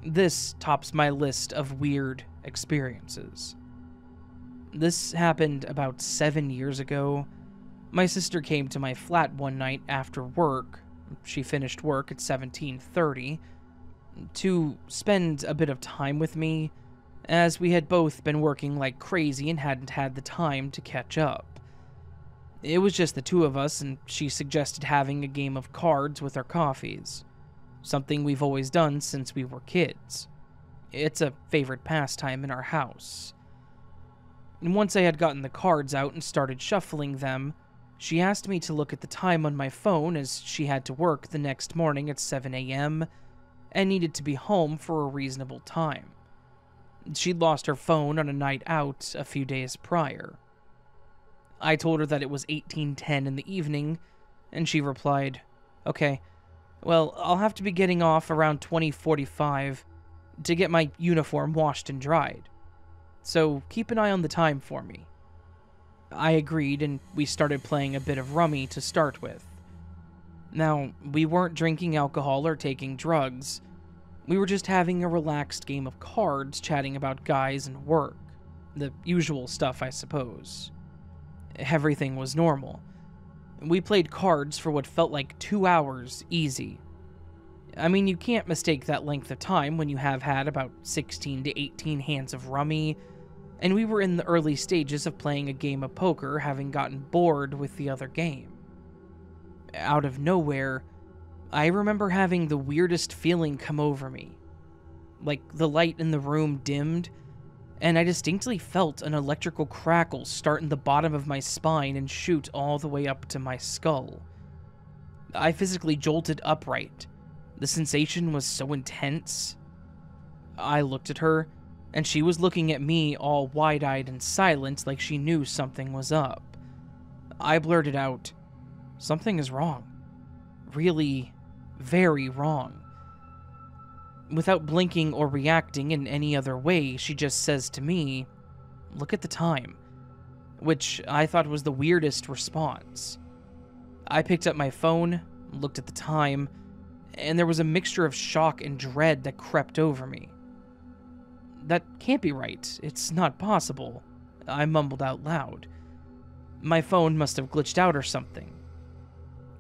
Speaker 1: This tops my list of weird experiences. This happened about 7 years ago. My sister came to my flat one night after work. She finished work at 17:30 to spend a bit of time with me, as we had both been working like crazy and hadn't had the time to catch up. It was just the two of us, and she suggested having a game of cards with our coffees, something we've always done since we were kids. It's a favorite pastime in our house. And once I had gotten the cards out and started shuffling them, she asked me to look at the time on my phone, as she had to work the next morning at 7 a.m. and needed to be home for a reasonable time. She'd lost her phone on a night out a few days prior. I told her that it was 18:10 in the evening, and she replied, "Okay, well, I'll have to be getting off around 20:45 to get my uniform washed and dried. So keep an eye on the time for me." I agreed, and we started playing a bit of rummy to start with. Now, we weren't drinking alcohol or taking drugs. We were just having a relaxed game of cards, chatting about guys and work. The usual stuff, I suppose. Everything was normal. We played cards for what felt like 2 hours, easy. I mean, you can't mistake that length of time when you have had about 16 to 18 hands of rummy, and we were in the early stages of playing a game of poker, having gotten bored with the other game. Out of nowhere, I remember having the weirdest feeling come over me. Like the light in the room dimmed, and I distinctly felt an electrical crackle start in the bottom of my spine and shoot all the way up to my skull. I physically jolted upright. The sensation was so intense. I looked at her, and she was looking at me all wide-eyed and silent like she knew something was up. I blurted out, "Something is wrong. Really, very wrong." Without blinking or reacting in any other way, she just says to me, "Look at the time," which I thought was the weirdest response. I picked up my phone, looked at the time, and there was a mixture of shock and dread that crept over me. "That can't be right. It's not possible," I mumbled out loud. My phone must have glitched out or something.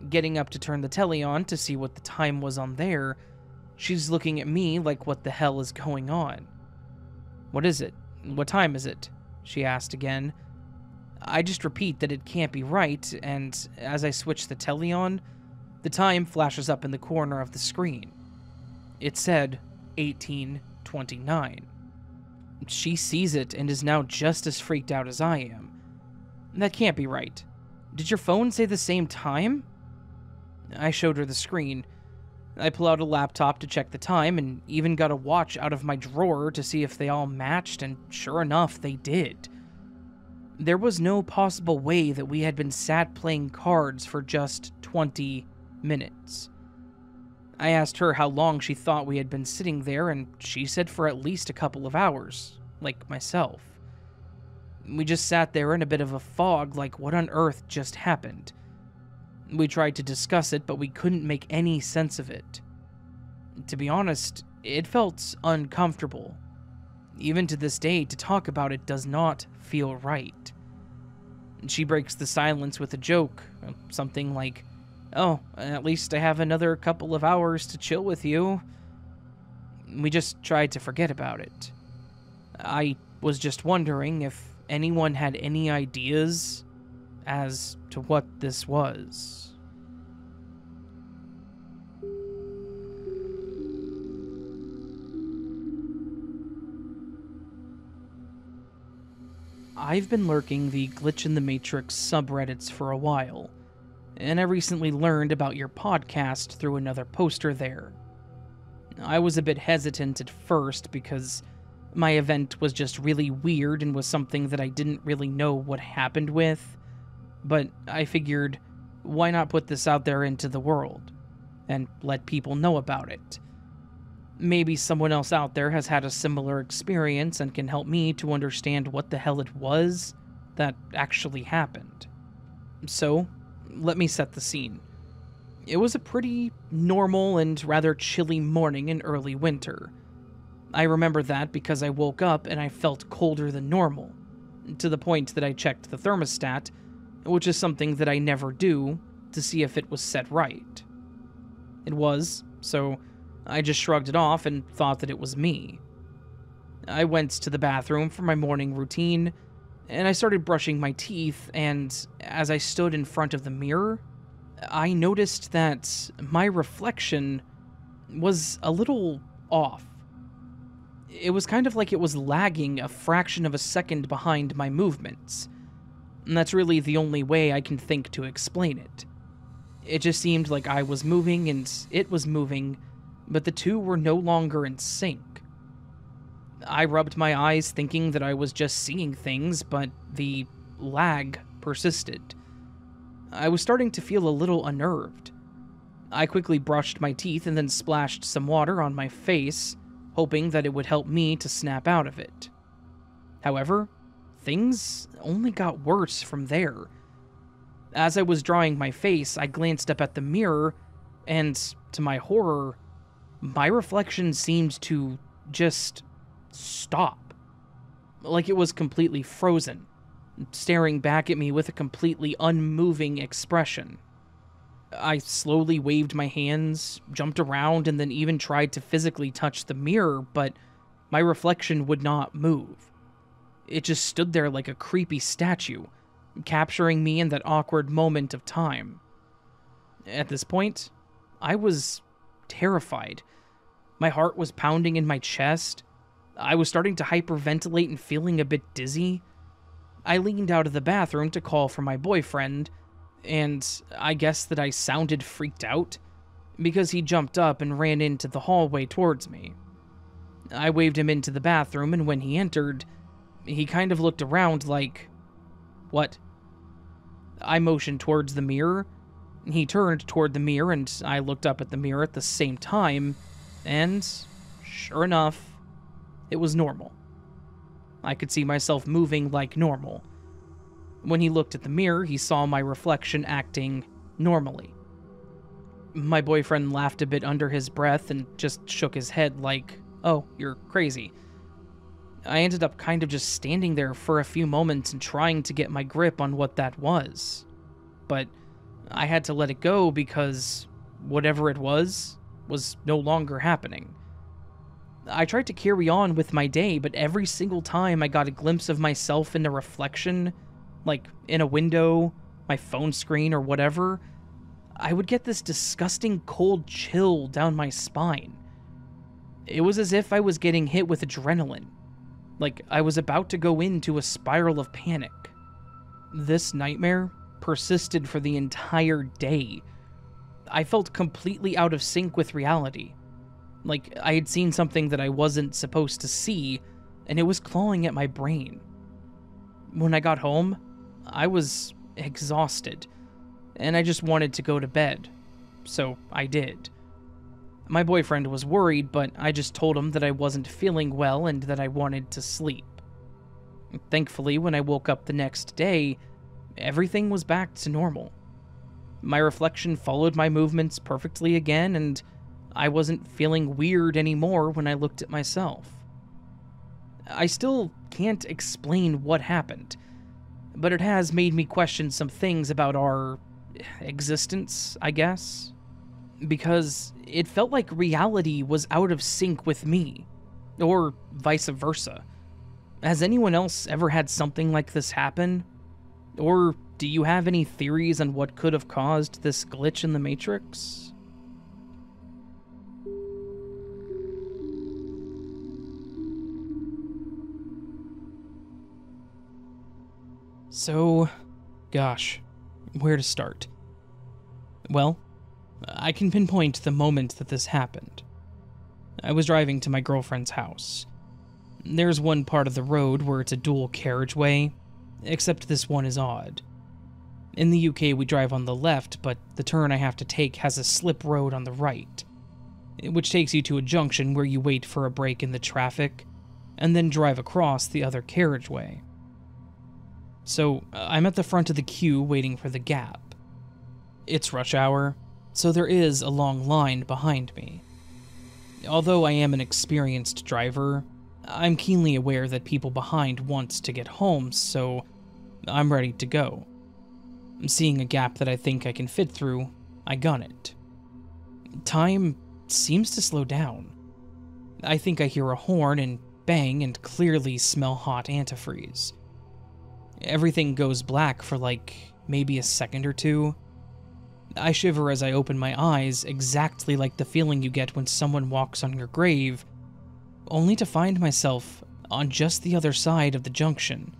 Speaker 1: Getting up to turn the telly on to see what the time was on there, she's looking at me like, what the hell is going on? "What is it? What time is it?" she asked again. I just repeat that it can't be right, and as I switch the telly on, the time flashes up in the corner of the screen. It said 18:29. She sees it and is now just as freaked out as I am. "That can't be right. Did your phone say the same time?" I showed her the screen. I pull out a laptop to check the time and even got a watch out of my drawer to see if they all matched, and sure enough, they did. There was no possible way that we had been sat playing cards for just 20 minutes. I asked her how long she thought we had been sitting there, and she said for at least a couple of hours, like myself. We just sat there in a bit of a fog, like what on earth just happened. We tried to discuss it, but we couldn't make any sense of it. To be honest, it felt uncomfortable. Even to this day, to talk about it does not feel right. She breaks the silence with a joke, something like, "Oh, at least I have another couple of hours to chill with you." We just tried to forget about it. I was just wondering if anyone had any ideas as to what this was. I've been lurking the Glitch in the Matrix subreddits for a while, and I recently learned about your podcast through another poster there. I was a bit hesitant at first because my event was just really weird and was something that I didn't really know what happened with, but I figured, why not put this out there into the world and let people know about it? Maybe someone else out there has had a similar experience and can help me to understand what the hell it was that actually happened. So, let me set the scene. It was a pretty normal and rather chilly morning in early winter. I remember that because I woke up and I felt colder than normal, to the point that I checked the thermostat, which is something that I never do, to see if it was set right. It was, so I just shrugged it off and thought that it was me. I went to the bathroom for my morning routine, and I started brushing my teeth, and as I stood in front of the mirror, I noticed that my reflection was a little off. It was kind of like it was lagging a fraction of a second behind my movements, and that's really the only way I can think to explain it. It just seemed like I was moving and it was moving, but the two were no longer in sync. I rubbed my eyes thinking that I was just seeing things, but the lag persisted. I was starting to feel a little unnerved. I quickly brushed my teeth and then splashed some water on my face, hoping that it would help me to snap out of it. However, things only got worse from there. As I was drying my face, I glanced up at the mirror, and to my horror, my reflection seemed to just stop. Like it was completely frozen, staring back at me with a completely unmoving expression. I slowly waved my hands, jumped around, and then even tried to physically touch the mirror, but my reflection would not move. It just stood there like a creepy statue, capturing me in that awkward moment of time. At this point, I was terrified. My heart was pounding in my chest. I was starting to hyperventilate and feeling a bit dizzy. I leaned out of the bathroom to call for my boyfriend, and I guess that I sounded freaked out because he jumped up and ran into the hallway towards me. I waved him into the bathroom, and when he entered, he kind of looked around like, "What?" I motioned towards the mirror. He turned toward the mirror, and I looked up at the mirror at the same time, and sure enough, it was normal. I could see myself moving like normal. When he looked at the mirror, he saw my reflection acting normally. My boyfriend laughed a bit under his breath and just shook his head like, "Oh, you're crazy." I ended up kind of just standing there for a few moments and trying to get my grip on what that was. But I had to let it go because whatever it was no longer happening. I tried to carry on with my day, but every single time I got a glimpse of myself in a reflection, like in a window, my phone screen, or whatever, I would get this disgusting cold chill down my spine. It was as if I was getting hit with adrenaline, like I was about to go into a spiral of panic. This nightmare persisted for the entire day. I felt completely out of sync with reality. Like I had seen something that I wasn't supposed to see, and it was clawing at my brain. When I got home, I was exhausted, and I just wanted to go to bed. So I did. My boyfriend was worried, but I just told him that I wasn't feeling well and that I wanted to sleep. Thankfully, when I woke up the next day, everything was back to normal. My reflection followed my movements perfectly again, and I wasn't feeling weird anymore when I looked at myself. I still can't explain what happened, but it has made me question some things about our existence, I guess. Because it felt like reality was out of sync with me, or vice versa. Has anyone else ever had something like this happen? Or do you have any theories on what could have caused this glitch in the Matrix? So, gosh, where to start? Well, I can pinpoint the moment that this happened. I was driving to my girlfriend's house. There's one part of the road where it's a dual carriageway, except this one is odd. In the UK, we drive on the left, but the turn I have to take has a slip road on the right, which takes you to a junction where you wait for a break in the traffic, and then drive across the other carriageway. So, I'm at the front of the queue waiting for the gap. It's rush hour, so there is a long line behind me. Although I am an experienced driver, I'm keenly aware that people behind want to get home, so I'm ready to go. Seeing a gap that I think I can fit through, I gun it. Time seems to slow down. I think I hear a horn and bang and clearly smell hot antifreeze. Everything goes black for like maybe a second or two. I shiver as I open my eyes, exactly like the feeling you get when someone walks on your grave, only to find myself on just the other side of the junction,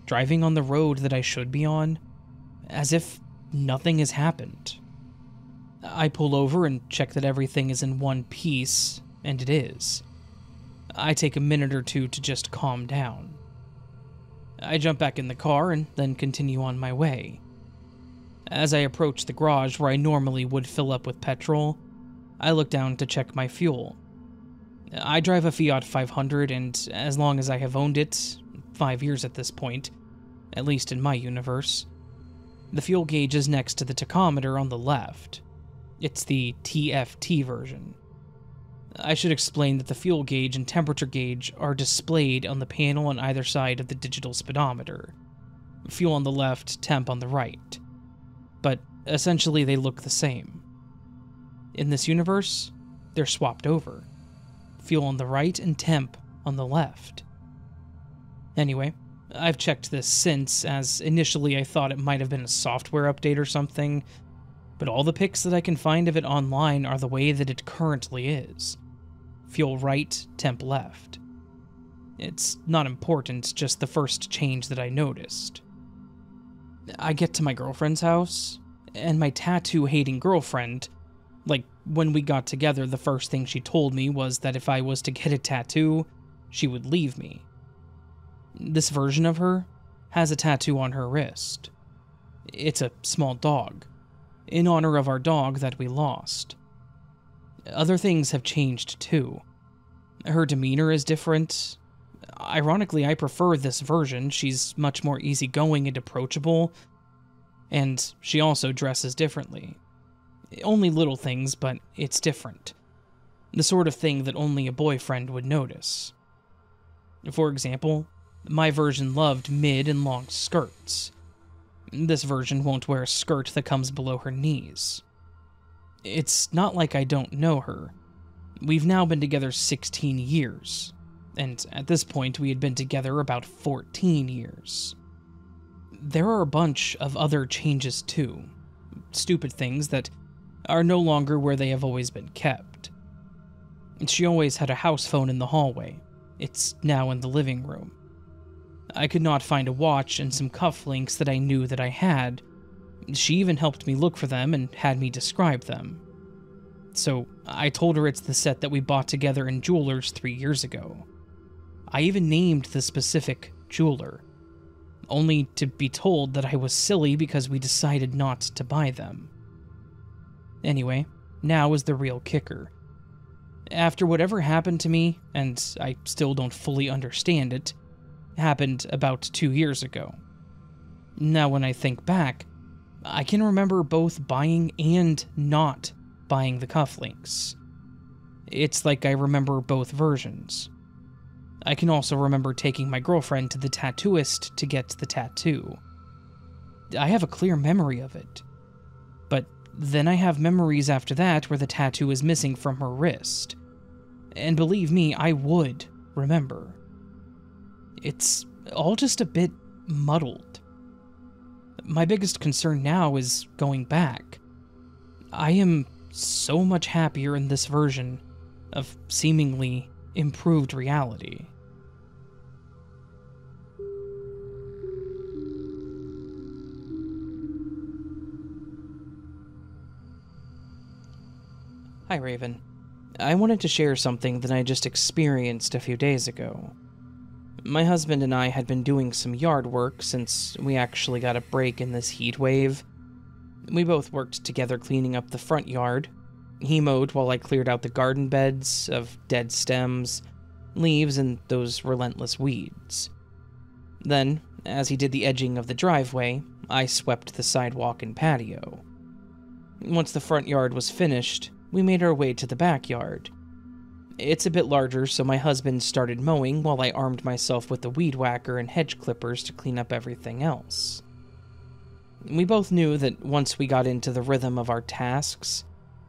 Speaker 1: driving on the road that I should be on, as if nothing has happened. I pull over and check that everything is in one piece, and it is. I take a minute or two to just calm down. I jump back in the car and then continue on my way. As I approach the garage where I normally would fill up with petrol, I look down to check my fuel. I drive a Fiat 500, and as long as I have owned it, 5 years at this point, at least in my universe, the fuel gauge is next to the tachometer on the left. It's the TFT version. I should explain that the fuel gauge and temperature gauge are displayed on the panel on either side of the digital speedometer. Fuel on the left, temp on the right. But essentially they look the same. In this universe, they're swapped over. Fuel on the right and temp on the left. Anyway, I've checked this since, as initially I thought it might have been a software update or something, but all the pics that I can find of it online are the way that it currently is. Fuel right, temp left. It's not important, just the first change that I noticed. I get to my girlfriend's house, and my tattoo-hating girlfriend, like, when we got together, the first thing she told me was that if I was to get a tattoo, she would leave me. This version of her has a tattoo on her wrist. It's a small dog, in honor of our dog that we lost. Other things have changed too. Her demeanor is different. Ironically, I prefer this version. She's much more easygoing and approachable, and she also dresses differently. Only little things, but it's different. The sort of thing that only a boyfriend would notice. For example, my version loved mid and long skirts. This version won't wear a skirt that comes below her knees. It's not like I don't know her. We've now been together 16 years, and at this point we had been together about 14 years. There are a bunch of other changes too, stupid things that are no longer where they have always been kept. She always had a house phone in the hallway. It's now in the living room. I could not find a watch and some cufflinks that I knew that I had. She even helped me look for them and had me describe them. So I told her it's the set that we bought together in Jewelers 3 years ago. I even named the specific jeweler, only to be told that I was silly because we decided not to buy them. Anyway, now is the real kicker. After whatever happened to me, and I still don't fully understand it, happened about 2 years ago. Now when I think back, I can remember both buying and not buying the cufflinks. It's like I remember both versions. I can also remember taking my girlfriend to the tattooist to get the tattoo. I have a clear memory of it. But then I have memories after that where the tattoo is missing from her wrist. And believe me, I would remember. It's all just a bit muddled. My biggest concern now is going back. I am so much happier in this version of seemingly improved reality. Hi, Raven. I wanted to share something that I just experienced a few days ago. My husband and I had been doing some yard work since we actually got a break in this heat wave. We both worked together cleaning up the front yard. He mowed while I cleared out the garden beds of dead stems, leaves, and those relentless weeds. Then, as he did the edging of the driveway, I swept the sidewalk and patio. Once the front yard was finished, we made our way to the backyard. It's a bit larger, so my husband started mowing while I armed myself with the weed whacker and hedge clippers to clean up everything else. We both knew that once we got into the rhythm of our tasks,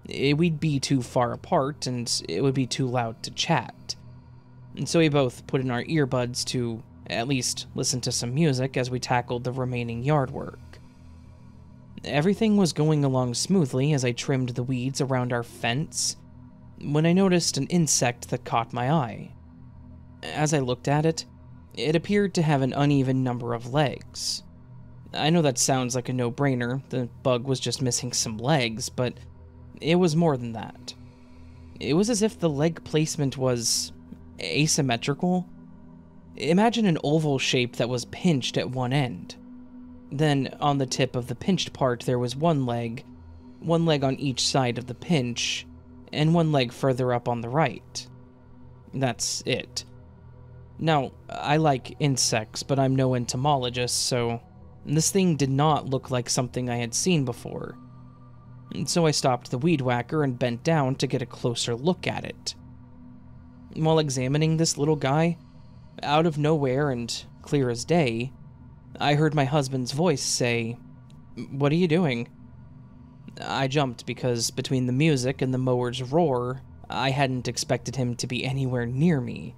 Speaker 1: we'd be too far apart and it would be too loud to chat. And so we both put in our earbuds to at least listen to some music as we tackled the remaining yard work. Everything was going along smoothly as I trimmed the weeds around our fence, when I noticed an insect that caught my eye. As I looked at it, it appeared to have an uneven number of legs. I know that sounds like a no-brainer, the bug was just missing some legs, but it was more than that. It was as if the leg placement was asymmetrical. Imagine an oval shape that was pinched at one end. Then, on the tip of the pinched part, there was one leg on each side of the pinch, and one leg further up on the right. That's it. Now, I like insects, but I'm no entomologist, so this thing did not look like something I had seen before. And so I stopped the weed whacker and bent down to get a closer look at it. While examining this little guy, out of nowhere and clear as day, I heard my husband's voice say, "What are you doing?" I jumped because between the music and the mower's roar, I hadn't expected him to be anywhere near me.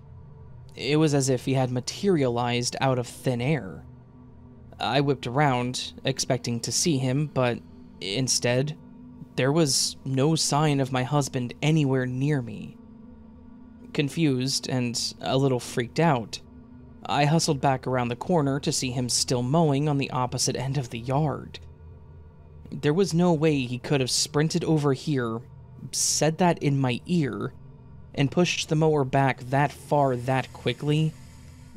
Speaker 1: It was as if he had materialized out of thin air. I whipped around, expecting to see him, but instead, there was no sign of my husband anywhere near me. Confused and a little freaked out, I hustled back around the corner to see him still mowing on the opposite end of the yard. There was no way he could have sprinted over here, said that in my ear, and pushed the mower back that far that quickly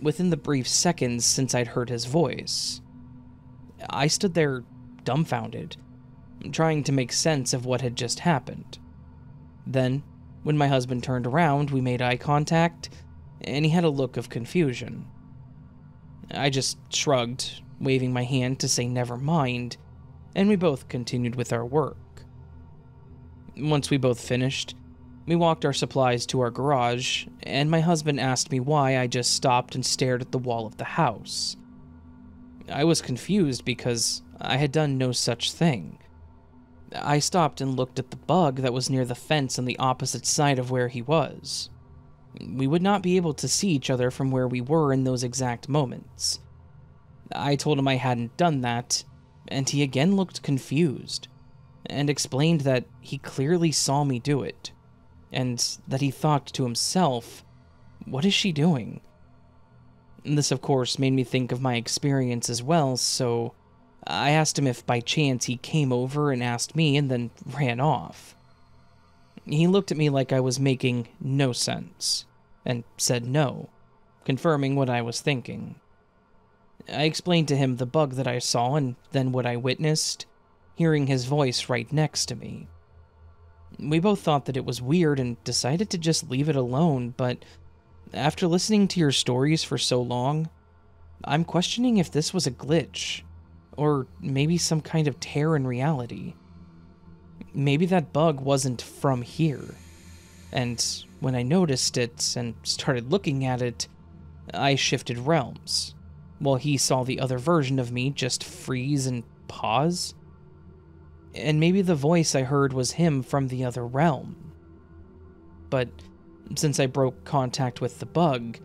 Speaker 1: within the brief seconds since I'd heard his voice. I stood there dumbfounded, trying to make sense of what had just happened. Then, when my husband turned around, we made eye contact, and he had a look of confusion. I just shrugged, waving my hand to say never mind, and we both continued with our work. Once we both finished, we walked our supplies to our garage, and my husband asked me why I just stopped and stared at the wall of the house. I was confused because I had done no such thing. I stopped and looked at the bug that was near the fence on the opposite side of where he was. We would not be able to see each other from where we were in those exact moments. I told him I hadn't done that, and he again looked confused, and explained that he clearly saw me do it, and that he thought to himself, "What is she doing?" This, of course, made me think of my experience as well, so I asked him if by chance he came over and asked me and then ran off. He looked at me like I was making no sense, and said no, confirming what I was thinking. I explained to him the bug that I saw and then what I witnessed, hearing his voice right next to me. We both thought that it was weird and decided to just leave it alone, but after listening to your stories for so long, I'm questioning if this was a glitch, or maybe some kind of tear in reality. Maybe that bug wasn't from here, and when I noticed it and started looking at it, I shifted realms, while he saw the other version of me just freeze and pause. And maybe the voice I heard was him from the other realm. But since I broke contact with the bug,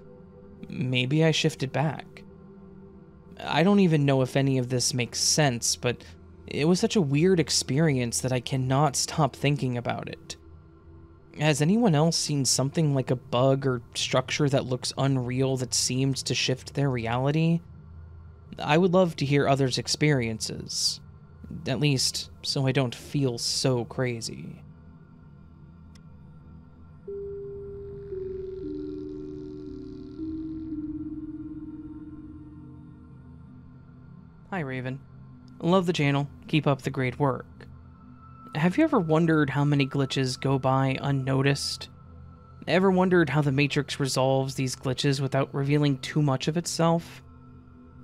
Speaker 1: maybe I shifted back. I don't even know if any of this makes sense, but it was such a weird experience that I cannot stop thinking about it. Has anyone else seen something like a bug or structure that looks unreal that seemed to shift their reality? I would love to hear others' experiences, at least so I don't feel so crazy. Hi Raven. Love the channel, keep up the great work. Have you ever wondered how many glitches go by unnoticed? Ever wondered how the Matrix resolves these glitches without revealing too much of itself?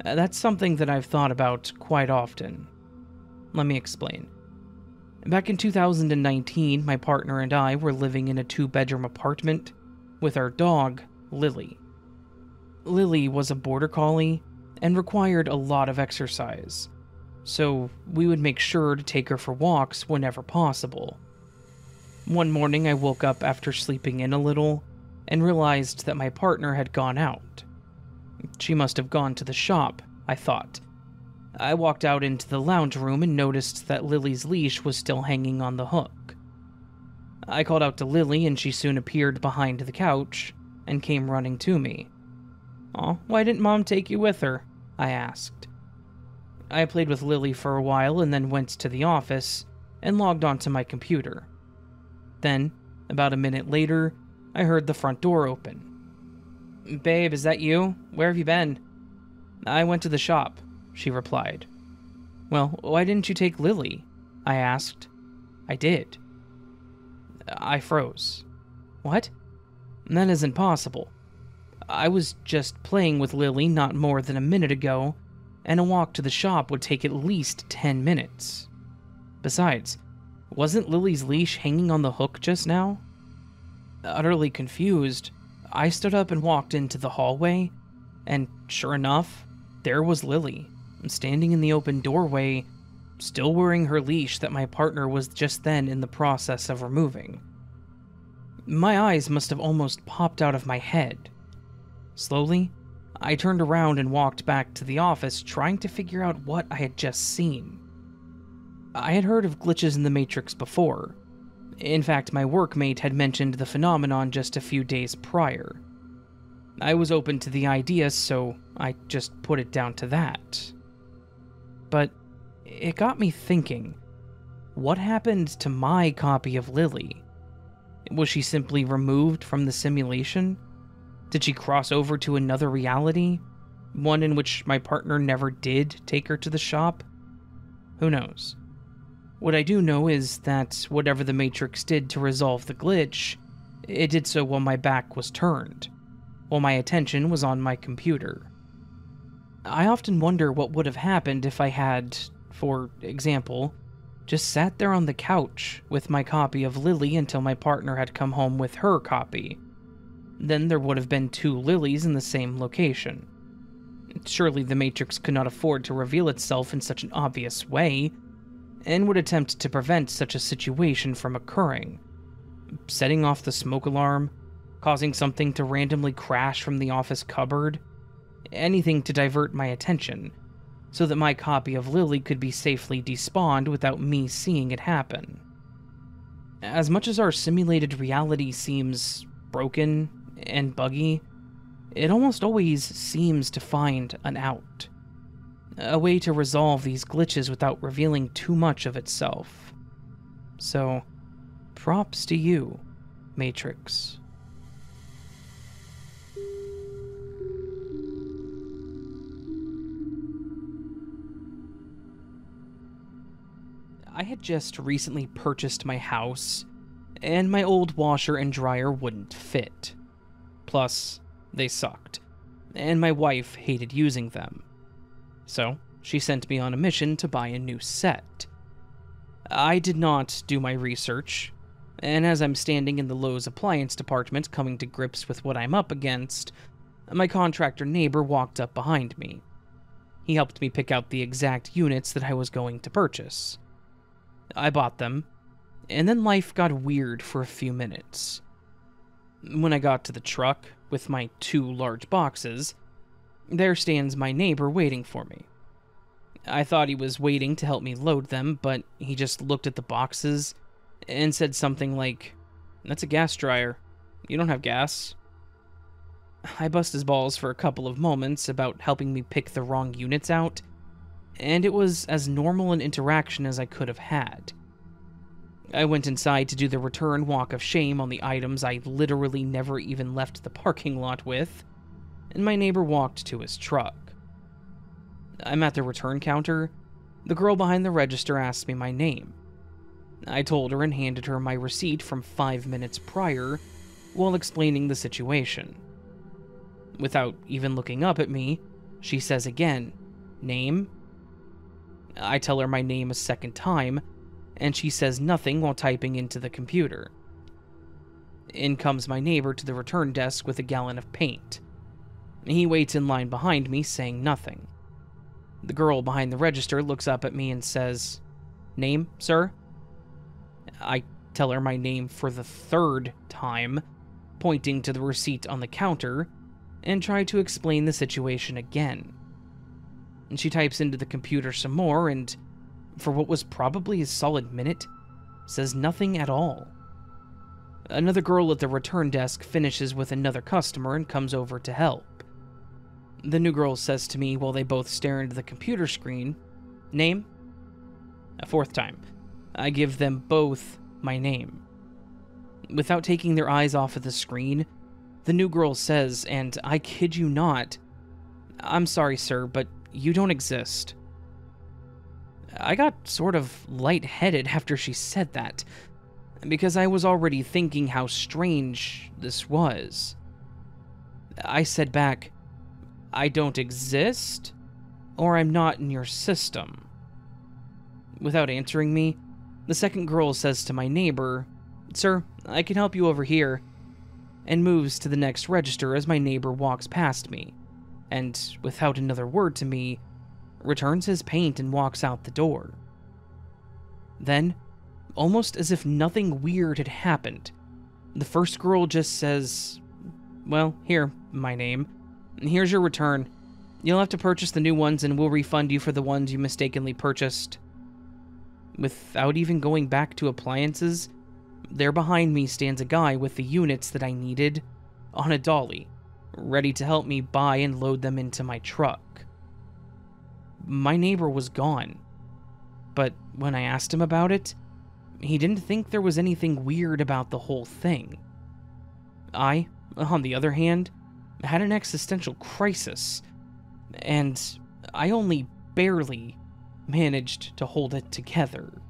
Speaker 1: That's something that I've thought about quite often. Let me explain. Back in 2019, my partner and I were living in a 2-bedroom apartment with our dog, Lily. Lily was a border collie and required a lot of exercise, so we would make sure to take her for walks whenever possible. One morning I woke up after sleeping in a little and realized that my partner had gone out. She must have gone to the shop, I thought. I walked out into the lounge room and noticed that Lily's leash was still hanging on the hook. I called out to Lily and she soon appeared behind the couch and came running to me. "Aw, why didn't Mom take you with her?" I asked. I played with Lily for a while and then went to the office and logged onto my computer. Then, about a minute later, I heard the front door open. "Babe, is that you? Where have you been?" "I went to the shop," she replied. "Well, why didn't you take Lily?" I asked. "I did." I froze. "What? That isn't possible. I was just playing with Lily not more than a minute ago, and a walk to the shop would take at least 10 minutes. Besides, wasn't Lily's leash hanging on the hook just now?" Utterly confused, I stood up and walked into the hallway, and sure enough, there was Lily, standing in the open doorway, still wearing her leash that my partner was just then in the process of removing. My eyes must have almost popped out of my head. Slowly, I turned around and walked back to the office, trying to figure out what I had just seen. I had heard of glitches in the Matrix before. In fact, my workmate had mentioned the phenomenon just a few days prior. I was open to the idea, so I just put it down to that. But it got me thinking, what happened to my copy of Lily? Was she simply removed from the simulation? Did she cross over to another reality? One in which my partner never did take her to the shop? Who knows? What I do know is that whatever the Matrix did to resolve the glitch, it did so while my back was turned, while my attention was on my computer. I often wonder what would have happened if I had, for example, just sat there on the couch with my copy of Lily until my partner had come home with her copy. Then there would have been 2 Lilies in the same location. Surely the Matrix could not afford to reveal itself in such an obvious way. and would attempt to prevent such a situation from occurring, setting off the smoke alarm, causing something to randomly crash from the office cupboard, anything to divert my attention, so that my copy of Lily could be safely despawned without me seeing it happen. As much as our simulated reality seems broken and buggy, it almost always seems to find an out. A way to resolve these glitches without revealing too much of itself. So, props to you, Matrix. I had just recently purchased my house, and my old washer and dryer wouldn't fit. Plus, they sucked, and my wife hated using them. So, she sent me on a mission to buy a new set. I did not do my research, and as I'm standing in the Lowe's appliance department coming to grips with what I'm up against, my contractor neighbor walked up behind me. He helped me pick out the exact units that I was going to purchase. I bought them, and then life got weird for a few minutes. When I got to the truck with my 2 large boxes, there stands my neighbor waiting for me. I thought he was waiting to help me load them, but he just looked at the boxes and said something like, "That's a gas dryer. You don't have gas." I bust his balls for a couple of moments about helping me pick the wrong units out, and it was as normal an interaction as I could have had. I went inside to do the return walk of shame on the items I literally never even left the parking lot with, and my neighbor walked to his truck. I'm at the return counter. The girl behind the register asked me my name. I told her and handed her my receipt from 5 minutes prior while explaining the situation. Without even looking up at me, she says again, "Name?" I tell her my name a second time, and she says nothing while typing into the computer. In comes my neighbor to the return desk with a gallon of paint. He waits in line behind me, saying nothing. The girl behind the register looks up at me and says, "Name, sir?" I tell her my name for the 3rd time, pointing to the receipt on the counter, and try to explain the situation again. And she types into the computer some more, and for what was probably a solid minute, says nothing at all. Another girl at the return desk finishes with another customer and comes over to help. The new girl says to me while they both stare into the computer screen, "Name?" A 4th time, I give them both my name. Without taking their eyes off of the screen, the new girl says, and I kid you not, "I'm sorry, sir, but you don't exist." I got sort of lightheaded after she said that, because I was already thinking how strange this was. I said back, "I don't exist, or I'm not in your system." Without answering me, the second girl says to my neighbor, "Sir, I can help you over here," and moves to the next register as my neighbor walks past me, and without another word to me, returns his paint and walks out the door. Then, almost as if nothing weird had happened, the first girl just says, "Well, here, my name. Here's your return. You'll have to purchase the new ones and we'll refund you for the ones you mistakenly purchased." Without even going back to appliances, there behind me stands a guy with the units that I needed on a dolly, ready to help me buy and load them into my truck. My neighbor was gone, but when I asked him about it, he didn't think there was anything weird about the whole thing. I, on the other hand, had an existential crisis, and I only barely managed to hold it together.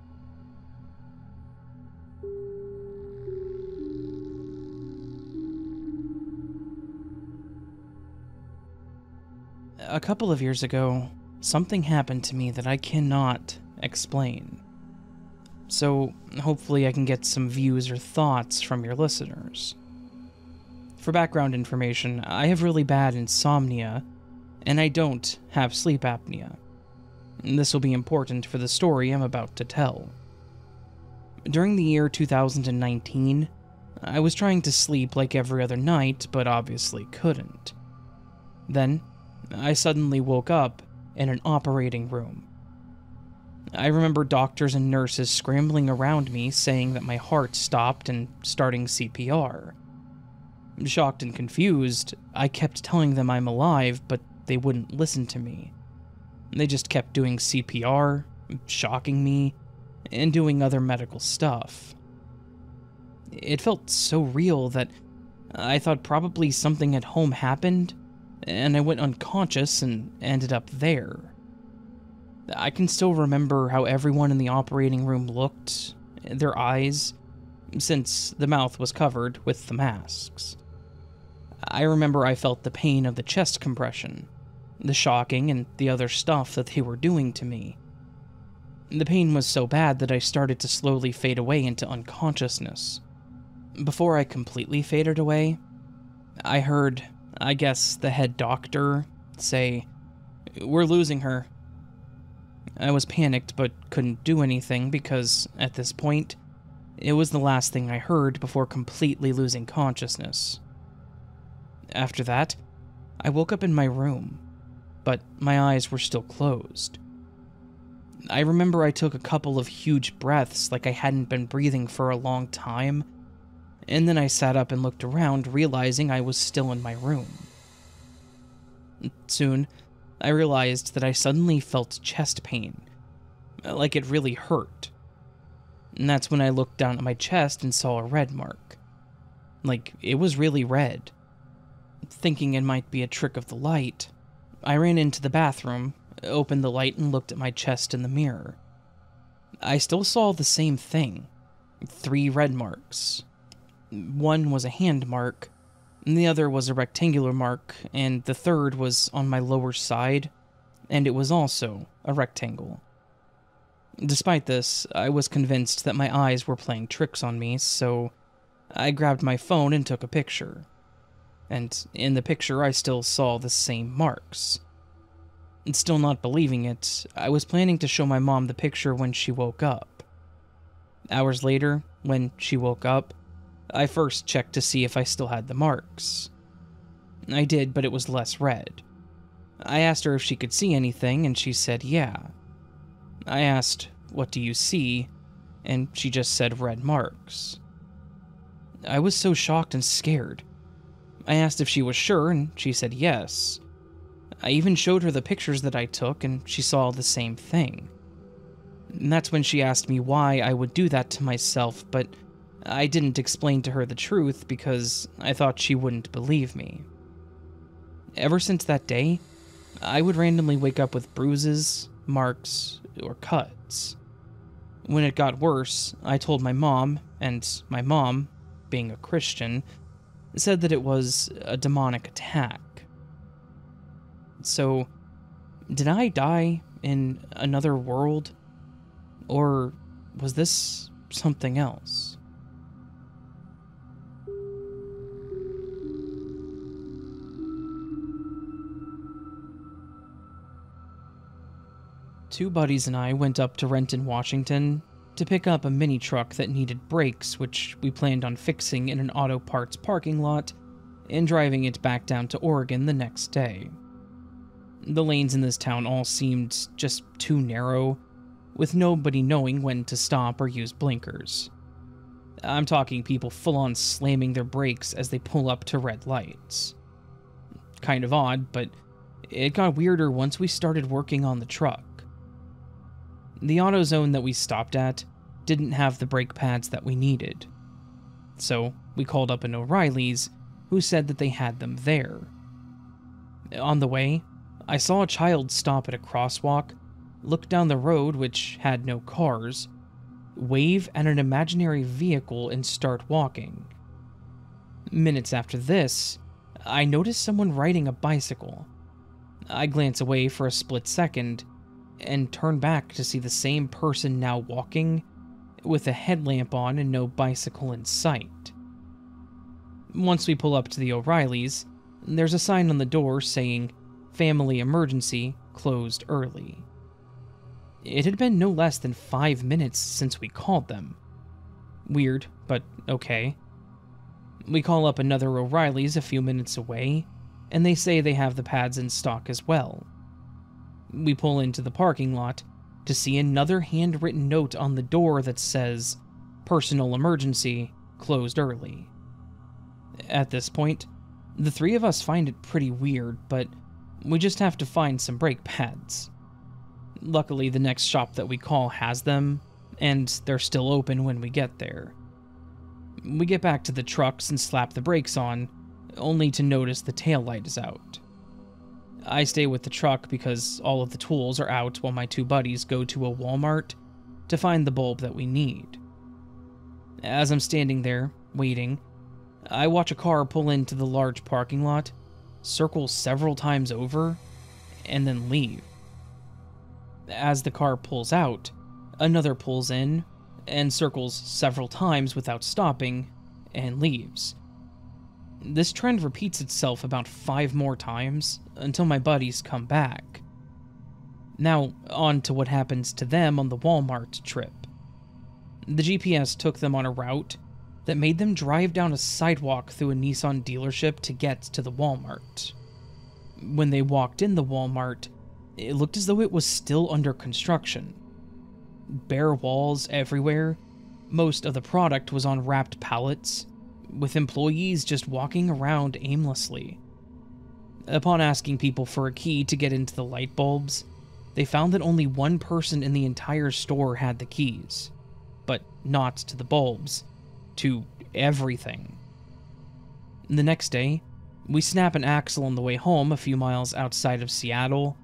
Speaker 1: A couple of years ago, something happened to me that I cannot explain. So hopefully I can get some views or thoughts from your listeners. For background information, I have really bad insomnia, and I don't have sleep apnea. This will be important for the story I'm about to tell. During the year 2019, I was trying to sleep like every other night, but obviously couldn't. Then, I suddenly woke up in an operating room. I remember doctors and nurses scrambling around me saying that my heart stopped and starting CPR. Shocked and confused, I kept telling them I'm alive, but they wouldn't listen to me. They just kept doing CPR, shocking me, and doing other medical stuff. It felt so real that I thought probably something at home happened, and I went unconscious and ended up there. I can still remember how everyone in the operating room looked, their eyes, since the mouth was covered with the masks. I remember I felt the pain of the chest compression, the shocking, and the other stuff that they were doing to me. The pain was so bad that I started to slowly fade away into unconsciousness. Before I completely faded away, I heard, I guess, the head doctor say, "We're losing her." I was panicked but couldn't do anything because, at this point, it was the last thing I heard before completely losing consciousness. After that, I woke up in my room, but my eyes were still closed. I remember I took a couple of huge breaths like I hadn't been breathing for a long time, and then I sat up and looked around, realizing I was still in my room. Soon, I realized that I suddenly felt chest pain, like it really hurt. And that's when I looked down at my chest and saw a red mark. Like, it was really red. Thinking it might be a trick of the light, I ran into the bathroom, opened the light, and looked at my chest in the mirror. I still saw the same thing. 3 red marks. One was a hand mark, and the other was a rectangular mark, and the third was on my lower side, and it was also a rectangle. Despite this, I was convinced that my eyes were playing tricks on me, so I grabbed my phone and took a picture. And in the picture, I still saw the same marks. And still not believing it, I was planning to show my mom the picture when she woke up. Hours later, when she woke up, I first checked to see if I still had the marks. I did, but it was less red. I asked her if she could see anything, and she said yeah. I asked, "What do you see?" and she just said red marks. I was so shocked and scared. I asked if she was sure, and she said yes. I even showed her the pictures that I took, and she saw the same thing. And that's when she asked me why I would do that to myself, but I didn't explain to her the truth because I thought she wouldn't believe me. Ever since that day, I would randomly wake up with bruises, marks, or cuts. When it got worse, I told my mom, and my mom, being a Christian, said that it was a demonic attack. So, did I die in another world? Or was this something else? Two buddies and I went up to Renton, Washington, to pick up a mini truck that needed brakes, which we planned on fixing in an auto parts parking lot, and driving it back down to Oregon the next day. The lanes in this town all seemed just too narrow, with nobody knowing when to stop or use blinkers. I'm talking people full-on slamming their brakes as they pull up to red lights. Kind of odd, but it got weirder once we started working on the truck. The AutoZone that we stopped at didn't have the brake pads that we needed. So we called up an O'Reilly's, who said that they had them there. On the way, I saw a child stop at a crosswalk, look down the road which had no cars, wave at an imaginary vehicle and start walking. Minutes after this, I noticed someone riding a bicycle. I glance away for a split second, and turn back to see the same person now walking, with a headlamp on and no bicycle in sight. Once we pull up to the O'Reilly's, there's a sign on the door saying, "Family emergency, closed early." It had been no less than 5 minutes since we called them. Weird, but okay. We call up another O'Reilly's a few minutes away, and they say they have the pads in stock as well. We pull into the parking lot to see another handwritten note on the door that says, "Personal emergency, closed early." At this point, the three of us find it pretty weird, but we just have to find some brake pads. Luckily, the next shop that we call has them, and they're still open when we get there. We get back to the trucks and slap the brakes on, only to notice the taillight is out. I stay with the truck because all of the tools are out while my two buddies go to a Walmart to find the bulb that we need. As I'm standing there, waiting, I watch a car pull into the large parking lot, circle several times over, and then leave. As the car pulls out, another pulls in, and circles several times without stopping, and leaves. This trend repeats itself about 5 more times until my buddies come back. Now, on to what happens to them on the Walmart trip. The GPS took them on a route that made them drive down a sidewalk through a Nissan dealership to get to the Walmart. When they walked in the Walmart, it looked as though it was still under construction. Bare walls everywhere, most of the product was on wrapped pallets, with employees just walking around aimlessly. Upon asking people for a key to get into the light bulbs, they found that only one person in the entire store had the keys, but not to the bulbs, to everything. The next day, we snap an axle on the way home a few miles outside of Seattle,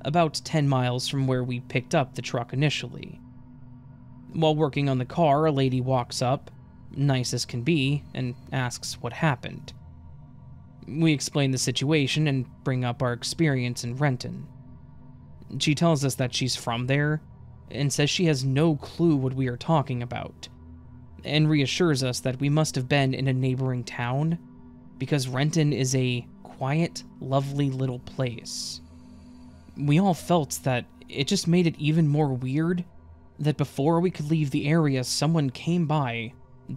Speaker 1: about 10 miles from where we picked up the truck initially. While working on the car, a lady walks up, nice as can be, and asks what happened. We explain the situation and bring up our experience in Renton. She tells us that she's from there, and says she has no clue what we are talking about, and reassures us that we must have been in a neighboring town, because Renton is a quiet, lovely little place. We all felt that it just made it even more weird that before we could leave the area, someone came by,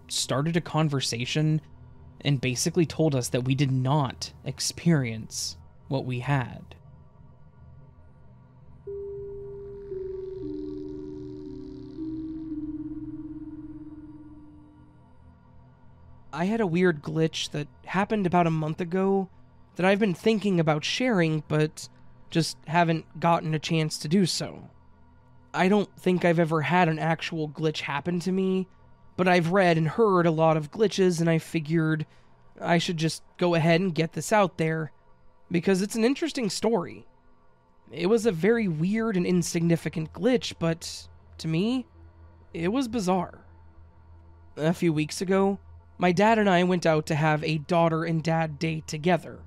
Speaker 1: started a conversation, and basically told us that we did not experience what we had. I had a weird glitch that happened about a month ago that I've been thinking about sharing, but just haven't gotten a chance to do so. I don't think I've ever had an actual glitch happen to me, but I've read and heard a lot of glitches, and I figured I should just go ahead and get this out there, because it's an interesting story. It was a very weird and insignificant glitch, but to me, it was bizarre. A few weeks ago, my dad and I went out to have a daughter and dad date together.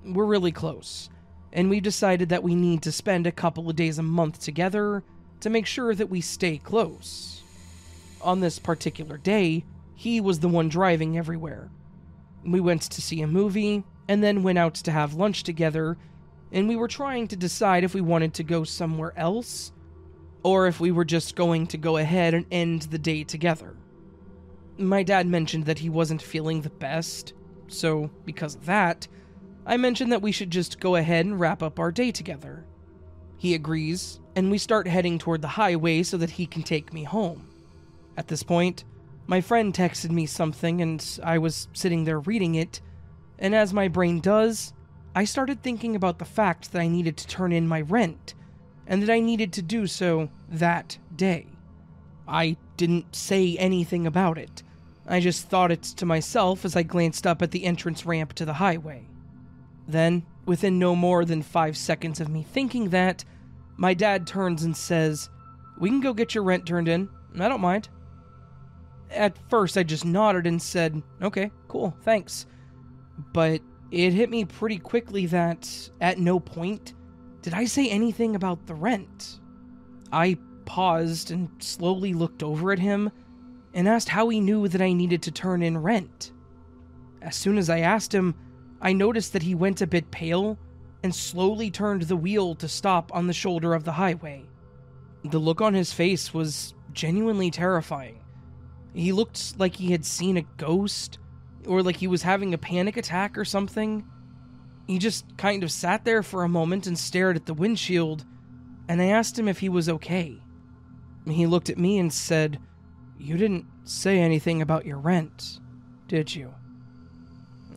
Speaker 1: We're really close, and we decided that we need to spend a couple of days a month together to make sure that we stay close. On this particular day, he was the one driving everywhere. We went to see a movie, and then went out to have lunch together, and we were trying to decide if we wanted to go somewhere else, or if we were just going to go ahead and end the day together. My dad mentioned that he wasn't feeling the best, so because of that, I mentioned that we should just go ahead and wrap up our day together. He agrees, and we start heading toward the highway so that he can take me home. At this point, my friend texted me something, and I was sitting there reading it, and as my brain does, I started thinking about the fact that I needed to turn in my rent, and that I needed to do so that day. I didn't say anything about it. I just thought it to myself as I glanced up at the entrance ramp to the highway. Then, within no more than 5 seconds of me thinking that, my dad turns and says, "We can go get your rent turned in. I don't mind." At first, I just nodded and said, "Okay, cool, thanks." But it hit me pretty quickly that, at no point, did I say anything about the rent. I paused and slowly looked over at him, and asked how he knew that I needed to turn in rent. As soon as I asked him, I noticed that he went a bit pale, and slowly turned the wheel to stop on the shoulder of the highway. The look on his face was genuinely terrifying. He looked like he had seen a ghost, or like he was having a panic attack or something. He just kind of sat there for a moment and stared at the windshield, and I asked him if he was okay. He looked at me and said, "You didn't say anything about your rent, did you?"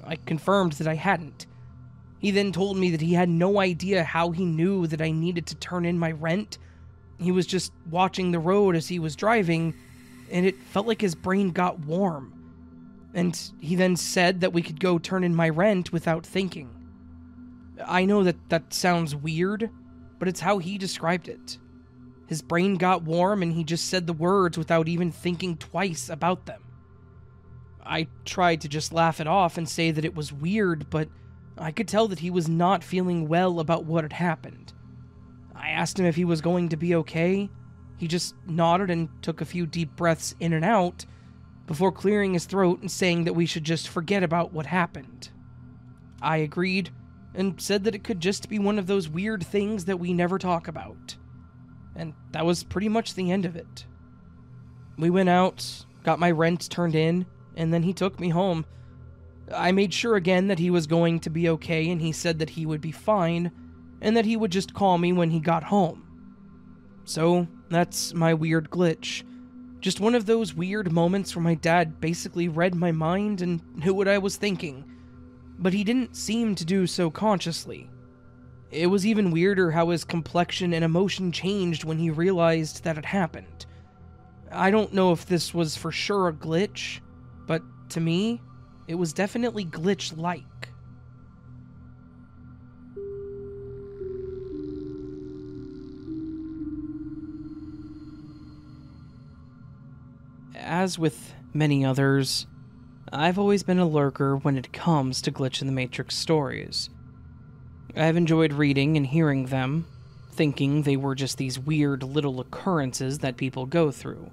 Speaker 1: I confirmed that I hadn't. He then told me that he had no idea how he knew that I needed to turn in my rent. He was just watching the road as he was driving, and it felt like his brain got warm. And he then said that we could go turn in my rent without thinking. I know that sounds weird, but it's how he described it. His brain got warm and he just said the words without even thinking twice about them. I tried to just laugh it off and say that it was weird, but I could tell that he was not feeling well about what had happened. I asked him if he was going to be okay. He just nodded and took a few deep breaths in and out before clearing his throat and saying that we should just forget about what happened. I agreed and said that it could just be one of those weird things that we never talk about. And that was pretty much the end of it. We went out, got my rent turned in, and then he took me home. I made sure again that he was going to be okay, and he said that he would be fine, and that he would just call me when he got home. So, that's my weird glitch. Just one of those weird moments where my dad basically read my mind and knew what I was thinking, but he didn't seem to do so consciously. It was even weirder how his complexion and emotion changed when he realized that it happened. I don't know if this was for sure a glitch, but to me, it was definitely glitch-like. As with many others, I've always been a lurker when it comes to Glitch in the Matrix stories. I've enjoyed reading and hearing them, thinking they were just these weird little occurrences that people go through.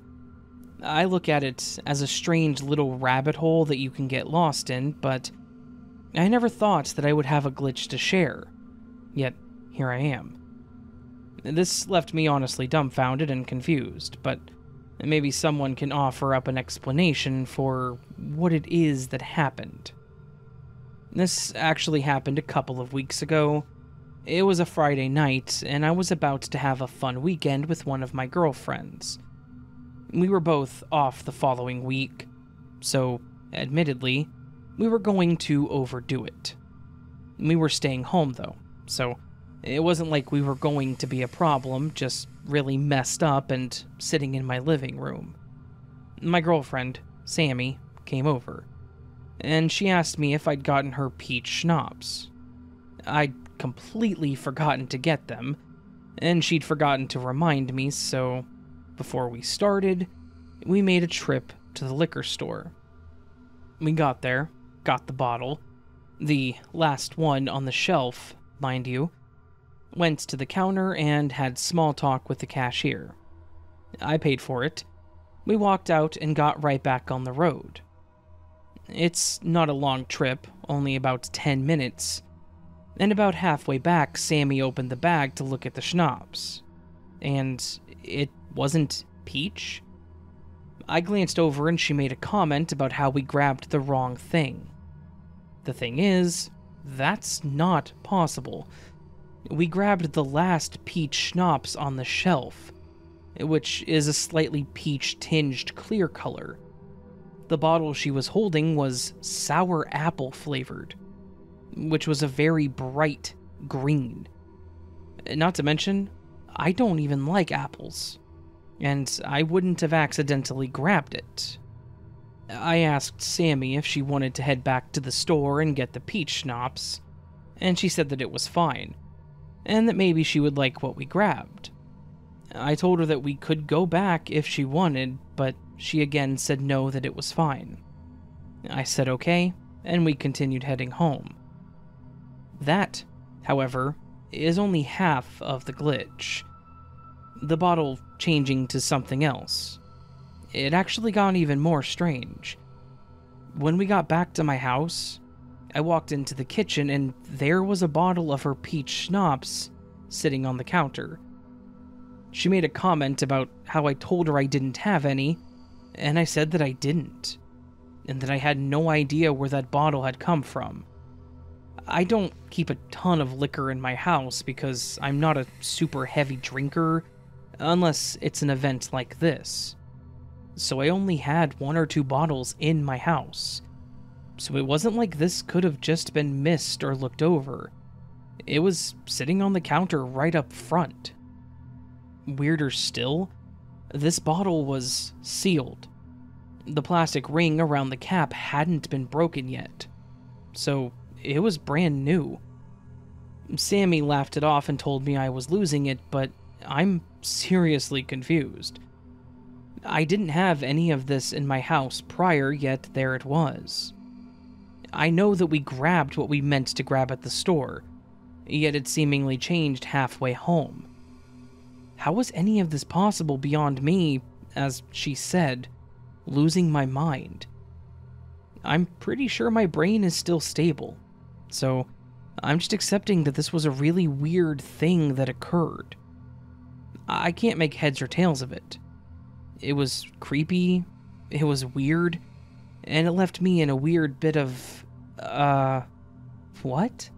Speaker 1: I look at it as a strange little rabbit hole that you can get lost in, but I never thought that I would have a glitch to share. Yet, here I am. This left me honestly dumbfounded and confused, but maybe someone can offer up an explanation for what it is that happened. This actually happened a couple of weeks ago. It was a Friday night, and I was about to have a fun weekend with one of my girlfriends. We were both off the following week, so, admittedly, we were going to overdo it. We were staying home, though, so it wasn't like we were going to be a problem, just really messed up and sitting in my living room. My girlfriend, Sammy, came over, and she asked me if I'd gotten her peach schnapps. I'd completely forgotten to get them, and she'd forgotten to remind me, so before we started, we made a trip to the liquor store. We got there, got the bottle, the last one on the shelf, mind you, went to the counter and had small talk with the cashier. I paid for it. We walked out and got right back on the road. It's not a long trip, only about 10 minutes, and about halfway back, Sammy opened the bag to look at the schnapps. And it wasn't peach. I glanced over and she made a comment about how we grabbed the wrong thing. The thing is, that's not possible. We grabbed the last peach schnapps on the shelf, which is a slightly peach-tinged clear color. The bottle she was holding was sour apple flavored, which was a very bright green. Not to mention, I don't even like apples, and I wouldn't have accidentally grabbed it. I asked Sammy if she wanted to head back to the store and get the peach schnapps, and she said that it was fine, and that maybe she would like what we grabbed. I told her that we could go back if she wanted, but she again said no, that it was fine. I said okay, and we continued heading home. That, however, is only half of the glitch. The bottle changing to something else. It actually got even more strange. When we got back to my house, I walked into the kitchen and there was a bottle of her peach schnapps sitting on the counter. She made a comment about how I told her I didn't have any, and I said that I didn't, and that I had no idea where that bottle had come from. I don't keep a ton of liquor in my house because I'm not a super heavy drinker, unless it's an event like this. So I only had 1 or 2 bottles in my house. So it wasn't like this could have just been missed or looked over. It was sitting on the counter right up front. Weirder still, this bottle was sealed. The plastic ring around the cap hadn't been broken yet, so it was brand new. Sammy laughed it off and told me I was losing it, but I'm seriously confused. I didn't have any of this in my house prior, yet there it was. I know that we grabbed what we meant to grab at the store, yet it seemingly changed halfway home. How was any of this possible beyond me, as she said, losing my mind? I'm pretty sure my brain is still stable, so I'm just accepting that this was a really weird thing that occurred. I can't make heads or tails of it. It was creepy, it was weird, and it left me in a weird bit of, what?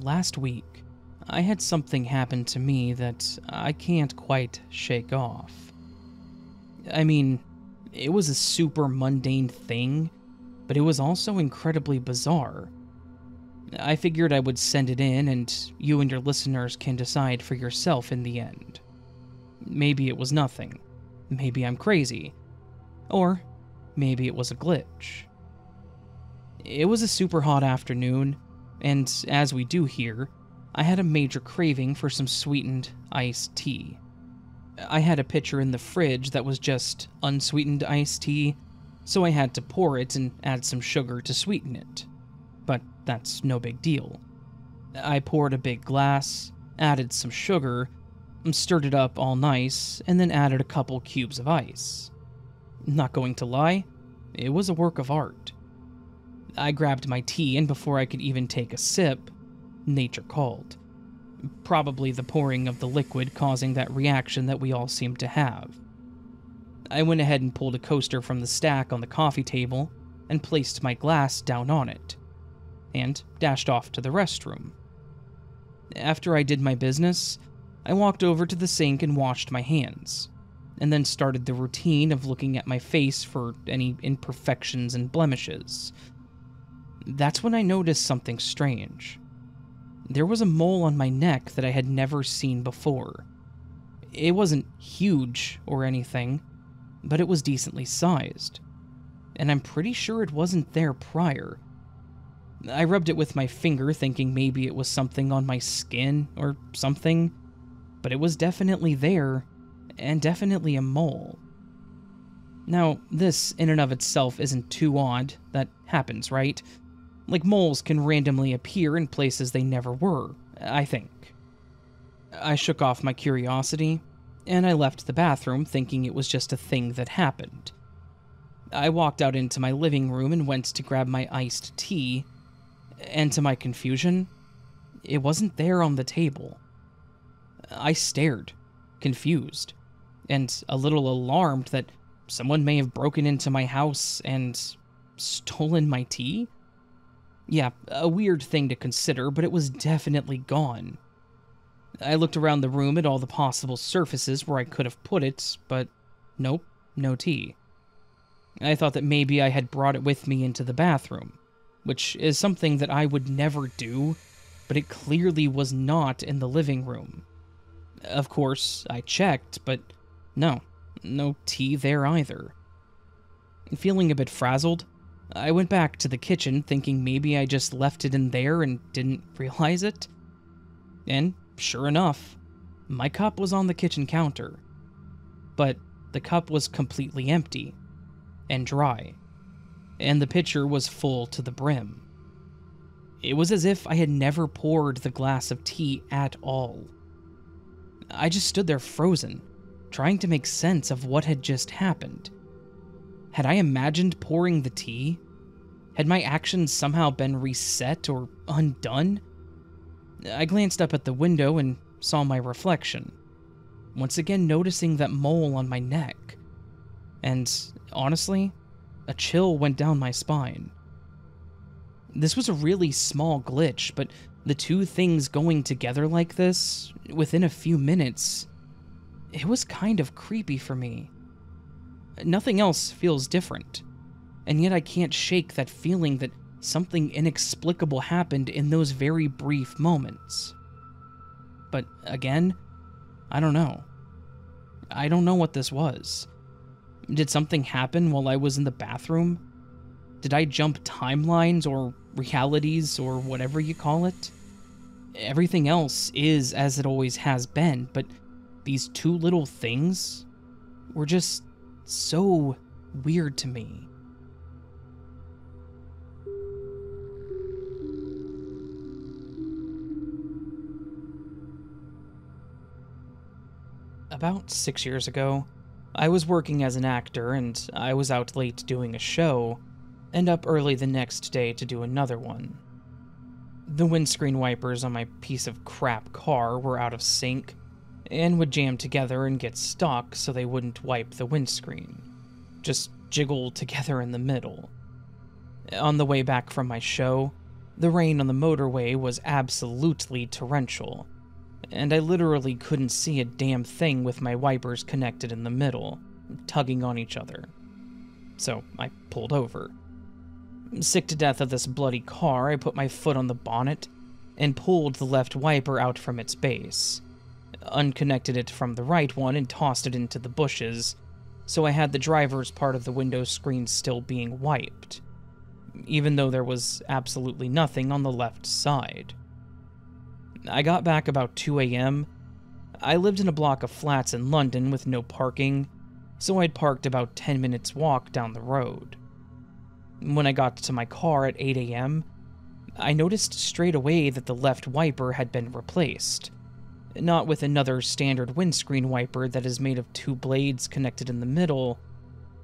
Speaker 1: Last week, I had something happen to me that I can't quite shake off. I mean, it was a super mundane thing, but it was also incredibly bizarre. I figured I would send it in, and you and your listeners can decide for yourself in the end. Maybe it was nothing. Maybe I'm crazy. Or maybe it was a glitch. It was a super hot afternoon, and as we do here, I had a major craving for some sweetened iced tea. I had a pitcher in the fridge that was just unsweetened iced tea, so I had to pour it and add some sugar to sweeten it. But that's no big deal. I poured a big glass, added some sugar, stirred it up all nice, and then added a couple cubes of ice. Not going to lie, it was a work of art. I grabbed my tea, and before I could even take a sip, nature called. Probably the pouring of the liquid causing that reaction that we all seem to have. I went ahead and pulled a coaster from the stack on the coffee table and placed my glass down on it, and dashed off to the restroom. After I did my business, I walked over to the sink and washed my hands, and then started the routine of looking at my face for any imperfections and blemishes. That's when I noticed something strange. There was a mole on my neck that I had never seen before. It wasn't huge or anything, but it was decently sized, and I'm pretty sure it wasn't there prior. I rubbed it with my finger, thinking maybe it was something on my skin or something, but it was definitely there, and definitely a mole. Now, this in and of itself isn't too odd. That happens, right? Like, moles can randomly appear in places they never were, I think. I shook off my curiosity, and I left the bathroom thinking it was just a thing that happened. I walked out into my living room and went to grab my iced tea, and to my confusion, it wasn't there on the table. I stared, confused, and a little alarmed that someone may have broken into my house and stolen my tea? Yeah, a weird thing to consider, but it was definitely gone. I looked around the room at all the possible surfaces where I could have put it, but nope, no tea. I thought that maybe I had brought it with me into the bathroom, which is something that I would never do, but it clearly was not in the living room. Of course, I checked, but no tea there either. Feeling a bit frazzled, I went back to the kitchen thinking maybe I just left it in there and didn't realize it. And sure enough, my cup was on the kitchen counter. But the cup was completely empty and dry, and the pitcher was full to the brim. It was as if I had never poured the glass of tea at all. I just stood there frozen, trying to make sense of what had just happened. Had I imagined pouring the tea? Had my actions somehow been reset or undone? I glanced up at the window and saw my reflection, once again noticing that mole on my neck. And honestly, a chill went down my spine. This was a really small glitch, but the two things going together like this, within a few minutes, it was kind of creepy for me. Nothing else feels different, and yet I can't shake that feeling that something inexplicable happened in those very brief moments. But again, I don't know. I don't know what this was. Did something happen while I was in the bathroom? Did I jump timelines or realities or whatever you call it? Everything else is as it always has been, but these two little things were just so weird to me. About 6 years ago, I was working as an actor and I was out late doing a show and up early the next day to do another one. The windscreen wipers on my piece of crap car were out of sync and would jam together and get stuck so they wouldn't wipe the windscreen, just jiggle together in the middle. On the way back from my show, the rain on the motorway was absolutely torrential, and I literally couldn't see a damn thing with my wipers connected in the middle, tugging on each other. So I pulled over. Sick to death of this bloody car, I put my foot on the bonnet and pulled the left wiper out from its base, unconnected it from the right one and tossed it into the bushes, so I had the driver's part of the window screen still being wiped, even though there was absolutely nothing on the left side. I got back about 2 a.m. I lived in a block of flats in London with no parking, so I'd parked about 10 minutes walk down the road. When I got to my car at 8 a.m., I noticed straight away that the left wiper had been replaced, not with another standard windscreen wiper that is made of two blades connected in the middle,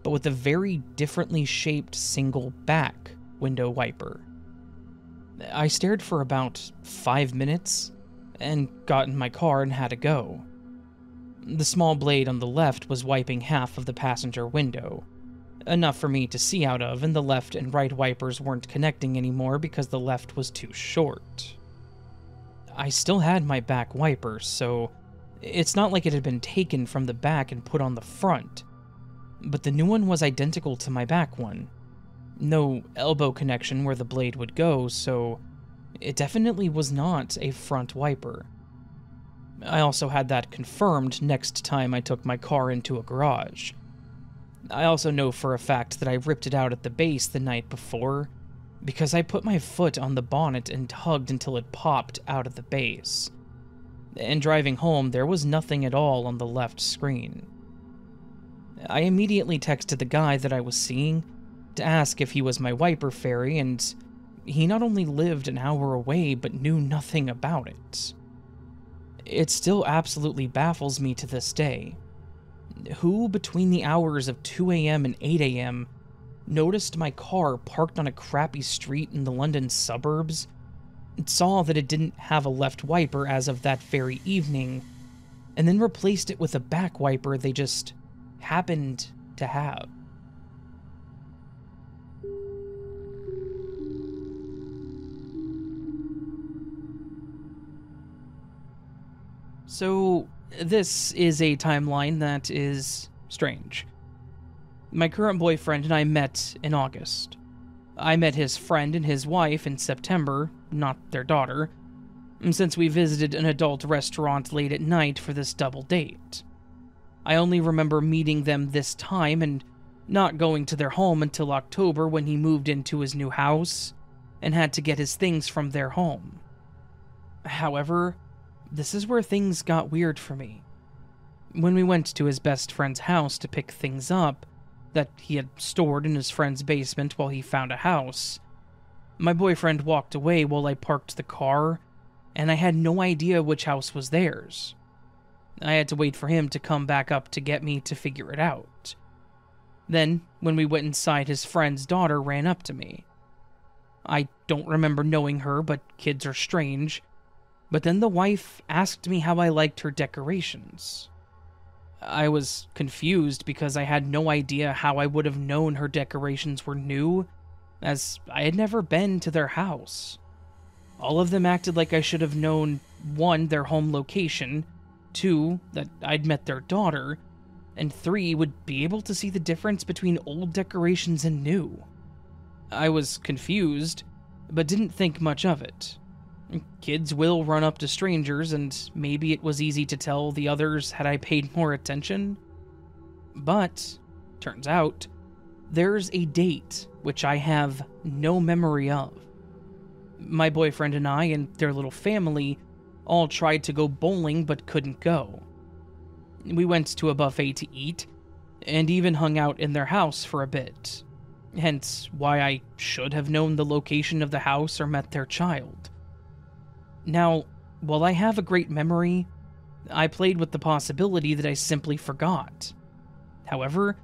Speaker 1: but with a very differently shaped single back window wiper. I stared for about 5 minutes and got in my car and had to go. The small blade on the left was wiping half of the passenger window, enough for me to see out of, and the left and right wipers weren't connecting anymore because the left was too short. I still had my back wipers, so it's not like it had been taken from the back and put on the front, but the new one was identical to my back one. No elbow connection where the blade would go, so it definitely was not a front wiper. I also had that confirmed next time I took my car into a garage. I also know for a fact that I ripped it out at the base the night before, because I put my foot on the bonnet and tugged until it popped out of the base. And driving home, there was nothing at all on the left screen. I immediately texted the guy that I was seeing to ask if he was my wiper fairy, and he not only lived an hour away, but knew nothing about it. It still absolutely baffles me to this day. Who, between the hours of 2 a.m. and 8 a.m., noticed my car parked on a crappy street in the London suburbs, and saw that it didn't have a left wiper as of that very evening, and then replaced it with a back wiper they just happened to have? So, this is a timeline that is strange. My current boyfriend and I met in August. I met his friend and his wife in September, not their daughter, since we visited an adult restaurant late at night for this double date. I only remember meeting them this time and not going to their home until October when he moved into his new house and had to get his things from their home. However, this is where things got weird for me. When we went to his best friend's house to pick things up that he had stored in his friend's basement while he found a house, my boyfriend walked away while I parked the car, and I had no idea which house was theirs. I had to wait for him to come back up to get me to figure it out. Then, when we went inside, his friend's daughter ran up to me. I don't remember knowing her, but kids are strange. But then the wife asked me how I liked her decorations. I was confused because I had no idea how I would have known her decorations were new, as I had never been to their house. All of them acted like I should have known, 1, their home location, 2, that I'd met their daughter, and 3, would be able to see the difference between old decorations and new. I was confused, but didn't think much of it. Kids will run up to strangers, and maybe it was easy to tell the others had I paid more attention. But, turns out, there's a date which I have no memory of. My boyfriend and I and their little family all tried to go bowling but couldn't go. We went to a buffet to eat, and even hung out in their house for a bit. Hence why I should have known the location of the house or met their child. Now, while I have a great memory, I played with the possibility that I simply forgot. However,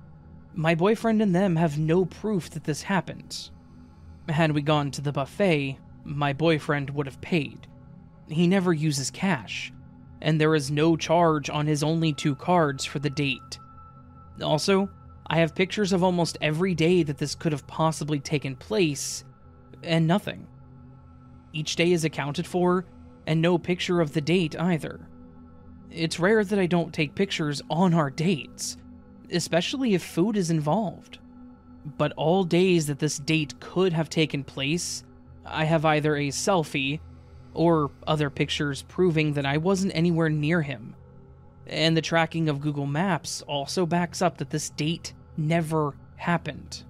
Speaker 1: my boyfriend and them have no proof that this happened. Had we gone to the buffet, my boyfriend would have paid. He never uses cash, and there is no charge on his only 2 cards for the date. Also, I have pictures of almost every day that this could have possibly taken place, and nothing. Each day is accounted for, and no picture of the date either. It's rare that I don't take pictures on our dates, especially if food is involved. But all days that this date could have taken place, I have either a selfie or other pictures proving that I wasn't anywhere near him. And the tracking of Google Maps also backs up that this date never happened.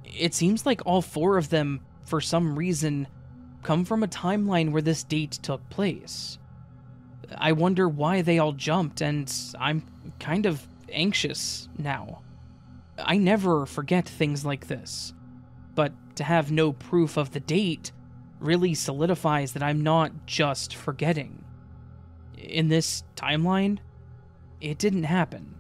Speaker 1: It seems like all 4 of them, for some reason, come from a timeline where this date took place. I wonder why they all jumped, and I'm kind of anxious now. I never forget things like this, but to have no proof of the date really solidifies that I'm not just forgetting. In this timeline, it didn't happen.